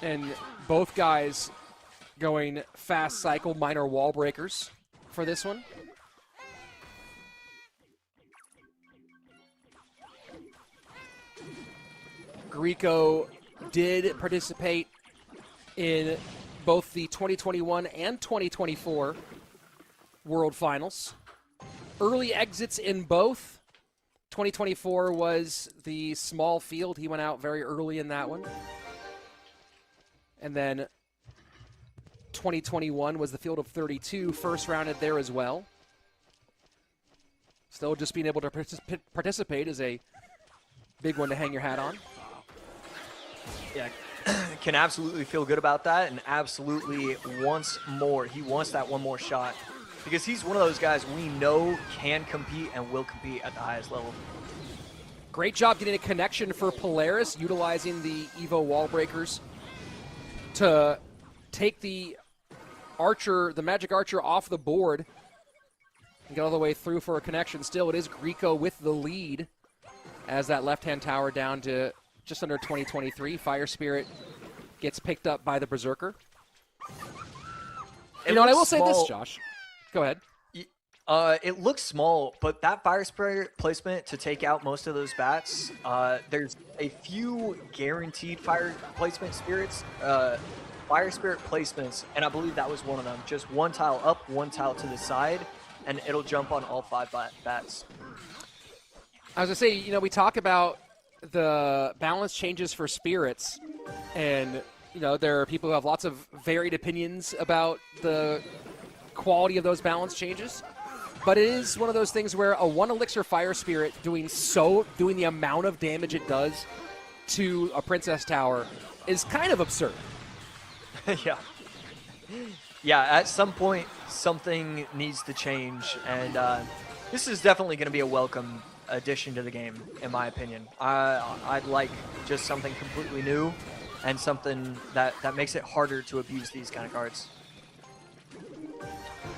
And both guys going fast cycle, minor wall breakers for this one. Greco did participate in both the 2021 and 2024 World Finals. Early exits in both. 2024 was the small field. He went out very early in that one. And then 2021 was the field of 32, first rounded there as well. Still just being able to participate is a big one to hang your hat on. Yeah, can absolutely feel good about that, and absolutely wants more. He wants that one more shot because he's one of those guys we know can compete and will compete at the highest level. Great job getting a connection for Polaris, utilizing the Evo wall breakers to take the Archer, the Magic Archer, off the board and get all the way through for a connection. Still, it is Greco with the lead as that left-hand tower down to just under 2023. Fire Spirit gets picked up by the Berserker. And I will say this, Josh. Go ahead. It looks small, but that Fire Spirit placement to take out most of those bats, there's a few guaranteed Fire Spirit placements, and I believe that was one of them. Just one tile up, one tile to the side, and it'll jump on all 5 bats. I was going to say, we talk about the balance changes for spirits, and there are people who have lots of varied opinions about the quality of those balance changes, but it is one of those things where a 1 elixir Fire Spirit doing the amount of damage it does to a Princess Tower is kind of absurd. Yeah, at some point something needs to change, and this is definitely going to be a welcome addition to the game, in my opinion. I'd like just something completely new and something that makes it harder to abuse these kind of cards.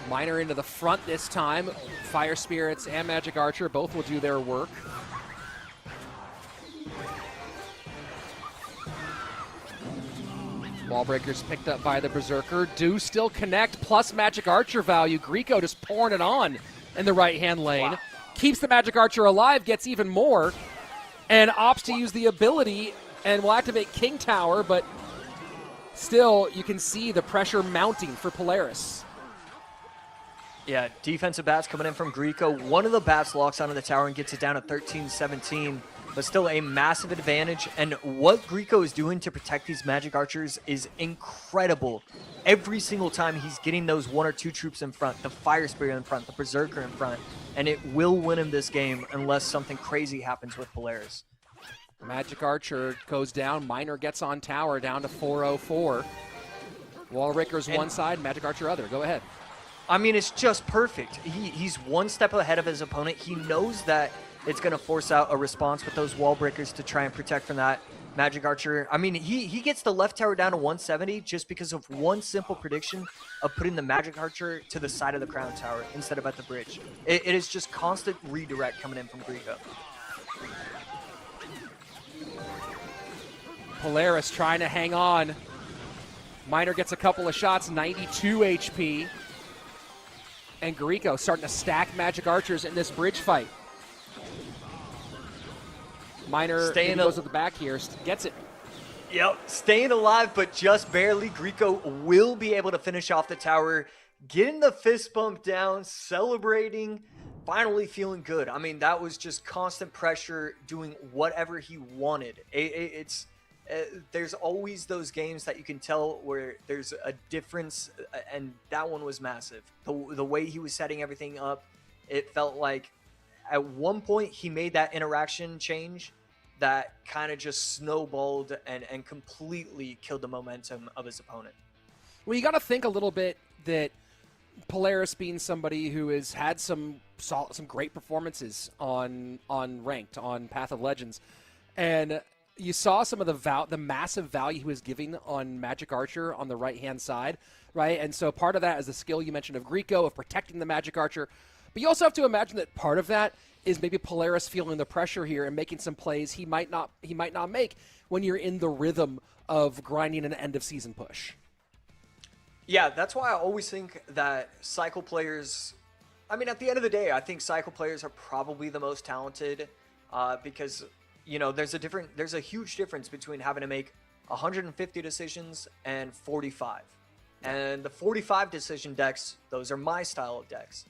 Miner into the front this time. Fire Spirits and Magic Archer both will do their work. Wall breakers picked up by the Berserker. Do still connect, plus Magic Archer value. Greco just pouring it on in the right-hand lane. Wow. Keeps the Magic Archer alive, gets even more, and opts to use the ability and will activate King Tower, but still you can see the pressure mounting for Polaris. Yeah, defensive bats coming in from Greco. One of the bats locks onto the tower and gets it down to 13-17, but still a massive advantage. And what Greco is doing to protect these Magic Archers is incredible. Every single time he's getting those 1 or 2 troops in front, the Fire Spirit in front, the Berserker in front, and it will win him this game unless something crazy happens with Polaris. Magic Archer goes down. Miner gets on tower down to 404. Wall Breakers one side, Magic Archer other. Go ahead. I mean, it's just perfect. He's one step ahead of his opponent. He knows that it's going to force out a response with those wall breakers to try and protect from that Magic Archer. I mean, he gets the left tower down to 170 just because of one simple prediction of putting the Magic Archer to the side of the crown tower instead of at the bridge. It is just constant redirect coming in from Greco. Polaris trying to hang on. Miner gets a couple of shots, 92 HP. And Greco starting to stack Magic Archers in this bridge fight. Miner goes to the back here, gets it. Yep, staying alive, but just barely. Greco will be able to finish off the tower, getting the fist bump down, celebrating, finally feeling good. I mean, that was just constant pressure, doing whatever he wanted. It's there's always those games that you can tell where there's a difference, and that one was massive. The way he was setting everything up, it felt like at one point he made that interaction change that kind of just snowballed and completely killed the momentum of his opponent. Well, you got to think a little bit that Polaris being somebody who has had some great performances on Ranked, on Path of Legends, and you saw some of the massive value he was giving on Magic Archer on the right-hand side, right? And so part of that is the skill you mentioned of Grieco, of protecting the Magic Archer. But you also have to imagine that part of that is maybe Polaris feeling the pressure here and making some plays he might not make when you're in the rhythm of grinding an end-of-season push. Yeah, that's why I always think that Cycle players, I mean, at the end of the day, I think Cycle players are probably the most talented because, you know, there's a huge difference between having to make 150 decisions and 45. And the 45 decision decks, those are my style of decks.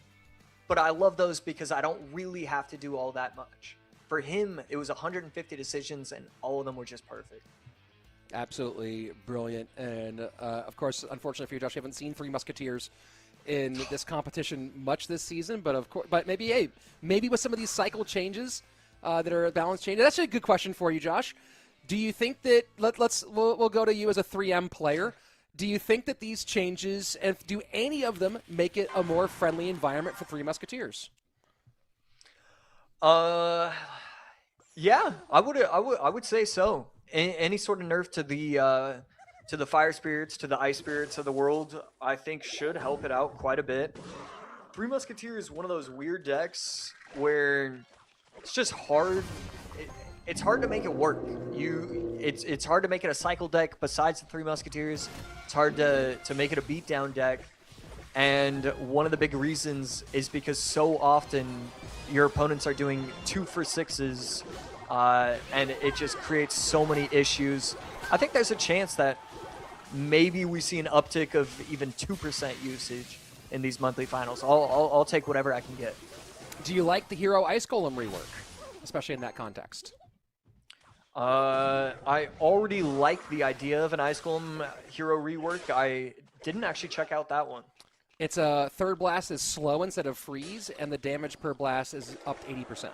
But I love those because I don't really have to do all that much. For him, it was 150 decisions and all of them were just perfect. Absolutely brilliant. And of course, unfortunately for you, Josh, you haven't seen Three Musketeers in this competition much this season, but maybe with some of these cycle changes that are balance changes. That's actually a good question for you, Josh. Do you think that we'll go to you as a 3M player? Do you think that these changes, and do any of them make it a more friendly environment for Three Musketeers? Yeah, I would say so. Any sort of nerf to the fire spirits, to the ice spirits of the world, I think should help it out quite a bit. Three Musketeers is one of those weird decks where it's just hard. It's hard to make it work. It's hard to make it a cycle deck besides the Three Musketeers. It's hard to make it a beatdown deck. And one of the big reasons is because so often your opponents are doing 2 for 6s, and it just creates so many issues. I think there's a chance that maybe we see an uptick of even 2% usage in these monthly finals. I'll take whatever I can get. Do you like the Hero Ice Golem rework, especially in that context? I already like the idea of an Ice Golem hero rework. I didn't actually check out that one. It's a third blast is slow instead of freeze, and the damage per blast is up to 80%.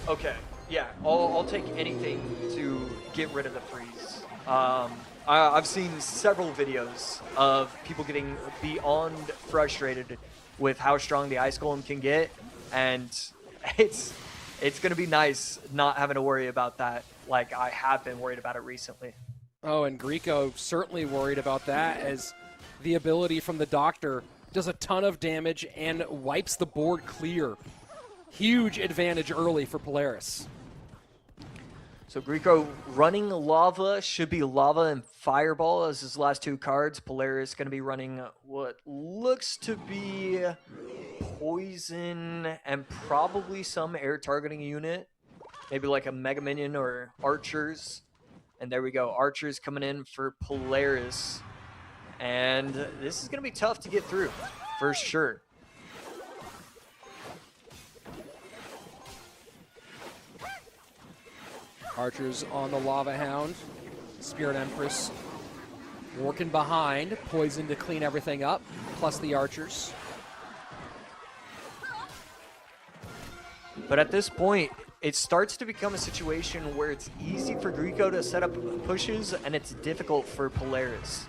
Okay, yeah, I'll take anything to get rid of the freeze. I've seen several videos of people getting beyond frustrated with how strong the Ice Golem can get, and it's going to be nice not having to worry about that like I have been worried about it recently. Oh, and Grieco certainly worried about that, as the ability from the Doctor does a ton of damage and wipes the board clear. Huge advantage early for Polaris. So Grieco running Lava, should be Lava and Fireball as his last 2 cards. Polaris going to be running what looks to be Poison and probably some air targeting unit. Maybe like a Mega Minion or Archers. And there we go, Archers coming in for Polaris. And this is going to be tough to get through, for sure. Archers on the Lava Hound. Spirit Empress working behind. Poison to clean everything up, plus the Archers. But at this point, it starts to become a situation where it's easy for Grieco to set up pushes, and it's difficult for Polaris.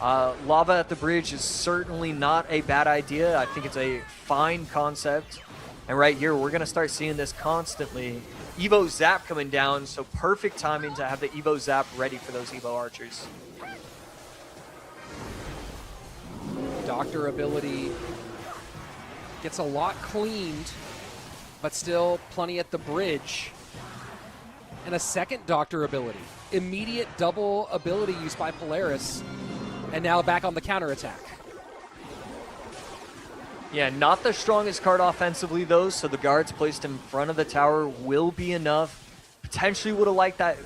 Lava at the bridge is certainly not a bad idea. I think it's a fine concept. And right here, we're going to start seeing this constantly. Evo Zap coming down, so perfect timing to have the Evo Zap ready for those Evo Archers. Doctor ability gets a lot cleaned, but still plenty at the bridge. And a second Doctor ability. Immediate double ability use by Polaris, and now back on the counterattack. Yeah, not the strongest card offensively, though, so the guards placed in front of the tower will be enough. Potentially would have liked that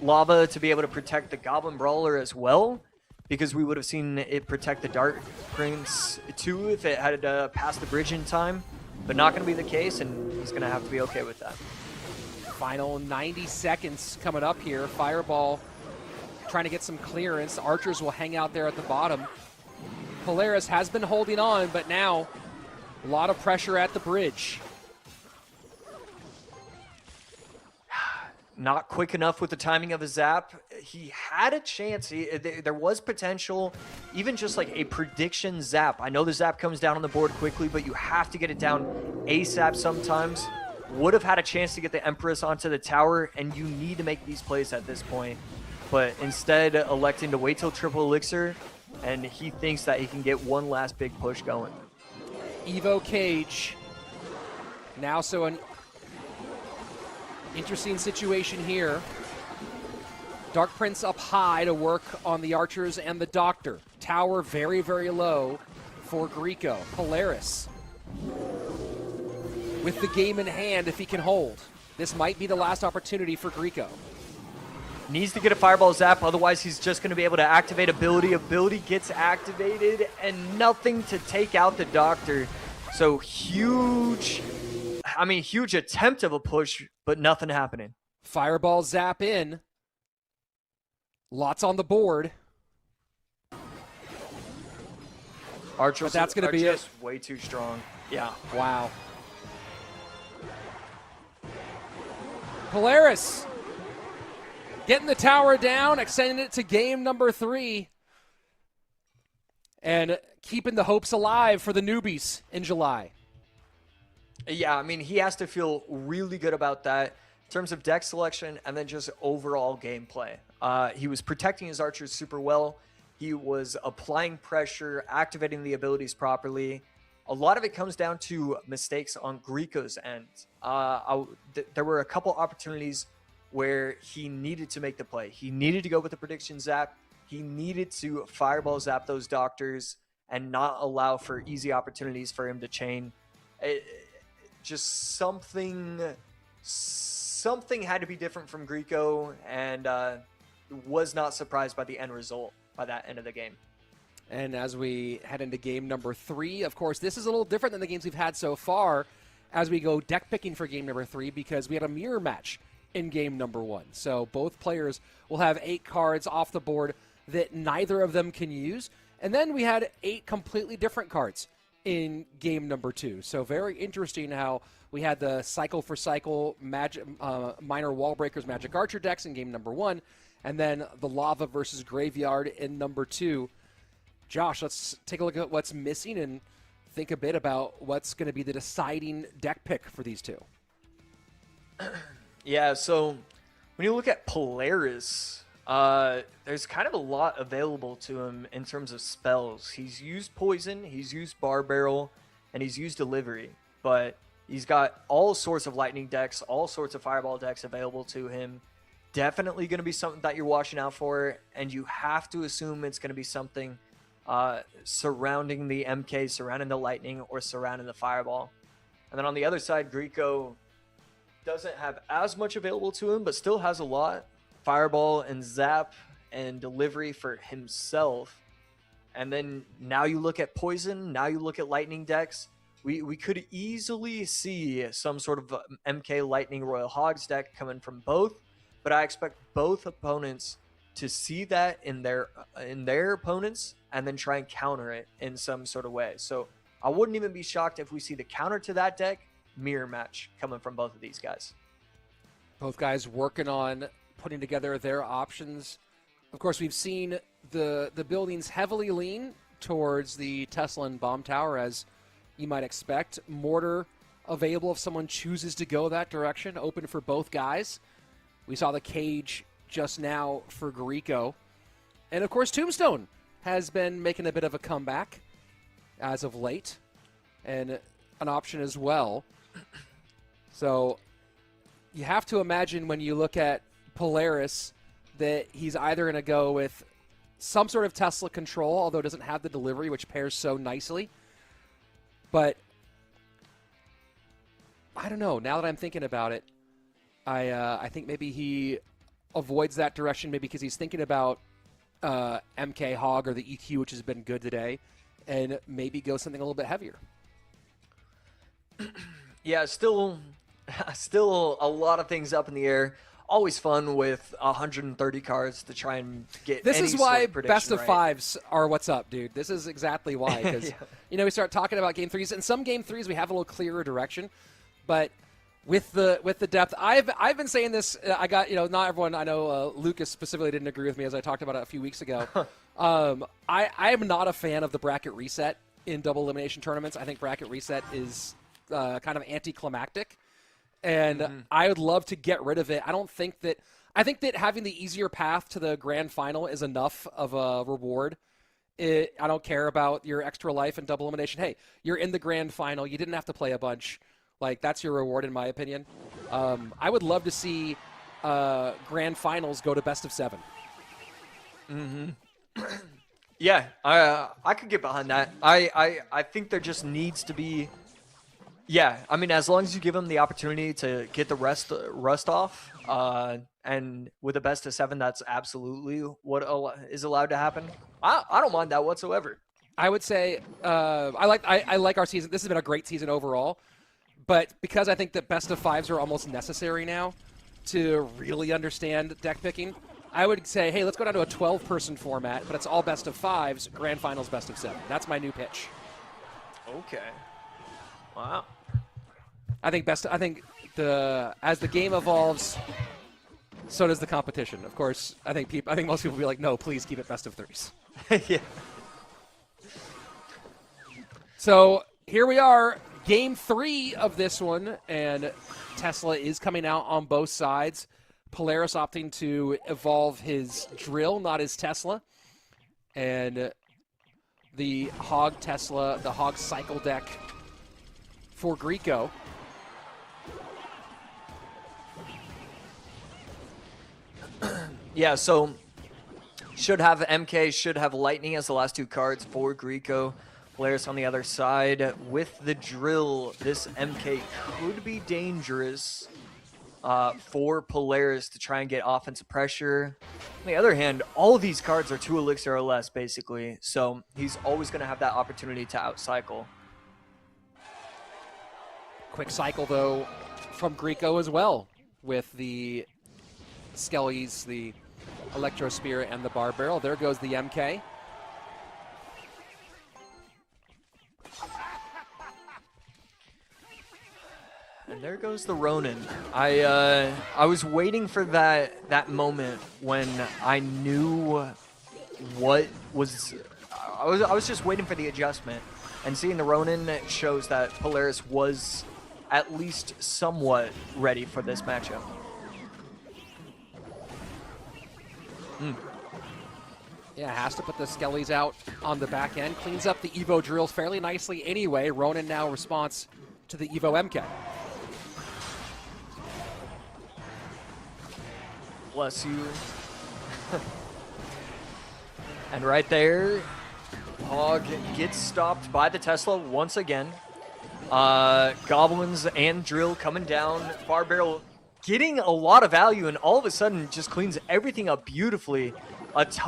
Lava to be able to protect the Goblin Brawler as well, because we would have seen it protect the Dark Prince too if it had passed the bridge in time, but not going to be the case, and he's going to have to be okay with that. Final 90 seconds coming up here. Fireball trying to get some clearance. Archers will hang out there at the bottom. Polaris has been holding on, but now a lot of pressure at the bridge. Not quick enough with the timing of his zap. He had a chance. There was potential, even just like a prediction zap. I know the zap comes down on the board quickly, but you have to get it down ASAP sometimes. Would have had a chance to get the Empress onto the tower, and you need to make these plays at this point. But instead, electing to wait till triple elixir, and he thinks that he can get one last big push going. Evo Cage. Now so an interesting situation here. Dark Prince up high to work on the Archers and the Doctor. Tower very, very low for Grieco. Polaris with the game in hand if he can hold. This might be the last opportunity for Grieco. Needs to get a Fireball Zap, otherwise he's just going to be able to activate ability. Ability gets activated, and nothing to take out the Doctor. So huge attempt of a push, but nothing happening. Fireball Zap in. Lots on the board. Archers But that's going to be just way too strong. Yeah. Wow. Polaris getting the tower down, extending it to game number 3. And keeping the hopes alive for the newbies in July. Yeah, I mean, he has to feel really good about that in terms of deck selection and then just overall gameplay. He was protecting his archers super well. He was applying pressure, activating the abilities properly. A lot of it comes down to mistakes on Grieco's end. There were a couple opportunities where he needed to make the play. He needed to go with the prediction zap. He needed to Fireball Zap those Doctors and not allow for easy opportunities for him to chain. Just something had to be different from Grieco, and was not surprised by the end result by that end of the game. And as we head into game number 3, of course, this is a little different than the games we've had so far as we go deck picking for game number 3, because we had a mirror match in game number 1. So both players will have 8 cards off the board that neither of them can use. And then we had 8 completely different cards in game number 2. So very interesting how we had the cycle for cycle magic, minor wall breakers magic archer decks in game number 1, and then the lava versus graveyard in number 2. Josh, let's take a look at what's missing and think a bit about what's going to be the deciding deck pick for these two. Yeah, so when you look at Polaris, there's kind of a lot available to him in terms of spells. He's used Poison, he's used Bar Barrel, and he's used Delivery. But he's got all sorts of Lightning decks, all sorts of Fireball decks available to him. Definitely going to be something that you're watching out for, and you have to assume it's going to be something surrounding the MK, surrounding the Lightning, or surrounding the Fireball. And then on the other side, Grieco doesn't have as much available to him, but still has a lot. Fireball and Zap and Delivery for himself. And then now you look at Poison, now you look at Lightning decks. We could easily see some sort of MK Lightning Royal Hogs deck coming from both, but I expect both opponents to see that in their opponents and then try and counter it in some sort of way. So I wouldn't even be shocked if we see the counter to that deck mirror match coming from both of these guys. Both guys working on putting together their options. Of course, we've seen the buildings heavily lean towards the Tesla and Bomb Tower, as you might expect. Mortar available if someone chooses to go that direction, open for both guys. We saw the cage just now for Grieco. And of course, Tombstone has been making a bit of a comeback as of late, and an option as well. So you have to imagine when you look at Polaris that he's either going to go with some sort of Tesla control, although it doesn't have the delivery, which pairs so nicely. But I don't know. Now that I'm thinking about it, I think maybe he avoids that direction, maybe because he's thinking about MK Hog or the EQ, which has been good today, and maybe go something a little bit heavier. Yeah, still Still a lot of things up in the air. Always fun with 130 cards to try and get This any is why sort of prediction best of right. fives are what's up, dude. This is exactly why. Because, we start talking about game threes. And some game threes, we have a little clearer direction. But with the depth, I've been saying this. I got, not everyone, I know Lucas specifically didn't agree with me as I talked about it a few weeks ago. I am not a fan of the bracket reset in double elimination tournaments. I think bracket reset is kind of anticlimactic. And I would love to get rid of it. I think that having the easier path to the grand final is enough of a reward. I don't care about your extra life and double elimination. Hey, you're in the grand final. You didn't have to play a bunch. Like, that's your reward, in my opinion. I would love to see grand finals go to best of 7. Yeah, I could get behind that. I think there just needs to be. Yeah, I mean, as long as you give them the opportunity to get the rust off, and with a best of 7, that's absolutely what is allowed to happen. I don't mind that whatsoever. I would say I like our season. This has been a great season overall, but because I think that best of 5s are almost necessary now to really understand deck picking, I would say, hey, let's go down to a 12-person format, but it's all best of 5s, grand finals, best of 7. That's my new pitch. Okay. Wow. I think as the game evolves, so does the competition. Of course, I think most people will be like, no, please keep it best of 3s. Yeah. So here we are, game 3 of this one, and Tesla is coming out on both sides. Polaris opting to evolve his drill, not his Tesla. And the Hog Tesla, the Hog cycle deck for Greco. Yeah, so should have MK, should have Lightning as the last 2 cards for Greco. Polaris on the other side. With the drill, this MK could be dangerous for Polaris to try and get offensive pressure. On the other hand, all of these cards are 2 elixir or less, basically. So he's always going to have that opportunity to outcycle. Quick cycle, though, from Greco as well, with the Skellies, the Electro Spirit, and the Bar Barrel. There goes the MK. And there goes the Ronin. I was waiting for that moment when I knew what was. I was just waiting for the adjustment, and seeing the Ronin shows that Polaris was at least somewhat ready for this matchup. Yeah, has to put the Skellies out on the back end. Cleans up the Evo drills fairly nicely anyway. Ronin now response to the Evo MK. Bless you. And right there, Hog gets stopped by the Tesla once again. Goblins and Drill coming down. Bar Barrel getting a lot of value, and all of a sudden just cleans everything up beautifully. Just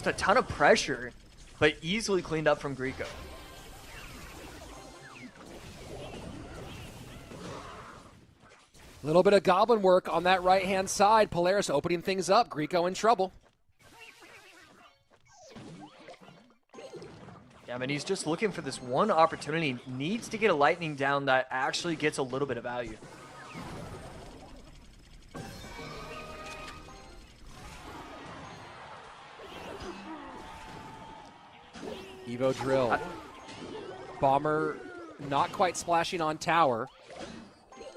a ton of pressure, but easily cleaned up from Greco. A little bit of goblin work on that right-hand side. Polaris opening things up. Greco in trouble. Yeah, I mean, he's just looking for this one opportunity. Needs to get a lightning down that actually gets a little bit of value. Evo drill. Bomber not quite splashing on tower.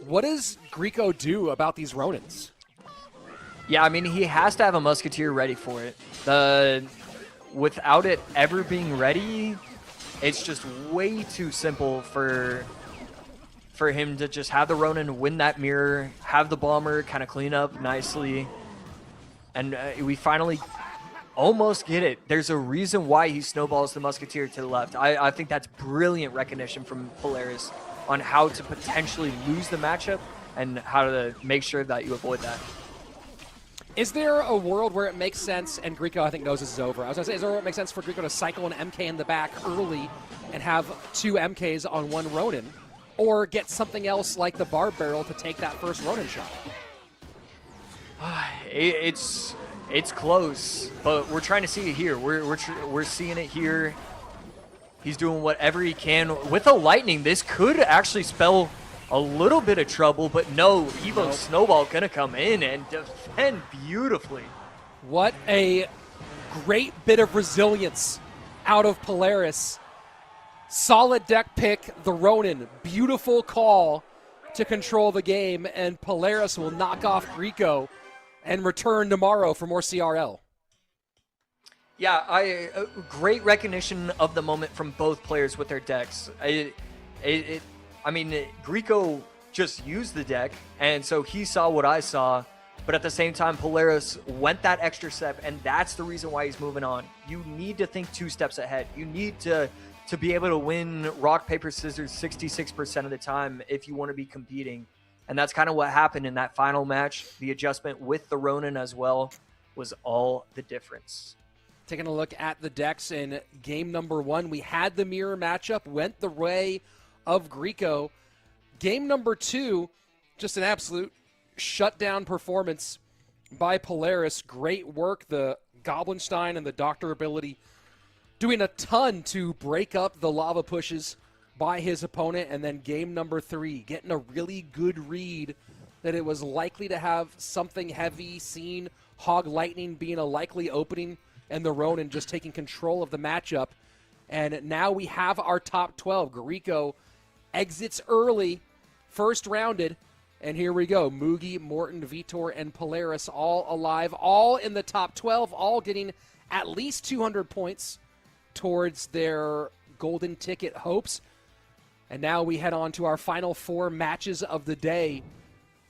What does Greco do about these Ronins? Yeah, I mean, he has to have a Musketeer ready for it. Without it ever being ready, it's just way too simple for him to just have the Ronin win that mirror, have the Bomber kind of clean up nicely, and we finally almost get it. There's a reason why he snowballs the Musketeer to the left. I think that's brilliant recognition from Polaris on how to potentially lose the matchup and how to make sure that you avoid that. Is there a world where it makes sense, and Greco I think knows this is over, I was going to say, is there a world where it makes sense for Greco to cycle an MK in the back early and have 2 MKs on 1 Ronin? or get something else like the Barb Barrel to take that first Ronin shot. It's close, but we're trying to see it here. We're seeing it here. He's doing whatever he can. With a lightning, this could actually spell a little bit of trouble, but no, Evo Snowball gonna come in and defend beautifully. What a great bit of resilience out of Polaris. Solid deck pick, the Ronin. Beautiful call to control the game, and Polaris will knock off Grieco and return tomorrow for more CRL. Yeah, great recognition of the moment from both players with their decks. I mean, Grieco just used the deck, and so he saw what I saw, but at the same time, Polaris went that extra step, and that's the reason why he's moving on. You need to think 2 steps ahead. You need to be able to win rock, paper, scissors 66% of the time if you want to be competing. And that's kind of what happened in that final match. The adjustment with the Ronin as well was all the difference. Taking a look at the decks in game number 1, we had the mirror matchup, went the way of Grieco. Game number 2, just an absolute shutdown performance by Polaris. Great work, the Goblinstein and the Doctor ability doing a ton to break up the lava pushes by his opponent. And then game number 3, getting a really good read that it was likely to have something heavy, seen Hog Lightning being a likely opening, and the Ronin just taking control of the matchup. And now we have our top 12. Grieco exits early, first rounded. And here we go. Mugi, Morton, Vitor, and Polaris all alive, all in the top 12, all getting at least 200 points towards their golden ticket hopes. And now we head on to our final 4 matches of the day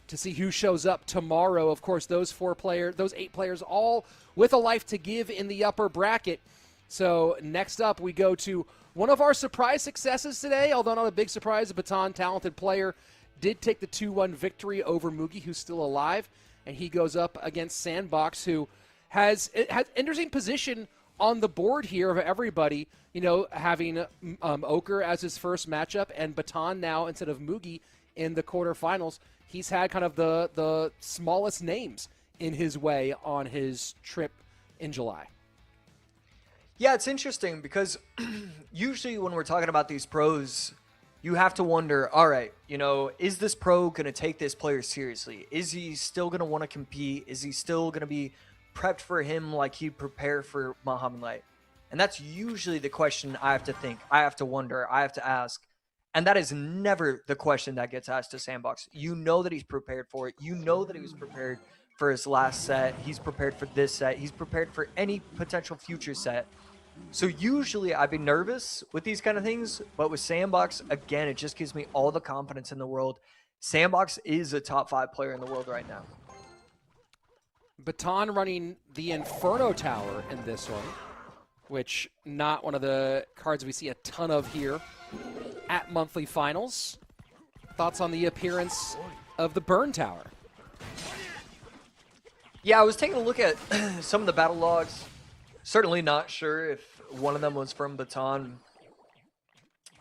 to see who shows up tomorrow. Of course, those 8 players, all with a life to give in the upper bracket. So next up, we go to one of our surprise successes today, although not a big surprise. A Baton talented player did take the 2-1 victory over Mugi, who's still alive, and he goes up against Sandbox, who has interesting position on the board here of everybody. You know, having Ochre as his first matchup, and Baton now instead of Mugi in the quarterfinals. He's had kind of the smallest names in his way on his trip in July. Yeah, it's interesting because usually when we're talking about these pros, you have to wonder, all right, you know, is this pro going to take this player seriously? Is he still going to want to compete? Is he still going to be prepped for him like he'd prepare for Muhammad Light? And that's usually the question I have to think. I have to wonder. I have to ask. And that is never the question that gets asked to Sandbox. You know that he's prepared for it. You know that he was prepared for his last set. He's prepared for this set. He's prepared for any potential future set. So usually I'd be nervous with these kind of things, but with Sandbox, again, it just gives me all the confidence in the world. Sandbox is a top 5 player in the world right now. Baton running the Inferno Tower in this one, which not one of the cards we see a ton of here at monthly finals. Thoughts on the appearance of the Burn Tower? Yeah, I was taking a look at some of the battle logs. Certainly not sure if one of them was from Baton.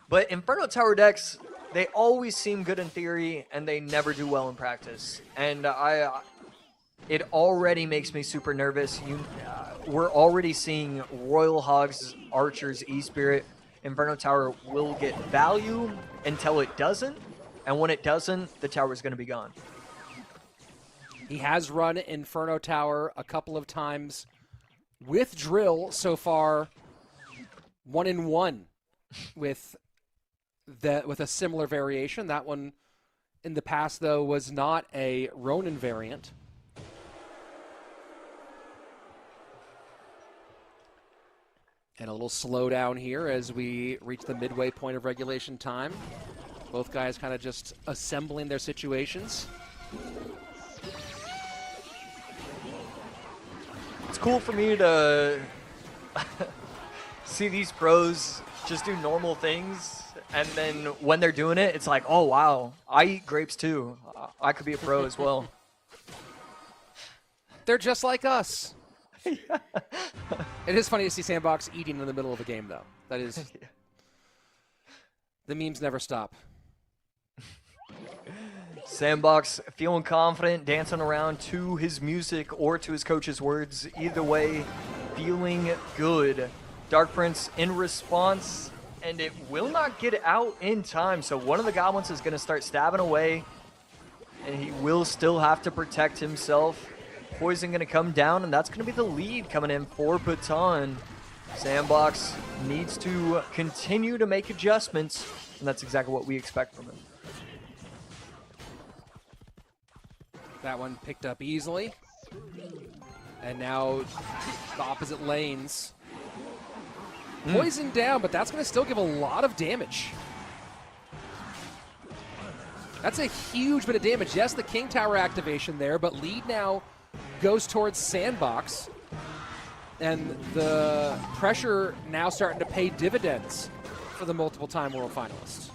But Inferno Tower decks, they always seem good in theory, and they never do well in practice. And it already makes me super nervous. We're already seeing Royal Hogs, Archers, E-Spirit. Inferno Tower will get value until it doesn't. And when it doesn't, the tower is going to be gone. He has run Inferno Tower a couple of times with Drill so far, 1-1 with a similar variation. That one in the past, though, was not a Ronin variant. And a little slowdown here as we reach the midway point of regulation time. Both guys kind of just assembling their situations. It's cool for me to see these pros just do normal things, and then when they're doing it, it's like, oh, wow, I eat grapes too. I could be a pro as well. They're just like us. It is funny to see Sandbox eating in the middle of a game, though. That is... The memes never stop. Sandbox feeling confident, dancing around to his music or to his coach's words. Either way, feeling good. Dark Prince in response, and it will not get out in time. So one of the goblins is going to start stabbing away, and he will still have to protect himself. Poison going to come down, and that's going to be the lead coming in for Baton. Sandbox needs to continue to make adjustments, and that's exactly what we expect from him. That one picked up easily. And now the opposite lanes. Poison down, but that's going to still give a lot of damage. That's a huge bit of damage. Yes, the King Tower activation there, but lead now goes towards Sandbox. And the pressure now starting to pay dividends for the multiple-time world finalists.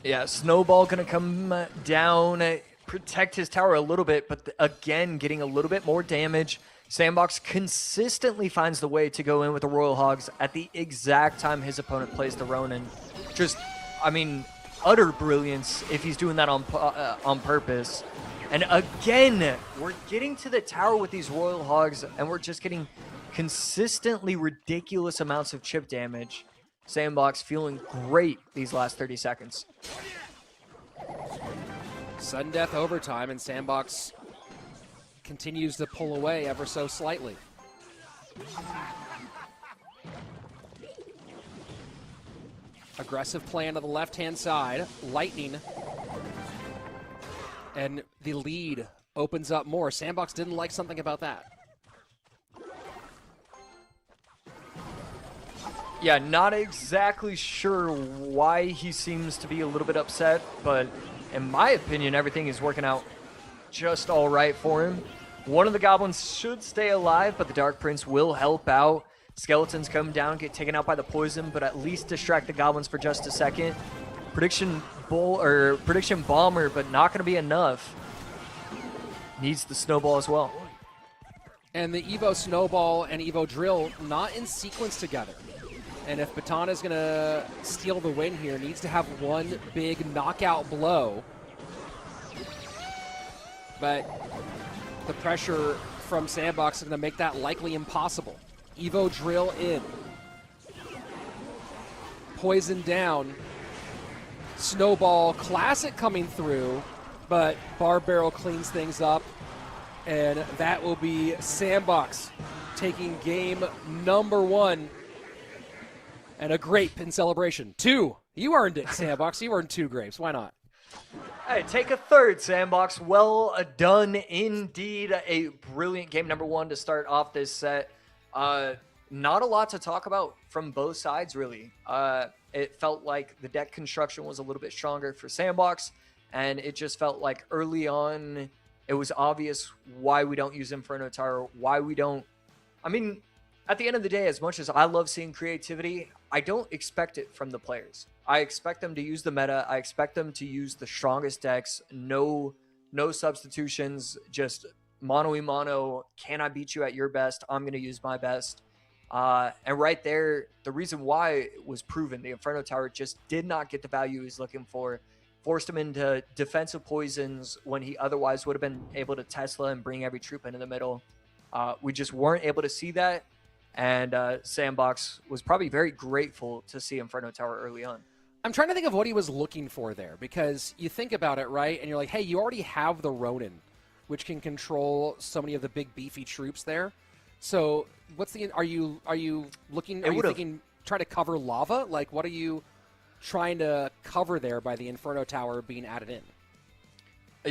Yeah, Snowball going to come down, protect his tower a little bit, but again, getting a little bit more damage. Sandbox consistently finds the way to go in with the Royal Hogs at the exact time his opponent plays the Ronin. Just, I mean, utter brilliance if he's doing that on purpose. And again, we're getting to the tower with these Royal Hogs, and we're just getting consistently ridiculous amounts of chip damage. Sandbox feeling great these last 30 seconds. Sudden death overtime, and Sandbox continues to pull away ever so slightly. Aggressive play on the left-hand side. Lightning. And the lead opens up more. Sandbox didn't like something about that. Yeah, not exactly sure why he seems to be a little bit upset, but in my opinion, everything is working out just all right for him. One of the goblins should stay alive, but the Dark Prince will help out. Skeletons come down, get taken out by the poison, but at least distract the goblins for just a second. Prediction bomber, but not going to be enough. Needs the snowball as well. And the Evo Snowball and Evo Drill not in sequence together. And if Baton is going to steal the win here, needs to have one big knockout blow. But the pressure from Sandbox is going to make that likely impossible. Evo Drill in. Poison down. Snowball Classic coming through, but Bar Barrel cleans things up. And that will be Sandbox taking game number 1. And a grape in celebration. 2. You earned it, Sandbox. You earned 2 grapes. Why not? Hey, take a third, Sandbox. Well done indeed. A brilliant game number 1 to start off this set. Not a lot to talk about from both sides, really. It felt like the deck construction was a little bit stronger for Sandbox, and it just felt like early on it was obvious why we don't use Inferno Tower, why we don't... I mean, at the end of the day, as much as I love seeing creativity, I don't expect it from the players. I expect them to use the meta. I expect them to use the strongest decks. No substitutions, just mono-y-mono. Can I beat you at your best? I'm going to use my best. And right there, the reason why it was proven, the Inferno Tower just did not get the value he was looking for. Forced him into defensive poisons when he otherwise would have been able to Tesla and bring every troop into the middle. We just weren't able to see that. And Sandbox was probably very grateful to see Inferno Tower early on. I'm trying to think of what he was looking for there, because you think about it, right? And you're like, hey, you already have the Ronin, which can control so many of the big beefy troops there. So what's the... Are you looking... Are you thinking trying to cover lava? Like, what are you trying to cover there by the Inferno Tower being added in?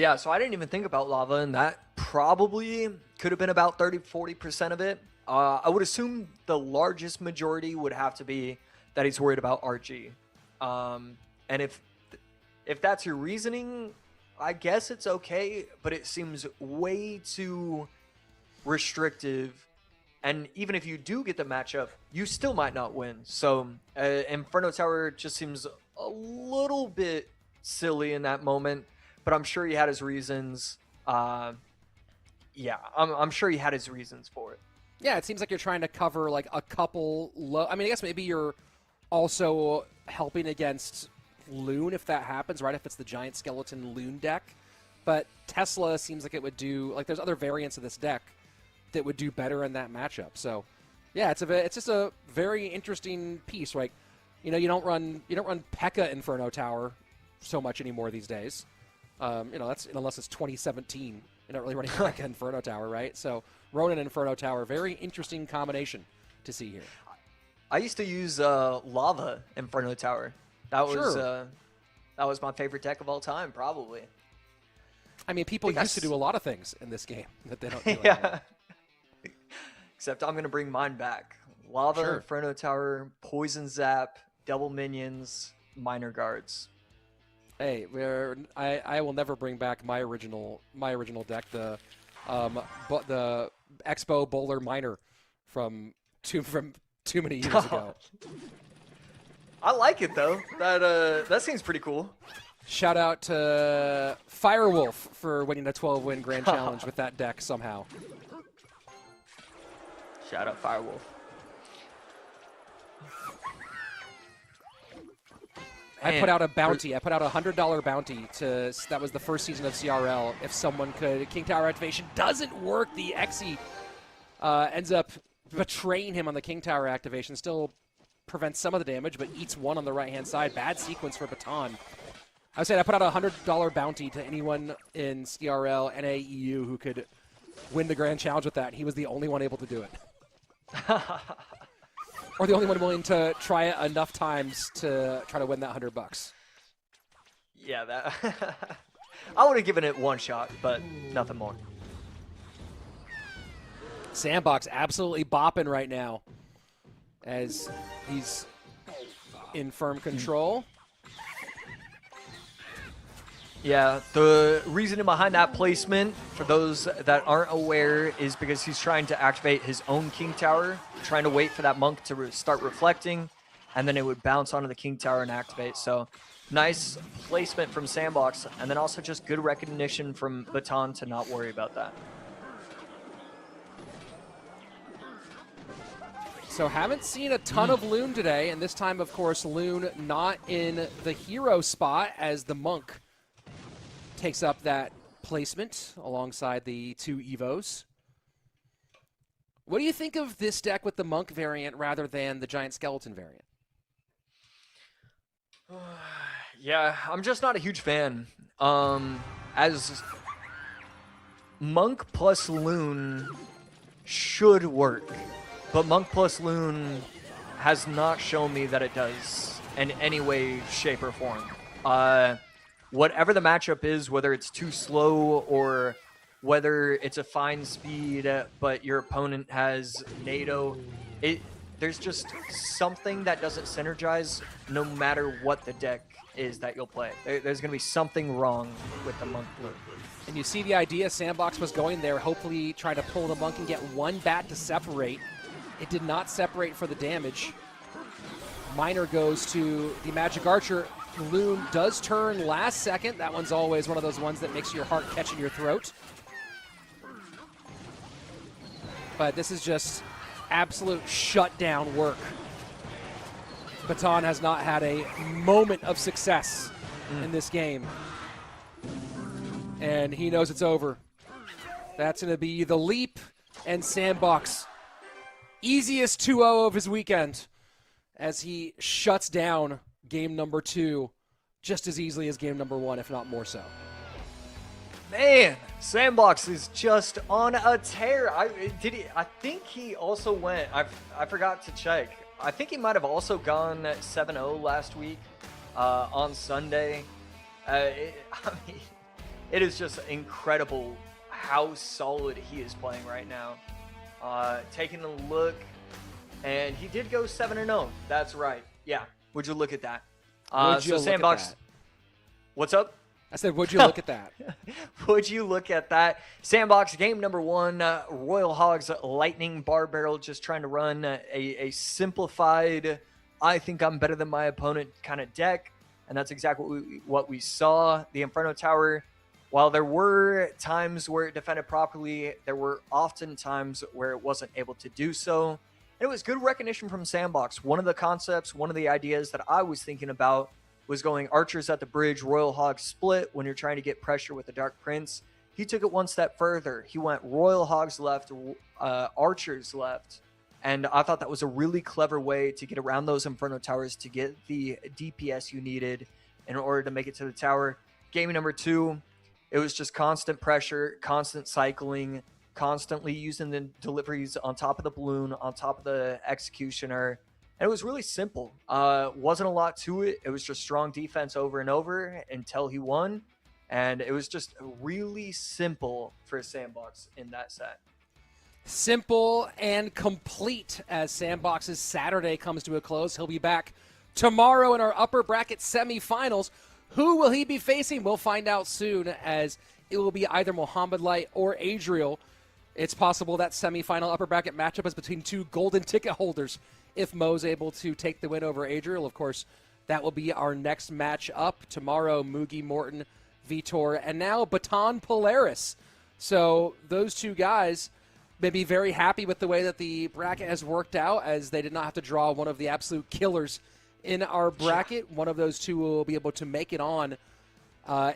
Yeah, so I didn't even think about lava, and that probably could have been about 30-40% of it. I would assume the largest majority would have to be that he's worried about RG. And if that's your reasoning, I guess it's okay, but it seems way too restrictive. And even if you do get the matchup, you still might not win. So Inferno Tower just seems a little bit silly in that moment, but I'm sure he had his reasons. Yeah, I'm sure he had his reasons for it. Yeah, it seems like you're trying to cover like a couple low. I mean, I guess maybe you're also helping against Loon if that happens, right? If it's the giant skeleton Loon deck. But Tesla seems like it would do, like there's other variants of this deck that would do better in that matchup. So, yeah, it's just a very interesting piece, right? You know, you don't run P.E.K.K.A. Inferno Tower so much anymore these days. You know, that's unless it's 2017. You're not really running P.E.K.K.A. Inferno Tower, right? So Ronin Inferno Tower, very interesting combination to see here. I used to use Lava Inferno Tower. That was Sure. that was my favorite deck of all time, probably. I mean, people think I used to s- do a lot of things in this game that they don't do anymore. Yeah. Except I'm gonna bring mine back. Lava Sure. Inferno Tower, Poison Zap, Double Minions, Minor Guards. Hey, I will never bring back my original deck, the Expo Bowler Miner from too many years ago. I like it though. That seems pretty cool. Shout out to Firewolf for winning a 12-win Grand Challenge with that deck somehow. Shout out Firewolf. I put out a bounty. I put out a $100 bounty that was the first season of CRL. If someone could, King Tower activation doesn't work. The Exy ends up betraying him on the King Tower activation. Still prevents some of the damage, but eats one on the right-hand side. Bad sequence for Baton. I would say I put out a $100 bounty to anyone in CRL, NAEU who could win the Grand Challenge with that. He was the only one able to do it. Or the only one willing to try it enough times to try to win that $100. Yeah, that I would have given it one shot, but nothing more. Sandbox absolutely bopping right now as he's in firm control. Yeah, the reasoning behind that placement, for those that aren't aware, is because he's trying to activate his own King Tower, trying to wait for that monk to start reflecting, and then it would bounce onto the King Tower and activate. So nice placement from Sandbox, and then also just good recognition from Baton to not worry about that. So haven't seen a ton of Loon today, and this time, of course, Loon not in the hero spot as the monk takes up that placement alongside the two Evos. What do you think of this deck with the monk variant rather than the giant skeleton variant? Yeah, I'm just not a huge fan. As Monk plus Loon should work, but Monk plus Loon has not shown me that it does in any way, shape, or form. Whatever the matchup is, whether it's too slow or whether it's a fine speed, but your opponent has NATO, there's just something that doesn't synergize no matter what the deck is that you'll play. There's going to be something wrong with the Monk Blue. And you see the idea Sandbox was going there, hopefully trying to pull the monk and get one bat to separate. It did not separate for the damage. Miner goes to the Magic Archer. Loon does turn last second. That one's always one of those ones that makes your heart catch in your throat. But this is just absolute shutdown work. Baton has not had a moment of success in this game. And he knows it's over. That's going to be the leap and Sandbox. Easiest 2-0 of his weekend as he shuts down game number 2 just as easily as game number 1, if not more so. Man, Sandbox is just on a tear. I think he also went. I forgot to check. I think he might have also gone 7-0 last week on Sunday. I mean, it is just incredible how solid he is playing right now. Taking a look, and he did go 7-0. That's right. Yeah. Would you look at that? Would you so look Sandbox, at that? What's up? I said, would you look at that? Would you look at that? Sandbox game number 1, Royal Hogs Lightning Bar Barrel, just trying to run a simplified, I think I'm better than my opponent kind of deck. And that's exactly what we saw. The Inferno Tower, while there were times where it defended properly, there were often times where it wasn't able to do so. And it was good recognition from Sandbox. One of the concepts, one of the ideas that I was thinking about was going archers at the bridge, Royal Hog split when you're trying to get pressure with the Dark Prince. He took it one step further. He went Royal Hogs left, archers left. And I thought that was a really clever way to get around those Inferno Towers to get the DPS you needed in order to make it to the tower. Game number 2, it was just constant pressure, constant cycling, constantly using the deliveries on top of the balloon, on top of the executioner. And it was really simple. Wasn't a lot to it. It was just strong defense over and over until he won. And it was just really simple for Sandbox in that set. Simple and complete as Sandbox's Saturday comes to a close. He'll be back tomorrow in our upper bracket semifinals. Who will he be facing? We'll find out soon, as it will be either Mohamed Light or Adriel. It's possible that semifinal upper bracket matchup is between two golden ticket holders. If Mo's able to take the win over Adriel, of course, that will be our next match up tomorrow. Mugi, Morton, Vitor, and now Baton Polaris. So those two guys may be very happy with the way that the bracket has worked out, as they did not have to draw one of the absolute killers in our bracket. One of those two will be able to make it on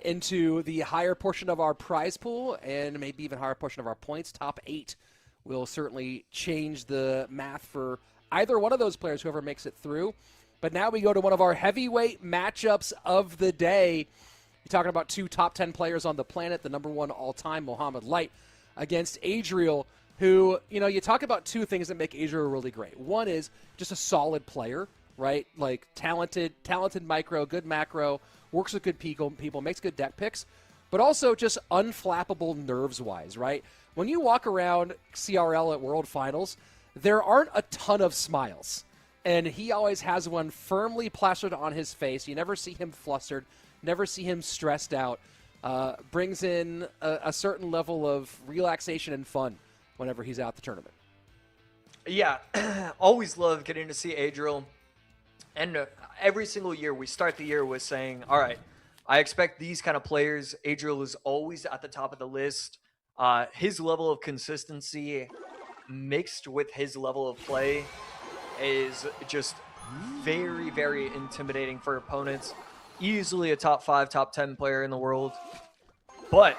into the higher portion of our prize pool, and maybe even higher portion of our points. Top 8 will certainly change the math for either one of those players, whoever makes it through. But now we go to one of our heavyweight matchups of the day. You're talking about two top 10 players on the planet, the number 1 all-time, Mohamed Light, against Adriel, who, you know, you talk about two things that make Adriel really great. One is just a solid player, right? Like talented micro, good macro, works with good people, makes good deck picks, but also just unflappable nerves-wise, right? When you walk around CRL at World Finals, there aren't a ton of smiles, and he always has one firmly plastered on his face. You never see him flustered, never see him stressed out. Brings in a certain level of relaxation and fun whenever he's out the tournament. Yeah, always love getting to see Adriel. And every single year we start the year with saying, all right, I expect these kind of players. Adriel is always at the top of the list. His level of consistency mixed with his level of play is just very, very intimidating for opponents. Easily a top 5, top 10 player in the world. But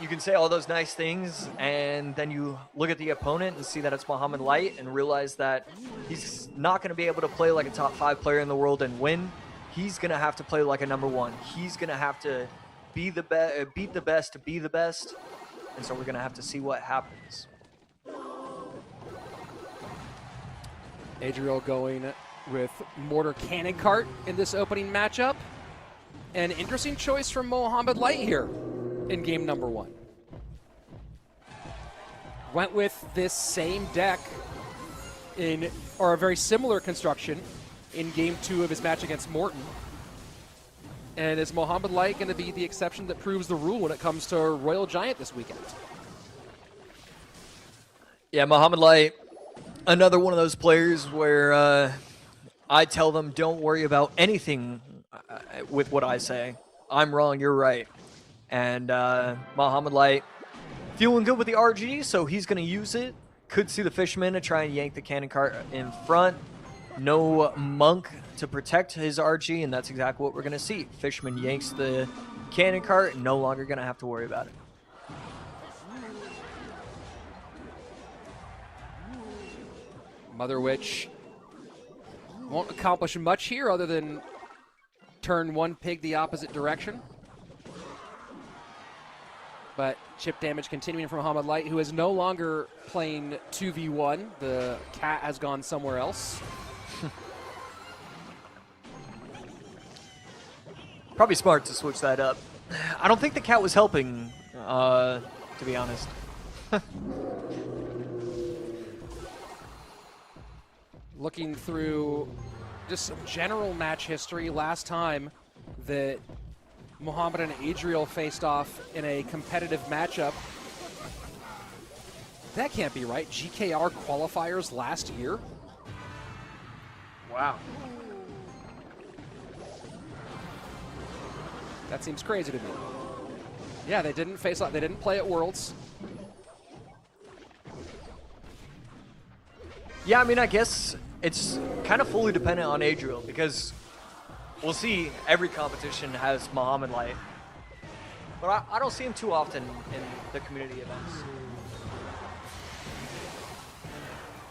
you can say all those nice things, and then you look at the opponent and see that it's Mohamed Light and realize that he's not going to be able to play like a top 5 player in the world and win. He's going to have to play like a number 1. He's going to have to be the beat the best to be the best. And so we're going to have to see what happens. Adriel going with Mortar Cannon Cart in this opening matchup. An interesting choice from Mohamed Light here in game number 1. Went with this same deck or a very similar construction in game 2 of his match against Morton. And is Mohamed Light going to be the exception that proves the rule when it comes to Royal Giant this weekend? Yeah, Mohamed Light, another one of those players where I tell them don't worry about anything with what I say. I'm wrong, you're right. And Mohamed Light feeling good with the RG, so he's going to use it. Could see the Fishman to try and yank the cannon cart in front. No Monk to protect his RG, and that's exactly what we're going to see. Fishman yanks the cannon cart, no longer going to have to worry about it. Mother Witch won't accomplish much here other than turn one pig the opposite direction. But chip damage continuing from Mohamed Light, who is no longer playing 2v1. The cat has gone somewhere else. Probably smart to switch that up. I don't think the cat was helping, to be honest. Looking through just some general match history, last time that Mohamed and Adriel faced off in a competitive matchup. That can't be right. GKR qualifiers last year? Wow. That seems crazy to me. Yeah, they didn't face off. They didn't play at Worlds. Yeah, I mean, I guess it's kind of fully dependent on Adriel because we'll see. Every competition has Muhammad Light. But I don't see him too often in the community events.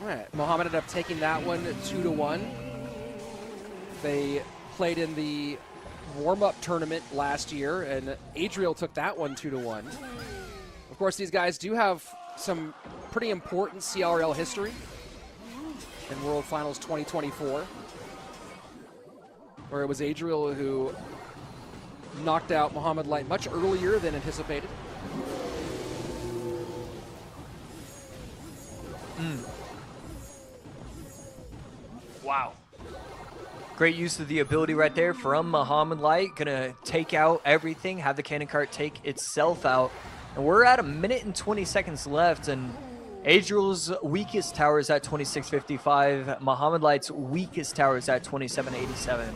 All right, Muhammad ended up taking that one 2-1. They played in the warm-up tournament last year, and Adriel took that one 2-1. Of course, these guys do have some pretty important CRL history in World Finals 2024, where it was Adriel who knocked out Muhammad Light much earlier than anticipated. Wow. Great use of the ability right there from Muhammad Light. Gonna take out everything, have the cannon cart take itself out. And we're at 1 minute and 20 seconds left, and Adriel's weakest tower is at 2655. Muhammad Light's weakest tower is at 2787.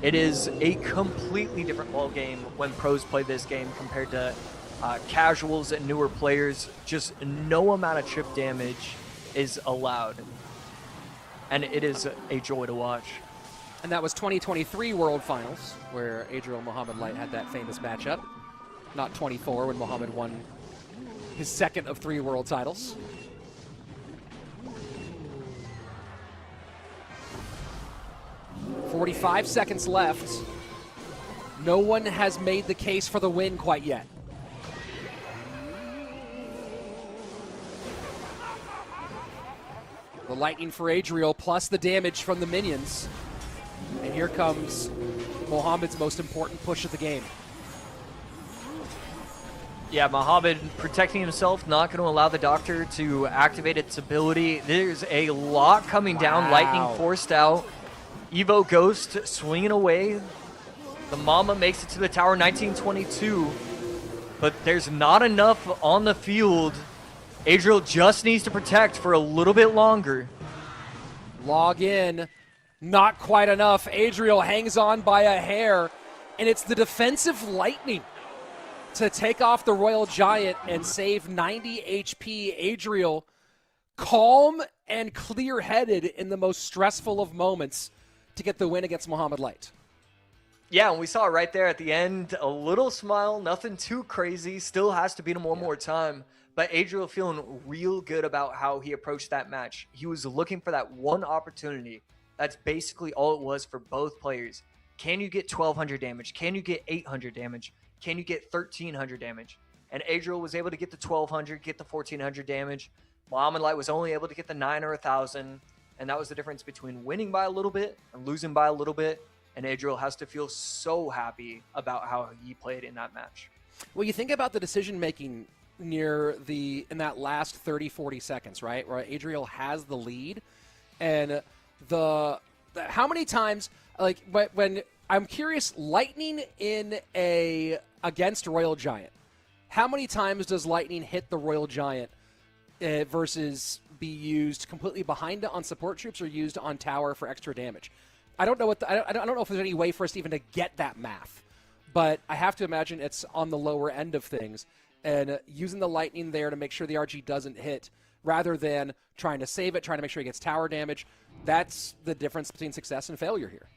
It is a completely different ball game when pros play this game compared to casuals and newer players. Just no amount of chip damage is allowed. And it is a joy to watch. And that was 2023 World Finals, where Adriel and Muhammad Light had that famous matchup. Not 24, when Muhammad won his second of 3 world titles. "45 seconds left. No one has made the case for the win quite yet. The lightning for Adriel, plus the damage from the minions. And here comes Muhammad's most important push of the game. Yeah, Muhammad protecting himself, not going to allow the Doctor to activate its ability. There's a lot coming down, lightning forced out. Evo Ghost swinging away. The Mama makes it to the tower, 1922. But there's not enough on the field. Adriel just needs to protect for a little bit longer. Log in. Not quite enough. Adriel hangs on by a hair. And it's the defensive lightning to take off the Royal Giant and save 90 HP. Adriel, calm and clear-headed in the most stressful of moments to get the win against Muhammad Light. Yeah, and we saw it right there at the end. A little smile, nothing too crazy. Still has to beat him one more time. But Adriel feeling real good about how he approached that match. He was looking for that one opportunity. That's basically all it was for both players. Can you get 1,200 damage? Can you get 800 damage? Can you get 1,300 damage? And Adriel was able to get the 1,200, get the 1,400 damage. Muhammad Light was only able to get the 9 or 1,000. And that was the difference between winning by a little bit and losing by a little bit. And Adriel has to feel so happy about how he played in that match. Well, you think about the decision-making in that last 30, 40 seconds, right? Where Adriel has the lead. And how many times, like, when I'm curious, lightning against Royal Giant, how many times does lightning hit the Royal Giant versus be used completely behind it on support troops or used on tower for extra damage? I don't know I don't know if there's any way for us even to get that math, but I have to imagine it's on the lower end of things, and using the lightning there to make sure the RG doesn't hit rather than trying to save it, trying to make sure he gets tower damage. That's the difference between success and failure here.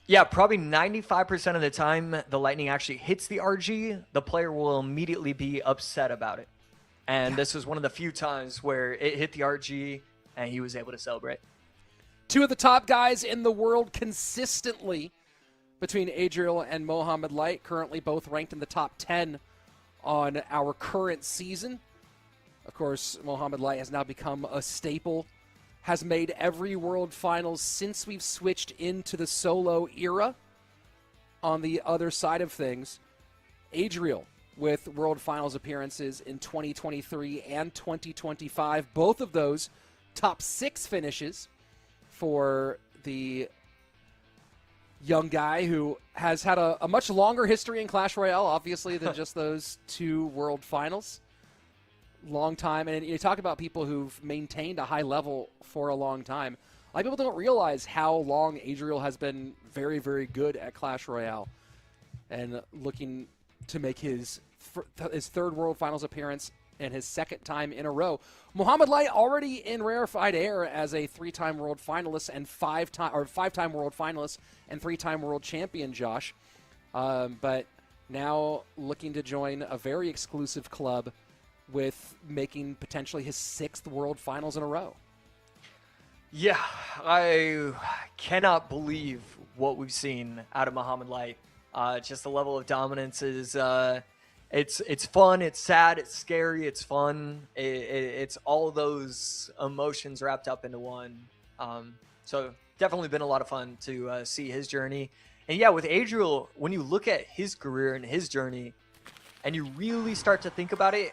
Yeah, probably 95% of the time the lightning actually hits the RG, the player will immediately be upset about it. And this was one of the few times where it hit the RG and he was able to celebrate. 2 of the top guys in the world consistently between Adriel and Muhammad Light, currently both ranked in the top 10 on our current season. Of course, Muhammad Light has now become a staple, has made every World Finals since we've switched into the solo era. On the other side of things, Adriel with World Finals appearances in 2023 and 2025, both of those top 6 finishes for the young guy who has had a much longer history in Clash Royale, obviously, than just those 2 World Finals. Long time. And you talk about people who've maintained a high level for a long time. A lot of people don't realize how long Adriel has been very, very good at Clash Royale and looking to make his 3rd World Finals appearance and his second time in a row. Muhammad Light already in rarefied air as a 3-time world finalist and 5-time world finalist and 3-time world champion, Josh. But now looking to join a very exclusive club with making potentially his 6th world finals in a row. Yeah, I cannot believe what we've seen out of Muhammad Light. Just the level of dominance is it's fun, it's sad, it's scary, it's fun. It's all those emotions wrapped up into one. So definitely been a lot of fun to see his journey. And yeah, with Adriel, when you look at his career and his journey, and you really start to think about it,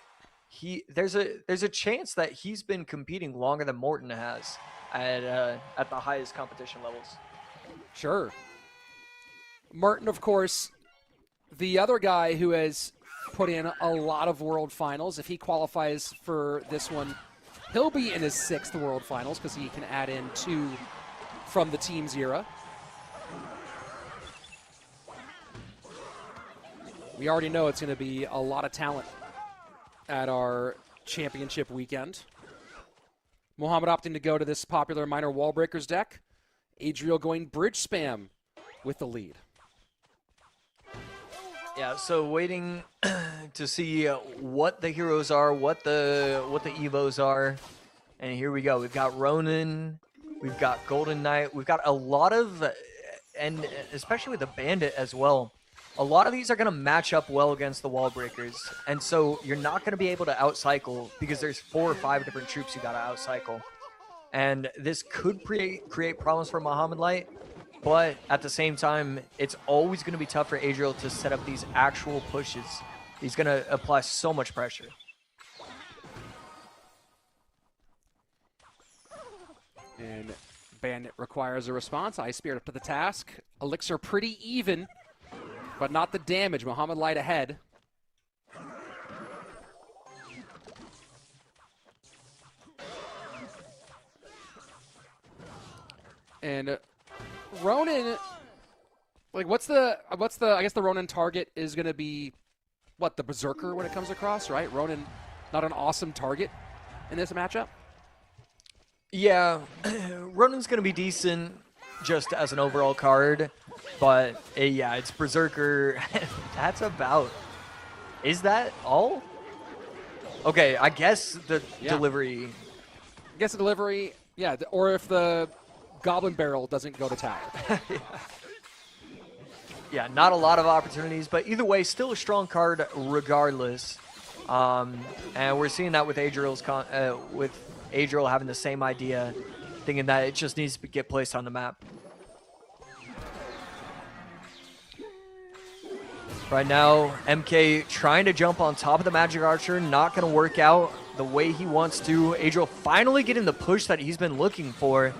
there's a chance that he's been competing longer than Morton has at the highest competition levels. Sure. Martin, of course, the other guy who has put in a lot of world finals. If he qualifies for this one, he'll be in his 6th world finals because he can add in 2 from the team's era. We already know it's going to be a lot of talent at our championship weekend. Muhammad opting to go to this popular minor wall breakers deck. Adriel going bridge spam with the lead. Yeah, so waiting to see what the heroes are, what the evos are, and here we go. We've got Ronin, we've got Golden Knight, we've got a lot of, and especially with the Bandit as well. A lot of these are going to match up well against the wall breakers, and so you're not going to be able to outcycle because there's 4 or 5 different troops you got to outcycle, and this could create problems for Muhammad Light. But at the same time, it's always going to be tough for Adriel to set up these actual pushes. He's going to apply so much pressure. And Bandit requires a response. Ice Spirit up to the task. Elixir pretty even, but not the damage. Muhammad Light ahead. And Ronin, like what's the I guess the Ronin target is going to be what, the Berserker when it comes across, right? Ronin not an awesome target in this matchup. Yeah, Ronin's going to be decent just as an overall card, but yeah, it's Berserker. That's about. Is that all? Okay, I guess the delivery. I guess the delivery, yeah, or if the Goblin Barrel doesn't go to tower. Yeah, not a lot of opportunities, but either way, still a strong card regardless. And we're seeing that with Adriel having the same idea, thinking that it just needs to get placed on the map. Right now, MK trying to jump on top of the Magic Archer, not going to work out the way he wants to. Adriel finally getting the push that he's been looking for.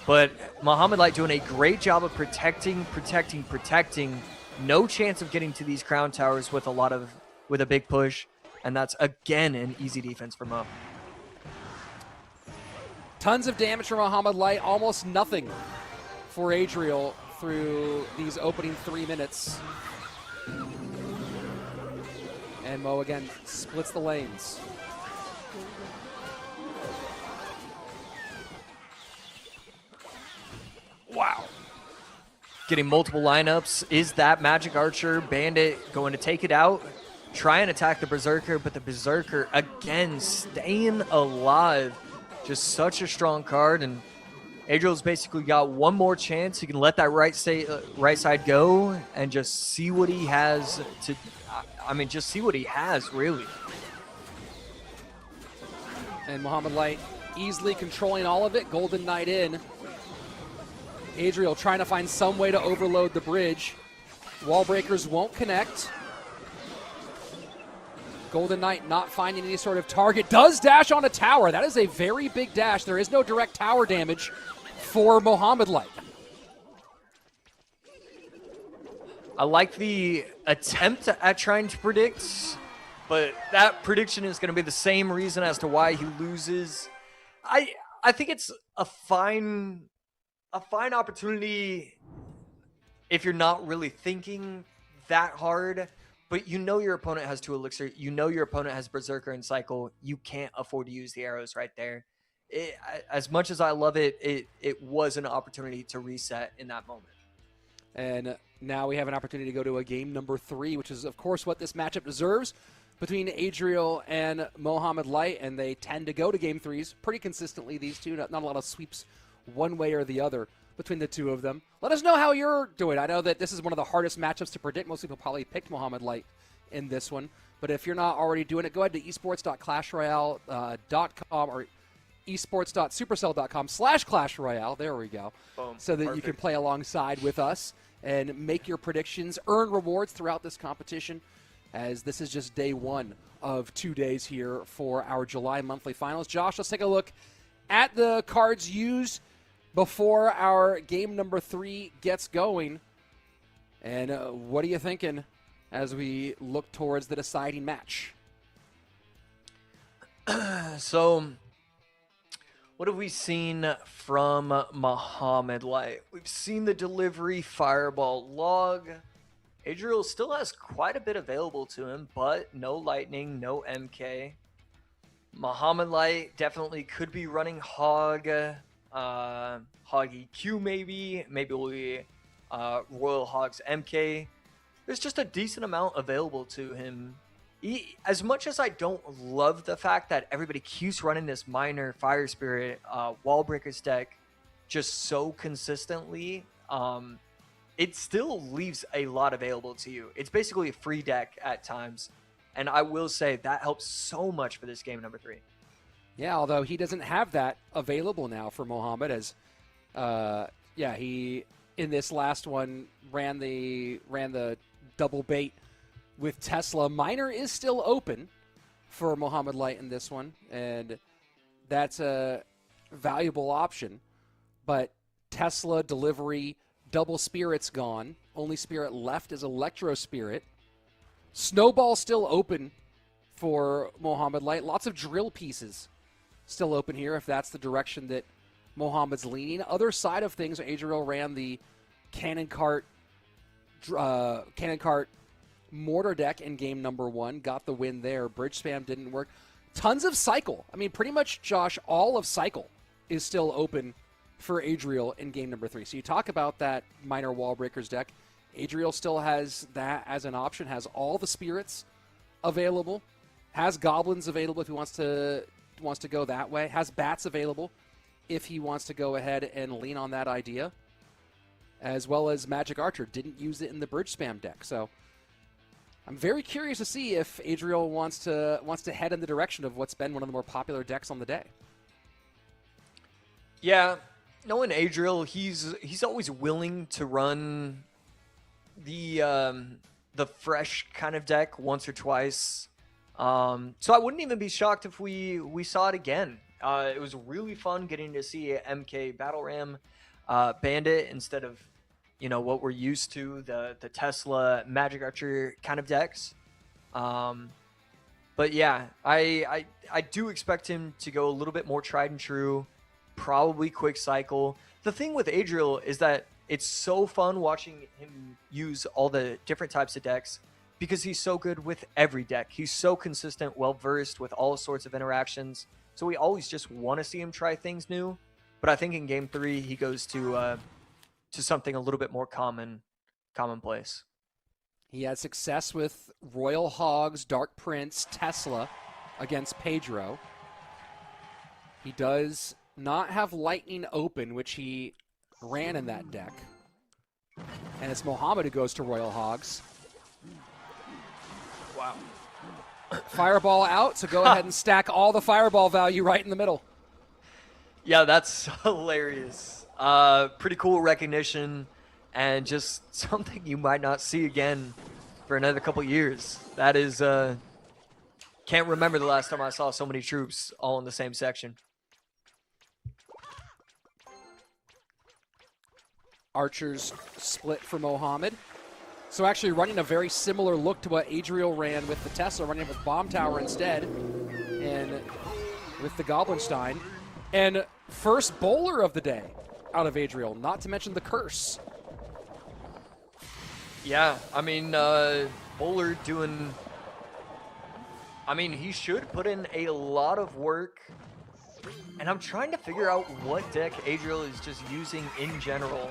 But Muhammad Light doing a great job of protecting. No chance of getting to these crown towers with a big push. And that's, again, an easy defense for Mo. Tons of damage from Muhammad Light, almost nothing for Adriel through these opening 3 minutes. And Mo, again, splits the lanes. Wow. Getting multiple lineups. Is that Magic Archer Bandit going to take it out? Try and attack the Berserker, but the Berserker, again, staying alive. Just such a strong card, and Adriel's basically got one more chance. He can let that right side go and just see what he has to... I mean, just see what he has, really. And Muhammad Light easily controlling all of it. Golden Knight in. Adriel trying to find some way to overload the bridge. Wall breakers won't connect. Golden Knight not finding any sort of target. Does dash on a tower. That is a very big dash. There is no direct tower damage for Muhammad Light. I like the attempt at trying to predict, but that prediction is going to be the same reason as to why he loses. I think it's a fine opportunity if you're not really thinking that hard, But you know your opponent has 2 Elixir. You know your opponent has Berserker and Cycle. You can't afford to use the arrows right there. As much as I love it, it was an opportunity to reset in that moment. And now we have an opportunity to go to a game number 3, which is, of course, what this matchup deserves between Adriel and Mohamed Light. And they tend to go to game 3s pretty consistently, these two. Not a lot of sweeps one way or the other between the two of them. Let us know how you're doing. I know that this is one of the hardest matchups to predict. Most people probably picked Mohamed Light in this one. But if you're not already doing it, go ahead to esports.clashroyale.com or esports.supercell.com/Clash Royale. There we go. Boom. So that Perfect. you can play alongside with us and make your predictions, earn rewards throughout this competition, as this is just day 1 of 2 days here for our July monthly finals. Josh, let's take a look at the cards used before our game number 3 gets going. And what are you thinking as we look towards the deciding match? So, what have we seen from Mohamed Light? We've seen the delivery, Fireball, Log. Adriel still has quite a bit available to him, but no Lightning, no MK. Mohamed Light definitely could be running Hog, Hog EQ maybe Royal Hogs MK. There's just a decent amount available to him. As much as I don't love the fact that everybody keeps running this minor Fire Spirit Wall Breakers deck just so consistently, it still leaves a lot available to you. It's basically a free deck at times, and I will say that helps so much for this game number 3. Yeah, although he doesn't have that available now for Mohamed, as he in this last one ran the double bait with Tesla. Minor is still open for Mohamed Light in this one, and that's a valuable option. But Tesla, delivery, double Spirit's gone. Only Spirit left is Electro Spirit. Snowball still open for Mohamed Light. Lots of drill pieces still open here if that's the direction that Mohamed's leaning. Other side of things, Adriel ran the Cannon Cart Mortar deck in game number 1, got the win there. Bridge spam didn't work. Tons of Cycle. I mean, pretty much, Josh, all of Cycle is still open for Adriel in game number 3. So you talk about that minor Wall Breakers deck. Adriel still has that as an option, has all the spirits available, has goblins available if he wants to go that way, has bats available if he wants to go ahead and lean on that idea, as well as Magic Archer. Didn't use it in the bridge spam deck. So I'm very curious to see if Adriel wants to head in the direction of what's been one of the more popular decks on the day. Yeah, knowing Adriel, he's always willing to run the fresh kind of deck once or twice. So I wouldn't even be shocked if we saw it again. It was really fun getting to see MK Battle Ram Bandit instead of what we're used to, the Tesla Magic Archer kind of decks. But yeah, I do expect him to go a little bit more tried and true, probably quick cycle. The thing with Adriel is that it's so fun watching him use all the different types of decks because he's so good with every deck. He's so consistent, well-versed with all sorts of interactions. So we always just want to see him try things new. But I think in game 3, he goes to something a little bit more commonplace. He had success with Royal Hogs, Dark Prince, Tesla against Pedro. He does not have Lightning open, which he ran in that deck. And it's Mohamed who goes to Royal Hogs. Wow. Fireball out, so go ahead and stack all the Fireball value right in the middle. Yeah, that's hilarious. Pretty cool recognition, and just something you might not see again for another couple years. That is, can't remember the last time I saw so many troops all in the same section. Archers split for Mohamed. So actually running a very similar look to what Adriel ran with the Tesla, running it with Bomb Tower instead, and with the Goblinstein. And first bowler of the day out of Adriel, not to mention the curse. Yeah, I mean, Bowler doing... I mean, he should put in a lot of work. And I'm trying to figure out what deck Adriel is just using in general.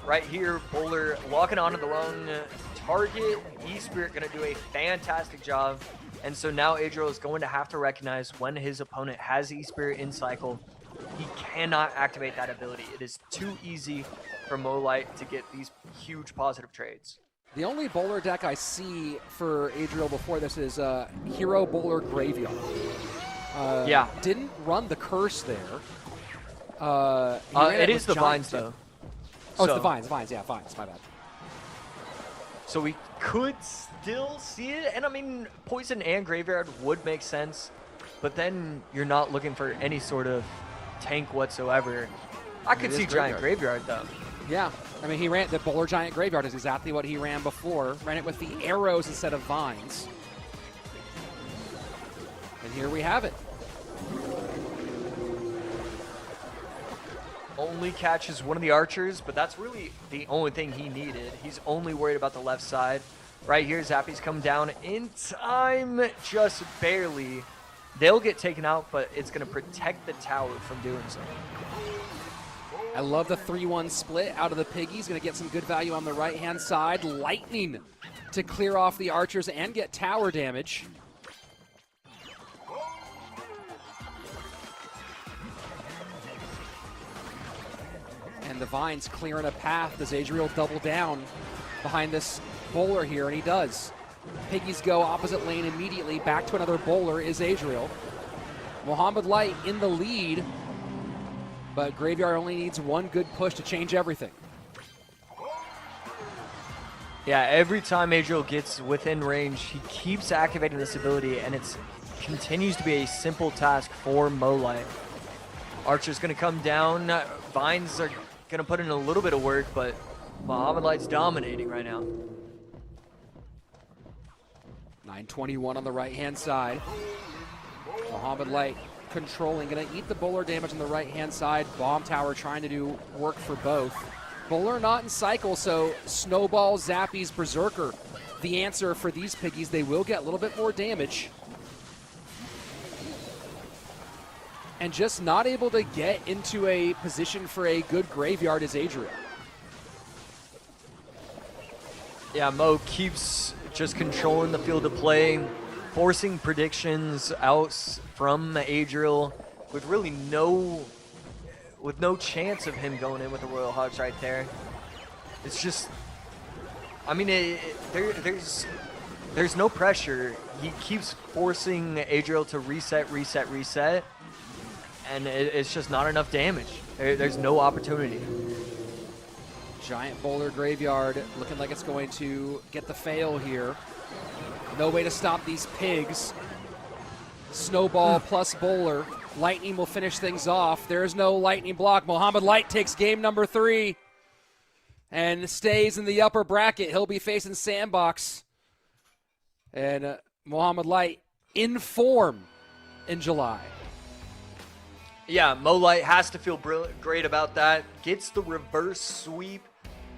Right here, Bowler locking onto the wrong target. E-Spirit going to do a fantastic job. And so now Adriel is going to have to recognize when his opponent has E-Spirit in cycle, he cannot activate that ability. It is too easy for Molite to get these huge positive trades. The only bowler deck I see for Adriel before this is Hero Bowler Graveyard. Yeah. Didn't run the curse there. It is the Vines, though. Oh, it's the Vines. Yeah, Vines. My bad. So we could still see it. And I mean, Poison and Graveyard would make sense. But then you're not looking for any sort of tank whatsoever. I could see Giant Graveyard, though. Yeah. I mean, he ran the Bowler Giant Graveyard is exactly what he ran before. Ran it with the arrows instead of vines. And here we have it. Only catches one of the archers, but that's really the only thing he needed. He's only worried about the left side. Right here, Zappy's come down in time, just barely. They'll get taken out, but it's going to protect the tower from doing so. I love the 3-1 split out of the Piggies. Going to get some good value on the right-hand side. Lightning to clear off the archers and get tower damage. And the Vines clearing a path. Does Adriel double down behind this bowler here? And he does. Piggies go opposite lane immediately. Back to another bowler is Adriel. Mohamed Light in the lead. But Graveyard only needs one good push to change everything. Yeah, every time Adriel gets within range, he keeps activating this ability, and it continues to be a simple task for Molite. Archer's going to come down. Vines are going to put in a little bit of work, but Mohamed Light's dominating right now. 921 on the right-hand side. Mohamed Light controlling, going to eat the bowler damage on the right-hand side. Bomb Tower trying to do work for both. Bowler not in cycle, so Snowball, Zappies, Berserker, the answer for these Piggies. They will get a little bit more damage. And just not able to get into a position for a good Graveyard is Adriel. Yeah, Mo keeps just controlling the field of play, forcing predictions out from Adriel with really no chance of him going in with the Royal Hogs right there. It's just, I mean, there's no pressure. He keeps forcing Adriel to reset, and it's just not enough damage. There's no opportunity. Giant Bowler Graveyard looking like it's going to get the fail here. No way to stop these pigs. Snowball plus Bowler. Lightning will finish things off. There's no lightning block. Mohamed Light takes game number 3 and stays in the upper bracket. He'll be facing Sandbox. And Mohamed Light in form in July. Yeah, Molite has to feel great about that. Gets the reverse sweep.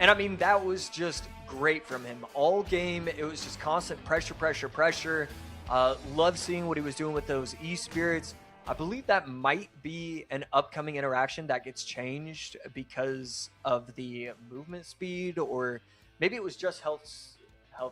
And I mean, that was just great from him. All game, it was just constant pressure. Love seeing what he was doing with those E-Spirits. I believe that might be an upcoming interaction that gets changed because of the movement speed, or maybe it was just health,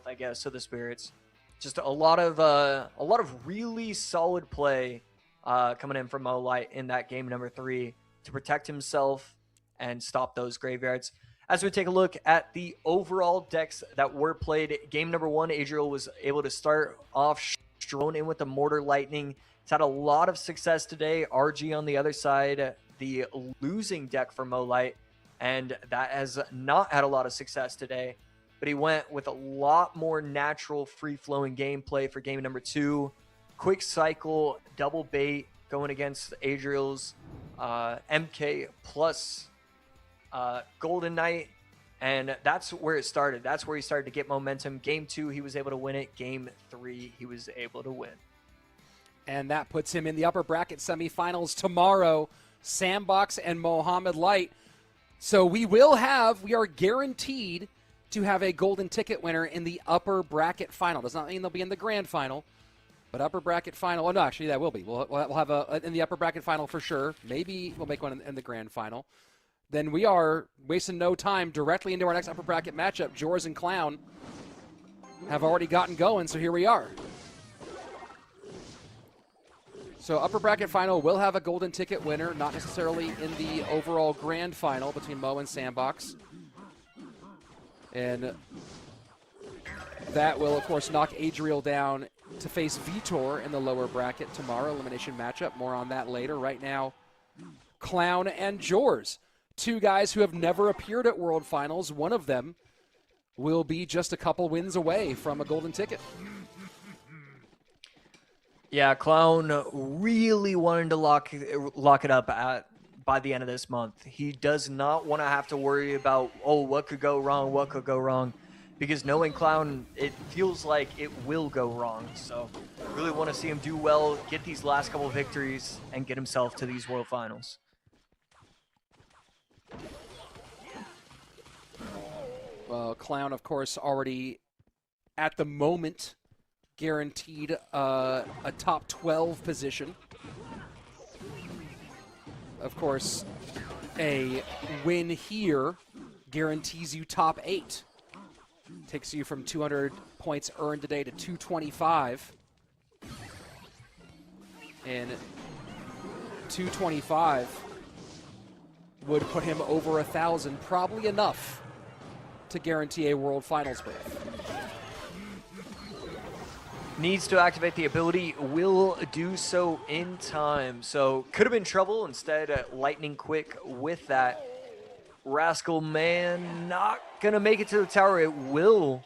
I guess, so the Spirits. Just a lot of really solid play coming in from Molite in that game number 3 to protect himself and stop those Graveyards. As we take a look at the overall decks that were played, game number 1, Adriel was able to start off strolling in with the Mortar Lightning. He's had a lot of success today. RG on the other side, the losing deck for Molite, and that has not had a lot of success today. But he went with a lot more natural, free-flowing gameplay for game number 2. Quick cycle, double bait, going against Adriel's MK plus Golden Knight, and that's where it started. That's where he started to get momentum. Game 2, he was able to win it. Game 3, he was able to win. And that puts him in the upper bracket semifinals tomorrow. Sandbox and Mohamed Light. So we are guaranteed to have a golden ticket winner in the upper bracket final. Does not mean they'll be in the grand final, but upper bracket final. Oh, no, actually, that will be. We'll have a in the upper bracket final for sure. Maybe we'll make one in the grand final. Then we are wasting no time directly into our next upper bracket matchup. Jors and Clown have already gotten going, so here we are. So upper bracket final will have a golden ticket winner, not necessarily in the overall grand final between Mo and Sandbox. And that will, of course, knock Adriel down to face Vitor in the lower bracket tomorrow. Elimination matchup. More on that later. Right now, Clown and Jors. Two guys who have never appeared at World Finals. One of them will be just a couple wins away from a golden ticket. Yeah, Clown really wanted to lock it up by the end of this month. He does not want to have to worry about, what could go wrong, because knowing Clown, it feels like it will go wrong. So really want to see him do well, get these last couple of victories, and get himself to these World Finals. Well, Clown, of course, already at the moment guaranteed a top 12 position. Of course, a win here guarantees you top 8. Takes you from 200 points earned today to 225. And 225 would put him over 1,000, probably enough to guarantee a World Finals berth. Needs to activate the ability, will do so in time. So could have been trouble, instead lightning quick with that. Rascal Man not gonna make it to the tower. It will.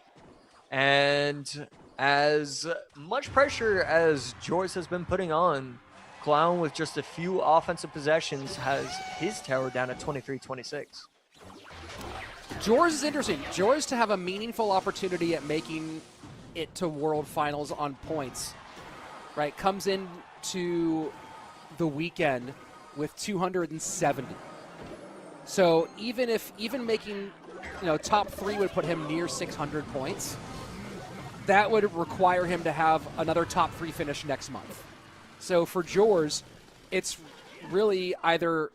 And as much pressure as Joyce has been putting on, Clown with just a few offensive possessions has his tower down at 23-26. Jors is interesting. Jors to have a meaningful opportunity at making it to World Finals on points, right? Comes in to the weekend with 270. So even making, top 3 would put him near 600 points. That would require him to have another top 3 finish next month. So for Jors, it's really either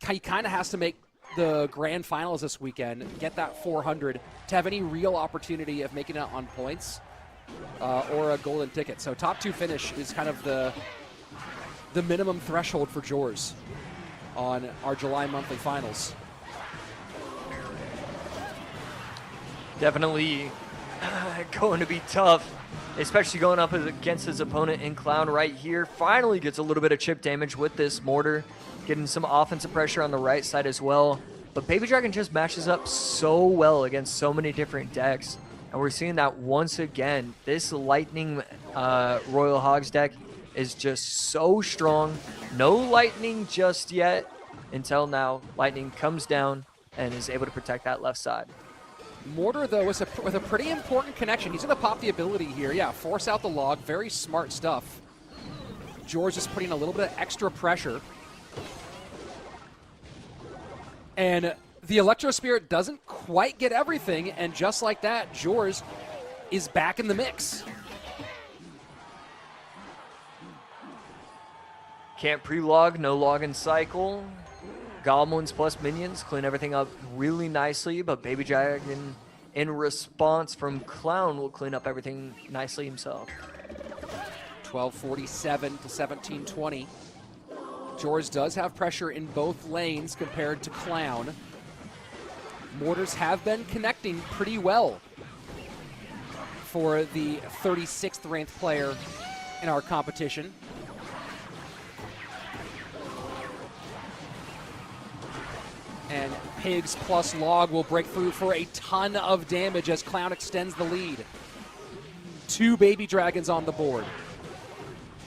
he kind of has to make the grand finals this weekend, get that 400 to have any real opportunity of making it on points or a golden ticket. So top 2 finish is kind of the minimum threshold for Jors on our July monthly finals. Definitely going to be tough, especially going up against his opponent in Clown right here. Finally gets a little bit of chip damage with this mortar, getting some offensive pressure on the right side as well. But Baby Dragon just matches up so well against so many different decks. And we're seeing that once again. This Lightning Royal Hogs deck is just so strong. No Lightning just yet until now. Lightning comes down and is able to protect that left side. Mortar, though, with a pretty important connection. He's going to pop the ability here. Yeah, force out the log. Very smart stuff. George is putting a little bit of extra pressure. And the Electro Spirit doesn't quite get everything, and just like that, George is back in the mix. Can't pre-log, no login cycle. Goblins plus minions clean everything up really nicely, but Baby Dragon, in response from Clown, will clean up everything nicely himself. 1247 to 1720. George does have pressure in both lanes compared to Clown. Mortars have been connecting pretty well for the 36th ranked player in our competition. And Pigs plus Log will break through for a ton of damage as Clown extends the lead. 2 Baby Dragons on the board.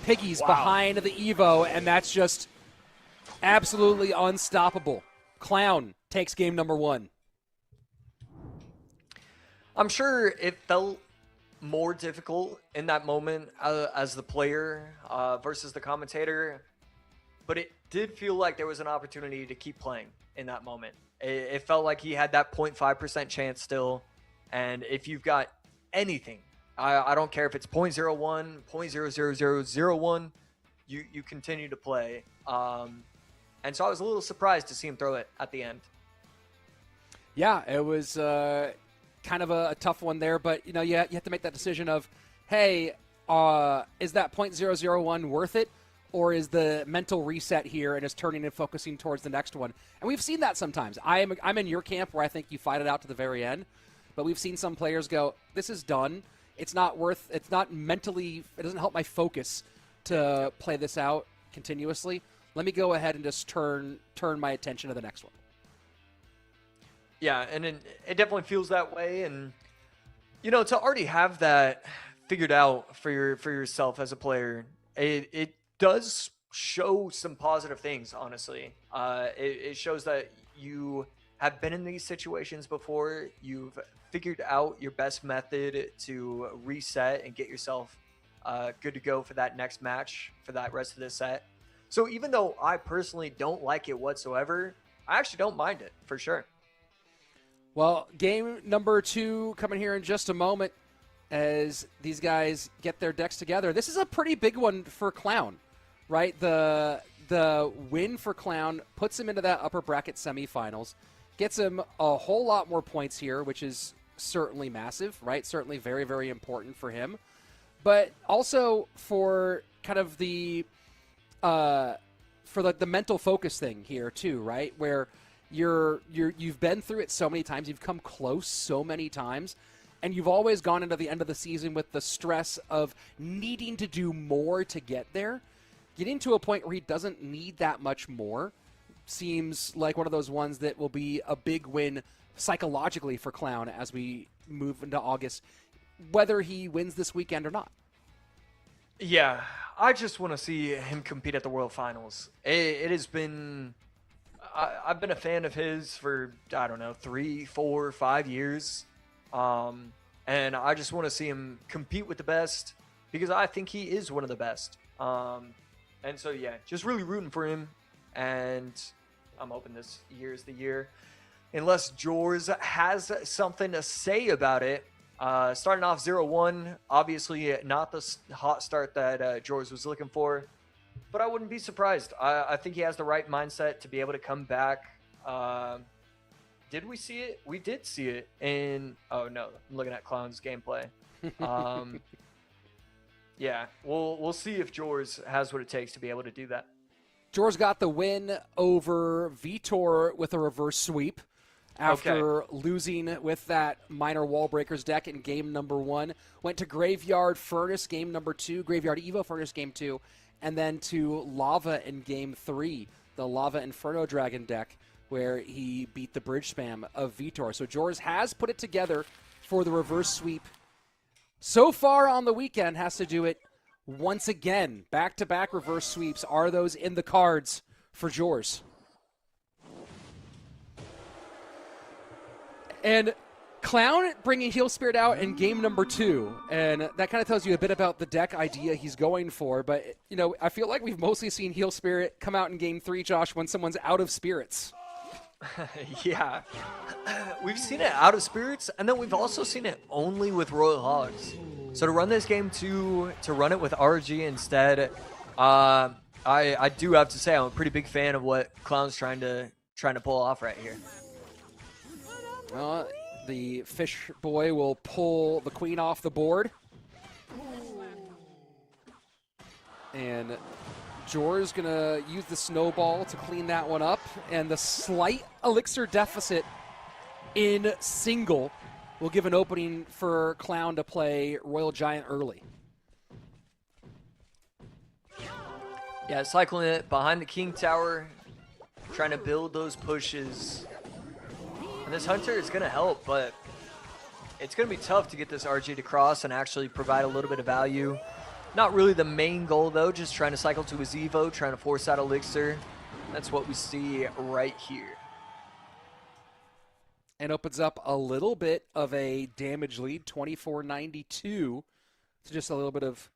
Piggy's behind the Evo, and that's just absolutely unstoppable. Clown takes game number 1. I'm sure it felt more difficult in that moment as the player versus the commentator, but it did feel like there was an opportunity to keep playing in that moment. It felt like he had that 0.5% chance still And if you've got anything, I don't care if it's 0.01, 0.00001, you continue to play. And so I was a little surprised to see him throw it at the end. Yeah, it was kind of a tough one there, but you have to make that decision of, hey, is that 0.001 worth it, or is the mental reset here and is turning and focusing towards the next one? And we've seen that sometimes. I'm in your camp where I think you fight it out to the very end, but we've seen some players go, this is done. It's not mentally, it doesn't help my focus to play this out continuously. Let me go ahead and just turn my attention to the next one. Yeah, and it definitely feels that way. And, to already have that figured out for yourself as a player, it does show some positive things, honestly. It shows that you have been in these situations before. You've figured out your best method to reset and get yourself good to go for that next match, for that rest of the set. So even though I personally don't like it whatsoever, I actually don't mind it, for sure. Well, game number 2 coming here in just a moment as these guys get their decks together. This is a pretty big one for Clown, right? The win for Clown puts him into that upper bracket semifinals, gets him a whole lot more points here, which is certainly massive, right? Certainly very, very important for him. But also for kind of the mental focus thing here too, right? Where you've been through it so many times, you've come close so many times, and you've always gone into the end of the season with the stress of needing to do more to get there. Getting to a point where he doesn't need that much more seems like one of those ones that will be a big win psychologically for Clown as we move into August, whether he wins this weekend or not. Yeah, I just want to see him compete at the World Finals. It has been... I've been a fan of his for, 3, 4, 5 years. And I just want to see him compete with the best because I think he is one of the best. And so, yeah, just really rooting for him. And I'm hoping this year is the year. Unless Jors has something to say about it. Starting off 0-1, obviously not the hot start that Jors was looking for. But I wouldn't be surprised. I think he has the right mindset to be able to come back. Did we see it? We did see it in... Oh, no. I'm looking at Clown's gameplay. Yeah, we'll see if Jors has what it takes to be able to do that. Jors got the win over Vitor with a reverse sweep after losing with that minor wall breakers deck in game number 1. Went to Graveyard Furnace game number 2, Graveyard Evo Furnace game 2, and then to Lava in game 3, the Lava Inferno Dragon deck, where he beat the bridge spam of Vitor. So Jors has put it together for the reverse sweep. So far on the weekend, has to do it once again. Back-to-back reverse sweeps. Are those in the cards for Jors? And Clown bringing Heal Spirit out in game number 2, and that kind of tells you a bit about the deck idea he's going for. But, I feel like we've mostly seen Heal Spirit come out in game 3, Josh, when someone's out of spirits. Yeah. We've seen it out of spirits, and then we've also seen it only with Royal Hogs. So to run this game to run it with RG instead, I do have to say I'm a pretty big fan of what Clown's trying to pull off right here. The fish boy will pull the queen off the board. And Jor's going to use the snowball to clean that one up. And the slight elixir deficit in single will give an opening for Clown to play Royal Giant early. Yeah, cycling it behind the King Tower, trying to build those pushes. And this Hunter is going to help, but it's going to be tough to get this RG to cross and actually provide a little bit of value. Not really the main goal, though, just trying to cycle to his Evo, trying to force out Elixir. That's what we see right here. And opens up a little bit of a damage lead, 24-92. So just a little bit of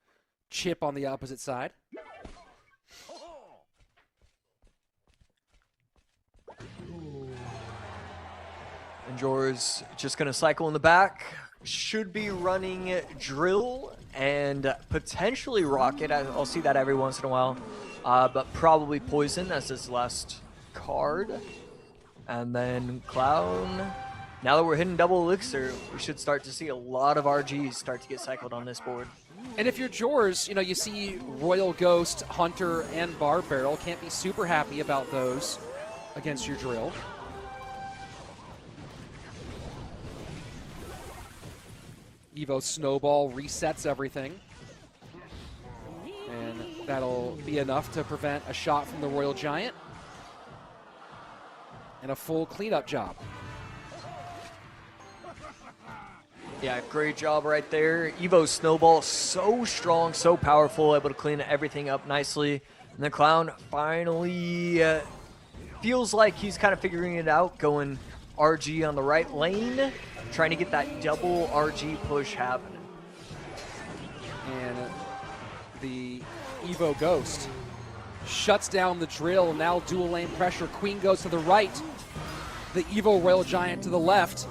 chip on the opposite side. And Jor's just going to cycle in the back. Should be running Drill and potentially Rocket. I'll see that every once in a while. But probably Poison as his last card. And then Clown. Now that we're hitting double Elixir, we should start to see a lot of RGs start to get cycled on this board. And if you're Jors, you know, you see Royal Ghost, Hunter, and Barb Barrel. Can't be super happy about those against your Drill. Evo Snowball resets everything. And that'll be enough to prevent a shot from the Royal Giant. And a full cleanup job. Yeah, great job right there. Evo Snowball, so strong, so powerful, able to clean everything up nicely. And the Clown finally feels like he's kind of figuring it out, going RG on the right lane, trying to get that double RG push happening. And the Evo Ghost shuts down the Drill. Now dual lane pressure. Queen goes to the right. The Evo Royal Giant to the left.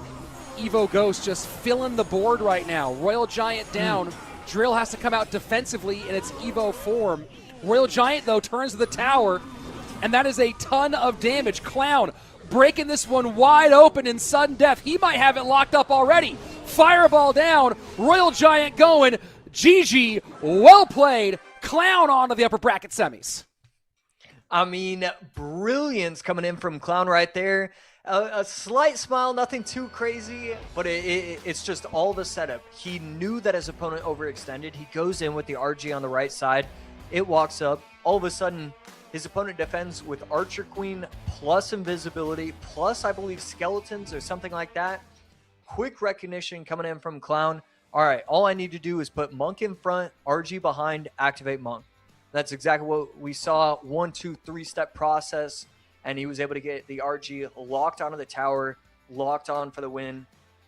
Evo Ghost just filling the board right now. Royal Giant down. Drill has to come out defensively in its Evo form. Royal Giant, though, turns to the tower, and that is a ton of damage. Clown breaking this one wide open in sudden death. He might have it locked up already. Fireball down. Royal Giant going. GG, well played. Clown on to the upper bracket semis. I mean, brilliance coming in from Clown right there. A slight smile, nothing too crazy, but it's just all the setup. He knew that his opponent overextended. He goes in with the RG on the right side. It walks up. All of a sudden, his opponent defends with Archer Queen plus invisibility, plus, I believe, skeletons or something like that. Quick recognition coming in from Clown. All right, all I need to do is put Monk in front, RG behind, activate Monk. That's exactly what we saw. 1, 2, 3-step process. And he was able to get the RG locked onto the tower, locked on for the win.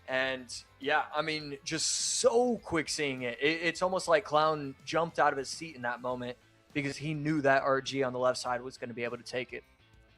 And yeah, I mean, just so quick seeing it. It's almost like Clown jumped out of his seat in that moment because he knew that RG on the left side was going to be able to take it.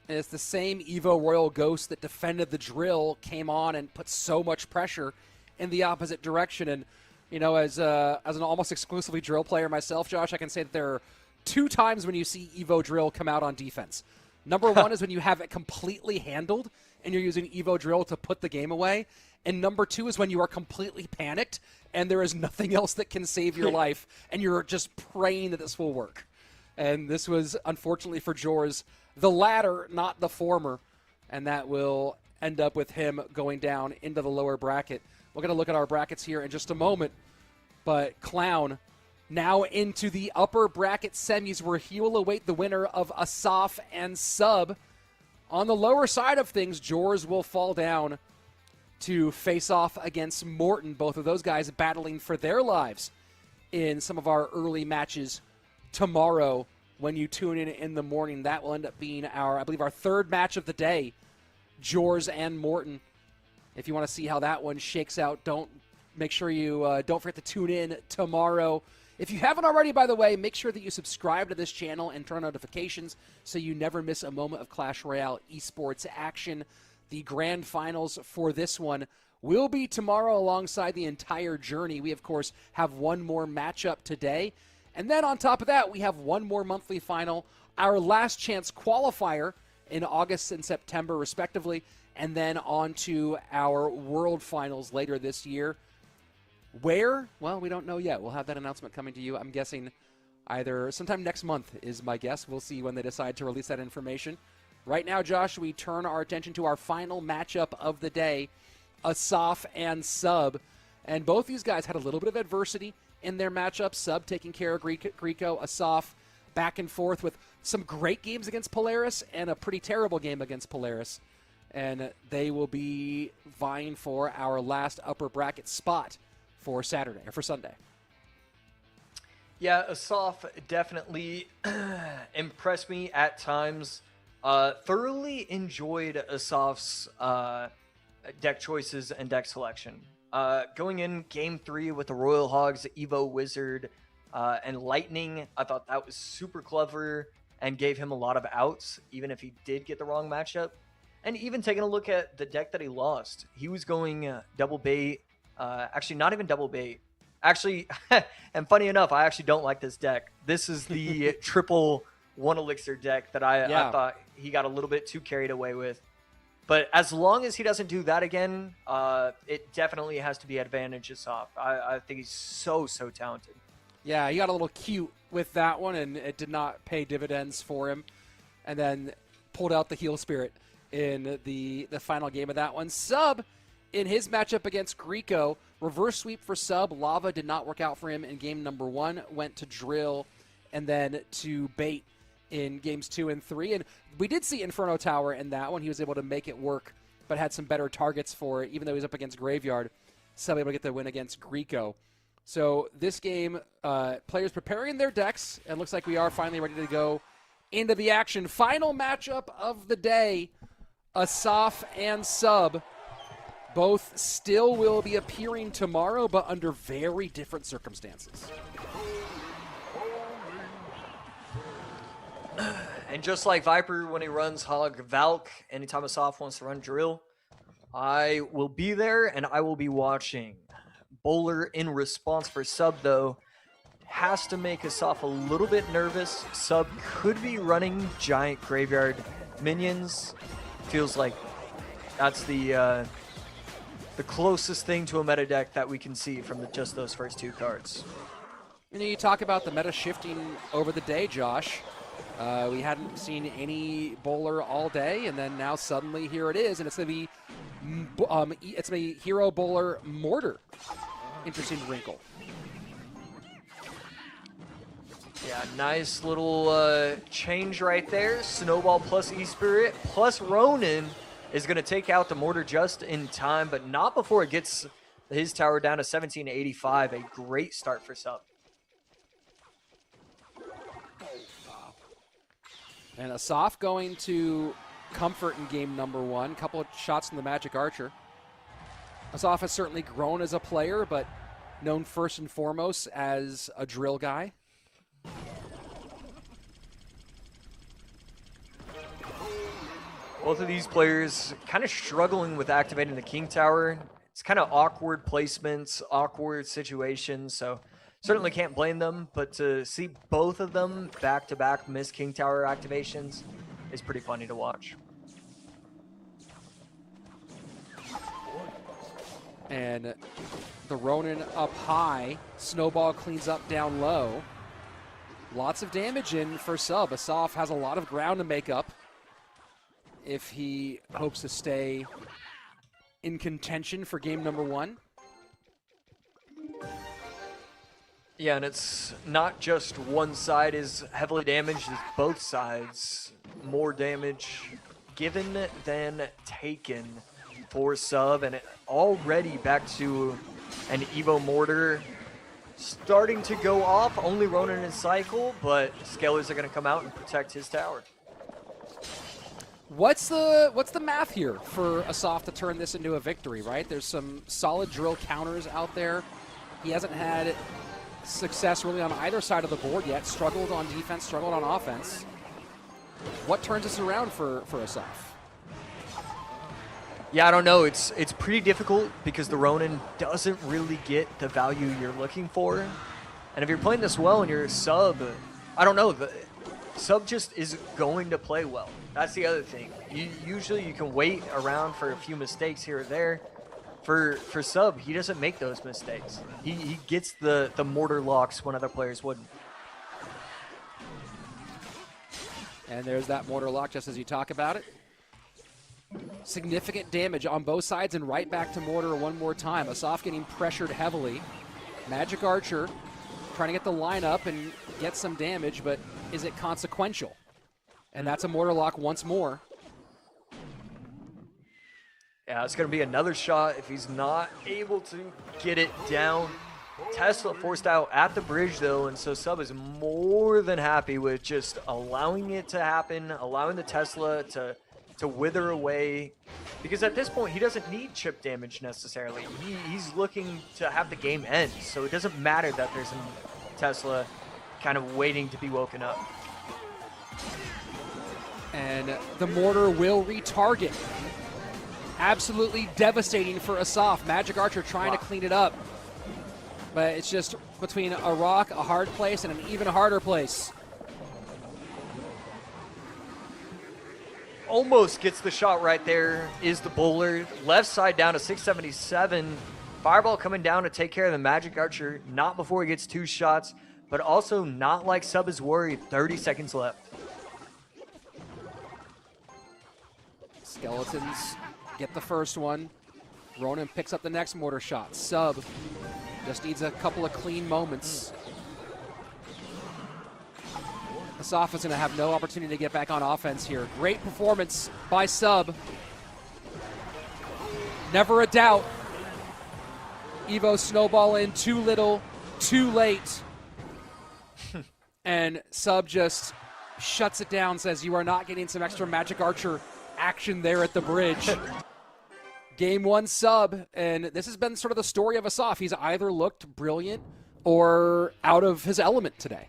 And it's the same Evo Royal Ghost that defended the Drill, came on and put so much pressure in the opposite direction. And, you know, as an almost exclusively Drill player myself, Josh, I can say that there are 2 times when you see Evo Drill come out on defense. Number one is when you have it completely handled and you're using Evo Drill to put the game away. And number 2 is when you are completely panicked and there is nothing else that can save your life and you're just praying that this will work. And this was, unfortunately for Jors, the latter, not the former. And that will end up with him going down into the lower bracket. We're going to look at our brackets here in just a moment. But Clown now into the upper bracket semis where he will await the winner of Asaf and Sub. On the lower side of things, Jors will fall down to face off against Morton. Both of those guys battling for their lives in some of our early matches tomorrow when you tune in the morning. That will end up being our, I believe, our 3rd match of the day, Jors and Morton. If you want to see how that one shakes out, make sure you don't forget to tune in tomorrow. If you haven't already, by the way, make sure that you subscribe to this channel and turn on notifications so you never miss a moment of Clash Royale esports action. The grand finals for this one will be tomorrow alongside the entire journey. We, of course, have one more matchup today. And then on top of that, we have one more monthly final, our last chance qualifier in August and September, respectively, and then on to our world finals later this year. Where? Well, we don't know yet. We'll have that announcement coming to you. I'm guessing either sometime next month is my guess. We'll see when they decide to release that information. Right now, Josh, we turn our attention to our final matchup of the day, Asaf and Sub. And both these guys had a little bit of adversity in their matchup. Sub taking care of Greco, Asaf back and forth with some great games against Polaris and a pretty terrible game against Polaris. And they will be vying for our last upper bracket spot for Saturday or for Sunday. Yeah, Asaf definitely impressed me at times. Thoroughly enjoyed Asaf's deck choices and deck selection. Going in Game 3 with the Royal Hogs, Evo Wizard, and Lightning, I thought that was super clever and gave him a lot of outs, even if he did get the wrong matchup. And even taking a look at the deck that he lost, he was going double bait. Actually, not even double bait. Actually, and funny enough, I actually don't like this deck. This is the triple 1 elixir deck that I thought he got a little bit too carried away with. But as long as he doesn't do that again, it definitely has to be advantages off. I think he's so talented. Yeah, he got a little cute with that one, and it did not pay dividends for him. And then pulled out the heel spirit in the final game of that one. Sub, in his matchup against Greco, reverse sweep for Sub. Lava did not work out for him in game number 1. Went to Drill and then to Bait in games 2 and 3. And we did see Inferno Tower in that one. He was able to make it work, but had some better targets for it, even though he was up against Graveyard. Sub able to get the win against Greco. So this game, players preparing their decks, and looks like we are finally ready to go into the action. Final matchup of the day, Asaf and Sub. Both still will be appearing tomorrow, but under very different circumstances. And just like Viper when he runs Hog Valk, anytime Asaf wants to run Drill, I will be there and I will be watching. Bowler in response for Sub, though, has to make Asaf a little bit nervous. Sub could be running giant Graveyard minions. Feels like that's the closest thing to a meta deck that we can see from just those first 2 cards. You talk about the meta shifting over the day, Josh. We hadn't seen any Bowler all day, and then now suddenly here it is, and it's going to be Hero Bowler Mortar. Interesting wrinkle. Yeah, nice little change right there. Snowball plus E-Spirit plus Ronin is going to take out the Mortar just in time, but not before it gets his tower down to 1785. A great start for Sub. And Asaf going to Comfort in game number 1. Couple of shots from the Magic Archer. Asaf has certainly grown as a player, but known first and foremost as a drill guy. Both of these players kind of struggling with activating the King Tower. It's kind of awkward placements, awkward situations, so certainly can't blame them, but to see both of them back-to-back miss King Tower activations is pretty funny to watch. And the Ronin up high. Snowball cleans up down low. Lots of damage in for Sub. Asaf has a lot of ground to make up if he hopes to stay in contention for game number 1. Yeah, and it's not just one side is heavily damaged, it's both sides. More damage given than taken for Sub, and already back to an Evo Mortar starting to go off. Only Ronin in cycle, but Scalers are going to come out and protect his tower. What's the math here for Asaf to turn this into a victory, right? There's some solid drill counters out there. He hasn't had success really on either side of the board yet. Struggled on defense, struggled on offense. What turns this around for Asaf? Yeah, I don't know. It's pretty difficult because the Ronin doesn't really get the value you're looking for. And if you're playing this well and you're a Sub, I don't know. The Sub just is going to play well. That's the other thing. Usually you can wait around for a few mistakes here or there. For Sub, he doesn't make those mistakes. He gets the mortar locks when other players wouldn't. And there's that mortar lock just as you talk about it. Significant damage on both sides and right back to mortar one more time. Asaf getting pressured heavily. Magic Archer trying to get the line up and get some damage, but is it consequential? And that's a mortar lock once more. Yeah, it's going to be another shot if he's not able to get it down. Tesla forced out at the bridge, though, and so Sub is more than happy with just allowing it to happen, allowing the Tesla to wither away. Because at this point, he doesn't need chip damage necessarily. He's looking to have the game end, so it doesn't matter that there's a Tesla kind of waiting to be woken up. And the mortar will retarget. Absolutely devastating for Asaf. Magic Archer trying to clean it up. But it's just between a rock, a hard place, and an even harder place. Almost gets the shot right there is the bowler. Left side down to 677. Fireball coming down to take care of the Magic Archer. Not before he gets 2 shots, but also not like Sub is worried. 30 seconds left. Skeletons get the first one. Ronan picks up the next mortar shot. Sub just needs a couple of clean moments. Asaf is going to have no opportunity to get back on offense here. Great performance by Sub. Never a doubt. Evo snowball in too little, too late. And Sub just shuts it down, says you are not getting some extra Magic Archer action there at the bridge. Game 1 Sub, and this has been sort of the story of Asaf. He's either looked brilliant or out of his element today.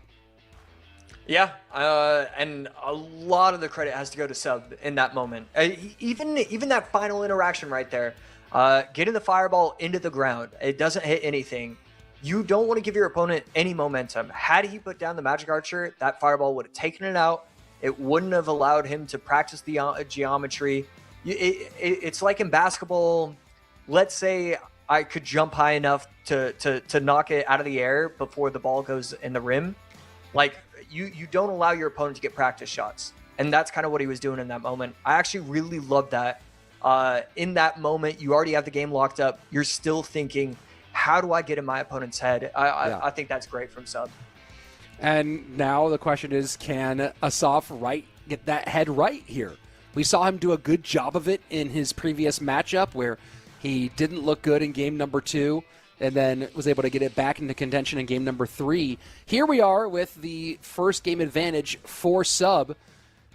Yeah, and a lot of the credit has to go to Sub in that moment. Even that final interaction right there, getting the fireball into the ground, it doesn't hit anything. You don't want to give your opponent any momentum. Had he put down the Magic Archer, that fireball would have taken it out. It wouldn't have allowed him to practice the geometry. It's like in basketball, let's say I could jump high enough to knock it out of the air before the ball goes in the rim. Like, you don't allow your opponent to get practice shots. And that's kind of what he was doing in that moment. I actually really loved that. In that moment, you already have the game locked up. You're still thinking, how do I get in my opponent's head? I think that's great from Sub. And now the question is, can Asaf get that head right here? We saw him do a good job of it in his previous matchup where he didn't look good in game number 2 and then was able to get it back into contention in game number 3. Here we are with the first game advantage for Sub,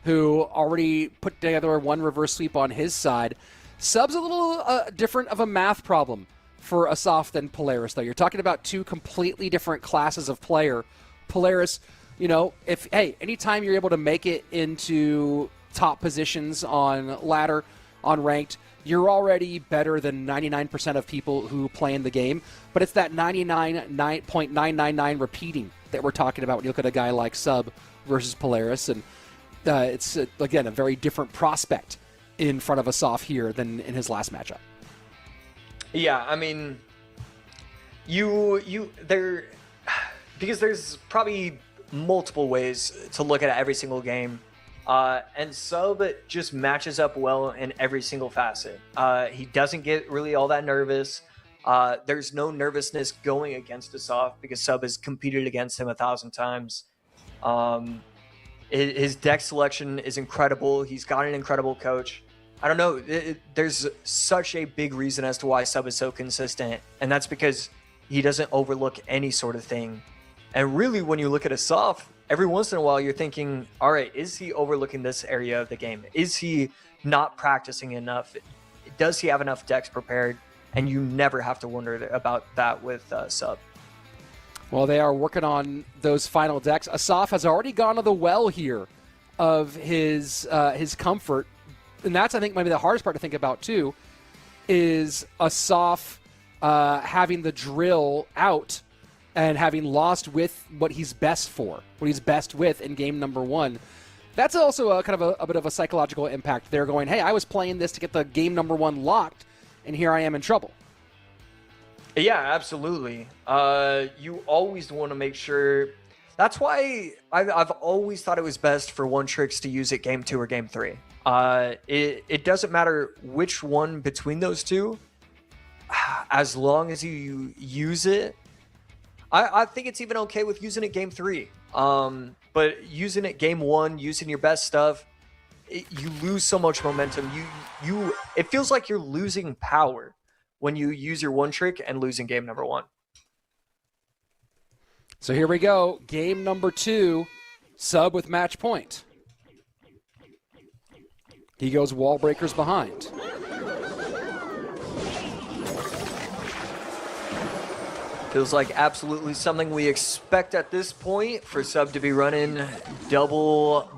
who already put together one reverse sweep on his side. Sub's a little different of a math problem for Asaf than Polaris, though. You're talking about 2 completely different classes of player. Polaris, anytime you're able to make it into top positions on ladder, on ranked, you're already better than 99% of people who play in the game. But it's that 99.999 repeating that we're talking about when you look at a guy like Sub versus Polaris. And it's, again, a very different prospect in front of Asaf here than in his last matchup. Yeah, I mean, because there's probably multiple ways to look at every single game. And Sub just matches up well in every single facet. He doesn't get really all that nervous. There's no nervousness going against Asaf because Sub has competed against him 1,000 times. His deck selection is incredible. He's got an incredible coach. I don't know. There's such a big reason as to why Sub is so consistent, and that's because he doesn't overlook any sort of thing. And really, when you look at Asaf, every once in a while you're thinking, all right, is he overlooking this area of the game? Is he not practicing enough? Does he have enough decks prepared? And you never have to wonder about that with Sub. Well, they are working on those final decks. Asaf has already gone to the well here of his comfort. And that's, I think, maybe the hardest part to think about, too, is Asaf having the drill out and having lost with what he's best for, what he's best with in game number 1. That's also a kind of a bit of a psychological impact. They're going, hey, I was playing this to get the game number 1 locked, and here I am in trouble. Yeah, absolutely. You always want to make sure. That's why I've always thought it was best for one tricks to use it game 2 or game 3. It doesn't matter which one between those two, as long as you use it. I think it's even okay with using it game 3. But using it game 1, using your best stuff, you lose so much momentum. It feels like you're losing power when you use your one trick and losing game number 1. So here we go. Game number 2, Sub with match point. He goes wall breakers behind. Feels like absolutely something we expect at this point for Sub to be running double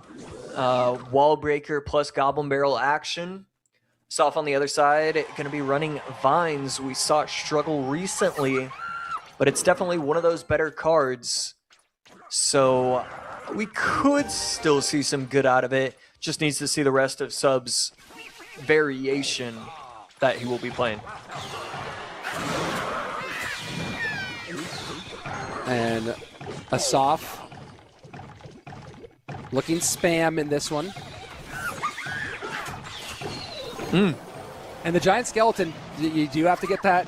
wall breaker plus goblin barrel action. Soft on the other side, going to be running Vines. We saw it struggle recently, but it's definitely one of those better cards. So we could still see some good out of it. Just needs to see the rest of Sub's variation that he will be playing. And Asaf looking spam in this one. And the giant skeleton, you do have to get that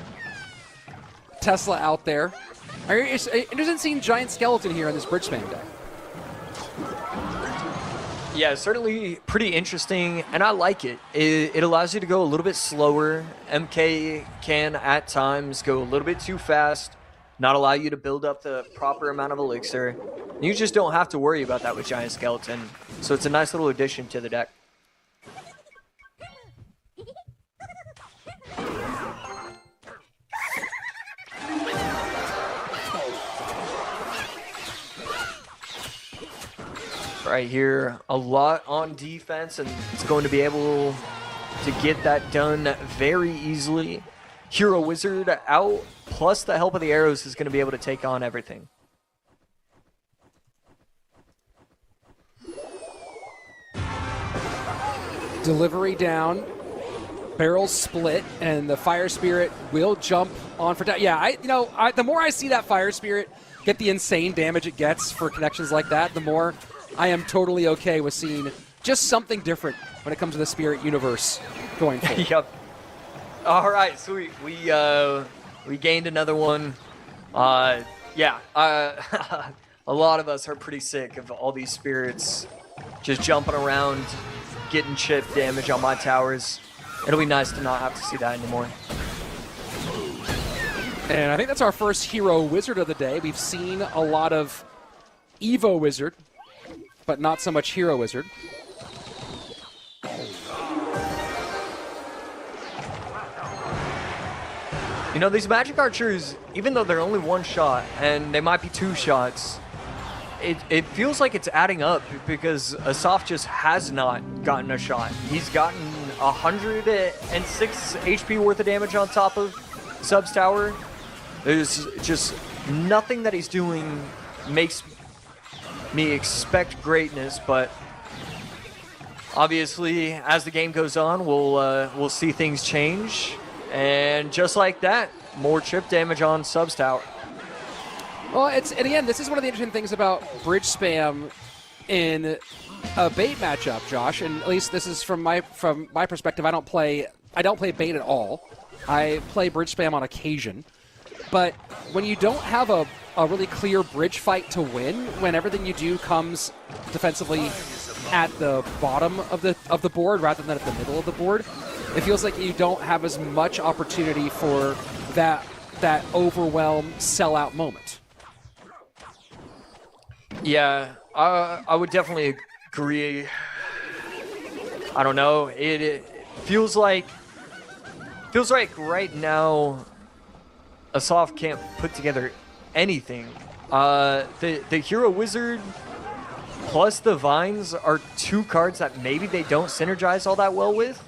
Tesla out there. It's interesting in seeing giant skeleton here on this bridge spam deck. Yeah, certainly pretty interesting, and I like it. It allows you to go a little bit slower. MK can, at times, go a little bit too fast, not allow you to build up the proper amount of elixir. You just don't have to worry about that with Giant Skeleton, so it's a nice little addition to the deck. Right here, a lot on defense, and it's going to be able to get that done very easily. Hero Wizard out, plus the help of the arrows is going to be able to take on everything. Delivery down, barrels split, and the Fire Spirit will jump on for down. Yeah, the more I see that Fire Spirit get the insane damage it gets for connections like that, the more I am totally okay with seeing just something different when it comes to the Spirit universe going forward. Yep. All right, sweet. We gained another one. A lot of us are pretty sick of all these spirits just jumping around, getting chip damage on my towers. It'll be nice to not have to see that anymore. And I think that's our first Hero Wizard of the day. We've seen a lot of Evo Wizard, but not so much Hero Wizard. You know, these Magic Archers, even though they're only one shot, and they might be two shots, it feels like it's adding up because Asaf just has not gotten a shot. He's gotten 106 HP worth of damage on top of Sub's tower. There's just nothing that he's doing makes me expect greatness, but obviously as the game goes on, we'll see things change. And just like that, more chip damage on Sub's tower. Well, and again, this is one of the interesting things about bridge spam in a bait matchup, Josh. And at least this is from my perspective. I don't play bait at all. I play bridge spam on occasion. But when you don't have a really clear bridge fight to win, when everything you do comes defensively at the bottom of the board rather than at the middle of the board, it feels like you don't have as much opportunity for that overwhelm sellout moment. Yeah, I would definitely agree. I don't know. It feels like right now Asaf can't put together anything. The Hero Wizard plus the Vines are two cards that maybe they don't synergize all that well with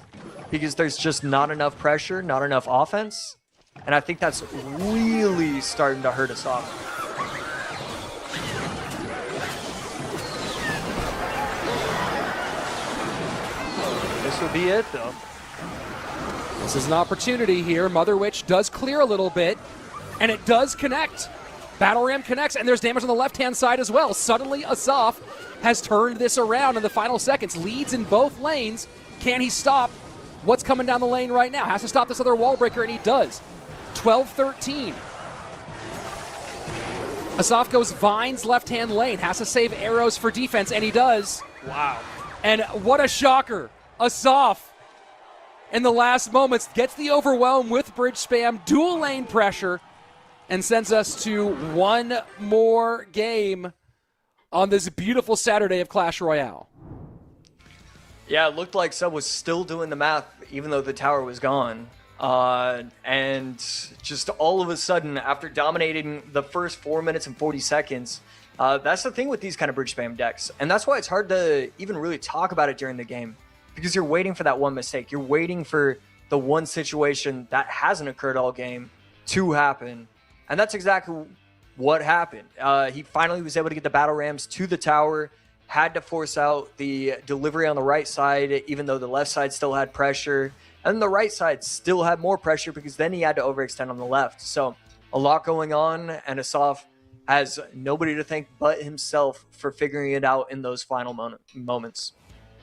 because there's just not enough pressure, not enough offense. And I think that's really starting to hurt Asaf. This will be it, though. This is an opportunity here. Mother Witch does clear a little bit, and it does connect. Battle Ram connects, and there's damage on the left-hand side as well. Suddenly, Asaf has turned this around in the final seconds. Leads in both lanes. Can he stop what's coming down the lane right now? Has to stop this other wall breaker, and he does. 12-13. Asaf goes Vines left-hand lane. Has to save arrows for defense, and he does. Wow. And what a shocker. Asaf, in the last moments, gets the overwhelm with bridge spam, dual lane pressure, and sends us to one more game on this beautiful Saturday of Clash Royale. Yeah, it looked like Sub was still doing the math even though the tower was gone. And just all of a sudden, after dominating the first 4 minutes and 40 seconds, That's the thing with these kind of bridge spam decks. And that's why it's hard to even really talk about it during the game. Because you're waiting for that one mistake. You're waiting for the one situation that hasn't occurred all game to happen. And that's exactly what happened. He finally was able to get the battle rams to the tower, had to force out the delivery on the right side, even though the left side still had pressure. And the right side still had more pressure because then he had to overextend on the left. So a lot going on, and Asaf has nobody to thank but himself for figuring it out in those final moments.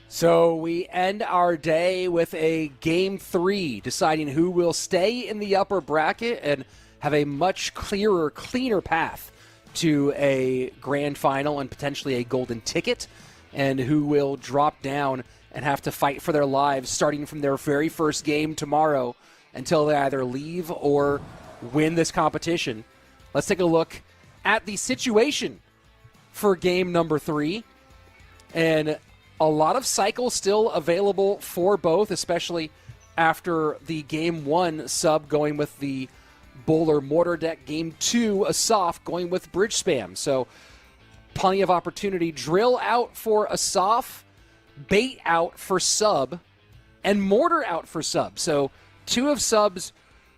So we end our day with a Game 3, deciding who will stay in the upper bracket and have a much clearer, cleaner path to a grand final and potentially a golden ticket, and who will drop down and have to fight for their lives starting from their very first game tomorrow until they either leave or win this competition. Let's take a look at the situation for game number 3. And a lot of cycles still available for both, especially after the game 1 sub going with the Bowler Mortar deck. Game 2, Asaf going with Bridge Spam. So plenty of opportunity. Drill out for Asaf, Bait out for Sub, and Mortar out for Sub. So 2 of Sub's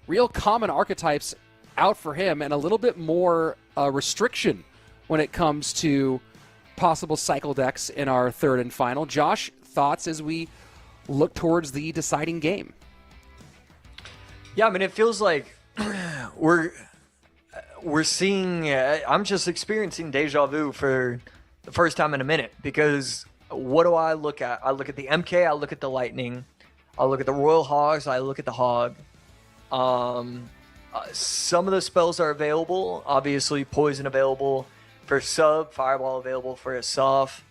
real common archetypes out for him, and a little bit more restriction when it comes to possible cycle decks in our third and final. Josh, thoughts as we look towards the deciding game? Yeah, I mean, it feels like we're seeing, I'm just experiencing deja vu for the first time in a minute, because what do I look at? I look at the MK, I look at the Lightning, I look at the Royal Hogs, I look at the Hog. Some of the spells are available, obviously Poison available for Sub, Fireball available for Asaf.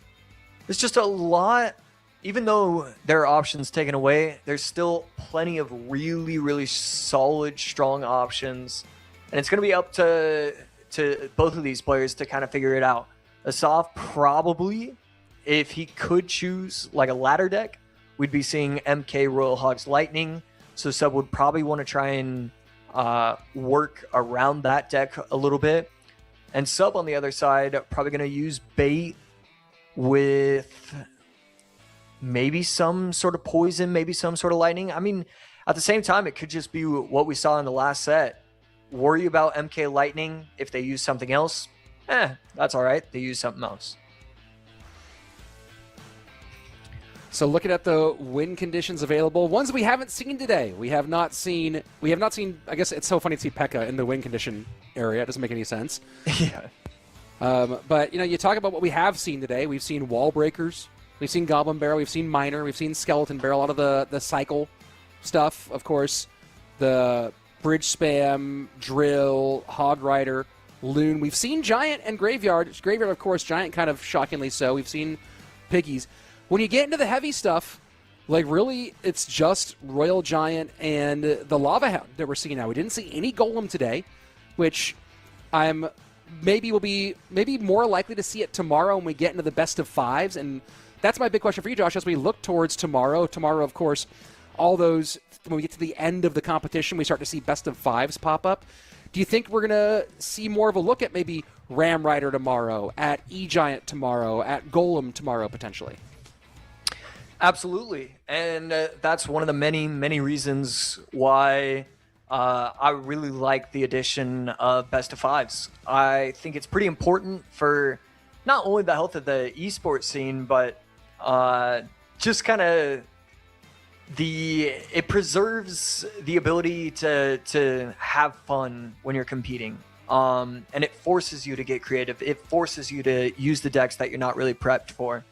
There's just a lot. Even though there are options taken away, there's still plenty of really, really solid, strong options. And it's going to be up to both of these players to kind of figure it out. Asaf probably, if he could choose like a ladder deck, we'd be seeing MK, Royal Hogs, Lightning. So Sub would probably want to try and work around that deck a little bit. And Sub on the other side, probably going to use Bait with maybe some sort of Poison, maybe some sort of Lightning. I mean, at the same time, it could just be what we saw in the last set. Worry about MK Lightning if they use something else. That's all right. They use something else. So looking at the win conditions available, ones we haven't seen today. We have not seen, I guess it's so funny to see P.E.K.K.A. in the win condition area. It doesn't make any sense. Yeah. But, you talk about what we have seen today. We've seen Wall Breakers. We've seen Goblin Barrel. We've seen Miner. We've seen Skeleton Barrel. A lot of the cycle stuff, of course. The Bridge Spam, Drill, Hog Rider, Loon. We've seen Giant and Graveyard. Graveyard, of course, Giant kind of shockingly so. We've seen Piggies. When you get into the heavy stuff, like really, it's just Royal Giant and the Lava Hound that we're seeing now. We didn't see any Golem today, which I'm will be more likely to see it tomorrow when we get into the best of 5s. And that's my big question for you, Josh, as we look towards tomorrow. Tomorrow, of course, all those, when we get to the end of the competition, we start to see best of 5s pop up. Do you think we're going to see more of a look at maybe Ram Rider tomorrow, at E-Giant tomorrow, at Golem tomorrow, potentially? Absolutely. And that's one of the many, many reasons why I really like the addition of best of 5s. I think it's pretty important for not only the health of the esports scene, but just kind of it preserves the ability to have fun when you're competing. And it forces you to get creative. It forces you to use the decks that you're not really prepped for.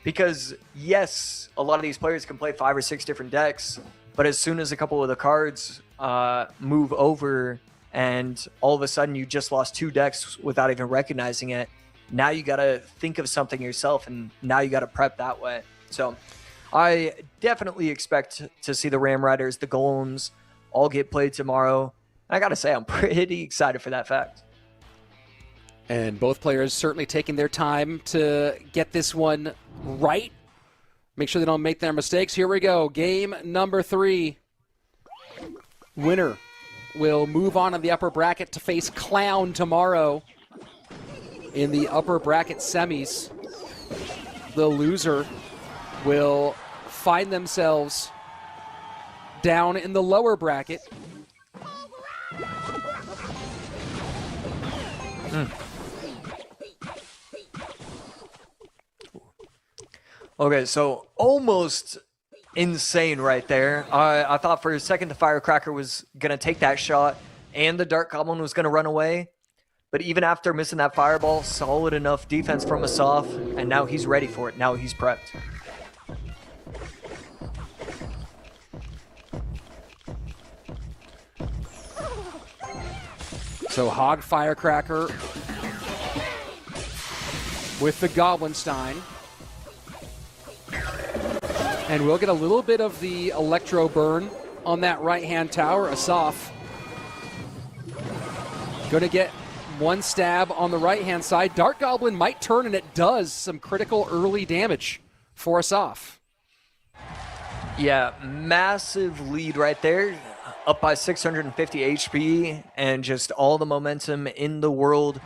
Because, yes, a lot of these players can play 5 or 6 different decks, but as soon as a couple of the cards move over and all of a sudden you just lost 2 decks without even recognizing it, now you got to think of something yourself, and now you got to prep that way. So I definitely expect to see the Ram Riders, the Golems, all get played tomorrow. I got to say, I'm pretty excited for that fact. And both players certainly taking their time to get this one right. Make sure they don't make their mistakes. Here we go. Game number 3. Winner will move on in the upper bracket to face Clown tomorrow. in the upper bracket semis. The loser will find themselves down in the lower bracket. Okay, so almost insane right there. I thought for a second the Firecracker was going to take that shot and the Dark Goblin was going to run away. But even after missing that Fireball, solid enough defense from Asaf, and now he's ready for it. Now he's prepped. So Hog Firecracker with the Goblinstein. And we'll get a little bit of the Electro Burn on that right-hand tower. Asaf going to get one stab on the right-hand side. Dark Goblin might turn, and it does some critical early damage for Asaf. Yeah, massive lead right there. Up by 650 HP and just all the momentum in the world.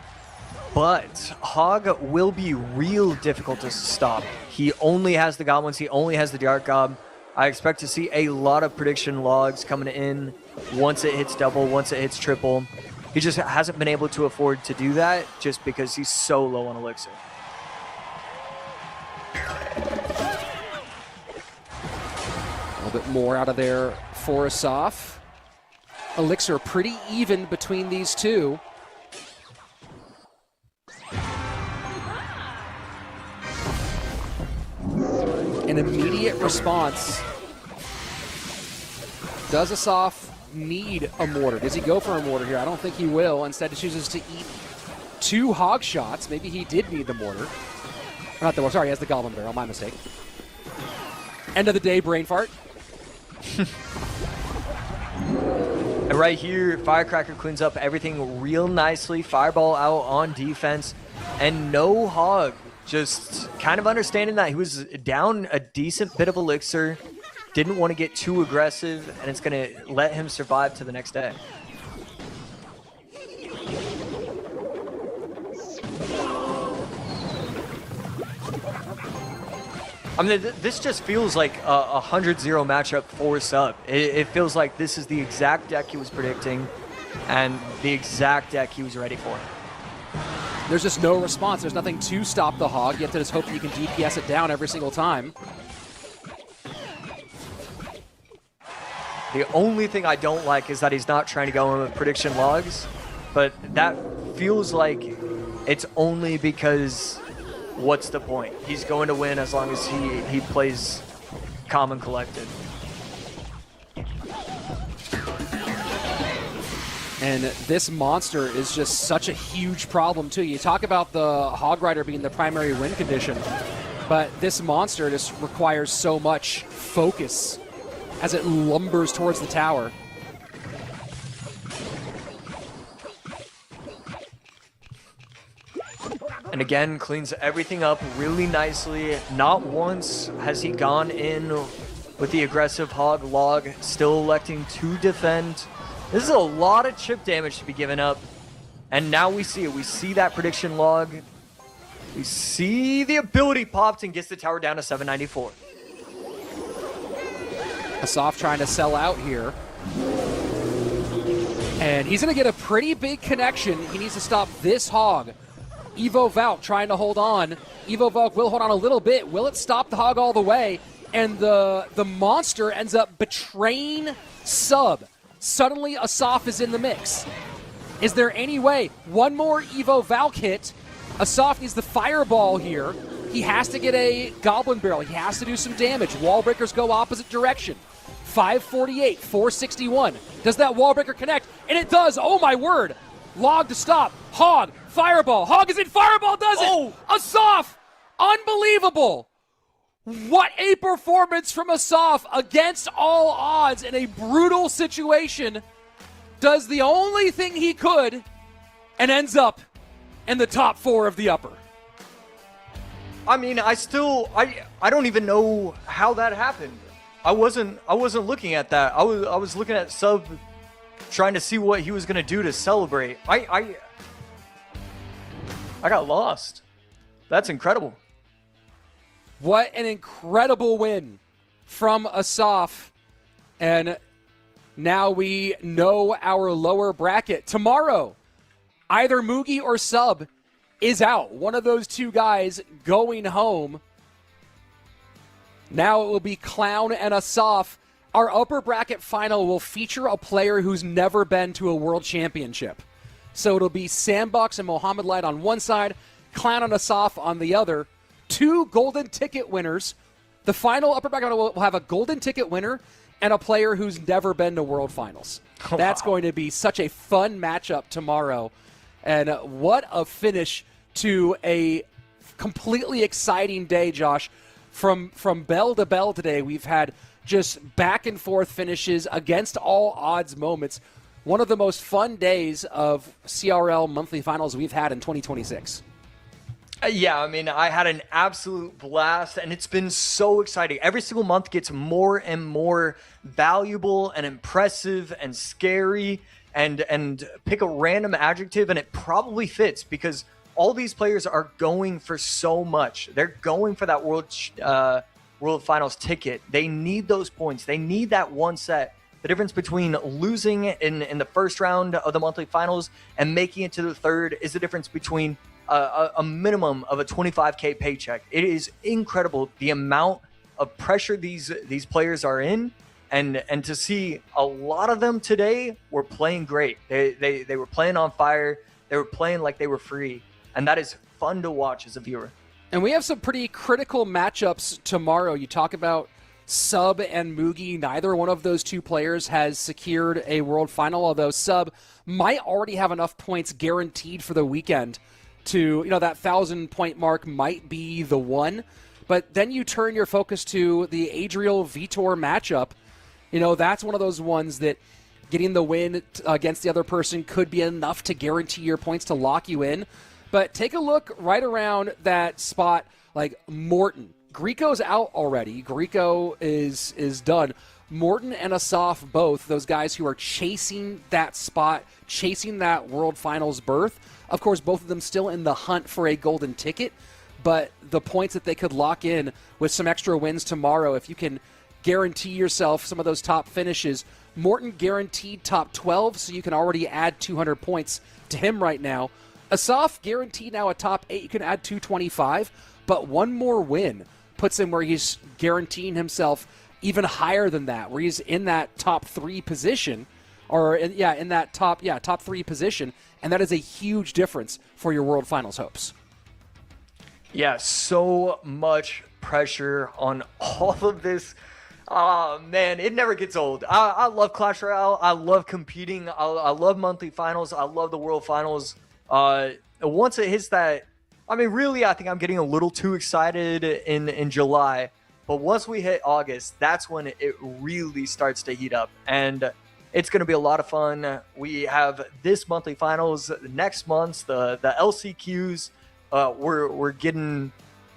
But Hog will be real difficult to stop. He only has the Goblins. He only has the Dark Gob. I expect to see a lot of prediction logs coming in once it hits double, once it hits triple. He just hasn't been able to afford to do that just because he's so low on Elixir. A little bit more out of there for Asaf. Elixir pretty even between these two. An immediate response. Does Asaf need a mortar? Does he go for a mortar here? I don't think he will. Instead, he chooses to eat 2 hog shots. Maybe he did need the mortar. Not the mortar, sorry, he has the Goblin Barrel. My mistake. End of the day, brain fart. And right here, Firecracker cleans up everything real nicely. Fireball out on defense. And no Hog. Just kind of understanding that he was down a decent bit of Elixir. Didn't want to get too aggressive. And it's going to let him survive to the next day. I mean, this just feels like a 100-0 matchup for Sub. It feels like this is the exact deck he was predicting and the exact deck he was ready for. There's just no response. There's nothing to stop the Hog. You have to just hope that you can DPS it down every single time. The only thing I don't like is that he's not trying to go in with prediction logs, but that feels like it's only because what's the point? He's going to win as long as he plays calm and collected. And this monster is just such a huge problem, too. You talk about the Hog Rider being the primary win condition, but this monster just requires so much focus as it lumbers towards the tower. And again, cleans everything up really nicely. Not once has he gone in with the aggressive Hog log, still electing to defend. This is a lot of chip damage to be given up. And now we see it. We see that prediction log. We see the ability popped and gets the tower down to 794. Asaf trying to sell out here. And he's going to get a pretty big connection. He needs to stop this Hog. Evo Valk trying to hold on. Evo Valk will hold on a little bit. Will it stop the Hog all the way? And the monster ends up betraying Sub. Suddenly, Asaf is in the mix. Is there any way? One more Evo Valk hit. Asaf needs the fireball here. He has to get a Goblin Barrel. He has to do some damage. Wall breakers go opposite direction. 548, 461. Does that wall breaker connect? And it does. Oh, my word. Log to stop. Hog. Fireball. Hog is in. Fireball does it. Oh. Asaf. Unbelievable. What a performance from Asaf against all odds in a brutal situation. Does the only thing he could and ends up in the top 4 of the upper. I mean, I don't even know how that happened. I wasn't looking at that. I was looking at Sub trying to see what he was going to do to celebrate. I got lost. That's incredible. What an incredible win from Asaf. And now we know our lower bracket. Tomorrow, either Mugi or Sub is out. One of those two guys going home. Now it will be Clown and Asaf. Our upper bracket final will feature a player who's never been to a world championship. So it'll be Sandbox and Mohammed Light on one side, Clown and Asaf on the other. 2 golden ticket winners. The final upper bracket will have a golden ticket winner and a player who's never been to world finals. That's going to be such a fun matchup tomorrow. And what a finish to a completely exciting day, Josh. From bell to bell today, we've had just back and forth finishes against all odds moments. One of the most fun days of CRL monthly finals we've had in 2026. Yeah, I mean, I had an absolute blast, and it's been so exciting. Every single month gets more and more valuable and impressive and scary, and pick a random adjective, and it probably fits because all these players are going for so much. They're going for that World Finals ticket. They need those points. They need that one set. The difference between losing in the first round of the monthly finals and making it to the third is the difference between a minimum of a 25K paycheck. It is incredible the amount of pressure these players are in, and to see a lot of them today were playing great. They were playing on fire. They were playing like they were free, and that is fun to watch as a viewer. And we have some pretty critical matchups tomorrow. You talk about Sub and Mugi. Neither one of those two players has secured a world final, although Sub might already have enough points guaranteed for the weekend to, that 1,000-point mark might be the one. But then you turn your focus to the Adriel Vitor matchup. That's one of those ones that getting the win against the other person could be enough to guarantee your points to lock you in. But take a look right around that spot, like Morton. Grieco's out already. Grieco is done. Morton and Asaf both, those guys who are chasing that spot, chasing that World Finals berth. Of course, both of them still in the hunt for a golden ticket, but the points that they could lock in with some extra wins tomorrow, if you can guarantee yourself some of those top finishes. Morton guaranteed top 12, so you can already add 200 points to him right now. Asaf guaranteed now a top 8, you can add 225, but one more win puts him where he's guaranteeing himself even higher than that, where he's in that top 3 position, in that top 3 position, and that is a huge difference for your World Finals hopes. Yeah, so much pressure on all of this. Oh, man, it never gets old. I love Clash Royale. I love competing. I love monthly finals. I love the World Finals. Once it hits that, really, I think I'm getting a little too excited in July. But once we hit August, that's when it really starts to heat up. And it's going to be a lot of fun. We have this monthly finals next month, the LCQs. We're getting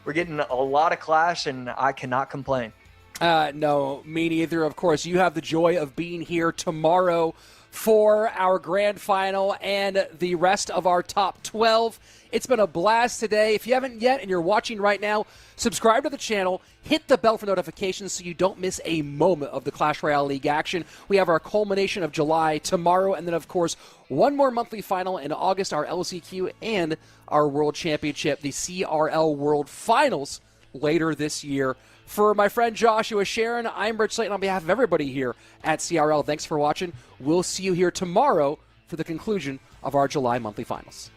a lot of Clash, and I cannot complain. No, me neither. Of course, you have the joy of being here tomorrow for our grand final and the rest of our top 12. It's been a blast today. If you haven't yet and you're watching right now, subscribe to the channel, hit the bell for notifications so you don't miss a moment of the Clash Royale League action. We have our culmination of July tomorrow, and then, of course, one more monthly final in August, our LCQ and our World Championship, the CRL World Finals later this year. For my friend Joshua Sharon, I'm Rich Slayton on behalf of everybody here at CRL. Thanks for watching. We'll see you here tomorrow for the conclusion of our July monthly finals.